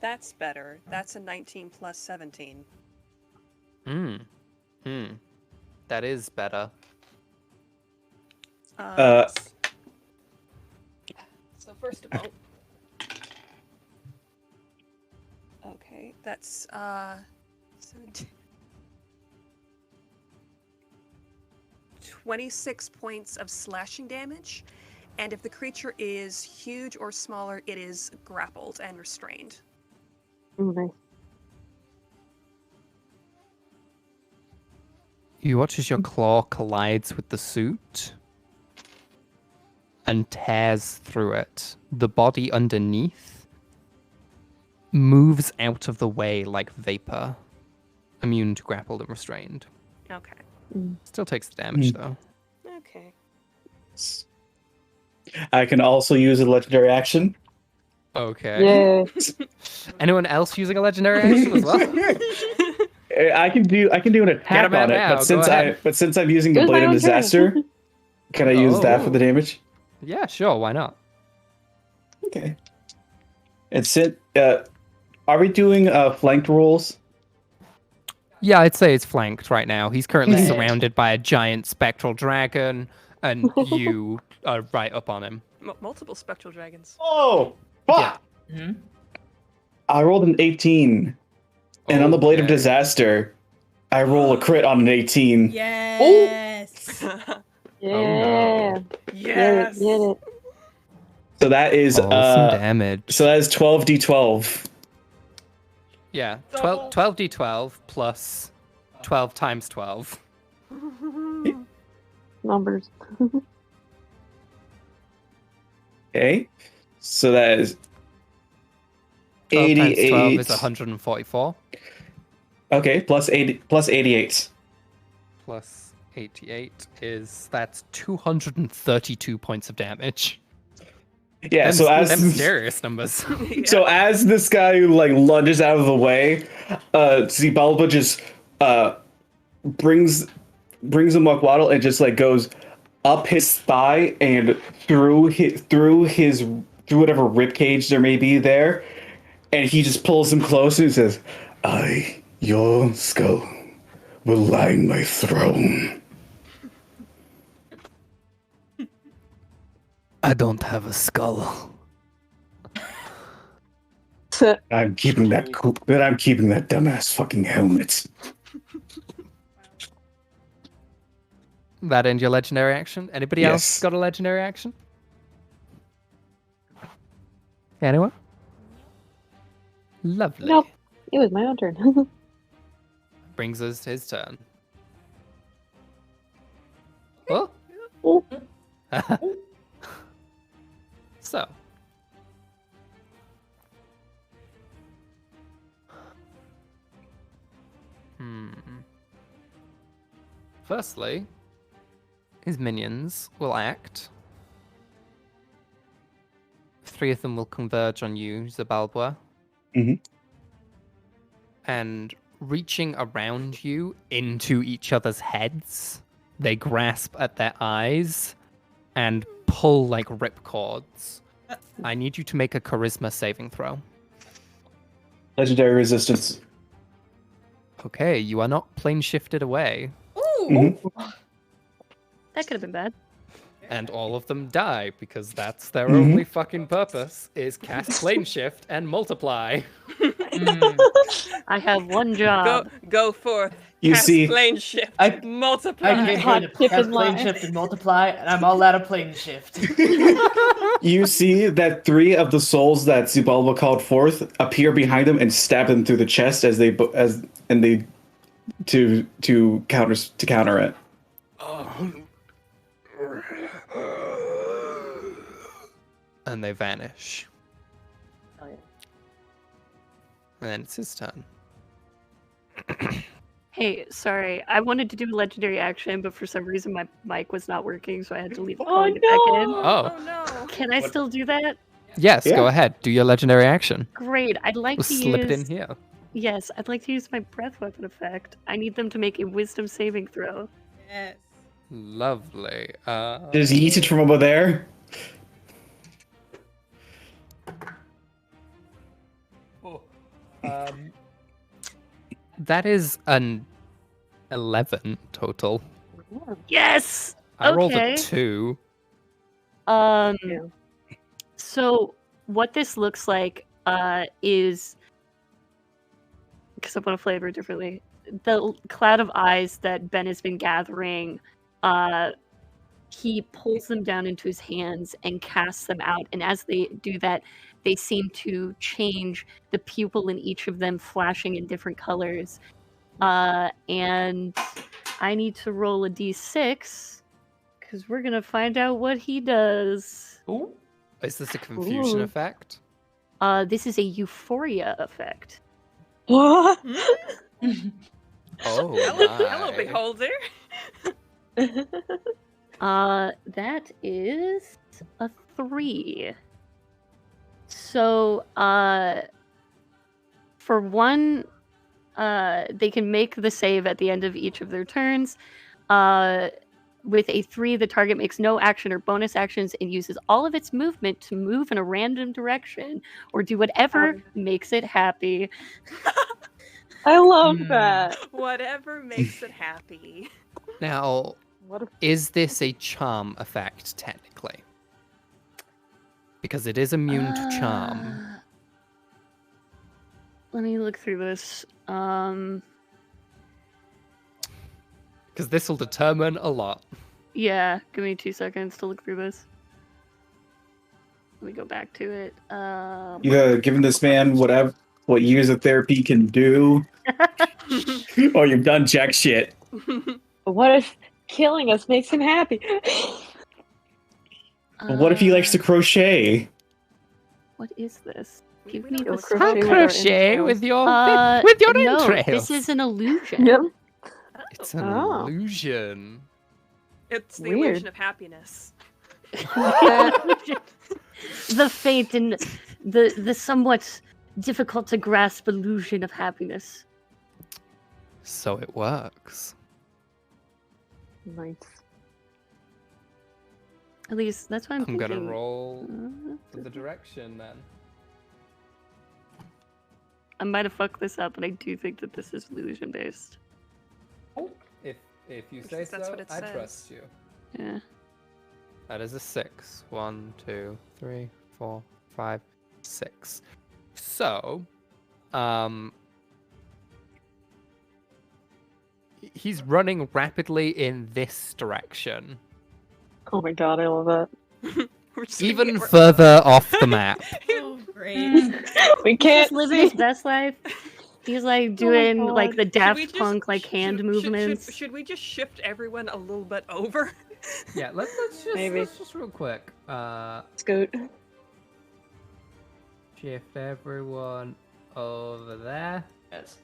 G: That's better. That's a 19 plus 17.
E: That is better.
G: So first of all, okay, that's 17. 26 points of slashing damage, and if the creature is huge or smaller, it is grappled and restrained.
D: Oh, nice.
E: You watch as your claw collides with the suit and tears through it. The body underneath moves out of the way like vapor, immune to grappled and restrained.
G: Okay.
E: Still takes the damage, though.
G: Okay.
C: I can also use a legendary action.
E: Okay.
D: Yeah.
E: Anyone else using a legendary action as well?
C: I can do an attack
E: him out
C: on it,
E: now,
C: but since I'm using the
D: It was my
C: blade of
D: own turn.
C: disaster, can I use that for the damage?
E: Yeah, sure. Why not?
C: Okay. And are we doing flanked rolls?
E: Yeah, I'd say it's flanked right now. He's currently
C: Yeah.
E: surrounded by a giant spectral dragon, and you are right up on him.
G: Multiple spectral dragons.
C: Oh, fuck!
E: Yeah.
C: I rolled an 18, and on the blade of
E: Okay.
C: disaster, I roll a crit on an 18.
I: Yes.
D: Yeah.
G: Yes.
D: Get it.
C: So that is
E: Roll some damage.
C: so that is 12d12.
E: Yeah, 12d12 plus 12 times 12.
D: Numbers.
C: Okay, so that is
E: 12 times 12
C: 88.
E: is 144.
C: Okay, plus 88.
E: Plus 88 that's 232 points of damage.
C: Yeah,
E: Them,
C: so as
E: them serious numbers.
C: So as this guy like lunges out of the way, Zibalba just brings a Muckwaddle and just like goes up his thigh and through whatever ribcage there may be there, and he just pulls him close and says, your skull will line my throne.
E: I don't have a skull.
C: I'm keeping that dumbass fucking helmet.
E: That end your legendary action? Anybody
C: Yes.
E: else got a legendary action? Anyone? Lovely.
D: Nope. It was my own turn.
E: Brings us to his turn. Oh.
D: Oh.
E: So. Firstly, his minions will act. 3 of them will converge on you, Zabalbwa.
C: Mhm.
E: And reaching around you into each other's heads, they grasp at their eyes and pull like ripcords. I need you to make a charisma saving throw.
C: Legendary resistance.
E: Okay, you are not plane shifted away.
I: Ooh.
A: That could have been bad.
E: And all of them die because that's their only fucking purpose is cast plane shift and multiply.
A: I have one job.
G: Go forth.
C: You
G: cast
C: see-
G: plane shift.
H: I-
G: Multiply.
H: I came here to
D: Tip
H: cast
D: in
H: plane
D: line.
H: shift and multiply, and I'm all out of plane shift.
C: You see that 3 of the souls that Zubalba called forth appear behind them and stab them through the chest to counter it.
E: and they vanish.
D: Oh, yeah.
E: And then it's his turn.
A: Hey, sorry. I wanted to do a legendary action, but for some reason my mic was not working, so I had to leave the call and get back in.
E: Oh.
G: no.
A: Can I still do that?
E: Yes,
C: Yeah.
E: go ahead. Do your legendary action.
A: Great. I'd like
E: Was
A: to
E: slipped
A: use.
E: in here.
A: Yes, I'd like to use my breath weapon effect. I need them to make a wisdom saving throw.
I: Yes.
E: Lovely.
C: Just yeet it from over there.
E: That is an 11 total.
A: Yes.
E: I rolled a
A: Okay.
E: 2.
D: Yeah.
A: So what this looks like is, because I want to flavor it differently, the cloud of eyes that Ben has been gathering, he pulls them down into his hands and casts them out. And as they do that, they seem to change, the pupil in each of them flashing in different colors. And I need to roll a d6 because we're going to find out what he does.
H: Ooh.
E: Is this a confusion
D: Ooh.
E: effect?
A: This is a euphoria effect.
D: What?
E: Oh,
G: Hello,
E: my.
G: beholder.
A: That is a 3. So, for one, they can make the save at the end of each of their turns. With a 3, the target makes no action or bonus actions and uses all of its movement to move in a random direction or do whatever makes it happy.
D: I love that.
G: Whatever makes it happy.
E: Now,
D: What a
E: is this a charm effect, technically? Because it is immune to charm.
A: Let me look through this.
E: Because this will determine a lot.
A: Yeah, give me 2 seconds to look through this. Let me go back to it.
C: Either giving this man what years of therapy can do, or you've done jack shit.
D: What if killing us makes him happy?
C: But what if he likes to crochet?
A: What is this? Give
G: We
A: me
G: don't
A: the
D: crochet
E: I'll
D: with our
E: crochet
D: entrails.
E: with your
A: no,
E: entrails.
A: this is an illusion.
D: Yep.
E: It's an
D: Oh.
E: illusion.
G: It's the
D: Weird.
G: illusion of happiness.
A: The faint and the somewhat difficult to grasp illusion of happiness.
E: So it works.
D: Nice.
A: At least that's what I'm
E: I'm
A: thinking.
E: gonna roll for the direction then.
A: I might have fucked this up, but I do think that this is illusion based.
E: If you say
G: Because that's
E: so,
G: what it
E: I
G: says.
E: trust you.
A: Yeah.
E: That is a 6. 1, 2, 3, 4, 5, 6. So, he's running rapidly in this direction,
D: Oh my god, I love that.
G: We're just
E: even
G: gonna get-
E: further off the map.
I: Oh, great.
D: We
A: He's
D: can't
A: just living his
D: see.
A: best life. He's like doing like
D: God.
A: the
G: Should
A: Daft
G: we just-
A: Punk like hand movements.
G: Should we just shift everyone a little bit over?
E: Yeah, let's
D: Maybe.
E: just real quick.
D: Scoot.
E: Shift everyone over there.
H: Yes.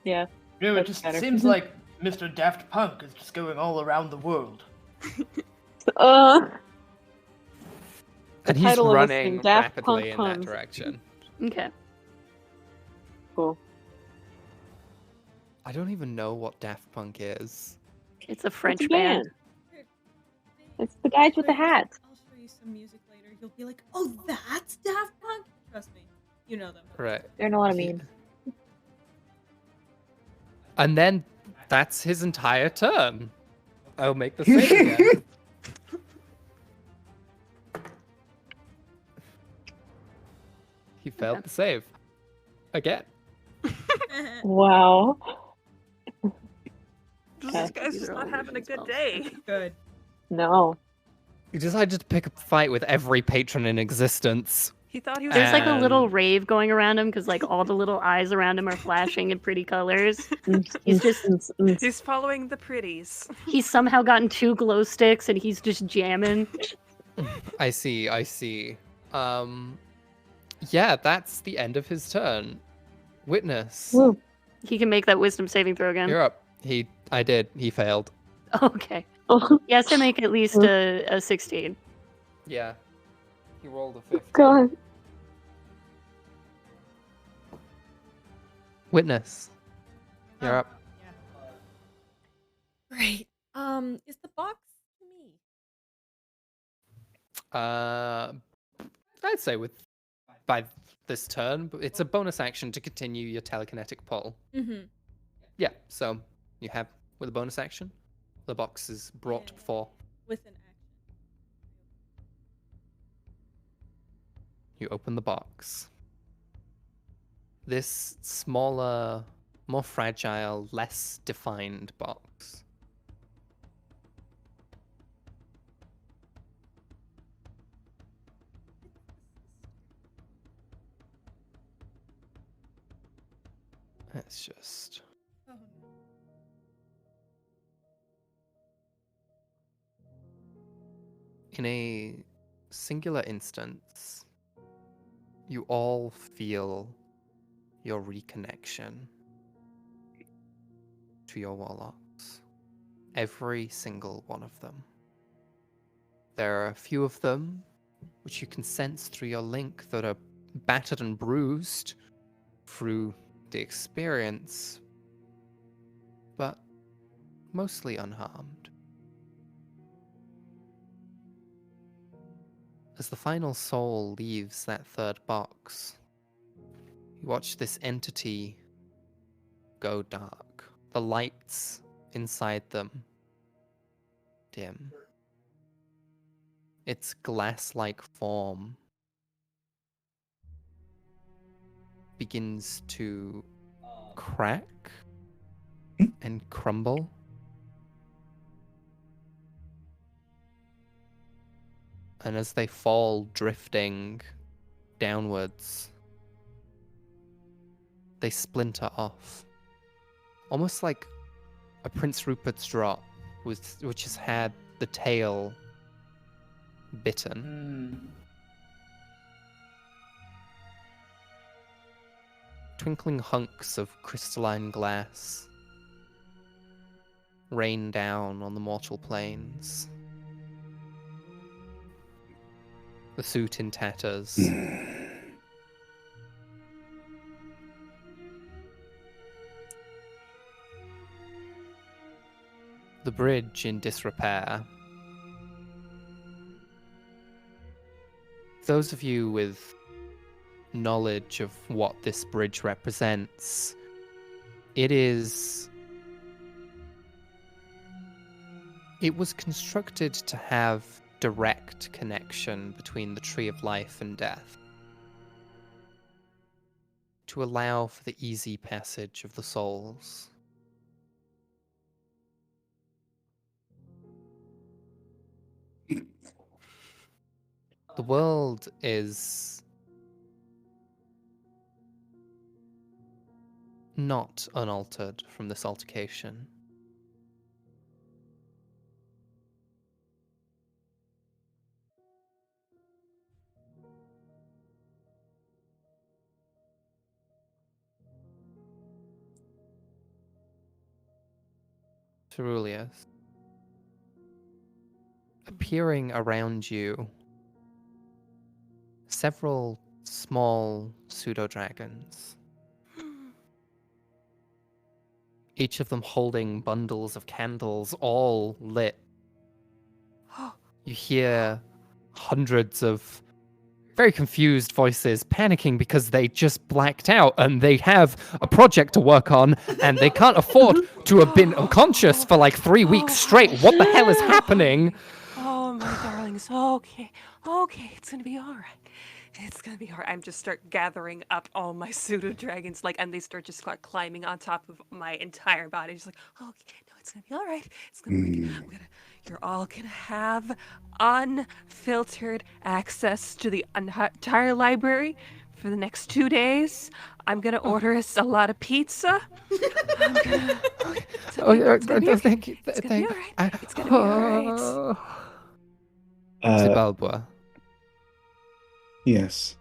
D: Yeah.
H: You know, it
D: That's
H: just
D: better.
H: seems like Mr. Daft Punk is just going all around the world.
E: And he's
D: title of this
E: running
D: thing, Daft Punk
E: rapidly in
D: puns.
E: that direction.
A: Okay.
D: Cool.
E: I don't even know what Daft Punk is.
A: It's a French
D: It's a
A: band.
D: It's the guys with the hats.
I: I'll show you some music later. You'll be like, oh, that's Daft Punk? Trust me. You know them.
E: Right.
D: They're not what I mean.
E: And then that's his entire turn. I'll make the save again. He failed the save. Again.
D: Wow.
G: This
D: Okay.
G: guy's
A: These
G: just
A: are
G: not
A: all
G: having a
A: illusion
G: good
A: spells.
G: day.
I: Good.
D: No.
E: He decided to pick a fight with every patron in existence.
G: He thought he was.
A: There's like a little
E: And-
A: rave going around him because like all the little eyes around him are flashing in pretty colors. He's just
G: He's following the pretties.
A: he's somehow gotten 2 glow sticks and he's just jamming.
E: I see. Yeah, that's the end of his turn. Witness,
D: Woo.
A: He can make that wisdom saving throw again.
E: you're up. I did. He failed.
A: Okay.
D: Oh,
A: He has to make at least a 16.
E: Yeah. He rolled a 50.
D: God.
E: Witness, you're up.
I: Great. Is the box me?
E: I'd say by this turn, but it's a bonus action to continue your telekinetic pull.
I: Mm-hmm.
E: Yeah, so you have with a bonus action, the box is brought before
I: With an action.
E: you open the box. This smaller, more fragile, less defined box. It's just
I: Oh no.
E: in a singular instance, you all feel your reconnection to your warlocks. Every single one of them. There are a few of them which you can sense through your link that are battered and bruised through the experience, but mostly unharmed. As the final soul leaves that third box, you watch this entity go dark. The lights inside them dim. Its glass-like form begins to crack and crumble. And as they fall drifting downwards, they splinter off. Almost like a Prince Rupert's drop, which has had the tail bitten. Twinkling hunks of crystalline glass rain down on the mortal planes. The suit in tatters. The bridge in disrepair. Those of you with knowledge of what this bridge represents, it was constructed to have direct connection between the Tree of Life and Death, to allow for the easy passage of the souls. The world is not unaltered from this altercation. Ceruleus, appearing around you, several small pseudo-dragons, each of them holding bundles of candles, all lit. You hear hundreds of very confused voices panicking because they just blacked out and they have a project to work on and they can't afford to have been unconscious for like 3 weeks straight. What the hell is happening?
G: Oh, my darlings. Okay. Okay. It's going to be all right. It's going to be all right. I'm just start gathering up all my pseudo dragons, and they start just climbing on top of my entire body. Just like, okay, no, it's going to be all right. It's going to be, you're all going to have unfiltered access to the entire library for the next 2 days. I'm going to order us a lot of pizza. I'm gonna,
E: Thank you.
G: It's going to be all right. It's going to be all right.
E: Zibalba,
C: Yes.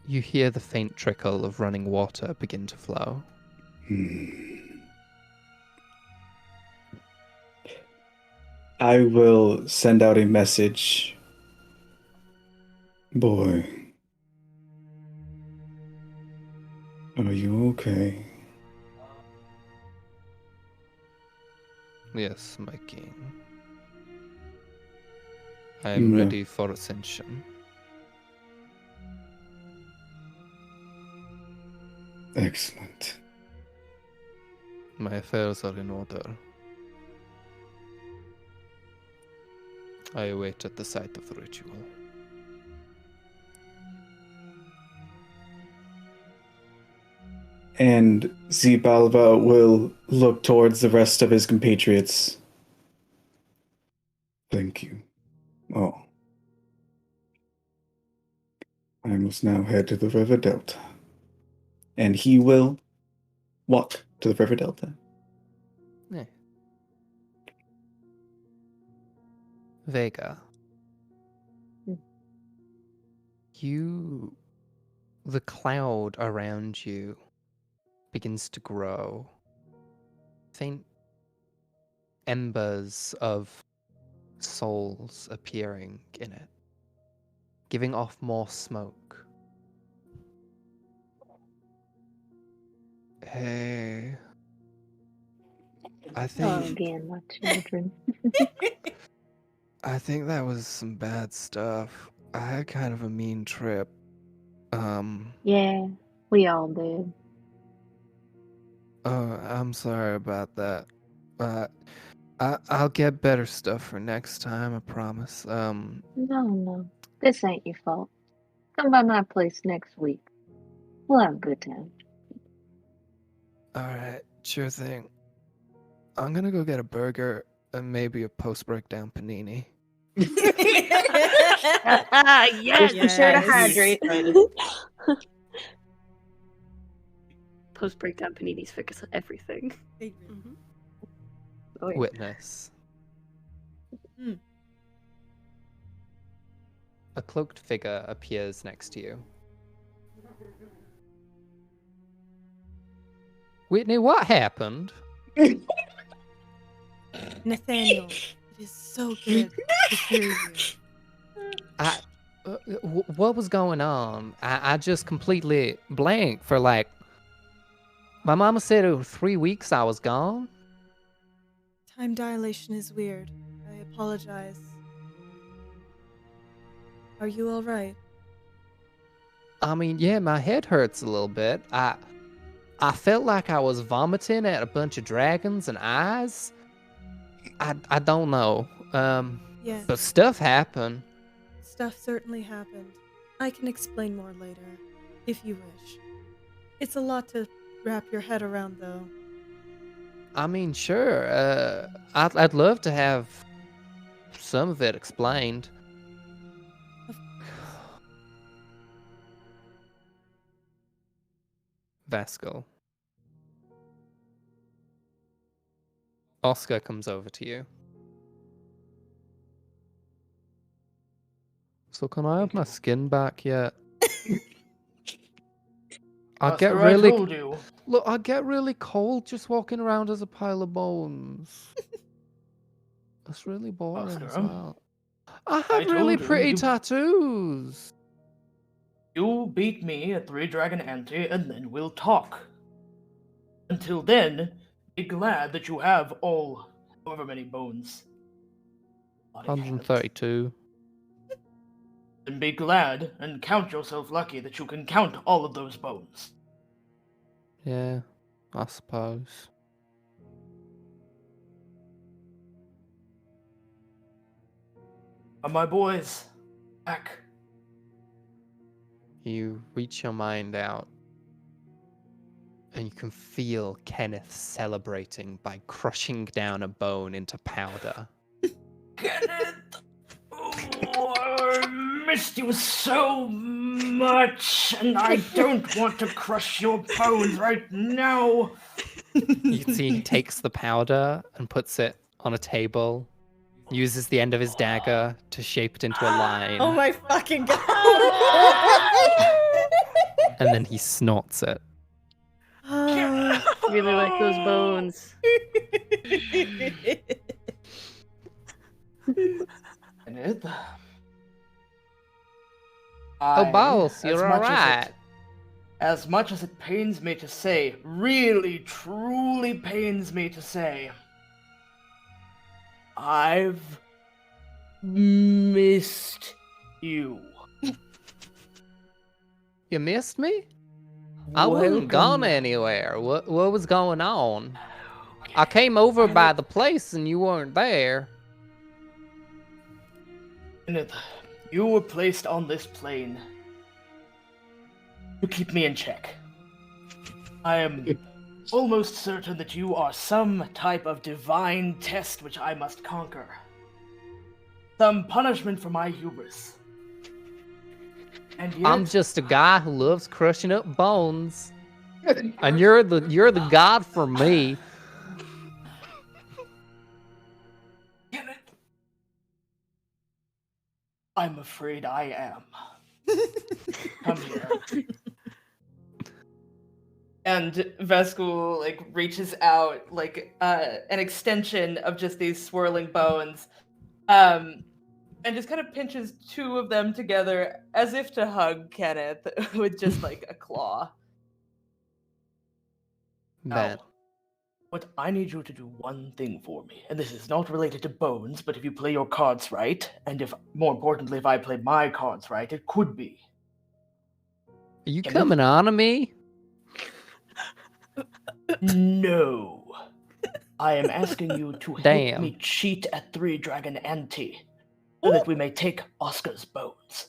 E: You hear the faint trickle of running water begin to flow.
C: I will send out a message. Boy, are you okay?
E: Yes, my king. I am
C: No.
E: ready for ascension.
C: Excellent.
E: My affairs are in order. I await at the site of the ritual.
C: And Zibalba will look towards the rest of his compatriots. Thank you. Oh. I must now head to the River Delta. And he will walk to the River Delta.
E: Yeah. Vega. The cloud around you begins to grow. Faint embers of souls appearing in it, giving off more smoke. Hey, I
D: Oh,
E: think
D: again, my children.
E: I think that was some bad stuff. I had kind of a mean trip.
D: Yeah, we all did.
E: I'm sorry about that. I'll get better stuff for next time, I promise.
D: No. This ain't your fault. Come by my place next week. We'll have a good time.
E: Alright, sure thing. I'm gonna go get a burger and maybe a post-breakdown panini.
A: Yes.
D: Just be sure to
B: Yes.
D: hydrate.
A: Post breakdown paninis fix everything.
G: Mhm.
D: Oh, yeah.
E: Witness. A cloaked figure appears next to you. Whitney, what happened?
I: Nathaniel, it is so good to hear you.
E: What was going on? I just completely blanked for like. My mama said it was 3 weeks I was gone.
I: Time dilation is weird. I apologize. Are you alright?
E: I mean, yeah, my head hurts a little bit. I felt like I was vomiting at a bunch of dragons and eyes. I don't know.
I: Yes.
E: But stuff happened.
I: Stuff certainly happened. I can explain more later, if you wish. It's a lot to wrap your head around, though.
E: I mean, sure. I'd love to have some of it explained. Vasco. Oscar comes over to you. So can I have my skin back yet? I get
H: Oscar,
E: really
H: I told you.
E: look. I get really cold just walking around as a pile of bones. That's really boring as
H: Oscar,
E: well. I
H: I
E: have really
H: told you,
E: pretty
H: you-
E: tattoos.
H: You beat me at 3 Dragon Ante, and then we'll talk. Until then, be glad that you have all, however many bones. Body count.
E: 132.
H: Then be glad and count yourself lucky that you can count all of those bones.
E: Yeah, I suppose.
H: Are my boys back?
E: You reach your mind out, and you can feel Kenneth celebrating by crushing down a bone into powder.
H: Kenneth! Oh, I missed you so much, and I don't want to crush your bones right now.
E: You see, he takes the powder and puts it on a table. uses the end of his dagger to shape it into a line,
B: Oh my fucking god!
E: and then he snorts it.
A: Really like those bones.
H: Kenneth.
E: Oh, boss,
H: as
E: you're
H: much as
E: alright.
H: As much as it pains me to say, really, truly pains me to say, I've missed you.
E: You missed me? I wasn't gone anywhere. What was going on? I came over by the place and you weren't there.
H: Kenneth, you were placed on this plane to keep me in check. I am almost certain that you are some type of divine test which I must conquer. Some punishment for my hubris. And yet,
E: I'm just a guy who loves crushing up bones. And you're the god for me.
H: Kenneth, I'm afraid I am. Come here.
F: And Vesku like reaches out like an extension of just these swirling bones, and just kind of pinches two of them together as if to hug Kenneth with just like a claw.
E: Ben.
H: Now, what I need you to do one thing for me, and this is not related to bones, but if you play your cards right, and if more importantly, if I play my cards right, it could be.
E: Are you
H: Kenneth?
E: coming on to me?
H: No. I am asking you to help
E: Damn.
H: me cheat at 3 Dragon Ante, so that we may take Oscar's bones.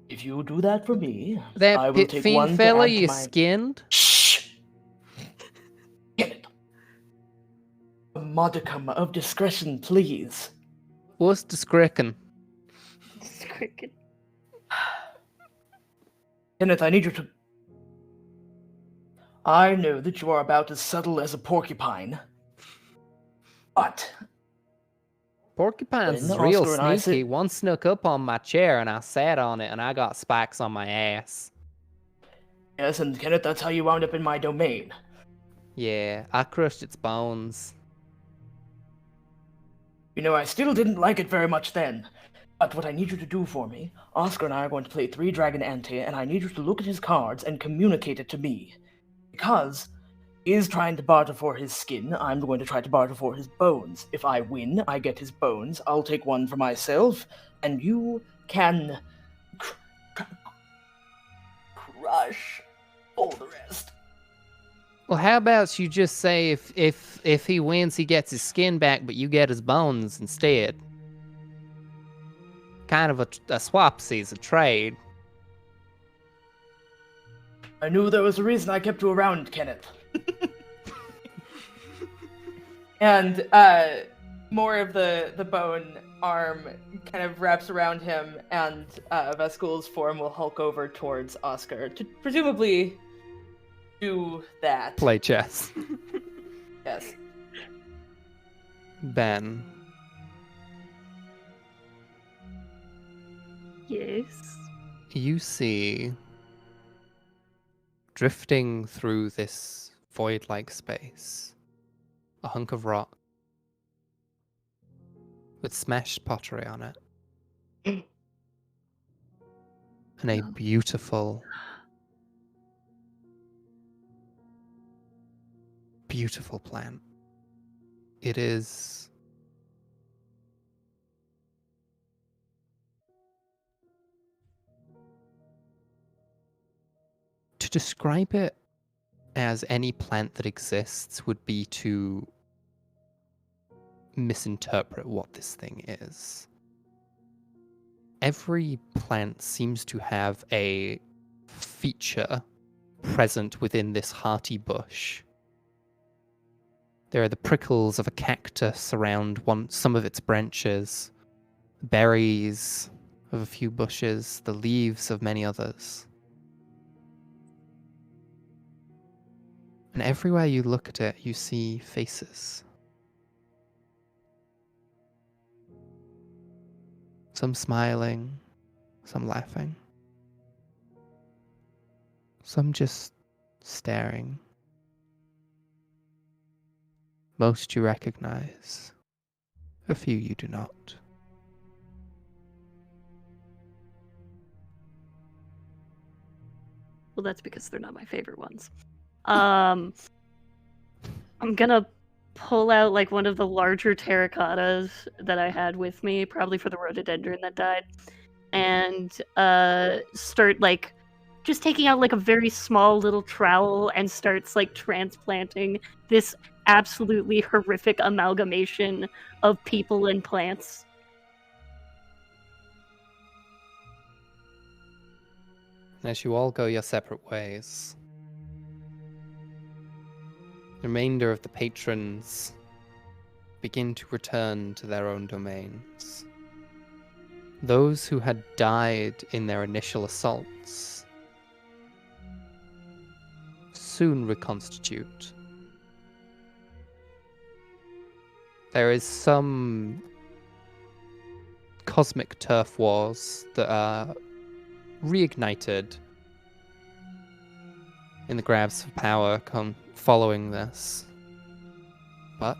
H: If you do that for me, I
E: That
H: will
E: pit
H: take
E: fiend
H: one
E: fella
H: to add to
E: you
H: my...
E: skinned?
H: Shh! Get it. A modicum of discretion, please.
E: What's discretion?
H: Kenneth, I need you to... I know that you are about as subtle as a porcupine. But
E: Porcupines
H: when
E: is real
H: Oscar and I
E: sneaky.
H: sit-
E: One snuck up on my chair and I sat on it and I got spikes on my ass.
H: Yes, and Kenneth, that's how you wound up in my domain.
E: Yeah, I crushed its bones.
H: You know, I still didn't like it very much then. But what I need you to do for me, Oscar and I are going to play 3 Dragon Ante, and I need you to look at his cards and communicate it to me. Because he is trying to barter for his skin, I'm going to try to barter for his bones. If I win, I get his bones, I'll take one for myself, and you can crush all the rest.
E: Well, how about you just say if he wins, he gets his skin back, but you get his bones instead? Kind of a swapsies, a trade.
H: I knew there was a reason I kept you around, Kenneth.
F: And more of the bone arm kind of wraps around him, and Veskul's form will hulk over towards Oscar to presumably do that.
E: Play chess.
F: Yes.
E: Ben.
A: Yes.
E: You see, drifting through this void-like space, a hunk of rock with smashed pottery on it, and a beautiful, beautiful plant. It is to describe it as any plant that exists would be to misinterpret what this thing is. Every plant seems to have a feature present within this hearty bush. There are the prickles of a cactus around some of its branches, berries of a few bushes, the leaves of many others. And everywhere you look at it, you see faces. Some smiling, some laughing, some just staring. Most you recognize, a few you do not.
A: Well, that's because they're not my favorite ones. I'm gonna pull out like one of the larger terracottas that I had with me, probably for the rhododendron that died, and start like just taking out like a very small little trowel and starts like transplanting this absolutely horrific amalgamation of people and plants.
E: As you all go your separate ways, the remainder of the patrons begin to return to their own domains. Those who had died in their initial assaults soon reconstitute. There is some cosmic turf wars that are reignited in the grabs for power following this. But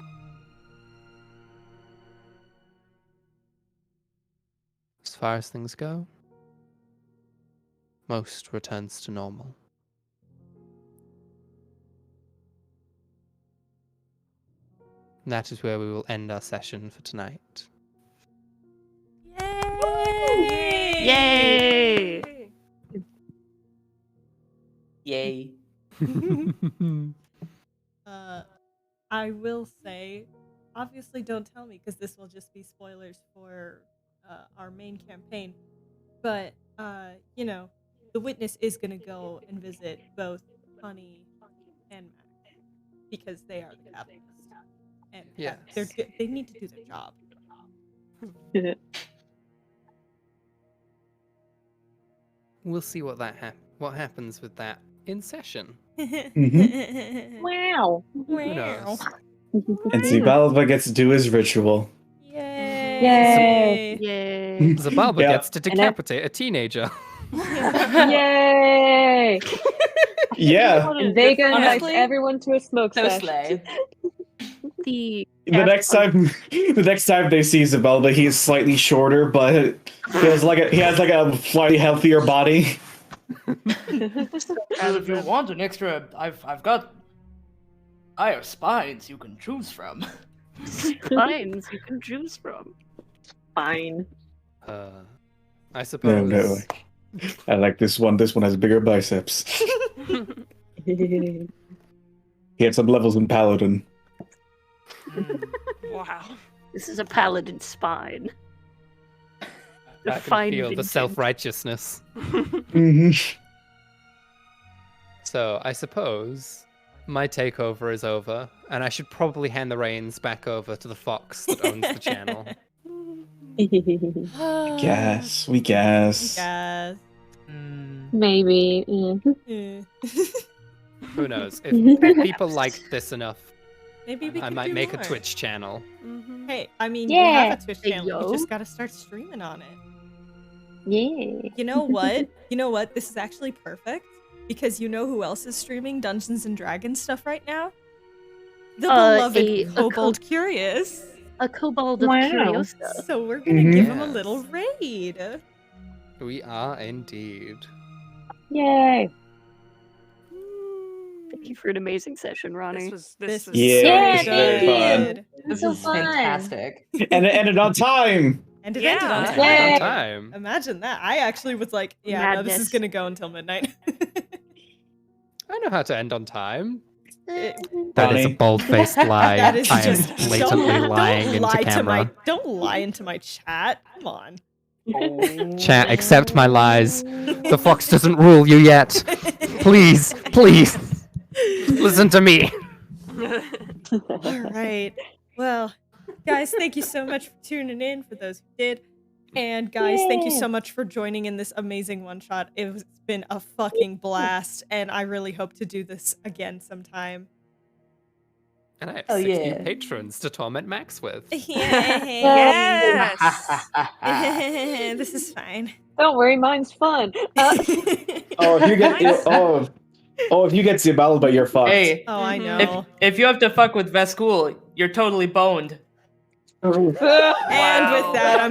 E: as far as things go, most returns to normal. And that is where we will end our session for tonight.
A: Yay!
F: Yay.
B: I will say, obviously don't tell me because this will just be spoilers for our main campaign. But, you know, the witness is going to go and visit both Honey and Mac because they are the catalyst. And
E: Yes.
B: they need to do their job.
E: We'll see what what happens with that in session.
D: Wow.
E: Who knows?
C: And Zibalba gets to do his ritual.
B: Yay!
A: Yay!
E: Zabalba
C: Yeah.
E: gets to decapitate a teenager.
D: Yay!
C: Yeah.
D: And Vega invites
F: Honestly,
D: everyone to a smoke
F: So
D: sesh.
F: slay.
A: The
C: The next time they see Zabalba, he is slightly shorter, but he has like a slightly healthier body.
H: And if you want an extra, I've got higher spines you can choose from.
A: spines you can choose from.
D: Fine.
E: I suppose.
C: No. I like this one. This one has bigger biceps. He had some levels in Paladin.
G: Wow.
A: This is a paladin spine.
E: I can
A: Fine
E: feel the
A: Vincent.
E: self-righteousness.
C: Mm-hmm.
E: So I suppose my takeover is over, and I should probably hand the reins back over to the fox that owns the channel.
C: We guess.
B: Guys.
D: Maybe.
E: Who knows? If people like this enough,
B: Maybe we
E: I
B: could
E: might
B: do
E: make
B: more.
E: a Twitch channel.
B: Hey, I mean,
D: Yeah.
B: we have a Twitch
A: Hey,
B: channel.
A: yo.
B: You just gotta start streaming on it.
D: Yeah.
B: You know what? This is actually perfect because you know who else is streaming Dungeons and Dragons stuff right now? The beloved
A: a
B: Kobold Curious.
A: A kobold of
D: Wow.
A: Curiosa.
B: So we're gonna give him a
E: Yes.
B: little raid.
E: We are indeed.
D: Yay.
A: Thank you for an amazing session, Ronny.
G: This was
C: Yeah,
D: Yeah,
C: it's very fun.
B: good.
F: This
D: So
F: is
D: fun.
F: fantastic.
C: And it ended on time.
B: And it
G: Yeah.
B: ended on
E: Right
B: time.
D: Yay.
E: on time.
B: Imagine that. I actually was like, yeah, no, this is
A: Madness.
B: gonna go until midnight.
E: I know how to end on time.
B: It-
E: That is a
C: Funny.
E: bold-faced lie.
B: that is
E: I am
B: just
E: blatantly
B: don't
E: lying into
B: lie
E: camera.
B: don't lie into my chat. Come on.
E: Chat, accept my lies. The fox doesn't rule you yet. Please, please, listen to me.
B: All right. Well, guys, thank you so much for tuning in for those who did. And guys, thank you so much for joining in this amazing one shot. It's been a fucking blast, and I really hope to do this again sometime.
E: And I have
F: Oh,
E: 60
F: yeah.
E: patrons to torment Max with.
G: Yes.
I: This is fine.
D: Don't worry, mine's fun.
C: Oh, if you get
G: Nice.
C: if you get Zibalba, you're fucked.
F: Hey,
I: Oh, I
G: Mhm.
I: know.
F: if you have to fuck with Vescool, you're totally boned.
I: And with that, I'm